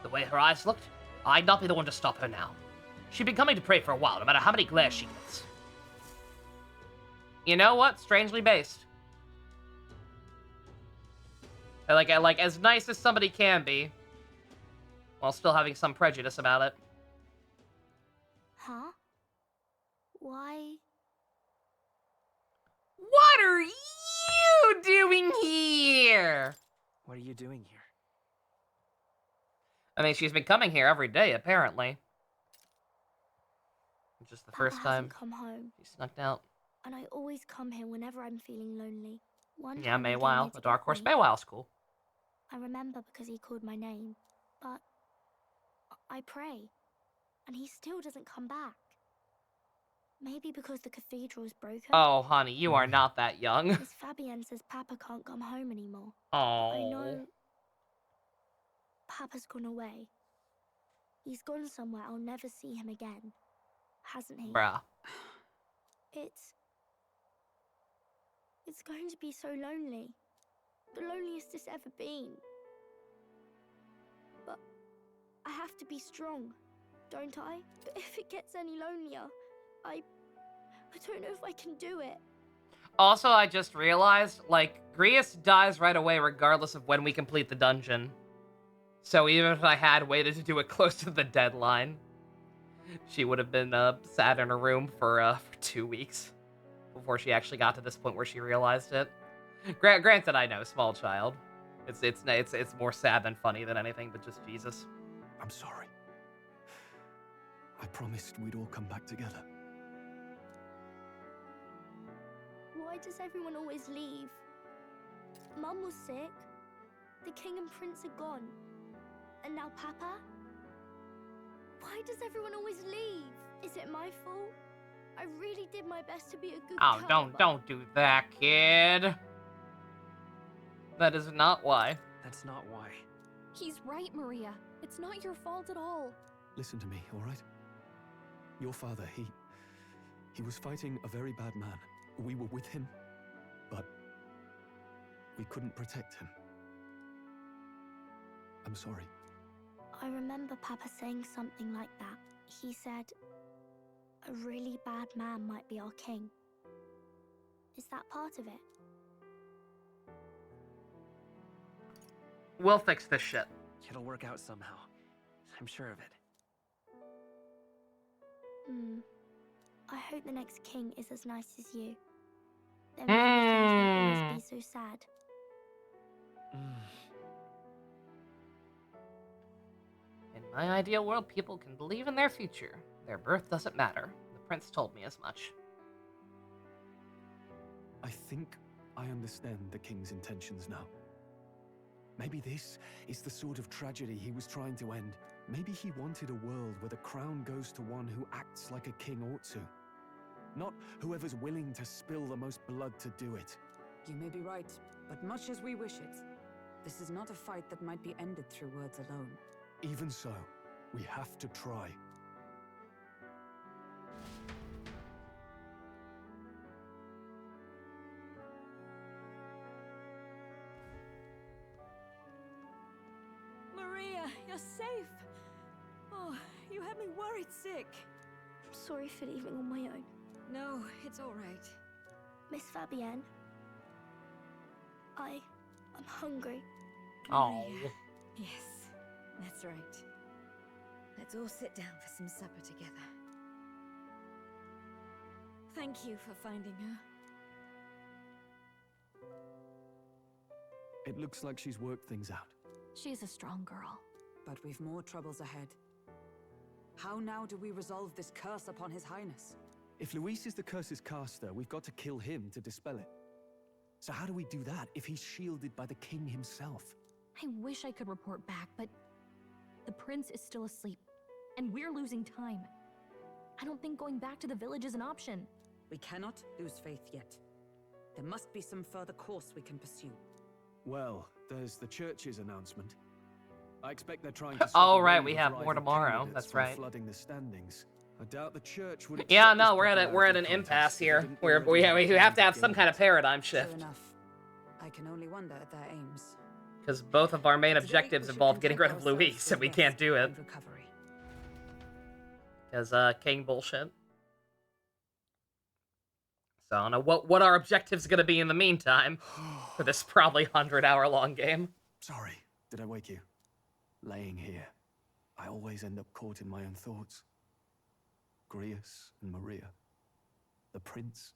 The way her eyes looked, I'd not be the one to stop her now. She'd been coming to pray for a while, no matter how many glares she gets. You know what? Strangely based. Like as nice as somebody can be, while still having some prejudice about it.
Huh? Why?
What are you doing here?
What are you doing here?
I mean, she's been coming here every day, apparently. Just the first
Papa
time
hasn't come home,
she snuck out.
and I always come here whenever I'm feeling lonely. One
Yeah,
time he came
Maywile.
here
The
to
Dark
get
Horse
me.
Maywile's cool.
I remember because he called my name, but I pray, and he still doesn't come back. Maybe because the cathedral's broken?
Oh, honey, you are not that young.
Miss Fabienne says Papa can't come home anymore.
Oh.
I know Papa's gone away. He's gone somewhere I'll never see him again. Hasn't he?
Bruh.
It's going to be so lonely. The loneliest it's ever been. But I have to be strong, don't I? But if it gets any lonelier, I don't know if I can do it.
Also, I just realized, like, Grius dies right away regardless of when we complete the dungeon. So even if I had waited to do it close to the deadline, she would have been sat in her room for 2 weeks before she actually got to this point where she realized it. Granted, I know, small child. It's more sad than funny than anything, but just Jesus.
I'm sorry. I promised we'd all come back together.
Why does everyone always leave? Mum was sick. The king and prince are gone. And now Papa? Why does everyone always leave? Is it my fault? I really did my best to be a good
Oh,
girl,
don't do that, kid. That is not why.
That's not why.
He's right, Maria. It's not your fault at all.
Listen to me, all right? Your father, he was fighting a very bad man. We were with him, but we couldn't protect him. I'm sorry.
I remember Papa saying something like that. He said, a really bad man might be our king. Is that part of it?
We'll fix this shit.
It'll work out somehow. I'm sure of it.
I hope the next king is as nice as you. Then maybe things won't always be so sad.
In my ideal world, people can believe in their future. Their birth doesn't matter. The prince told me as much.
I think I understand the king's intentions now. Maybe this is the sort of tragedy he was trying to end. Maybe he wanted a world where the crown goes to one who acts like a king ought to. Not whoever's willing to spill the most blood to do it.
You may be right, but much as we wish it, this is not a fight that might be ended through words alone.
Even so, we have to try.
Maria, you're safe. Oh, you had me worried sick.
I'm sorry for leaving on my own.
No, it's all right.
Miss Fabienne, I'm hungry.
Oh.
Yes, that's right. Let's all sit down for some supper together.
Thank you for finding her.
It looks like she's worked things out.
She's a strong girl.
But we've more troubles ahead. How now do we resolve this curse upon His Highness?
If Luis is the curse's caster, we've got to kill him to dispel it. So how do we do that if he's shielded by the king himself?
I wish I could report back, but the prince is still asleep, and we're losing time. I don't think going back to the village is an option.
We cannot lose faith yet. There must be some further course we can pursue.
Well, there's the church's announcement. I expect they're trying to
Oh,
stop
right, we
of
have more
rival
tomorrow.
candidates
That's
from
right.
flooding the standings. I doubt the church would.
Yeah,
accept
no,
this
we're at
popularity
an
contest
impasse
if they
here.
didn't
We
already
have to have
the
some kind of paradigm shift.
True enough. I can only wonder at their aims.
Because both of our main
Today,
objectives
we should
involve getting rid
content
of
ourselves
Luis,
with
and we can't
rest
do it.
and recovery.
Because, king bullshit. So I don't know what our objective's gonna be in the meantime for this probably 100-hour-long game.
Sorry, did I wake you? Laying here, I always end up caught in my own thoughts. Grius and Maria. The prince.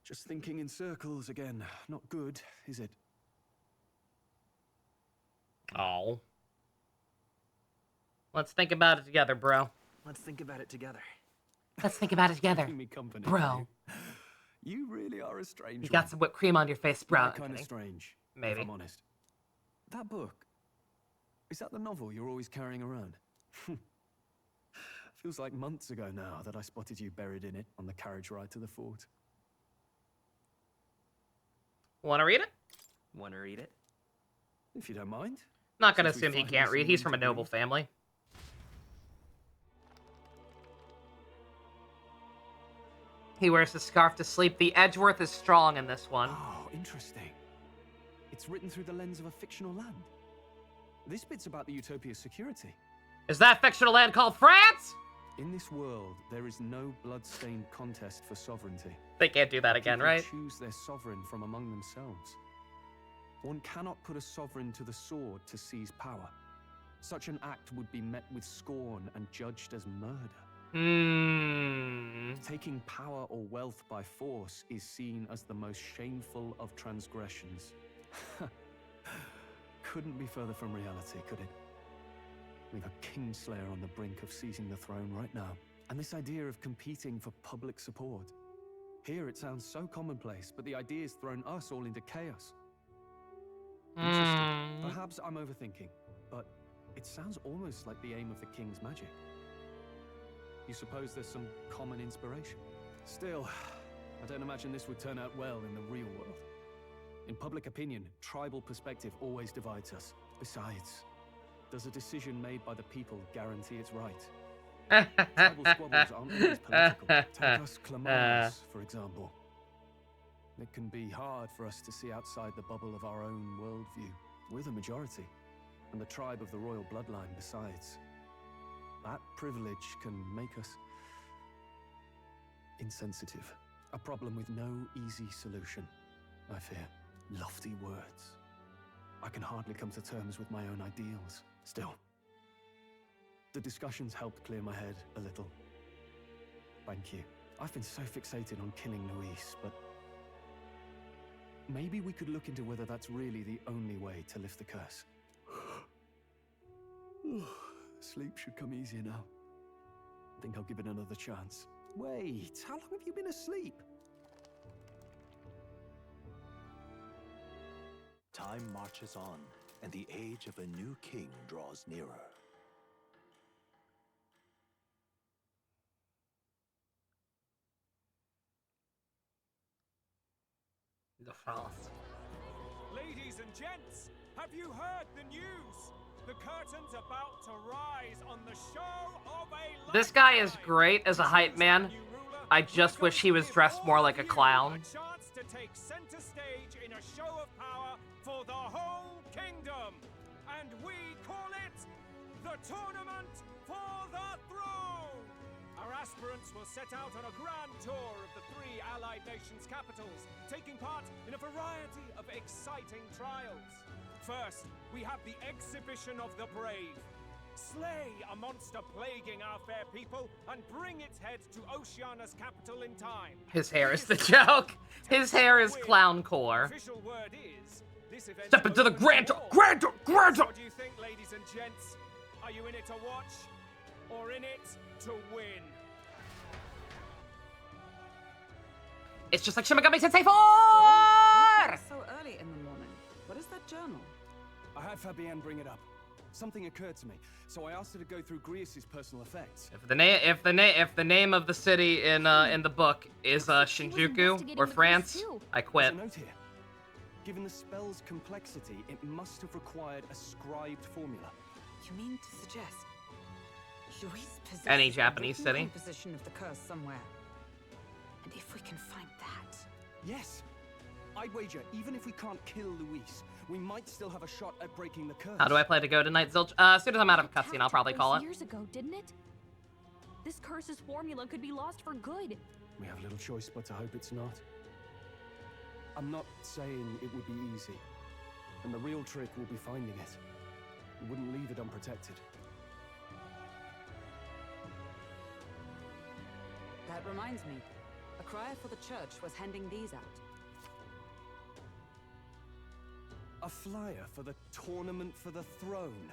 Just thinking in circles again. Not good, is it?
Oh. Let's think about it together, bro.
Let's think about it together.
Let's think about it together,
Keeping me company,
bro.
You really are a strange
You got
one.
some whipped cream on your face, bro.
Not kind of strange.
Maybe.
If I'm honest. That book. Is that the novel you're always carrying around? Feels like months ago now that I spotted you buried in it on the carriage ride to the fort.
Want to read it?
Want to read it?
If you don't mind.
Not gonna
Since we
assume he
finally
can't read. He's
someone
from a
to
noble
read.
family. He wears his scarf to sleep. The Edgeworth is strong in this one.
Oh, interesting. It's written through the lens of a fictional land. This bit's about the Utopia's security.
Is that fictional land called France?
In this world, there is no blood-stained contest for sovereignty.
They can't do that again,
People
right?
choose their sovereign from among themselves. One cannot put a sovereign to the sword to seize power. Such an act would be met with scorn and judged as murder. Taking power or wealth by force is seen as the most shameful of transgressions. Couldn't be further from reality, could it? We've a Kingslayer on the brink of seizing the throne right now. And this idea of competing for public support. Here it sounds so commonplace, but the idea's thrown us all into chaos. Interesting. Perhaps I'm overthinking, but it sounds almost like the aim of the King's magic. You suppose there's some common inspiration? Still, I don't imagine this would turn out well in the real world. In public opinion, tribal perspective always divides us. Besides, does a decision made by the people guarantee it's right? Tribal squabbles aren't always political. Take us Clamars, for example. It can be hard for us to see outside the bubble of our own worldview. We're the majority, and the tribe of the royal bloodline besides. That privilege can make us insensitive. A problem with no easy solution, I fear. Lofty words. I can hardly come to terms with my own ideals. Still, the discussions helped clear my head a little. Thank you. I've been so fixated on killing Luis, but maybe we could look into whether that's really the only way to lift the curse. Sleep should come easier now. I think I'll give it another chance. Wait, how long have you been asleep?
Time marches on, and the age of a new king draws nearer.
The France.
Ladies and gents, have you heard the news? The curtain's about to rise on the show of a
This guy is great as a hype man. I just wish he was dressed more like a clown.
A chance to take center stage in a show of power for the whole kingdom. And we call it the Tournament for the Throne. Our aspirants will set out on a grand tour of the 3 allied nations' capitals, taking part in a variety of exciting trials. First, we have the Exhibition of the Brave. Slay a monster plaguing our fair people and bring its head to Oceania's capital in time.
His hair is the joke. His hair is clown core.
Official word is, this event
Step into the grand tour.
So what do you think, ladies and gents? Are you in it to watch or in it to win?
It's just like Shin Megami Tensei 4!
So early in the morning. What is that journal?
I had Fabienne bring it up. Something occurred to me, so I asked her to go through Grius' personal effects.
If the name of the city in the book is Shinjuku or France, I quit.
There's a note here. Given the spell's complexity, it must have required a scribed formula.
You mean to suggest Luis possesses
Any Japanese
a
city.
composition of the curse somewhere? And if we can find that,
Yes. I'd wager, even if we can't kill Luis, we might still have a shot at breaking the curse.
How do I play to go tonight, Zilch? As soon as I'm out of cutscene, I'll probably call it.
Years ago, didn't it? This curse's formula could be lost for good.
We have little choice but to hope it's not. I'm not saying it would be easy, and the real trick will be finding it. We wouldn't leave it unprotected.
that reminds me. A crier for the church was handing these out.
A flyer for the Tournament for the Throne.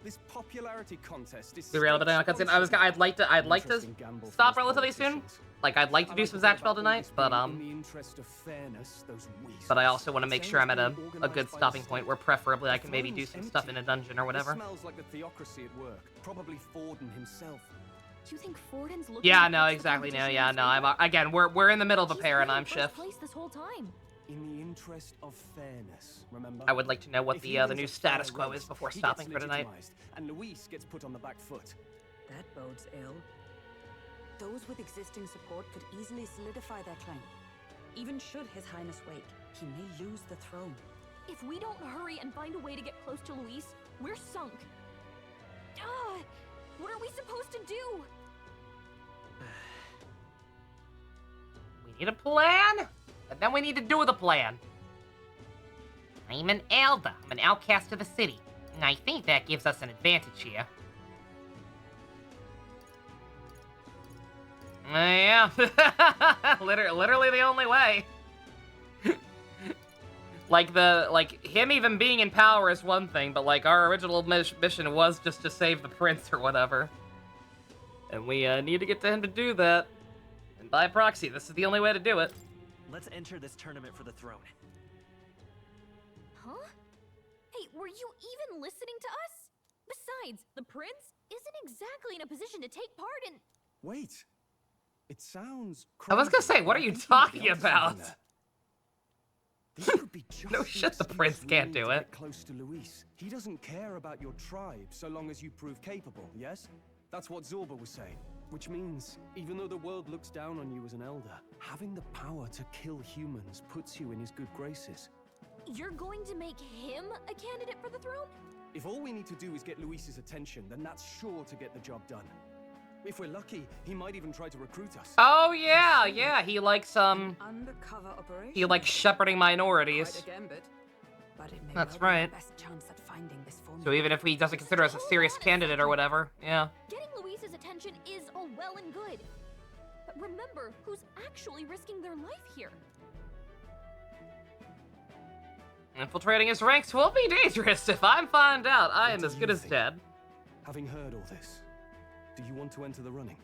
This popularity contest is.
Be real, but I I'd like to stop relatively soon. Like I'd like to do some Zatchbell tonight, but But I also want to make sure I'm at a good stopping point where preferably I can maybe do some stuff in a dungeon or whatever.
It smells like the theocracy at work. Probably Forden himself.
Do you think Forden's looking?
Yeah, no, exactly. No, yeah, no. I'm again. We're in the middle of a paradigm shift.
Place this whole time.
In the interest of fairness, remember?
I would like to know what the new status quo is before stopping for tonight.
And Luis gets put on the back foot.
That bodes ill.
those with existing support could easily solidify their claim. Even should His Highness wake, he may lose the throne.
If we don't hurry and find a way to get close to Luis, we're sunk. What are we supposed to do?
We need a plan, and then we need to do the plan. I'm an elder. I'm an outcast of the city. And I think that gives us an advantage here. Yeah. Literally the only way. Like him even being in power is one thing, but like our original mission was just to save the prince or whatever. And we need to get to him to do that. And by proxy, this is the only way to do it.
Let's enter this tournament for the throne.
Huh? Hey, were you even listening to us? Besides, the prince isn't exactly in a position to take part in...
Wait. It sounds
I was gonna say, what are you talking about?
This could be just
No shit, the prince can't do it.
Close to Luis. He doesn't care about your tribe so long as you prove capable, yes? That's what Zorba was saying. Which means, even though the world looks down on you as an elder, having the power to kill humans puts you in his good graces.
You're going to make him a candidate for the throne?
If all we need to do is get Luis's attention, then that's sure to get the job done. If we're lucky, he might even try to recruit us.
Oh yeah, he likes
Undercover operation.
he likes shepherding minorities.
Quite a gambit, but it may
That's
well be
right.
our best chance at finding this formula.
So even if he doesn't consider us a serious candidate or whatever, yeah.
Getting Luis's attention is all well and good. But remember who's actually risking their life here.
Infiltrating his ranks will be dangerous. If I find out, I am
What
as
do
good
you
as
think?
dead.
Having heard all this, do you want to enter the running?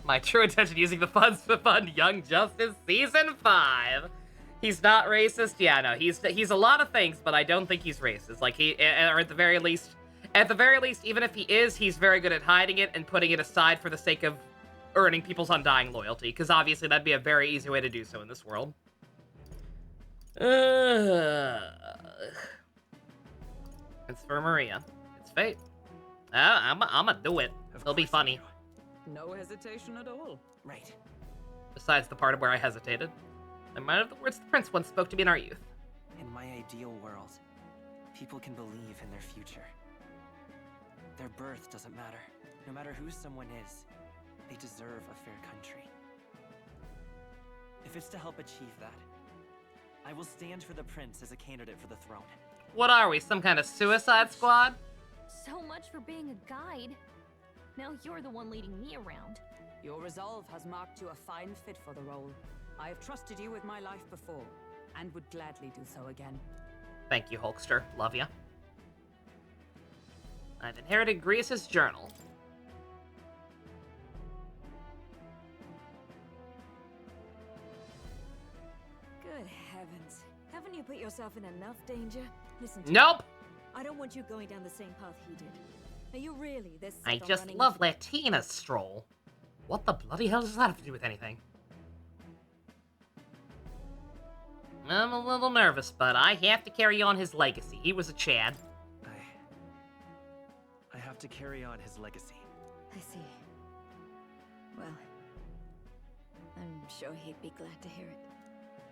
My true intention using the funds to fund Young Justice Season 5. He's not racist. Yeah, no, he's a lot of things, but I don't think he's racist. Like or at the very least, even if he is, he's very good at hiding it and putting it aside for the sake of earning people's undying loyalty. Because obviously that'd be a very easy way to do so in this world. It's for Maria. It's fate. I'ma do it. It'll be funny.
No hesitation at all.
Right.
Besides the part where I hesitated. I'm reminded of the words the prince once spoke to me in our youth.
In my ideal world, people can believe in their future. Their birth doesn't matter. No matter who someone is, they deserve a fair country. If it's to help achieve that, I will stand for the prince as a candidate for the throne.
What are we, some kind of suicide squad?
So much for being a guide. Now you're the one leading me around.
Your resolve has marked you a fine fit for the role. I have trusted you with my life before, and would gladly do so again.
Thank you, Hulkster. Love ya. I've inherited Grease's journal.
Good heavens. Haven't you put yourself in enough danger? Listen to
Nope!
me. I don't want you going down the same path he did. Are you really this set
I
on
just
running
love
off-
Latina's stroll. What the bloody hell does that have to do with anything? I'm a little nervous, but I have to carry on his legacy. He was a Chad.
I have to carry on his legacy.
I see. Well, I'm sure he'd be glad to hear it.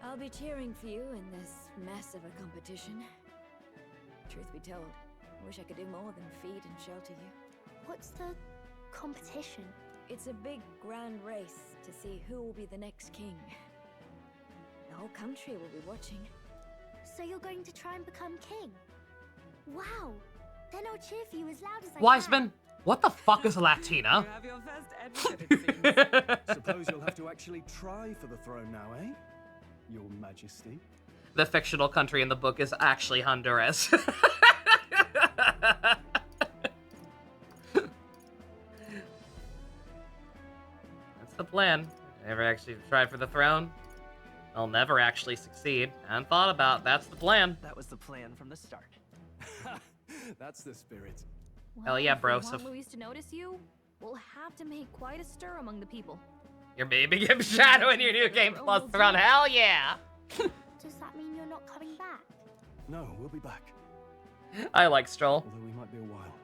I'll be cheering for you in this mess of a competition. Truth be told, I wish I could do more than feed and shelter you.
What's the competition?
It's a big, grand race to see who will be the next king. The whole country will be watching.
So you're going to try and become king? Wow! Then I'll cheer for you as loud as I
Wiseman, what the fuck is Latina?
You have your first advocate, it seems.
Suppose you'll have to actually try for the throne now, eh? Your Majesty.
The fictional country in the book is actually Honduras. That's the plan. Never actually try for the throne. I'll never actually succeed. And thought about, that's the plan.
That was the plan from the start.
That's the spirit.
Hell yeah, bro.
If we
So
want Luis to notice you, we'll have to make quite a stir among the people.
you're baby Gim Shadow in your new Game Plus throne. Hell yeah!
Does that mean you're not coming back?
No, we'll be back.
I like Stroll.
Although we might be a while.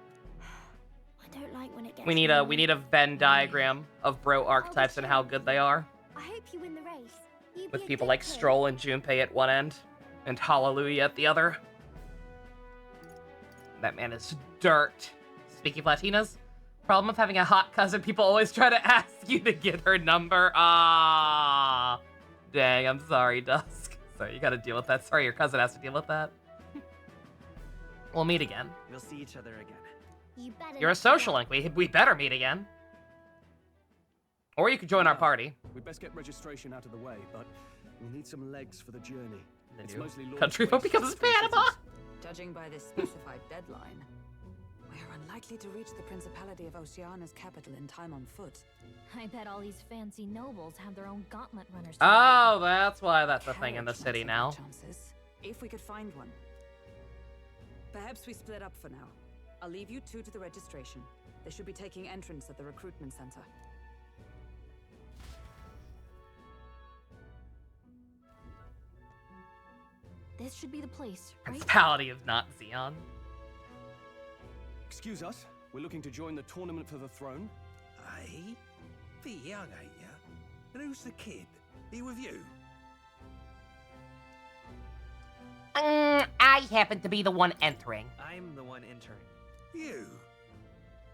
I don't like when it gets
We need a Venn diagram of bro archetypes and how good they are.
I hope you win the race. You
With
be a
people
good
like
kid.
Stroll and Junpei at one end, and Hallelujah at the other. That man is dirt. Speaking of Latinas, problem of having a hot cousin, people always try to ask you to get her number. Ah, dang, I'm sorry, Dusk. Sorry, you gotta deal with that. Sorry, your cousin has to deal with that. We'll meet again.
We'll see each other again.
You better
You're a
not
social
forget.
link. We better meet again. Or you could join our party.
We'd best get registration out of the way, but we need some legs for the journey. It's
new
mostly launch
country vote
waste
becomes
for space
Panama.
cities.
Judging by this specified deadline, we're unlikely to reach the Principality of Oceana's capital in time on foot.
I bet all these fancy nobles have their own gauntlet runners.
Oh, that's why that's a thing in the
Carriage
city
might have
now.
chances, if we could find one. Perhaps we split up for now. I'll leave you two to the registration. They should be taking entrance at the recruitment center.
This should be the place, right?
Principality of not Xeon.
Excuse us, we're looking to join the tournament for the throne.
Aye? Bit young, ain't ya? And who's the kid? He with you?
I happen to be the one entering.
I'm the one entering.
You?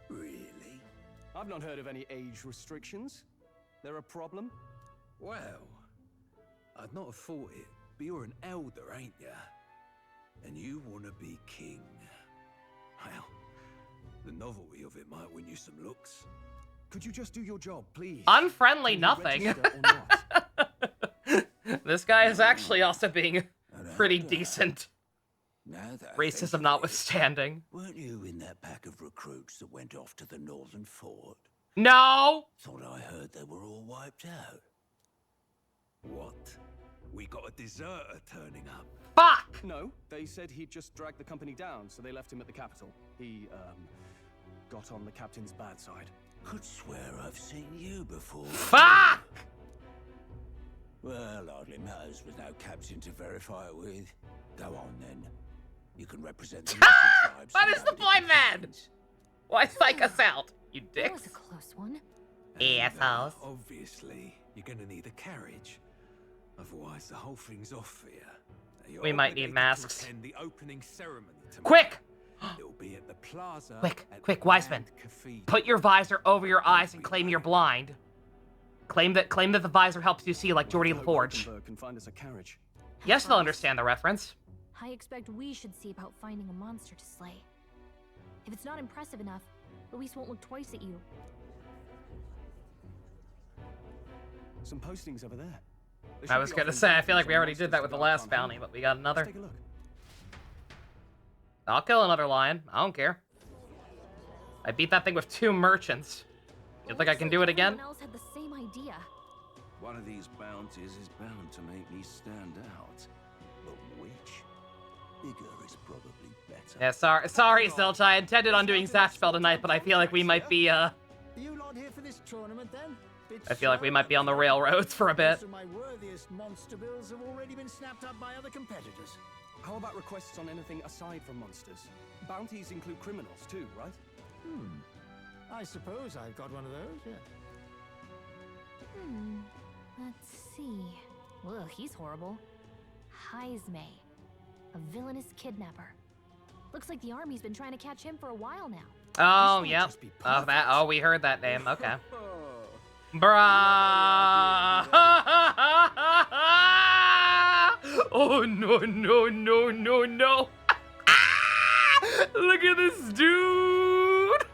Really?
I've not heard of any age restrictions. There a problem?
Well, I'd not have thought it, but you're an elder, ain't ya? And you want to be king. Well, the novelty of it might win you some looks.
Could you just do your job, please?
Unfriendly
Can you
nothing.
register or not?
This guy is actually also being pretty
elder.
decent.
Now that I
Racism
think of it,
notwithstanding.
weren't you in that pack of recruits that went off to the northern fort?
No!
Thought I heard they were all wiped out. What? We got a deserter turning up.
Fuck!
No, they said he'd just dragged the company down, so they left him at the capital. He, got on the captain's bad side.
Could swear I've seen you before.
Fuck!
Well, hardly matters with no captain to verify it with. Go on then. You can represent the lesser tribes.
What
and
is the
nobody
point then?
complains.
Why psych us out, you
That was
dicks?
a close one.
Assholes.
Obviously, you're gonna need a carriage. Otherwise, the whole thing's off for you. Now, you're
We might need
obligated to
masks.
attend the opening ceremony tomorrow.
Quick!
It'll be at the plaza.
Quick,
at
quick,
the
Wiseman.
Grand Cathedral.
Put your visor over your eyes and claim you're blind. Claim that the visor helps you see like Geordie
Hope
LaForge.
Hockenberg can find us a carriage.
Yes, they'll understand the reference.
I expect we should see about finding a monster to slay. If it's not impressive enough, Luis won't look twice at you.
Some postings over there. They
I
should
was
be
gonna
offering
say, I feel like
bounties
we
on
already did that with the
monsters
last
that aren't
bounty,
hungry.
but we got another.
Let's take a look.
I'll kill another lion. I don't care. I beat that thing with 2 merchants. You think I can do it again?
Everyone else had the same idea.
One of these bounties is bound to make me stand out.
But which? Bigger is probably better.
Yeah, sorry, Zilch. I intended on doing Zatchfell tonight, but I feel like we might be,
Are you lot here for this tournament then?
I feel like we might be on the railroads for a bit.
Most of my worthiest monster bills have already been snapped up by other competitors.
How about requests on anything aside from monsters? Bounties include criminals too, right?
I suppose I've got one of those, yeah.
Let's see. Ugh, he's horrible. Heisme. A villainous kidnapper. Looks like the army's been trying to catch him for a while now.
Oh, yep. Oh, we heard that name. Okay. Bruh. Oh, no, no, no, no, no. Look at this dude.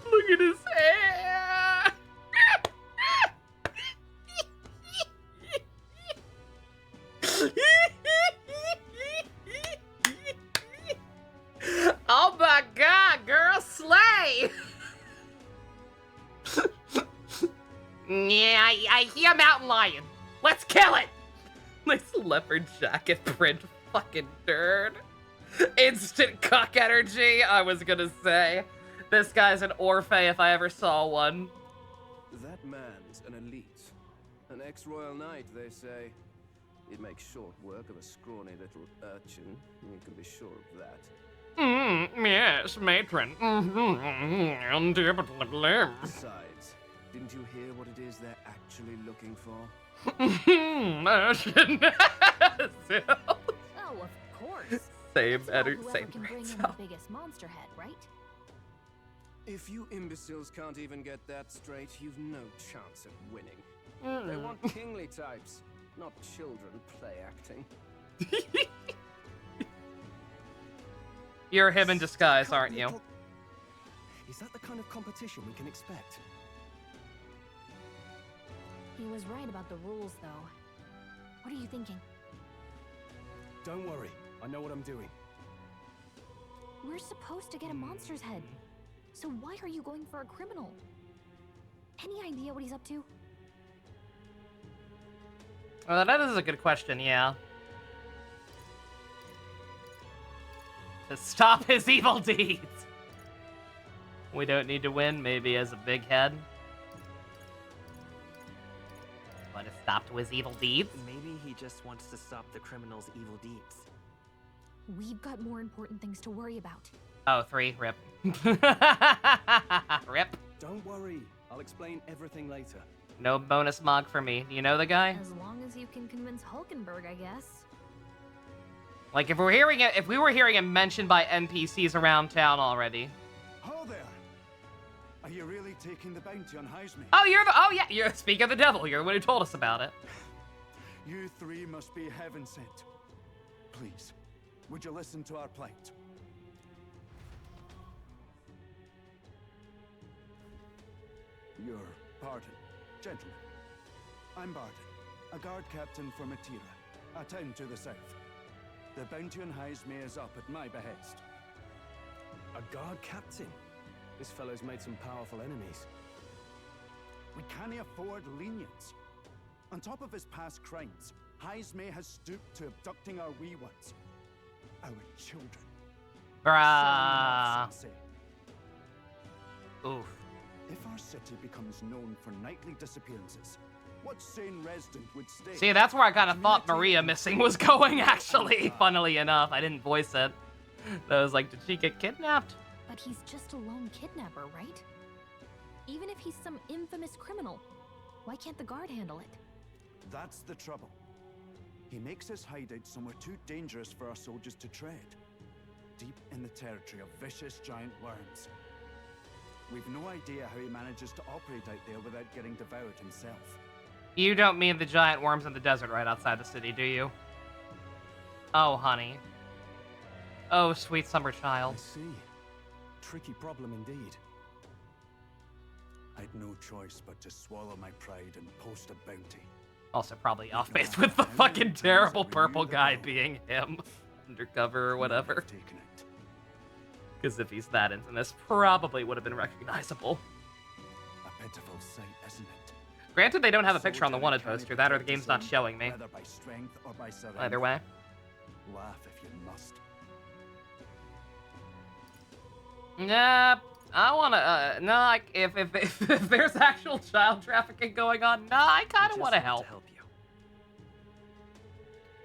Look at his hair. Oh my god, girl, slay! Yeah, I hear mountain lion. Let's kill it! Nice leopard jacket print, fucking nerd. Instant cock energy, I was gonna say. This guy's an Orphe if I ever saw one.
That man's an elite. An ex-royal knight, they say. He'd make short work of a scrawny little urchin. You can be sure of that.
Yes, matron. Indubitably.
Besides, didn't you hear what it is they're actually looking for?
Oh, of course.
Same
It's about
energy,
whoever
same
can bring in
brain
the biggest monster head, right?
If you imbeciles can't even get that straight, you've no chance at winning. They
Mm.
want kingly types, not children play acting.
You're him in disguise, aren't you?
Is that the kind of competition we can expect?
He was right about the rules, though. What are you thinking?
Don't worry, I know what I'm doing.
We're supposed to get a monster's head. So why are you going for a criminal? Any idea what he's up to?
Well, that is a good question, yeah. To stop his evil deeds. We don't need to win, maybe as a big head. Want to stop to his evil deeds?
Maybe he just wants to stop the criminal's evil deeds.
We've got more important things to worry about.
Oh, 3, rip. Rip.
Don't worry, I'll explain everything later.
No bonus mog for me. Do you know the guy?
As long as you can convince Hulkenberg, I guess.
Like, if we were hearing him mentioned by NPCs around town already.
Ho there! Are you really taking the bounty on Heisme?
Oh yeah, you're speak of the devil. You're the one who told us about it.
You three must be heaven sent. Please, would you listen to our plight? Your pardon, gentlemen. I'm Barton, a guard captain for Matira, a town to the south. The bounty on Heisme is up at my behest.
A guard captain? This fellow's made some powerful enemies.
We can't afford lenience. On top of his past crimes, Heisme has stooped to abducting our wee ones. Our children.
Bruh. Oof.
If our city becomes known for nightly disappearances, what sane resident would stay?
See, that's where I kind of thought Maria missing was going, actually. Funnily enough, I didn't voice it. I was like, did she get kidnapped?
But he's just a lone kidnapper, right? Even if he's some infamous criminal, why can't the guard handle it?
That's the trouble. He makes his hideout somewhere too dangerous for our soldiers to tread. Deep in the territory of vicious giant worms. We've no idea how he manages to operate out there without getting devoured himself.
You don't mean the giant worms in the desert right outside the city, do you? Oh, honey. Oh, sweet summer child.
I see. Tricky problem indeed.
I'd no choice but to swallow my pride and post a bounty.
Also probably off base with the fucking terrible purple guy being him. Undercover or whatever. Because if he's that infamous, probably would have been recognizable.
A pitiful sight, isn't it?
Granted, they don't have a picture on the wanted poster. That or the game's not showing me.
Whether by strength or by surrender.
Either way.
Laugh if you must.
Nah, I wanna, no, like, if there's actual child trafficking going on, nah, I kinda wanna help.
You.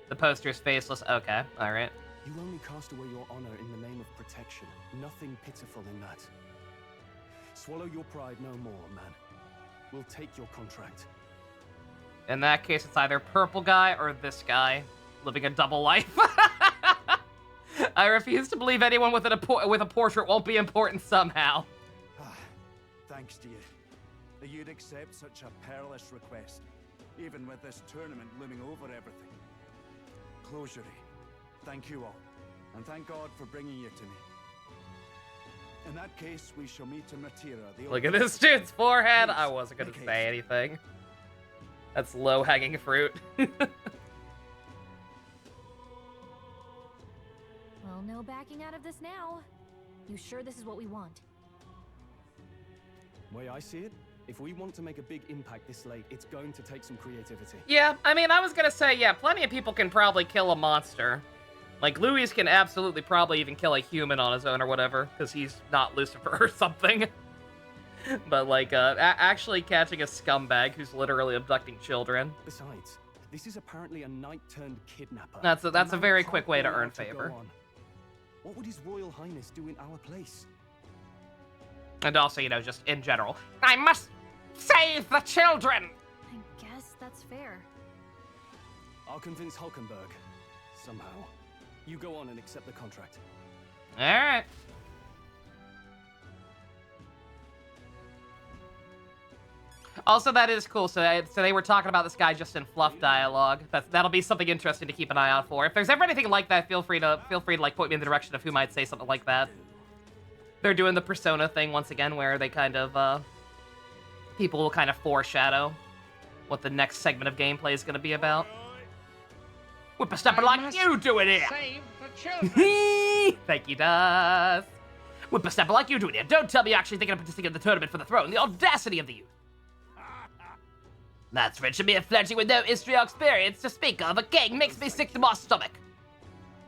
The poster's faceless, okay, alright.
You only cast away your honor in the name of protection. Nothing pitiful in that. Swallow your pride no more, man. We'll take your contract.
In that case, it's either purple guy or this guy, living a double life. I refuse to believe anyone with a portrait won't be important somehow.
Thanks to you. That you'd accept such a perilous request, even with this tournament looming over everything. Closure. Thank you all, and thank God for bringing you to me. In that case, we shall meet in Matira.
Look at this dude's forehead. I wasn't gonna say anything. That's low-hanging fruit.
Well, no backing out of this now. You sure this is what we want?
Way I see it, if we want to make a big impact this late, it's going to take some creativity.
Yeah, I mean, I was gonna say, yeah, plenty of people can probably kill a monster. Like, Louis can absolutely probably even kill a human on his own or whatever, because he's not Lucifer or something. But, like, actually catching a scumbag who's literally abducting children.
Besides, this is apparently a knight-turned-kidnapper.
That's a very quick way to earn favor.
What would His Royal Highness do in our place?
And also, you know, just in general, I must save the children!
I guess that's fair.
I'll convince Hulkenberg. Somehow. You go on and accept the contract.
Alright. Also, that is cool. So they were talking about this guy just in fluff dialogue. That'll be something interesting to keep an eye out for. If there's ever anything like that, feel free to like point me in the direction of who might say something like that. They're doing the Persona thing once again, where they kind of people will kind of foreshadow what the next segment of gameplay is going to be about. Whippersnapper like you do it here.
Save the children.
Thank you, Dust. Whippersnapper like you do it here. Don't tell me you're actually thinking of participating in the tournament for the throne. The audacity of the youth. That's rich of me, fledgling with no history or experience to speak of. A king makes me sick to my stomach.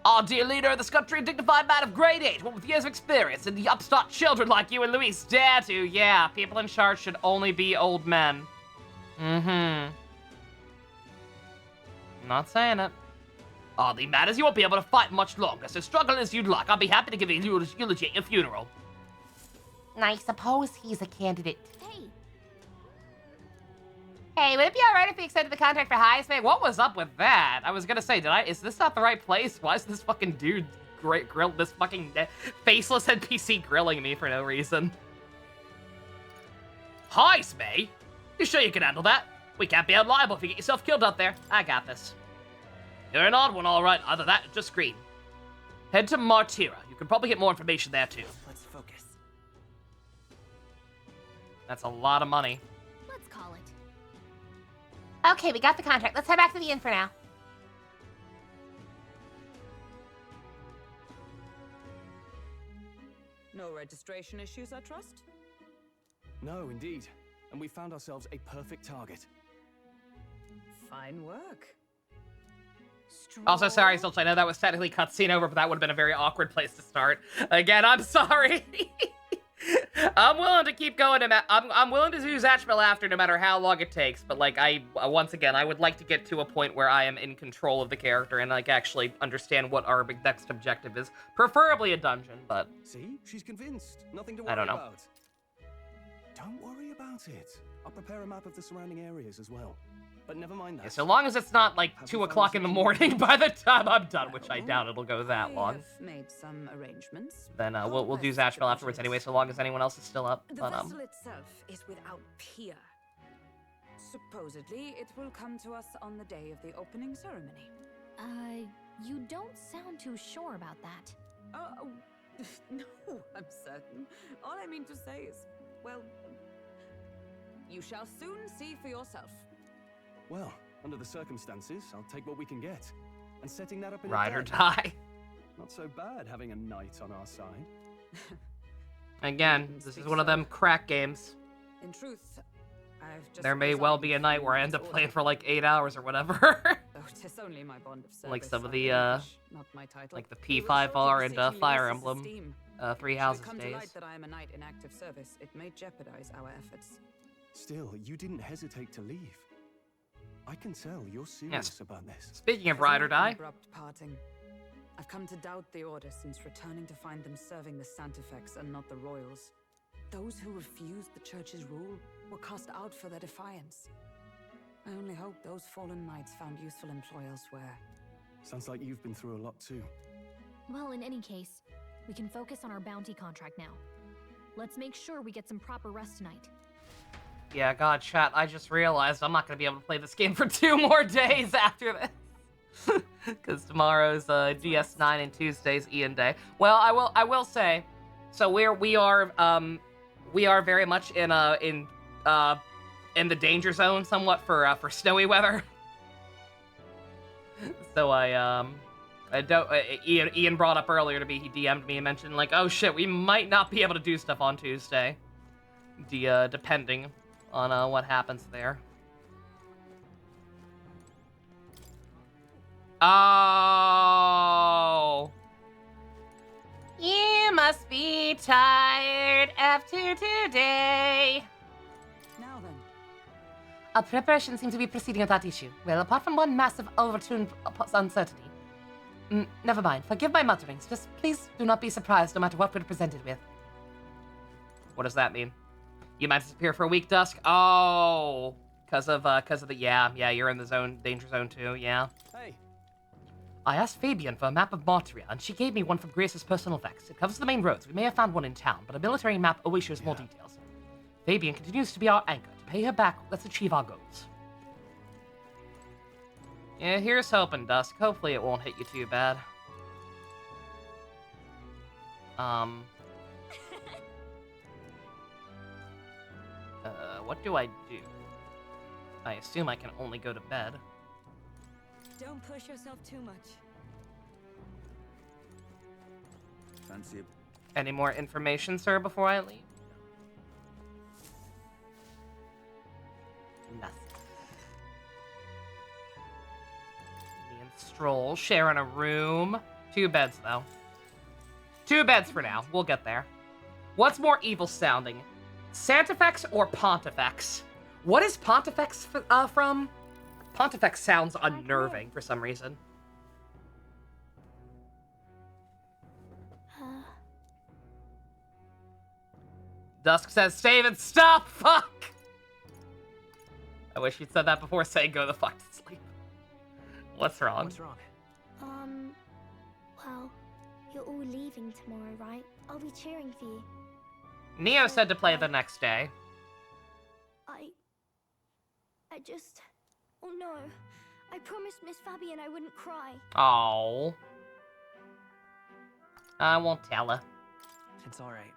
Our dear leader of this country, a dignified man of great age, what with years of experience, and the upstart children like you and Luis dare to. Yeah, people in charge should only be old men. Mm-hmm. Not saying it. Oddly matters, you won't be able to fight much longer, so struggle as you'd like. I'll be happy to give you a eulogy at your funeral.
I suppose he's a candidate.
Hey.
Hey, would it be alright if we extended the contract for Heisman? What was up with that? I was gonna say, is this not the right place? Why is this fucking dude this fucking faceless NPC grilling me for no reason? Heisman? You sure you can handle that? We can't be held liable if you get yourself killed out there. I got this. You're an odd one, alright. Either that or just green. Head to Martira. You can probably get more information there, too.
Let's focus.
That's a lot of money.
Let's call it.
Okay, we got the contract. Let's head back to the inn for now.
No registration issues, I trust?
No, indeed. And we found ourselves a perfect target.
Fine work.
Also, sorry, Silch, I know that was technically cutscene over, but that would have been a very awkward place to start. Again, I'm sorry. I'm willing to keep going. I'm willing to do Zatchmill after, no matter how long it takes. But like, once again, I would like to get to a point where I am in control of the character and like actually understand what our next objective is. Preferably a dungeon, but
see, she's convinced. Nothing to worry
I don't know.
about. Don't worry about it. I'll prepare a map of the surrounding areas as well. But never mind that.
Yeah, so long as it's not like 2 o'clock in the morning by the time I'm done, which I doubt it'll go that long.
I've made some arrangements.
Then we'll do Zatchmill afterwards anyway, so long as anyone else is still up.
The vessel itself is without peer. Supposedly, it will come to us on the day of the opening ceremony.
You don't sound too sure about that.
No, I'm certain. All I mean to say is, well, you shall soon see for yourself.
Well, under the circumstances, I'll take what we can get. And setting that up in
Ride
a
or
day.
die.
Not so bad having a knight on our side.
Again, this is one of them crack games.
In truth, I've just
There may well be a night where I end up playing for like 8 hours or whatever.
Oh, 'tis only my bond of service.
Like some of
I
the
relinquish, not my title.
like the
We will
P5R
shortly
and
beseech
Fire
Ulysses'
Emblem
esteem.
Three
Should
Houses
it come to
days.
light that I am a knight in active service, it may jeopardize our efforts.
Still, you didn't hesitate to leave. I can tell you're serious
Yes.
about this.
Speaking of
It was
ride or
not an
die,
abrupt parting. I've come to doubt the order since returning to find them serving the Santifex and not the royals. Those who refused the church's rule were cast out for their defiance. I only hope those fallen knights found useful employ elsewhere.
Sounds like you've been through a lot too.
Well, in any case, we can focus on our bounty contract now. Let's make sure we get some proper rest tonight.
yeah, God, chat, I just realized I'm not going to be able to play this game for 2 more days after this. Because tomorrow's DS9 and Tuesday's Ian Day. Well, I will say, so we are very much in the danger zone somewhat for snowy weather. So Ian brought up earlier to me, he DM'd me and mentioned like, oh shit, we might not be able to do stuff on Tuesday. Depending on what happens there. Oh.
You must be tired after today.
Now then.
Our preparations seem to be proceeding without issue. Well, apart from one massive overturned uncertainty.
Never mind. Forgive my mutterings. Just please do not be surprised no matter what we're presented with.
What does that mean? You might disappear for a week, Dusk. Oh, because of the yeah. You're in the zone, danger zone too. Yeah.
Hey.
I asked Fabian for a map of Martyria, and she gave me one from Grace's personal effects. It covers the main roads. We may have found one in town, but a military map always shows more details. Fabian continues to be our anchor. To pay her back, let's achieve our goals.
Yeah, here's hoping, Dusk. Hopefully it won't hit you too bad. What do I do? I assume I can only go to bed.
Don't push yourself too much.
Fancy it.
Any more information, sir, before I leave? Nothing. Me and Stroll sharing a room. 2 beds, though. 2 beds for now. We'll get there. What's more evil sounding? Santifex or Pontifex? What is Pontifex from? Pontifex sounds unnerving for some reason. Dusk says, save and stop! Fuck! I wish you'd said that before saying go the fuck to sleep. What's wrong?
What's wrong?
Well, you're all leaving tomorrow, right? I'll be cheering for you.
Neo said to play the next day.
I just... Oh no. I promised Miss Fabian I wouldn't cry.
Oh. I won't tell her.
It's alright.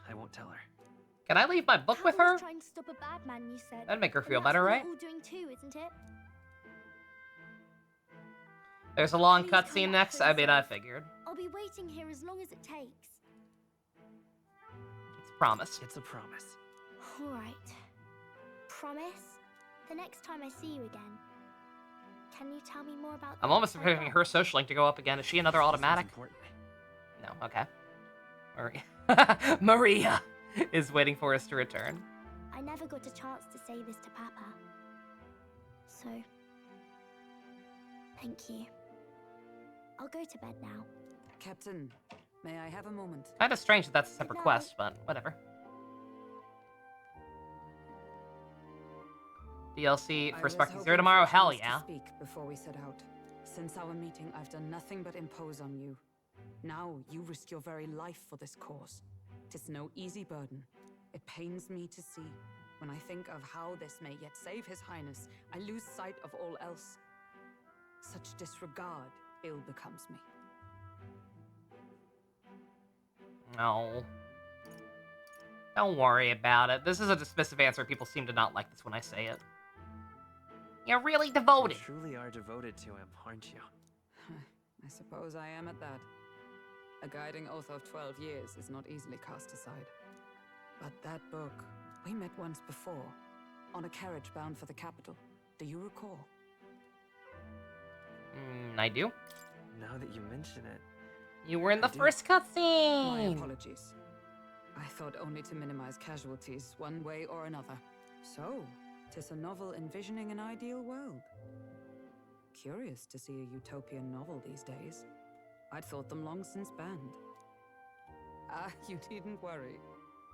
I won't tell her.
Can I leave my book with her?
Trying to stop a bad man, you said.
That'd make her feel
And that's
better,
what
right?
we're all doing too, isn't it?
There's a long
Please come
cutscene
back
next.
for
I mean, I
yourself.
figured.
I'll be waiting here as long as it takes.
It's a promise.
It's a promise.
All right. Promise? The next time I see you again, can you tell me more about
I'm almost expecting her social link to go up again. Is she another automatic? No, okay. Maria. Maria is waiting for us to return.
I never got a chance to say this to Papa. So, thank you. I'll go to bed now.
Captain, may I have a moment?
Kind of strange that that's a separate quest, but whatever. DLC for Sparky Zero tomorrow? Hell yeah.
Speak before we set out. Since our meeting, I've done nothing but impose on you. Now you risk your very life for this cause. 'Tis no easy burden. It pains me to see. When I think of how this may yet save His Highness, I lose sight of all else. Such disregard ill becomes me.
No. Don't worry about it. This is a dismissive answer. People seem to not like this when I say it. You're really devoted.
You truly are devoted to him, aren't you?
I suppose I am at that. A guiding oath of 12 years is not easily cast aside. But that book, we met once before, on a carriage bound for the capital. Do you recall?
I do.
Now that you mention it.
You were in the first cutscene.
My apologies. I thought only to minimize casualties one way or another. So, 'tis a novel envisioning an ideal world. Curious to see a utopian novel these days. I'd thought them long since banned. Ah, you needn't worry.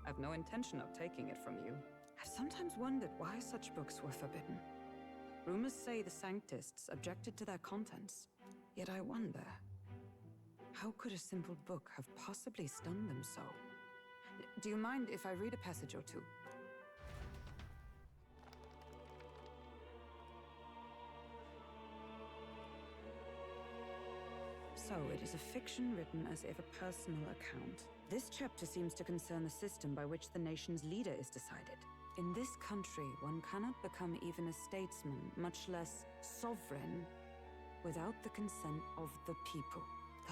I've no intention of taking it from you. I've sometimes wondered why such books were forbidden. Rumors say the Sanctists objected to their contents. Yet I wonder, how could a simple book have possibly stunned them so? Do you mind if I read a passage or two? So, it is a fiction written as if a personal account. This chapter seems to concern the system by which the nation's leader is decided. In this country, one cannot become even a statesman, much less sovereign, without the consent of the people.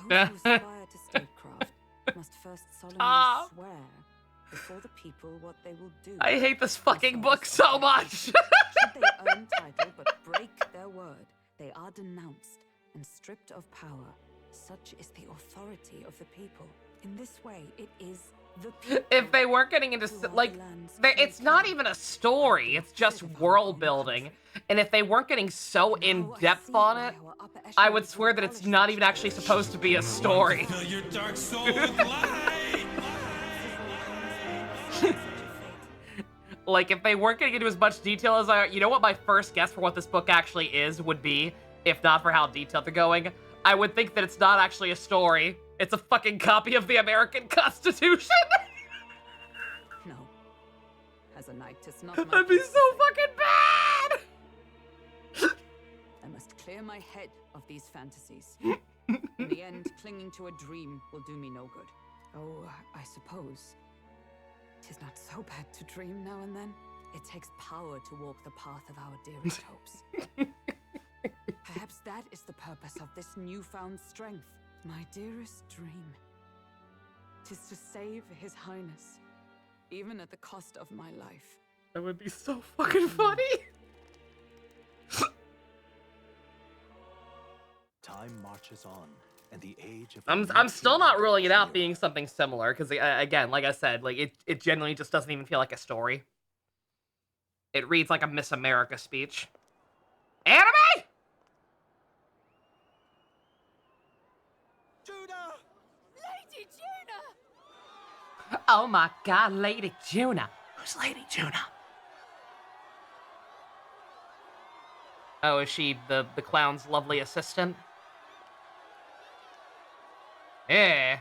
Those who aspire to statecraft must first solemnly swear before the people what they will do.
I hate this fucking book so much.
Should they earn title but break their word, they are denounced and stripped of power. Such is the authority of the people. In this way, it is
If they weren't getting into, like, it's not even a story, it's just world building. And if they weren't getting so in-depth on it, I would swear that it's not even actually supposed to be a story.
Fill your dark soul with light.
Like, if they weren't getting into as much detail as I... You know what my first guess for what this book actually is would be, if not for how detailed they're going? I would think that it's not actually a story. It's a fucking copy of the American Constitution!
No. As a knight, 'tis not
That'd
my
be
place to
so
say.
fucking bad!
I must clear my head of these fantasies. In the end, clinging to a dream will do me no good. Oh, I suppose 'tis not so bad to dream now and then. It takes power to walk the path of our dearest hopes. Perhaps that is the purpose of this newfound strength. My dearest dream. 'Tis to save His Highness, even at the cost of my life.
That would be so fucking funny.
Time marches on, and the age of
I'm still not ruling it out being something similar, because again, like I said, like it generally just doesn't even feel like a story. It reads like a Miss America speech. Anime!
Juna!
Lady Juna!
Oh my god, Lady Juna. Who's Lady Juna? Oh, is she the clown's lovely assistant? Yeah.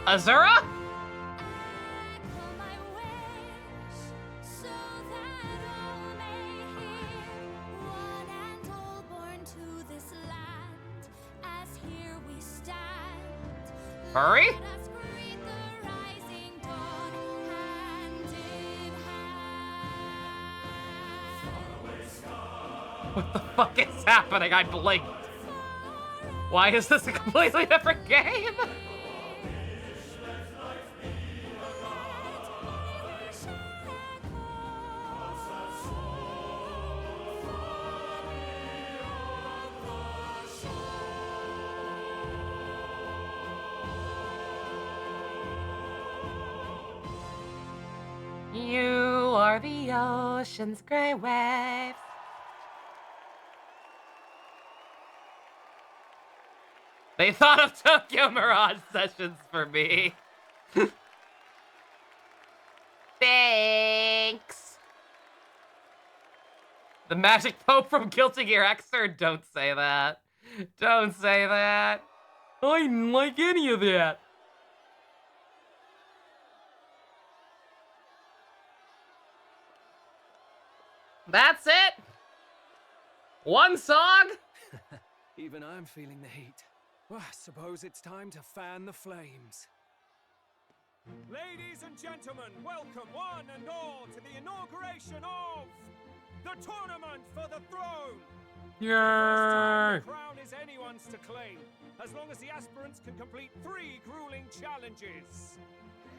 Azura? Hurry? What the fuck is happening? I blinked. Why is this a completely different game? You are the ocean's gray waves. They thought of Tokyo Mirage Sessions for me. Thanks. The Magic Pope from Guilty Gear Xrd. Don't say that. Don't say that. I didn't like any of that. That's it. One song.
Even I'm feeling the heat. Well, I suppose it's time to fan the flames.
Ladies and gentlemen, welcome one and all to the inauguration of the Tournament for the Throne.
Yay!
The crown is anyone's to claim, as long as the aspirants can complete 3 grueling challenges.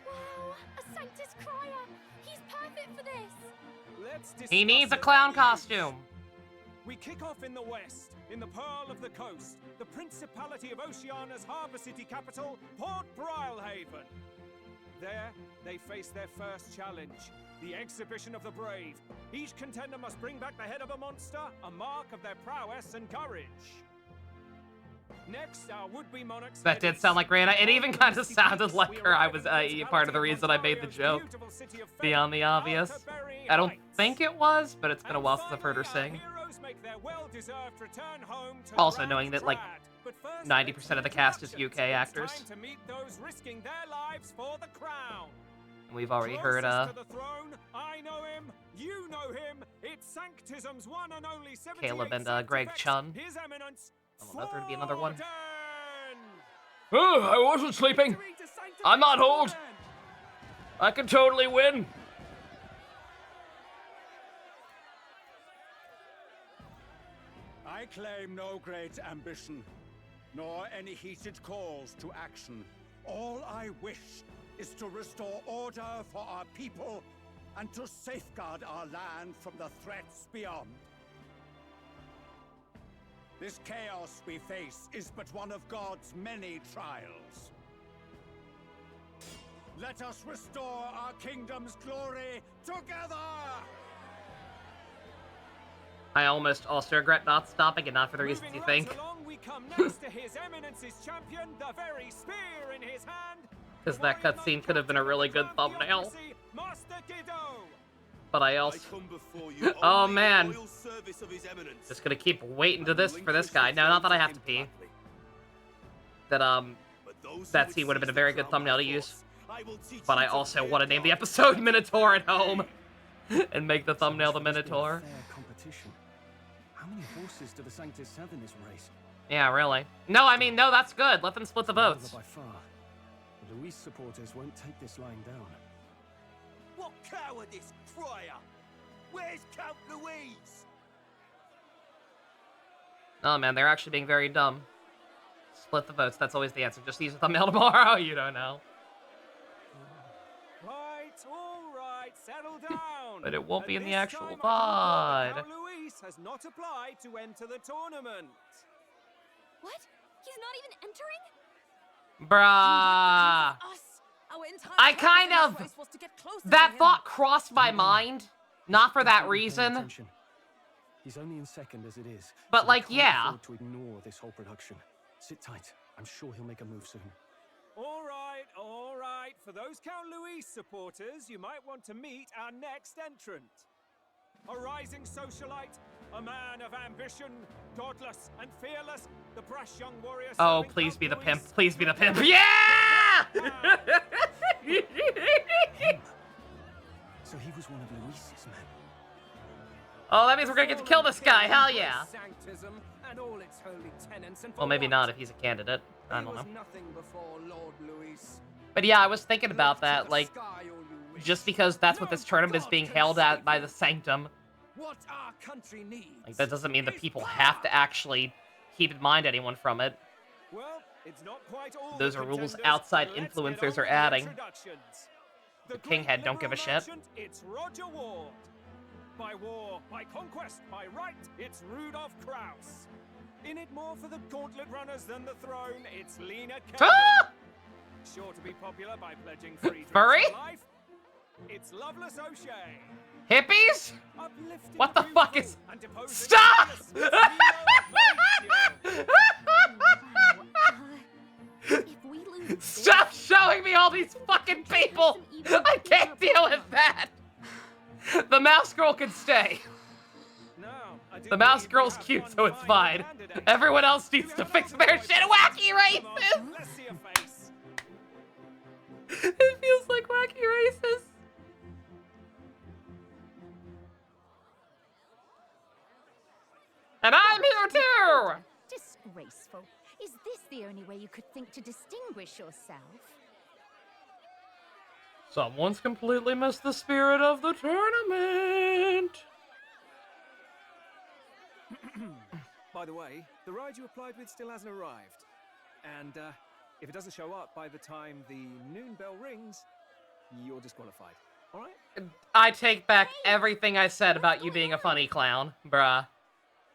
Wow, a Sanctus Crier! He's perfect for this!
Let's discuss
He needs a
it.
clown costume.
We kick off in the west, in the Pearl of the Coast, the Principality of Oceania's harbour city capital, Port Brilehaven. There, they face their first challenge, the Exhibition of the Brave. Each contender must bring back the head of a monster, a mark of their prowess and courage. Next, our would-be monarchs.
That did sound like Rihanna. It even kind of sounded like her. I was part of the reason I made the joke. Beyond the obvious. I don't think it was, but it's been a while since I've heard her sing. Also knowing that like 90% of the cast is UK actors. And we've already heard
to the throne, I know him, you know him. It's Sanctism's one and only 78
Caleb and Greg Chun.
His Eminence.
I don't know if there'd be another one. Oh, I wasn't sleeping. I'm not old. I can totally win.
I claim no great ambition, nor any heated calls to action. All I wish is to restore order for our people and to safeguard our land from the threats beyond. This chaos we face is but one of God's many trials. Let us restore our kingdom's glory together!
I almost also regret not stopping, and not for the reasons you think.
Along, we come next to His Eminence's champion, the very spear in his hand.
Because that cutscene could have been a really good thumbnail. But I also... Oh man. Just gonna keep waiting to this for this guy. No, not that I have to pee. That scene would have been a very good thumbnail to use. But I also want to name the episode Minotaur at Home. And make the thumbnail the Minotaur.
How many horses do the Sanctus have in this race?
Yeah, really. No, I mean, no, that's good. Let them split the votes.
By far. The Luis supporters won't take this lying down.
What cowardice, Friar! Where's Count Louise?
Oh man, they're actually being very dumb. Split the votes, that's always the answer. Just use a thumbnail tomorrow, you don't know.
Right, all right, settle down.
But it won't be in the actual
VOD.
VOD.
Count Louise has not applied to enter the tournament.
What? He's not even entering?
Bruh. I kind of... That thought crossed my mind. Not for that reason.
He's only in second as it is.
But
so
like,
can't
yeah.
afford to ignore this whole production. Sit tight. I'm sure he'll make a move soon.
All right, all right. For those Count Louise supporters, you might want to meet our next entrant. A rising socialite, a man of ambition, godless and fearless, the brash young warrior.
Oh, please be the pimp. Please be the pimp. Yeah!
So he was one of Luis's men.
Oh, that means we're gonna get to kill this guy. Hell yeah.
Sanctism and all its holy tenets, and
Well, maybe not if he's a candidate. I don't know.
nothing before Lord Luis.
But yeah, I was thinking about that. Like, just because that's what this tournament is being held at by the Sanctum.
What our country needs.
Like, that doesn't mean that people have to actually keep in mind anyone from it.
Well, it's not quite all
Those are rules outside influencers are adding. The king head don't give a shit.
It's Roger Ward. By war, by conquest, by right, it's Rudolph Kraus. In it more for the gauntlet runners than the throne, it's Lena Kevin.
Ah!
Sure to be popular by pledging free
Furry?
life. It's Loveless O'Shea.
Hippies? What the fuck is... Stop! Stop showing me all these fucking people! I can't deal with that! The mouse girl can stay. The mouse girl's cute, so it's fine. Everyone else needs to fix their shit. Wacky races! It feels like wacky races. And I'm here too!
Disgraceful. Is this the only way you could think to distinguish yourself?
Someone's completely missed the spirit of the tournament.
By the way, the ride you applied with still hasn't arrived. And if it doesn't show up by the time the noon bell rings, you're disqualified. All right?
I take back everything I said about you being a funny clown, bruh.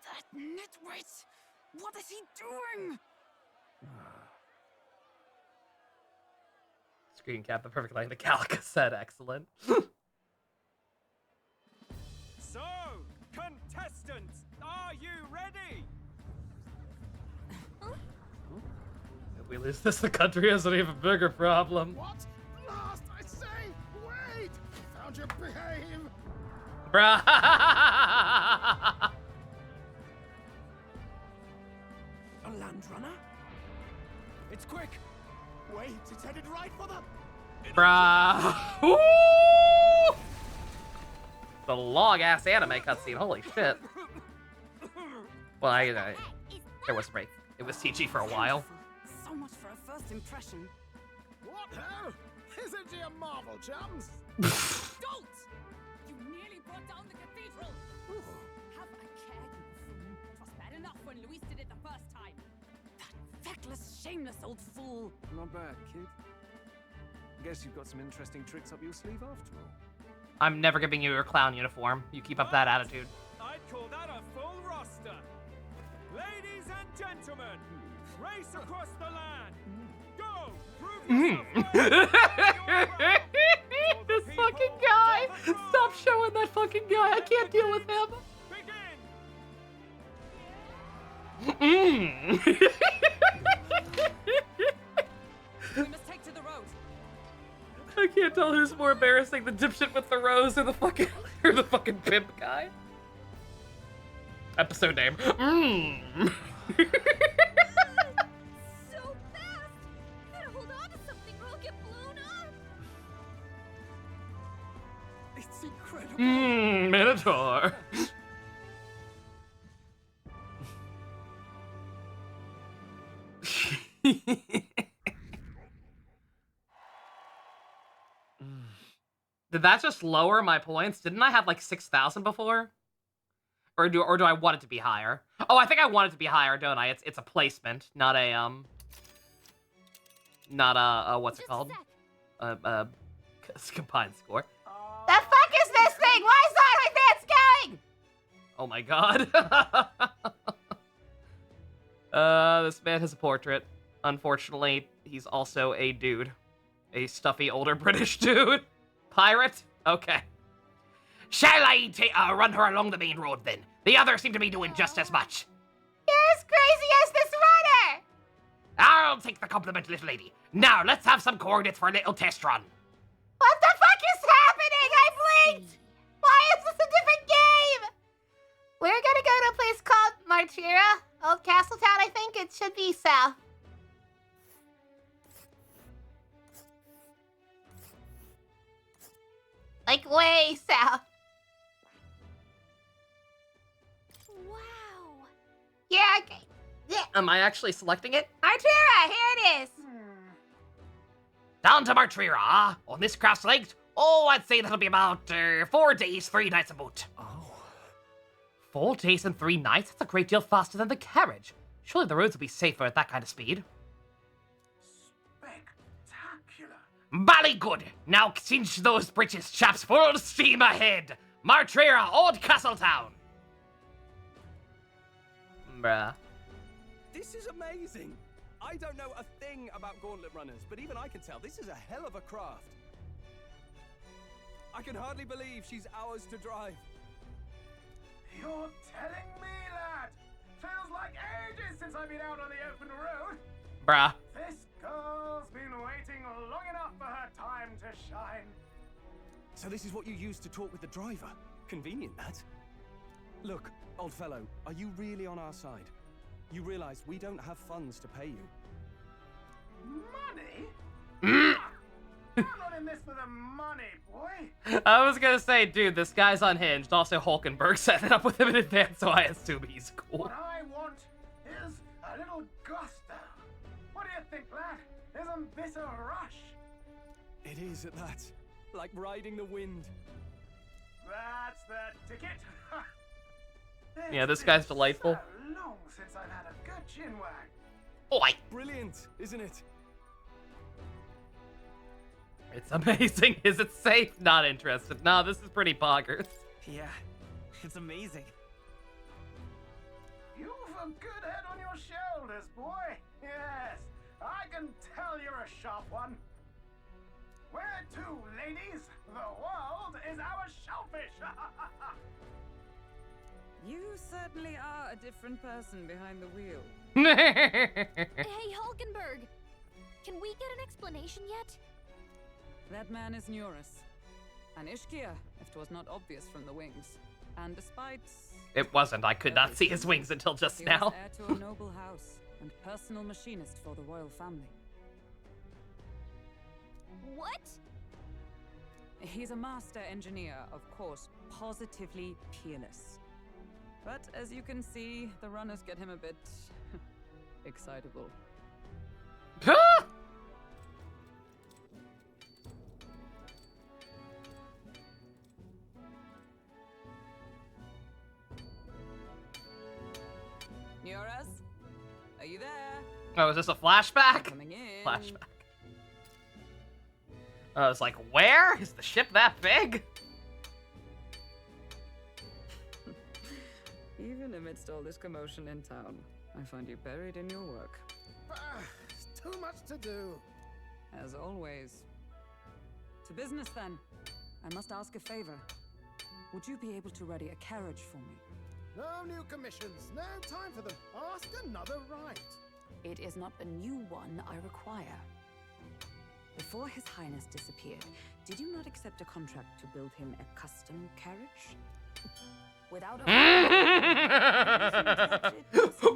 That nitwit! What is he doing?
Screen cap the perfect line the Calica said, excellent.
So, contestants, are you ready?
If we lose this, the country has an even bigger problem.
What? Last, I say! Wait! Found your behave!
Bruh!
A land runner? It's quick! Wait, it's headed right for them!
Bruh! Woo! The long-ass anime cutscene, holy shit. Well, there was break. It was CG for a while.
So much for a first impression.
What hell? Isn't he a marvel, chums?
Don't! You nearly brought down the cathedral! Have a care, you fool. It was bad enough when Luis did it the first time. That feckless, shameless old fool.
Not bad, kid. Guess you've got some interesting tricks up your sleeve after all.
I'm never giving you your clown uniform. You keep up that attitude.
I'd call that a full roster. Ladies and gentlemen, race across the land. Go, prove yourself.
This fucking guy! Stop showing that fucking guy. I can't deal with him.
We must take to the road.
I can't tell who's more embarrassing, the dipshit with the rose or the fucking pimp guy. Episode name.
So fast! Gotta hold on to something or I'll get blown up!
It's incredible.
Minotaur. Did that just lower my points? Didn't I have like 6,000 before? Or do I want it to be higher? Oh, I think I want it to be higher, don't I? It's a placement, not a what's it called? Combined score.
The fuck is this thing? Why is OnlyFans going?
Oh my god. This man has a portrait. Unfortunately, he's also a dude. A stuffy older British dude. Pirate? Okay.
Shall I run her along the main road then? The others seem to be doing just as much.
You're as crazy as this runner!
I'll take the compliment, little lady. Now, let's have some coordinates for a little test run.
What the fuck is happening? I blinked! Why is this a different game? We're gonna go to a place called Martira. Old Castletown, I think. It should be south. Like, way south.
Wow!
Yeah, okay. Yeah.
Am I actually selecting it?
Martira, here it is.
Down to Martrira, huh? On this craft's legs? Oh, I'd say that'll be about 4 days, 3 nights about.
Oh. 4 days and 3 nights? That's a great deal faster than the carriage. Surely the roads will be safer at that kind of speed.
Bally good. Now cinch those britches, chaps. Full steam ahead. Martrira, Old Castletown.
Bruh.
This is amazing. I don't know a thing about gauntlet runners, but even I can tell this is a hell of a craft. I can hardly believe she's ours to drive.
You're telling me, lad? Feels like ages since I've been out on the open road.
Bruh.
This girl's been waiting long enough for her time to shine.
So this is what you use to talk with the driver? Convenient, that. Look, old fellow, are you really on our side? You realize we don't have funds to pay you.
Money? I'm not in this for the money, boy.
I was gonna say, dude, this guy's unhinged. Also, Hulkenberg set it up with him in advance, so I assume he's cool.
What I want is a little gusto. What do you think, lad? Isn't this a rush?
It is at that. Like riding the wind.
That's the ticket.
Yeah, this guy's delightful.
So long since I've had a good chinwag.
Oi!
Brilliant, isn't it?
It's amazing. Is it safe? Not interested. No, this is pretty boggers.
Yeah, it's amazing.
You've a good head on your shoulders, boy. Yes, I can tell you're a sharp one. Where to, ladies? The world is our shellfish.
You certainly are a different person behind the wheel.
Hey, Hulkenberg! Can we get an explanation yet?
That man is Neurus. An Ishkia, if 'twas not obvious from the wings. And despite...
It wasn't. I could not see his wings until just
he
now.
was heir to a noble house and personal machinist for the royal family.
What?
He's a master engineer, of course, positively peerless. But as you can see, the runners get him a bit excitable. Neurus, are you there?
Oh, is this a flashback?
Coming in.
Flashback. I was like, where? Is the ship that big?
even amidst all this commotion in town, I find you buried in your work.
Too much to do.
As always. To business, then. I must ask a favor. Would you be able to ready a carriage for me?
No new commissions. No time for them. Ask another right.
It is not a new one I require. Before His Highness disappeared, did you not accept a contract to build him a custom carriage? Without a...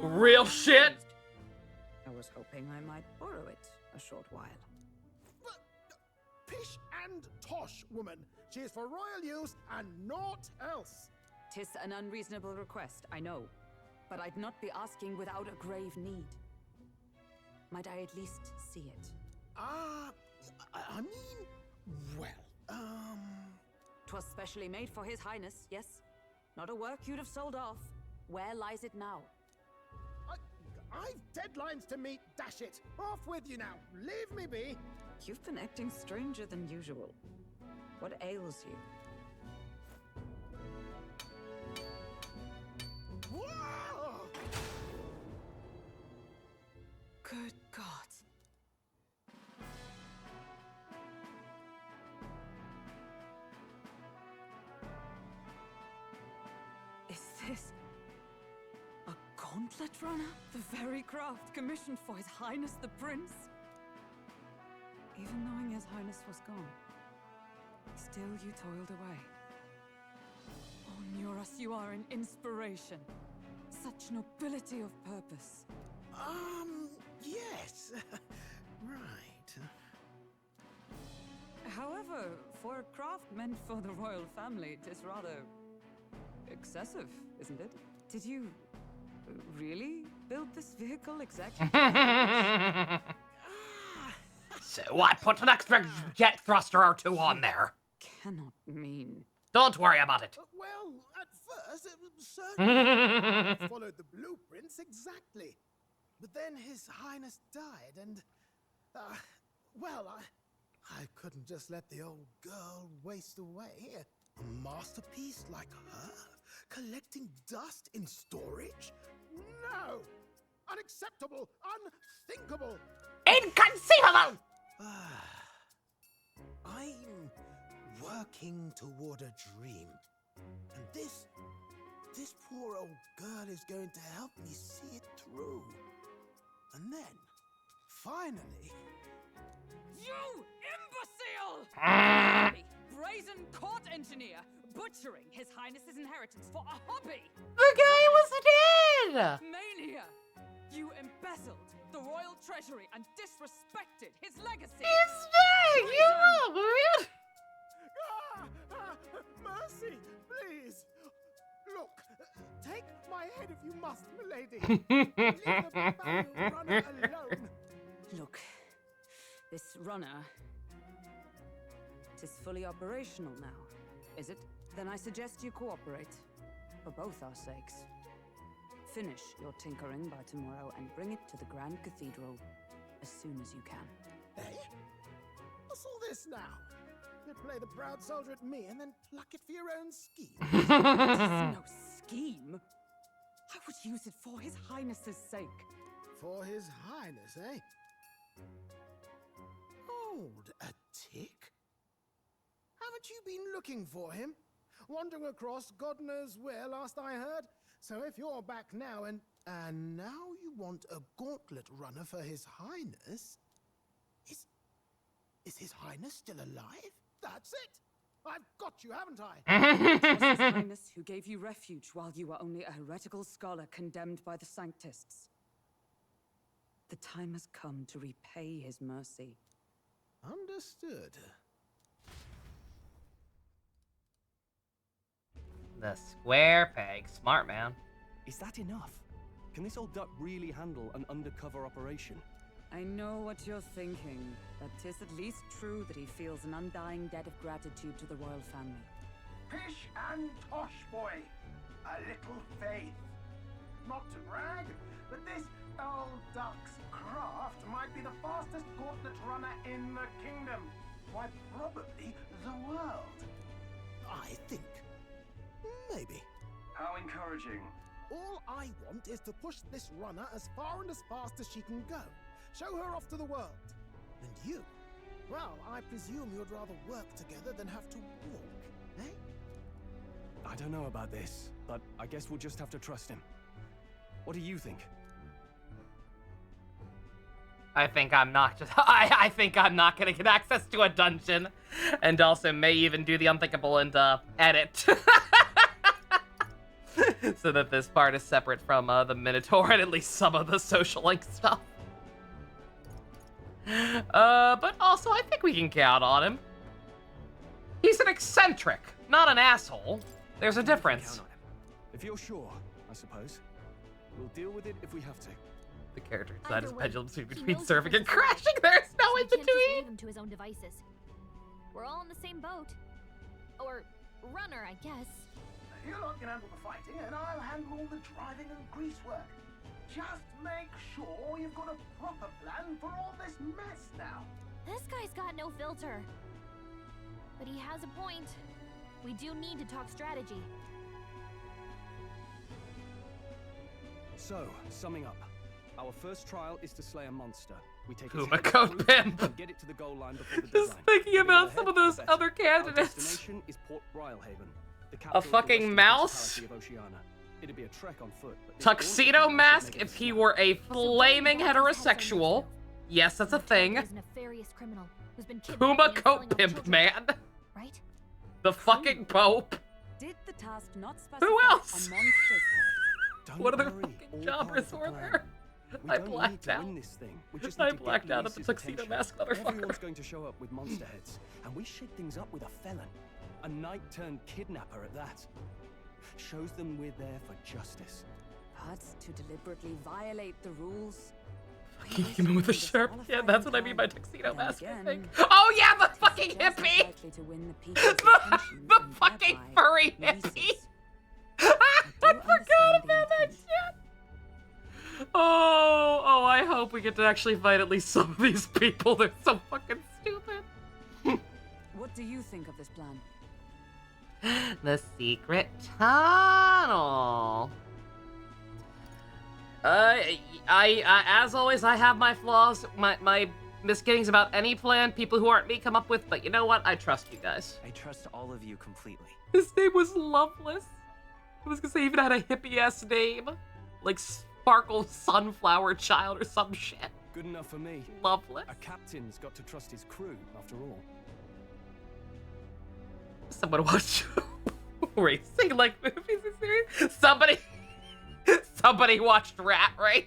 Real shit?
I was hoping I might borrow it a short while.
Pish and tosh, woman. She is for royal use and naught else.
'Tis an unreasonable request, I know. But I'd not be asking without a grave need. Might I at least see it?
I mean, well,
'Twas specially made for His Highness, yes? Not a work you'd have sold off. Where lies it now?
I've deadlines to meet, dash it. Off with you now. Leave me be.
You've been acting stranger than usual. What ails you?
Whoa!
Good God. Is this a gauntlet runner? The very craft commissioned for His Highness the Prince? Even knowing His Highness was gone, still you toiled away. Oh, Nuras, you are an inspiration. Such nobility of purpose.
Yes. Right.
However, for a craft meant for the royal family, 'tis rather excessive, isn't it? Did you really build this vehicle exactly?
So I put an extra jet thruster or two on there.
Cannot mean.
Don't worry about it.
Well, at first, it certainly followed the blueprints exactly. But then His Highness died, and, well, I couldn't just let the old girl waste away. A masterpiece like her, collecting dust in storage? No! Unacceptable! Unthinkable!
Inconceivable!
I'm working toward a dream. And this poor old girl is going to help me see it through. And then, finally...
You imbecile! Brazen court engineer, butchering His Highness's inheritance for a hobby!
The guy was dead!
Mania! You embezzled the royal treasury and disrespected his legacy!
He's dead! You will!
Mercy, please! Look, take my head if you must, milady. Leave the barrel runner alone.
Look, this runner... 'tis fully operational now, is it? Then I suggest you cooperate, for both our sakes. Finish your tinkering by tomorrow and bring it to the Grand Cathedral as soon as you can.
Eh? What's all this now? You play the proud soldier at me and then pluck it for your own scheme.
It is no scheme. I would use it for His Highness's sake.
For His Highness, eh? Hold a tick. Haven't you been looking for him? Wandering across God knows where last I heard? So if you're back now and now you want a gauntlet runner for His Highness? Is His Highness still alive? That's it! I've got you, haven't I?
It was His Highness who gave you refuge while you were only a heretical scholar condemned by the Sanctists. The time has come to repay His mercy.
Understood.
The square peg. Smart man.
Is that enough? Can this old duck really handle an undercover operation?
I know what you're thinking, but 'tis at least true that he feels an undying debt of gratitude to the royal family.
Pish and tosh, boy. A little faith. Not to brag, but this old duck's craft might be the fastest gauntlet runner in the kingdom. Why, probably the world.
I think. Maybe.
How encouraging.
All I want is to push this runner as far and as fast as she can go. Show her off to the world. And you? Well, I presume you'd rather work together than have to walk, eh?
I don't know about this, but I guess we'll just have to trust him. What do you think?
I think I'm not gonna get access to a dungeon, and also may even do the unthinkable and edit, so that this part is separate from the Minotaur and at least some of the social link stuff. But also I think we can count on him. He's an eccentric, not an asshole. There's a difference.
If you're sure, I suppose. We'll deal with it if we have to.
The character design is a pendulum swing between
knows
surfing and
what
crashing. There's no in
we can't just
between.
leave him to his own devices. We're all in the same boat. Or runner, I guess.
You lot can handle the fighting, and I'll handle all the driving and grease work. Just make sure you've got a proper plan for all this mess now.
This guy's got no filter. But he has a point. We do need to talk strategy.
So, summing up. Our first trial is to slay a monster. We take
Puma Coat Pimp.
and get it to the goal line before the
Just
deadline.
thinking about some of those
Better.
other
Our
candidates.
destination is Port Brilehaven, the
A
capital of the
fucking
Western
mouse?
Principality of Oceania. It'd be a trek on foot, but this
Tuxedo
gauntlet
mask
would make
if
it
he
snap.
were a flaming heterosexual. Yes, that's a thing.
He's a nefarious criminal who's been
Puma
kidnapping and
Coat
selling off
Pimp,
children.
man.
Right?
The fucking Pope.
Did the task not specify
Who else?
a monster's head?
Don't
What other
worry,
fucking
all
genres
part of the
were
plan.
there?
We
I
don't need
blacked
to
out.
win this thing. We just
I
need to get
blacked out at the
Luis's
Tuxedo
attention.
Mask motherfucker.
Everyone's going to show up with monster heads, and we shake things up with a felon. A knight-turned-kidnapper at that. Shows them we're there for justice.
But to deliberately violate the rules.
Fucking human with a sharp. Yeah, that's what I mean by Tuxedo
Then
Mask, I
again,
think. Oh yeah, the fucking
just as
hippie!
likely to win the people's attention
The
and
fucking
thereby
furry
Luis's.
hippie!
I
I
do
forgot
understand the
about that
intent.
shit! Oh, I hope we get to actually fight at least some of these people. They're so fucking stupid.
What do you think of this plan?
The secret tunnel. As always, I have my flaws, my misgivings about any plan people who aren't me come up with, but you know what? I trust you guys.
I trust all of you completely.
His name was Loveless. I was gonna say he even had a hippie-ass name. Like Sparkle Sunflower Child or some shit.
Good enough for me.
Loveless.
A captain's got to trust his crew, after all.
Someone watch racing like movies and series. Somebody watched Rat Race.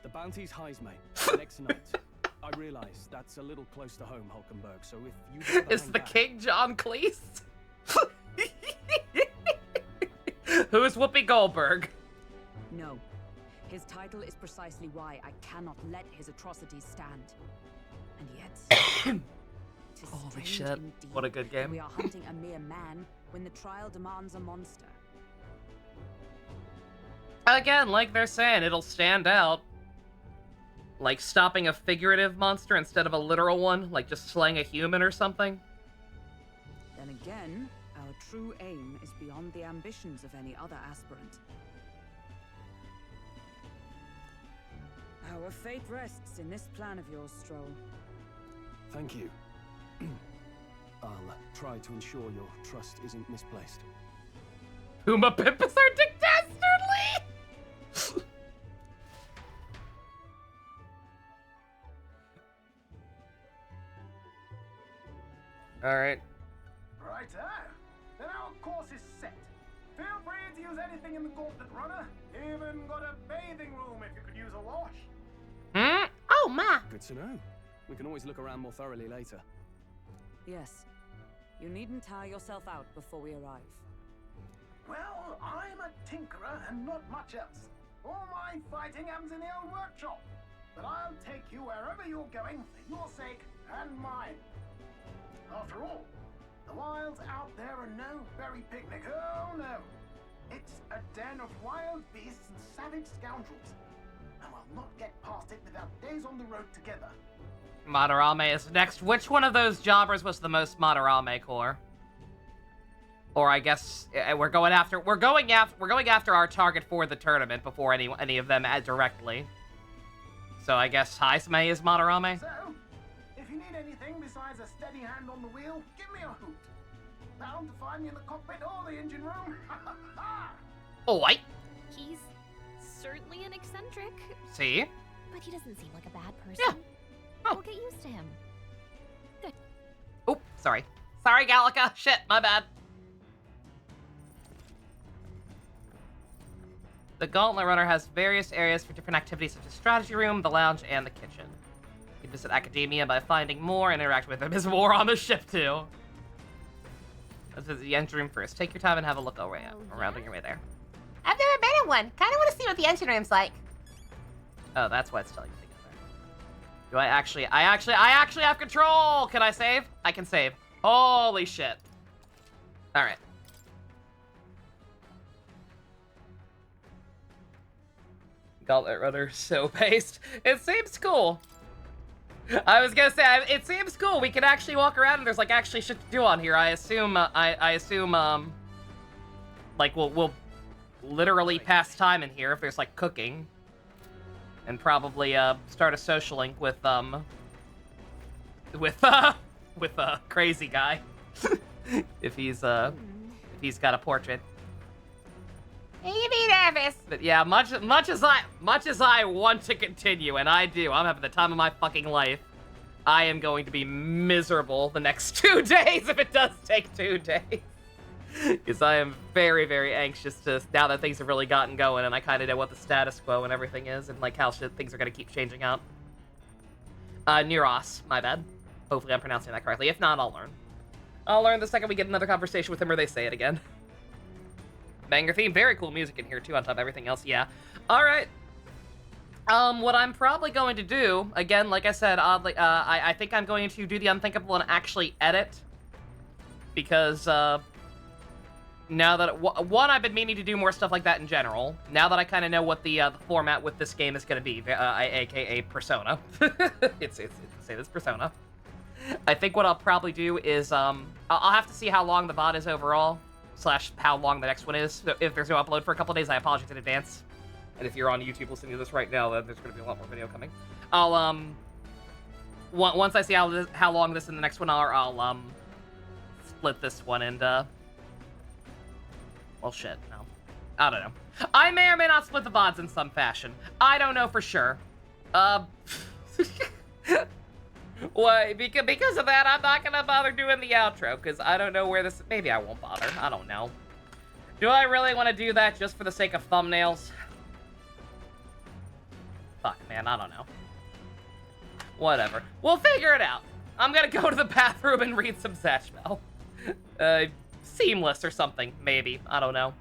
The bounty's Heismay, next night. I realize that's a little close to home, Hulkenberg, so if you
Is the King John Cleese? Who is Whoopi Goldberg?
No. His title is precisely why I cannot let his atrocities stand. And yet...
Holy shit, what a good game.
We are hunting a mere man when the trial demands a monster.
Again, like they're saying, it'll stand out. Like stopping a figurative monster instead of a literal one, like just slaying a human or something.
Then again, our true aim is beyond the ambitions of any other aspirant. Our fate rests in this plan of yours, Stroll.
Thank you. I'll try to ensure your trust isn't misplaced.
Puma Pimp is our Dick Dastardly! Alright.
Righto. Then our course is set. Feel free to use anything in the gauntlet runner. Even got a bathing room if you could use a wash.
Hmm? Oh, ma!
Good to know. We can always look around more thoroughly later.
Yes. You needn't tire yourself out before we arrive.
Well, I'm a tinkerer and not much else. All my fighting happens in the old workshop. But I'll take you wherever you're going for your sake and mine. After all, the wilds out there are no berry picnic. Oh no. It's a den of wild beasts and savage scoundrels. And we'll not get past it without days on the road together.
Madarame is next. Which one of those jobbers was the most Madarame core? Or I guess we're going after our target for the tournament before any of them directly. So I guess Haisume is Madarame.
So, if you need anything besides a steady hand on the wheel, give me a hoot. Bound to find me in the cockpit or the engine room.
Oi.
He's certainly an eccentric.
See?
But he doesn't seem like a bad person.
Yeah. Oh.
We'll get used to him. Good.
Oh, sorry. Sorry, Gallica. Shit, my bad. The Gauntlet Runner has various areas for different activities such as strategy room, the lounge, and the kitchen. You can visit Academia by finding more and interact with them. There's more on the ship, too. Let's visit the engine room first. Take your time and have a look around on your way there.
I've never been in one. Kind of want to see what the engine room's like.
Oh, that's why it's telling me to go there. Do I actually have control! Can I save? I can save. Holy shit. Alright. Gauntlet Runner so based. It seems cool. I was gonna say, it seems cool. We can actually walk around and there's like actually shit to do on here. I assume, like we'll literally pass time in here if there's like cooking. And probably, start a social link with Crazy Guy. if he's got a portrait.
You be nervous.
But yeah, much as I want to continue, and I do, I'm having the time of my fucking life. I am going to be miserable the next 2 days if it does take 2 days. Because I am very, very anxious to, now that things have really gotten going and I kind of know what the status quo and everything is and like how things are going to keep changing up. Neuros, my bad. Hopefully I'm pronouncing that correctly. If not, I'll learn. I'll learn the second we get another conversation with him or they say it again. Banger theme, very cool music in here too on top of everything else, yeah. Alright. What I'm probably going to do, again, like I said, oddly, I think I'm going to do the unthinkable and actually edit. Because, now that, one, I've been meaning to do more stuff like that in general. Now that I kind of know what the format with this game is going to be, aka Persona. it's say this Persona. I think what I'll probably do is, I'll have to see how long the VOD is overall, / how long the next one is. So if there's no upload for a couple days, I apologize in advance. And if you're on YouTube listening to this right now, then there's going to be a lot more video coming. I'll, once I see how long this and the next one are, I'll, split this one and, well, shit, no. I don't know. I may or may not split the VODs in some fashion. I don't know for sure. Why? Because of that, I'm not gonna bother doing the outro, because I don't know where this... Maybe I won't bother. I don't know. Do I really want to do that just for the sake of thumbnails? Fuck, man, I don't know. Whatever. We'll figure it out. I'm gonna go to the bathroom and read some Satchel. Seamless or something, maybe. I don't know.